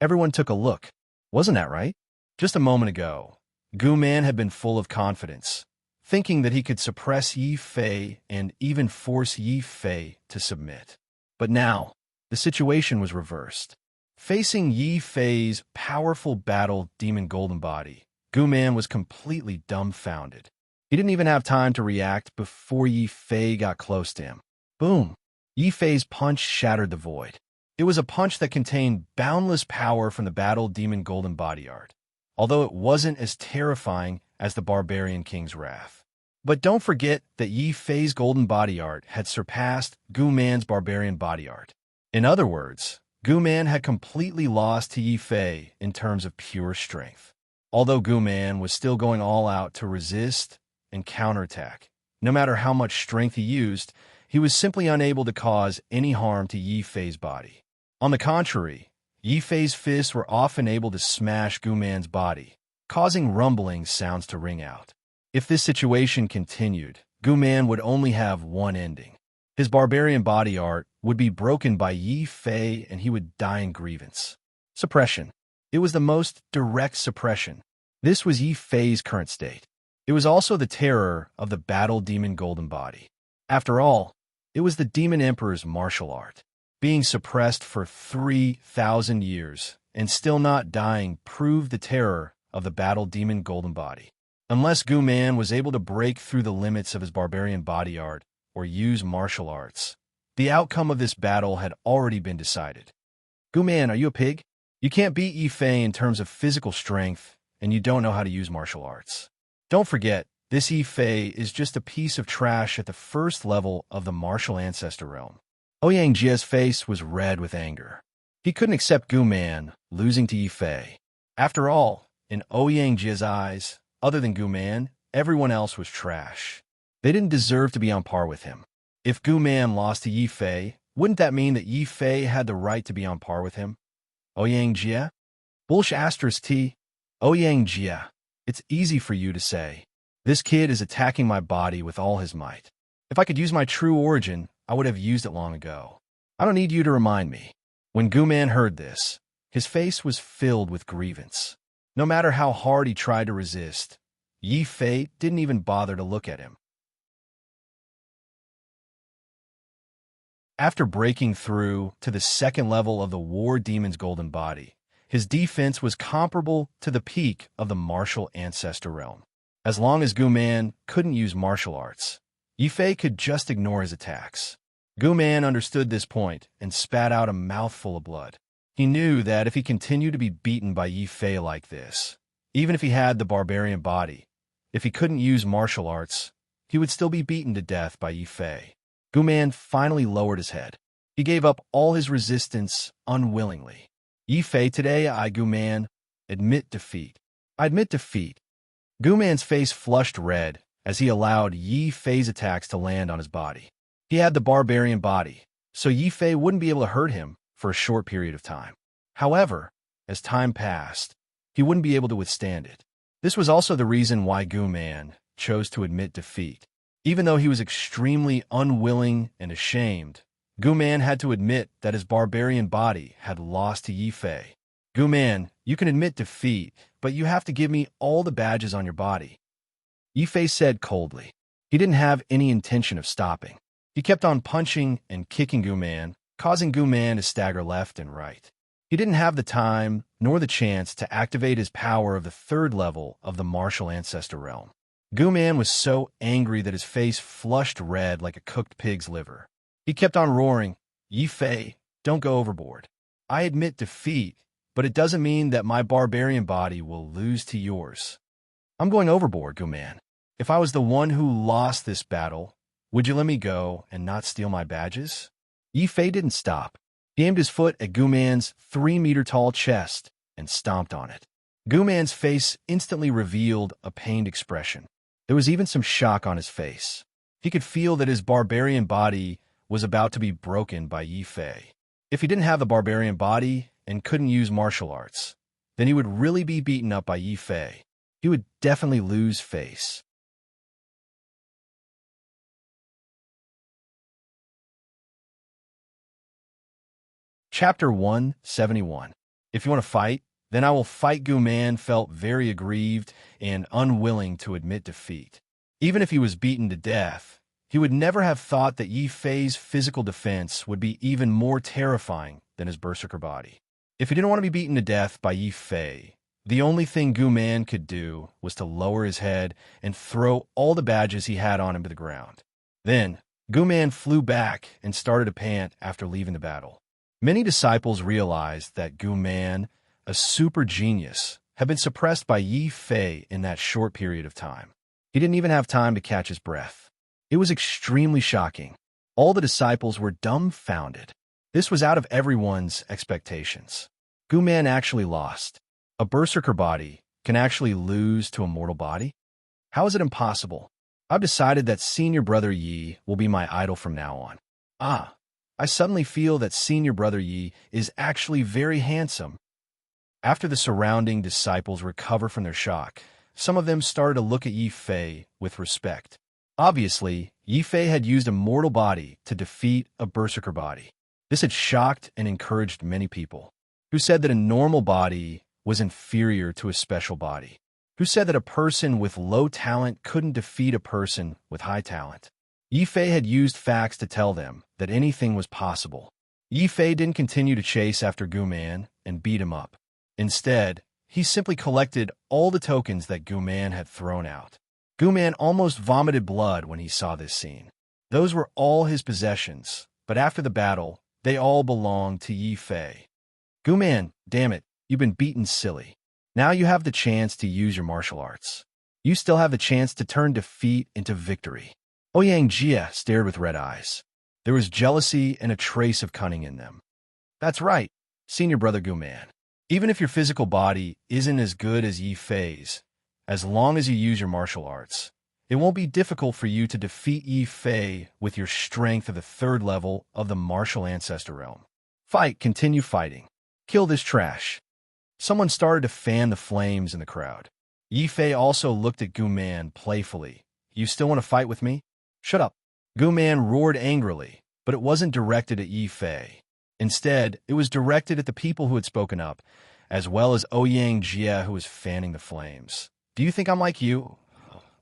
Everyone took a look. Wasn't that right? Just a moment ago, Gu Man had been full of confidence, thinking that he could suppress Yi Fei and even force Yi Fei to submit. But now, the situation was reversed. Facing Yi Fei's powerful battle demon golden body, Gu Man was completely dumbfounded. He didn't even have time to react before Yi Fei got close to him. Boom! Yi Fei's punch shattered the void. It was a punch that contained boundless power from the battle demon golden body art, although it wasn't as terrifying as the barbarian king's wrath. But don't forget that Yi Fei's golden body art had surpassed Gu Man's barbarian body art. In other words, Gu Man had completely lost to Yi Fei in terms of pure strength. Although Gu Man was still going all out to resist and counterattack, no matter how much strength he used, he was simply unable to cause any harm to Yi Fei's body. On the contrary, Yi Fei's fists were often able to smash Gu Man's body, causing rumbling sounds to ring out. If this situation continued, Gu Man would only have one ending. His barbarian body art would be broken by Yi Fei and he would die in grievance. Suppression. It was the most direct suppression. This was Yi Fei's current state. It was also the terror of the battle demon golden body. After all, it was the demon emperor's martial art. Being suppressed for 3,000 years and still not dying proved the terror of the battle demon golden body. Unless Gu Man was able to break through the limits of his barbarian body art or use martial arts, the outcome of this battle had already been decided. Gu Man, are you a pig? You can't beat Yi Fei in terms of physical strength, and you don't know how to use martial arts. Don't forget, this Yi Fei is just a piece of trash at the first level of the martial ancestor realm. Ouyang Jia's face was red with anger. He couldn't accept Gu Man losing to Yi Fei. After all, in Ouyang Jia's eyes, other than Gu Man, everyone else was trash. They didn't deserve to be on par with him. If Gu Man lost to Yi Fei, wouldn't that mean that Yi Fei had the right to be on par with him? Ouyang Jia? Bullsh asterisk T. Ouyang Jia. It's easy for you to say. This kid is attacking my body with all his might. If I could use my true origin, I would have used it long ago. I don't need you to remind me. When Gu Man heard this, his face was filled with grievance. No matter how hard he tried to resist, Yi Fei didn't even bother to look at him. After breaking through to the second level of the War Demon's golden body, his defense was comparable to the peak of the martial ancestor realm. As long as Gu Man couldn't use martial arts, Yi Fei could just ignore his attacks. Gu Man understood this point and spat out a mouthful of blood. He knew that if he continued to be beaten by Yi Fei like this, even if he had the barbarian body, if he couldn't use martial arts, he would still be beaten to death by Yi Fei. Gu Man finally lowered his head. He gave up all his resistance unwillingly. Yi Fei, today I, Gu Man, admit defeat. I admit defeat. Gu Man's face flushed red as he allowed Yi Fei's attacks to land on his body. He had the barbarian body, so Yi Fei wouldn't be able to hurt him for a short period of time. However, as time passed, he wouldn't be able to withstand it. This was also the reason why Gu Man chose to admit defeat. Even though he was extremely unwilling and ashamed, Gu Man had to admit that his barbarian body had lost to Yi Fei. Gu Man, you can admit defeat, but you have to give me all the badges on your body. Yi Fei said coldly. He didn't have any intention of stopping. He kept on punching and kicking Gu Man, causing Gu Man to stagger left and right. He didn't have the time nor the chance to activate his power of the third level of the martial ancestor realm. Gu Man was so angry that his face flushed red like a cooked pig's liver. He kept on roaring, Yi Fei, don't go overboard. I admit defeat, but it doesn't mean that my barbarian body will lose to yours. I'm going overboard, Gu Man. If I was the one who lost this battle, would you let me go and not steal my badges? Yi Fei didn't stop. He aimed his foot at Gu Man's 3-meter-tall chest and stomped on it. Gu Man's face instantly revealed a pained expression. There was even some shock on his face. He could feel that his barbarian body was about to be broken by Yi Fei. If he didn't have the barbarian body and couldn't use martial arts, then he would really be beaten up by Yi Fei. He would definitely lose face. Chapter 171. If you want to fight, Then I will fight. Gu Man felt very aggrieved and unwilling to admit defeat. Even if he was beaten to death, he would never have thought that Yi Fei's physical defense would be even more terrifying than his berserker body. If he didn't want to be beaten to death by Yi Fei, the only thing Gu Man could do was to lower his head and throw all the badges he had on him to the ground. Then, Gu Man flew back and started to pant after leaving the battle. Many disciples realized that Gu Man, a super genius, had been suppressed by Yi Fei in that short period of time. He didn't even have time to catch his breath. It was extremely shocking. All the disciples were dumbfounded. This was out of everyone's expectations. Gu Man actually lost. A berserker body can actually lose to a mortal body? How is it impossible? I've decided that Senior Brother Yi will be my idol from now on. I suddenly feel that Senior Brother Yi is actually very handsome. After the surrounding disciples recover from their shock, some of them started to look at Yi Fei with respect. Obviously, Yi Fei had used a mortal body to defeat a berserker body. This had shocked and encouraged many people, who said that a normal body was inferior to a special body, who said that a person with low talent couldn't defeat a person with high talent. Yi Fei had used facts to tell them that anything was possible. Yi Fei didn't continue to chase after Gu Man and beat him up. Instead, he simply collected all the tokens that Gu Man had thrown out. Gu Man almost vomited blood when he saw this scene. Those were all his possessions, but after the battle, they all belonged to Yi Fei. Gu Man, damn it, you've been beaten silly. Now you have the chance to use your martial arts. You still have the chance to turn defeat into victory. Ouyang Jia stared with red eyes. There was jealousy and a trace of cunning in them. That's right, Senior Brother Gu Man. Even if your physical body isn't as good as Yi Fei's, as long as you use your martial arts, it won't be difficult for you to defeat Yi Fei with your strength of the 3rd level of the martial ancestor realm. Fight, continue fighting. Kill this trash. Someone started to fan the flames in the crowd. Yi Fei also looked at Gu Man playfully. You still want to fight with me? Shut up. Gu Man roared angrily, but it wasn't directed at Yi Fei. Instead, it was directed at the people who had spoken up, as well as Ouyang Jia, who was fanning the flames. Do you think I'm like you?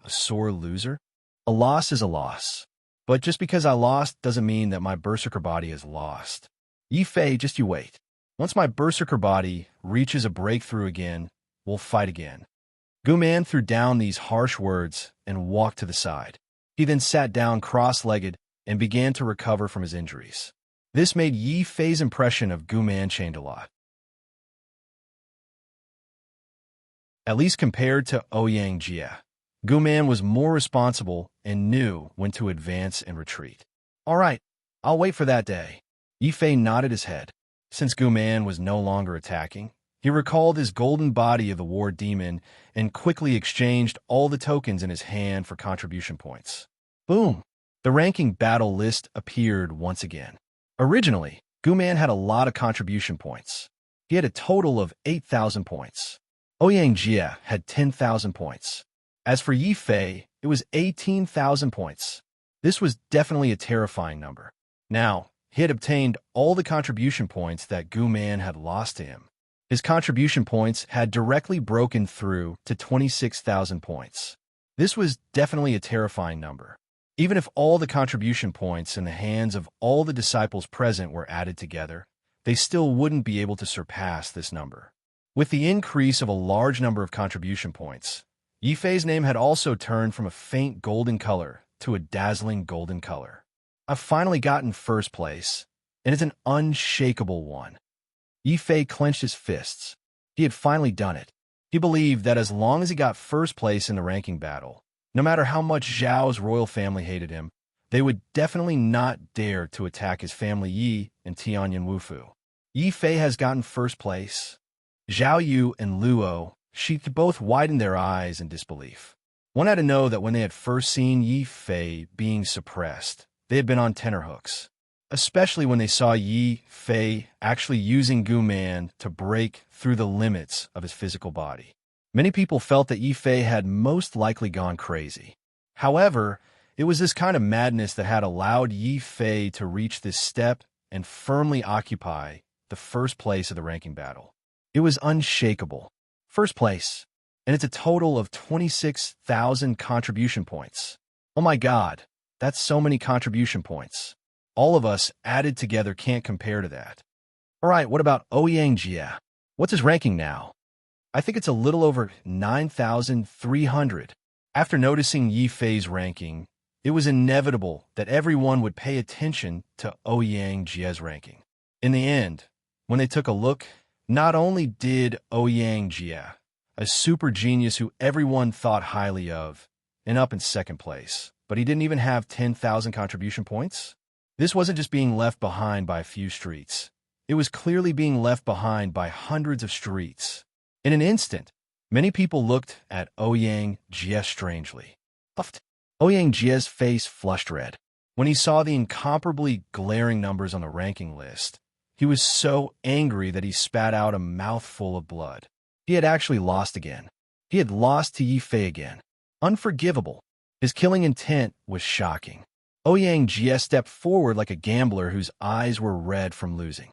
A sore loser? A loss is a loss. But just because I lost doesn't mean that my berserker body is lost. Yi Fei, just you wait. Once my berserker body reaches a breakthrough again, we'll fight again. Gu Man threw down these harsh words and walked to the side. He then sat down cross-legged and began to recover from his injuries. This made Yi Fei's impression of Gu Man change a lot. At least compared to Ouyang Jia, Gu Man was more responsible and knew when to advance and retreat. All right, I'll wait for that day. Yi Fei nodded his head. Since Gu Man was no longer attacking, he recalled his golden body of the war demon and quickly exchanged all the tokens in his hand for contribution points. Boom! The ranking battle list appeared once again. Originally, Gu Man had a lot of contribution points. He had a total of 8,000 points. Ouyang Jia had 10,000 points. As for Yi Fei, it was 18,000 points. This was definitely a terrifying number. Now, he had obtained all the contribution points that Gu Man had lost to him. His contribution points had directly broken through to 26,000 points. This was definitely a terrifying number. Even if all the contribution points in the hands of all the disciples present were added together, they still wouldn't be able to surpass this number. With the increase of a large number of contribution points, Yi Fei's name had also turned from a faint golden color to a dazzling golden color. I've finally gotten first place, and it's an unshakable one. Yi Fei clenched his fists. He had finally done it. He believed that as long as he got first place in the ranking battle, no matter how much Zhao's royal family hated him, they would definitely not dare to attack his family Yi and Tianyan Wufu. Yi Fei has gotten first place. Zhao Yu and Luo sheathed both widened their eyes in disbelief. One had to know that when they had first seen Yi Fei being suppressed, they had been on tenterhooks, especially when they saw Yi Fei actually using Gu Man to break through the limits of his physical body. Many people felt that Yi Fei had most likely gone crazy. However, it was this kind of madness that had allowed Yi Fei to reach this step and firmly occupy the first place of the ranking battle. It was unshakable. First place. And it's a total of 26,000 contribution points. Oh my God, that's so many contribution points. All of us added together can't compare to that. All right, what about Ouyang Jia? What's his ranking now? I think it's a little over 9,300. After noticing Yi Fei's ranking, it was inevitable that everyone would pay attention to Ouyang Jia's ranking. In the end, when they took a look, not only did Ouyang Jia, a super genius who everyone thought highly of, end up in second place, but he didn't even have 10,000 contribution points? This wasn't just being left behind by a few streets. It was clearly being left behind by hundreds of streets. In an instant, many people looked at Ouyang Jia strangely. Ouyang Jia's face flushed red. When he saw the incomparably glaring numbers on the ranking list, he was so angry that he spat out a mouthful of blood. He had actually lost again. He had lost to Yi Fei again. Unforgivable. His killing intent was shocking. Ouyang Jia stepped forward like a gambler whose eyes were red from losing.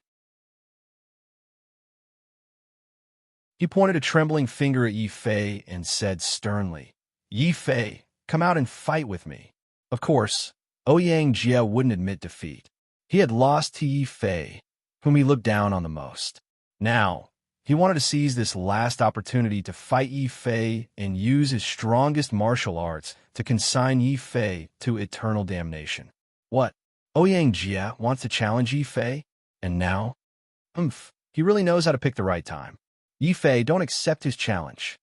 He pointed a trembling finger at Yi Fei and said sternly, "Yi Fei, come out and fight with me." Of course, Ouyang Jia wouldn't admit defeat. He had lost to Yi Fei, whom he looked down on the most. Now, he wanted to seize this last opportunity to fight Yi Fei and use his strongest martial arts to consign Yi Fei to eternal damnation. What? Ouyang Jia wants to challenge Yi Fei? And now? He really knows how to pick the right time. Yi Fei, don't accept his challenge.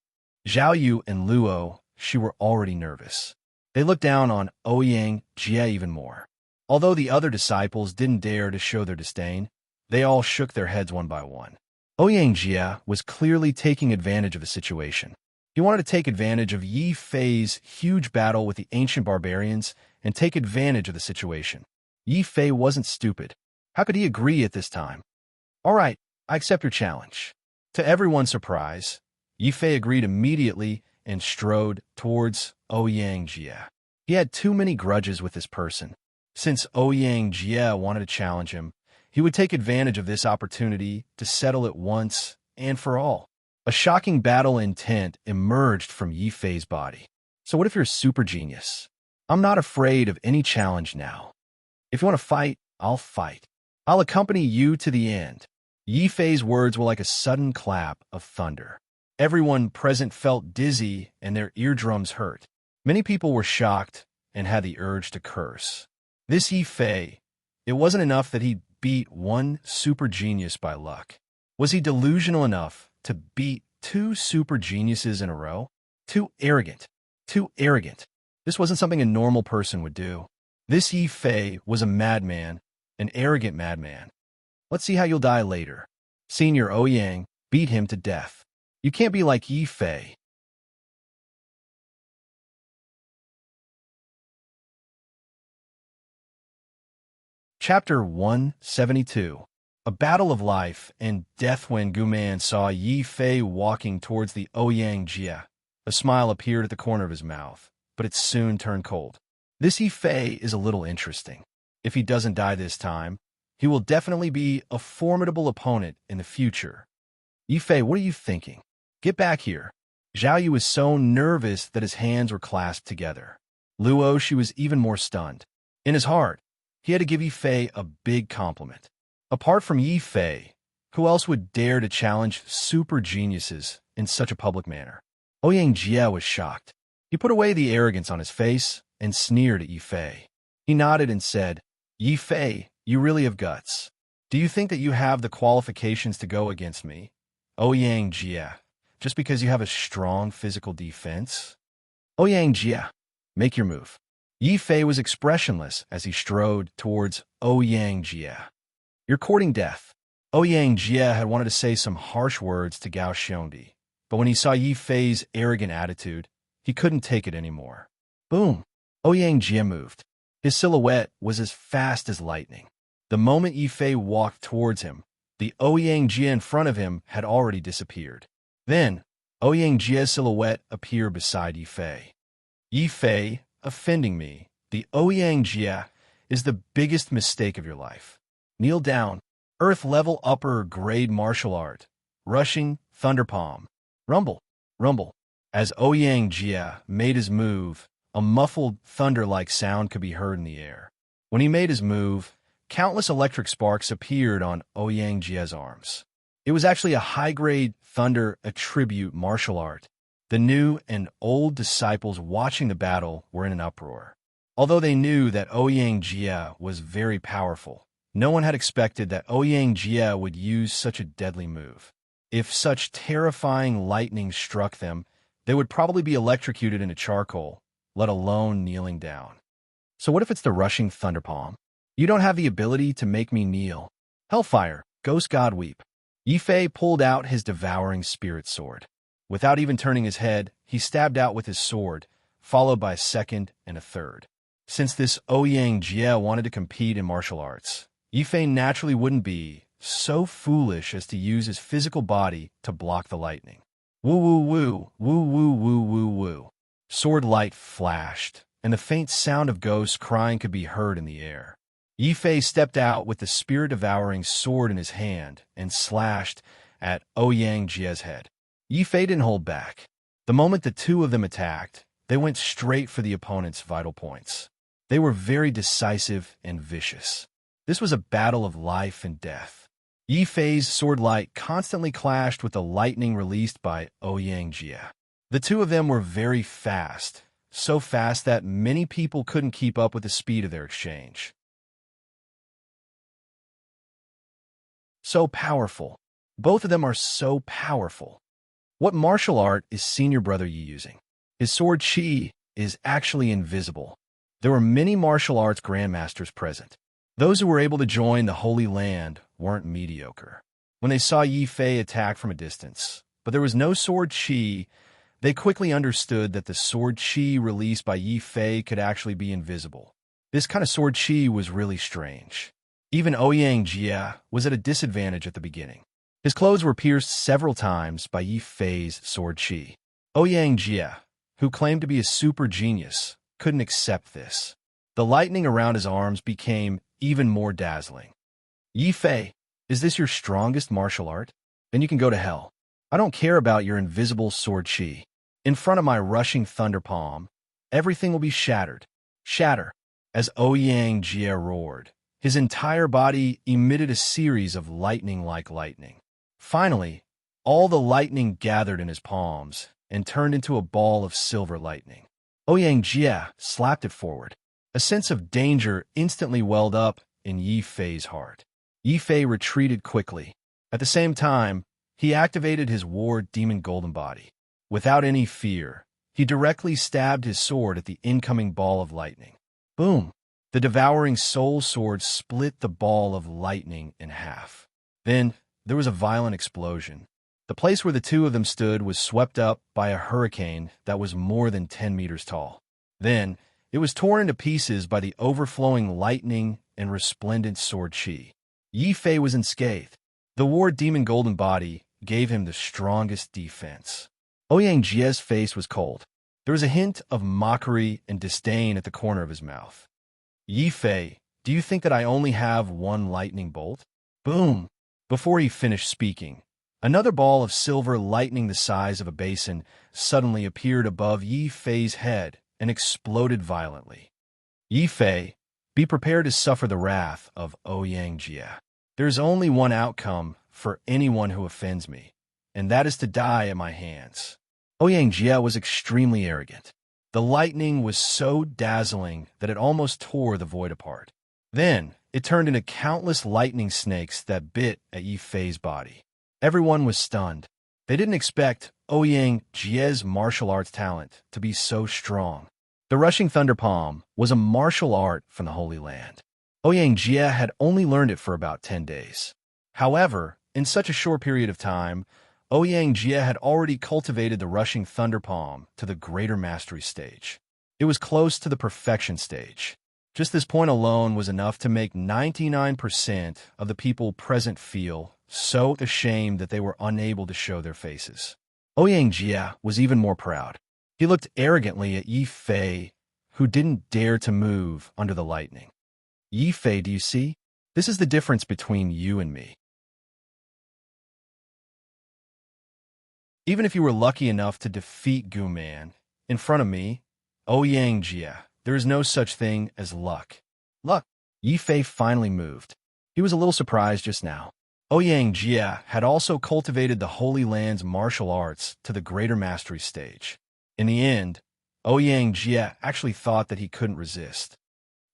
Zhao Yu and Luo, she were already nervous. They looked down on Ouyang Jia even more. Although the other disciples didn't dare to show their disdain, they all shook their heads one by one. Ouyang Jia was clearly taking advantage of the situation. He wanted to take advantage of Yi Fei's huge battle with the ancient barbarians and take advantage of the situation. Yi Fei wasn't stupid. How could he agree at this time? All right, I accept your challenge. To everyone's surprise, Yi Fei agreed immediately and strode towards Ouyang Jia. He had too many grudges with this person. Since Ouyang Jia wanted to challenge him, he would take advantage of this opportunity to settle it once and for all. A shocking battle intent emerged from Yi Fei's body. So what if you're a super genius? I'm not afraid of any challenge now. If you want to fight, I'll fight. I'll accompany you to the end. Yi Fei's words were like a sudden clap of thunder. Everyone present felt dizzy and their eardrums hurt. Many people were shocked and had the urge to curse. This Yi Fei, it wasn't enough that he beat one super genius by luck. Was he delusional enough to beat two super geniuses in a row? Too arrogant. Too arrogant. This wasn't something a normal person would do. This Yi Fei was a madman, an arrogant madman. Let's see how you'll die later. Senior Ouyang beat him to death. You can't be like Yi Fei. Chapter 172. A Battle of Life and Death. When Guman saw Yi Fei walking towards the Ouyang Jia, a smile appeared at the corner of his mouth, but it soon turned cold. This Yi Fei is a little interesting. If he doesn't die this time, he will definitely be a formidable opponent in the future. Yi Fei, what are you thinking? Get back here. Zhao Yu was so nervous that his hands were clasped together. Luo, she was even more stunned. In his heart, he had to give Yi Fei a big compliment. Apart from Yi Fei, who else would dare to challenge super geniuses in such a public manner? Ouyang Jia was shocked. He put away the arrogance on his face and sneered at Yi Fei. He nodded and said, "Yi Fei, you really have guts. Do you think that you have the qualifications to go against me, Ouyang Jia, just because you have a strong physical defense?" Ouyang Jia, make your move. Yi Fei was expressionless as he strode towards Ouyang Jia. You're courting death. Ouyang Jia had wanted to say some harsh words to Gao Xiongdi, but when he saw Yi Fei's arrogant attitude, he couldn't take it anymore. Boom! Ouyang Jia moved. His silhouette was as fast as lightning. The moment Yi Fei walked towards him, the Ouyang Jia in front of him had already disappeared. Then, Ouyang Jia's silhouette appeared beside Yi Fei. Yi Fei, offending me, the Ouyang Jia, is the biggest mistake of your life. Kneel down. Earth-level upper-grade martial art. rushing thunder palm. Rumble, rumble. As Ouyang Jia made his move, a muffled thunder-like sound could be heard in the air. When he made his move, countless electric sparks appeared on Ouyang Jia's arms. It was actually a high-grade thunder attribute martial art. The new and old disciples watching the battle were in an uproar. Although they knew that Ouyang Jia was very powerful, no one had expected that Ouyang Jia would use such a deadly move. If such terrifying lightning struck them, they would probably be electrocuted into charcoal, let alone kneeling down. So what if it's the rushing thunder palm? You don't have the ability to make me kneel. Hellfire, ghost god weep. Yifei pulled out his devouring spirit sword. Without even turning his head, he stabbed out with his sword, followed by a second and a third. Since this Ouyang Jia wanted to compete in martial arts, Yifei naturally wouldn't be so foolish as to use his physical body to block the lightning. Woo woo woo, woo woo woo woo woo. Sword light flashed, and the faint sound of ghosts crying could be heard in the air. Yifei stepped out with the spirit-devouring sword in his hand and slashed at Ouyang Jia's head. Yifei didn't hold back. The moment the two of them attacked, they went straight for the opponent's vital points. They were very decisive and vicious. This was a battle of life and death. Yifei's sword light constantly clashed with the lightning released by Ouyang Jia. The two of them were very fast, so fast that many people couldn't keep up with the speed of their exchange. So powerful. Both of them are so powerful. What martial art is senior brother Yi using? His sword Qi is actually invisible. There were many martial arts grandmasters present. Those who were able to join the Holy Land weren't mediocre. When they saw Yifei attack from a distance, but there was no sword Qi, they quickly understood that the sword Qi released by Yifei could actually be invisible. This kind of sword Qi was really strange. Even Ouyang Jia was at a disadvantage at the beginning. His clothes were pierced several times by Yifei's sword Qi. Ouyang Jia, who claimed to be a super genius, couldn't accept this. The lightning around his arms became even more dazzling. Yifei, is this your strongest martial art? Then you can go to hell. I don't care about your invisible sword Qi. In front of my rushing thunder palm, everything will be shattered. Shatter. As Ouyang Jia roared, his entire body emitted a series of lightning-like lightning. Finally, all the lightning gathered in his palms and turned into a ball of silver lightning. Ouyang Jia slapped it forward. A sense of danger instantly welled up in Yifei's heart. Yifei retreated quickly. At the same time, he activated his war demon golden body. Without any fear, he directly stabbed his sword at the incoming ball of lightning. Boom! The devouring soul sword split the ball of lightning in half. Then, there was a violent explosion. The place where the two of them stood was swept up by a hurricane that was more than 10 meters tall. Then, it was torn into pieces by the overflowing lightning and resplendent sword Qi. Yifei was unscathed. The war demon golden body gave him the strongest defense. Ouyang Jia's face was cold. There was a hint of mockery and disdain at the corner of his mouth. Yifei, do you think that I only have one lightning bolt? Boom! Before he finished speaking, another ball of silver lightning the size of a basin suddenly appeared above Yifei's head and exploded violently. Yifei, be prepared to suffer the wrath of Ouyang Jia. There's only one outcome for anyone who offends me, and that is to die at my hands. Ouyang Jia was extremely arrogant. The lightning was so dazzling that it almost tore the void apart. Then, it turned into countless lightning snakes that bit at Yifei's body. Everyone was stunned. They didn't expect Ouyang Jia's martial arts talent to be so strong. The rushing thunder palm was a martial art from the Holy Land. Ouyang Jia had only learned it for about 10 days. However, in such a short period of time, Ouyang Jia had already cultivated the rushing thunder palm to the greater mastery stage. It was close to the perfection stage. Just this point alone was enough to make 99% of the people present feel so ashamed that they were unable to show their faces. Ouyang Jia was even more proud. He looked arrogantly at Yifei, who didn't dare to move under the lightning. Yifei, do you see? This is the difference between you and me. Even if you were lucky enough to defeat Guman in front of me, Ouyang Jia, there is no such thing as luck. Luck. Yi Fei finally moved. He was a little surprised just now. Ouyang Jia had also cultivated the Holy Land's martial arts to the greater mastery stage. In the end, Ouyang Jia actually thought that he couldn't resist.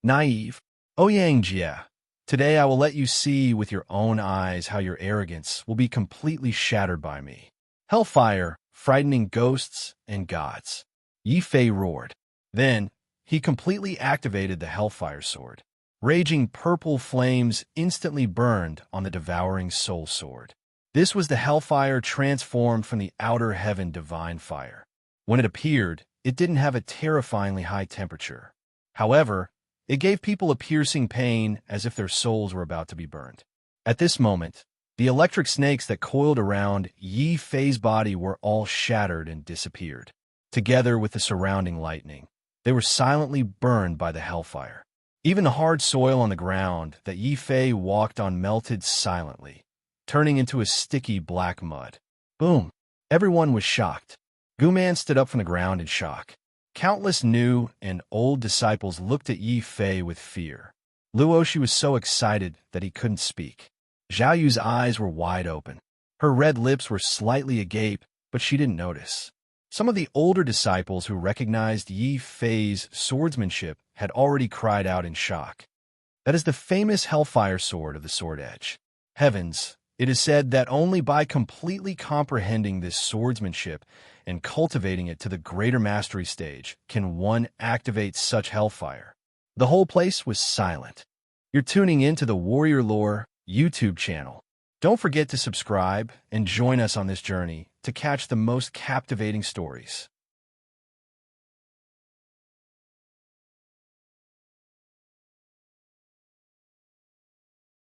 Naive. Ouyang Jia, today I will let you see with your own eyes how your arrogance will be completely shattered by me. Hellfire, frightening ghosts and gods. Yi Fei roared. Then, he completely activated the Hellfire Sword. Raging purple flames instantly burned on the devouring soul sword. This was the Hellfire transformed from the outer heaven divine fire. When it appeared, it didn't have a terrifyingly high temperature. However, it gave people a piercing pain as if their souls were about to be burned. At this moment, the electric snakes that coiled around Yi Fei's body were all shattered and disappeared. Together with the surrounding lightning, they were silently burned by the hellfire. Even the hard soil on the ground that Yi Fei walked on melted silently, turning into a sticky black mud. Boom! Everyone was shocked. Guman stood up from the ground in shock. Countless new and old disciples looked at Yi Fei with fear. Luoshi was so excited that he couldn't speak. Zhao Yu's eyes were wide open. Her red lips were slightly agape, but she didn't notice. Some of the older disciples who recognized Yi Fei's swordsmanship had already cried out in shock. That is the famous Hellfire Sword of the Sword Edge. Heavens, it is said that only by completely comprehending this swordsmanship and cultivating it to the greater mastery stage can one activate such hellfire. The whole place was silent. You're tuning in to the Warrior Lore YouTube channel. Don't forget to subscribe and join us on this journey to catch the most captivating stories.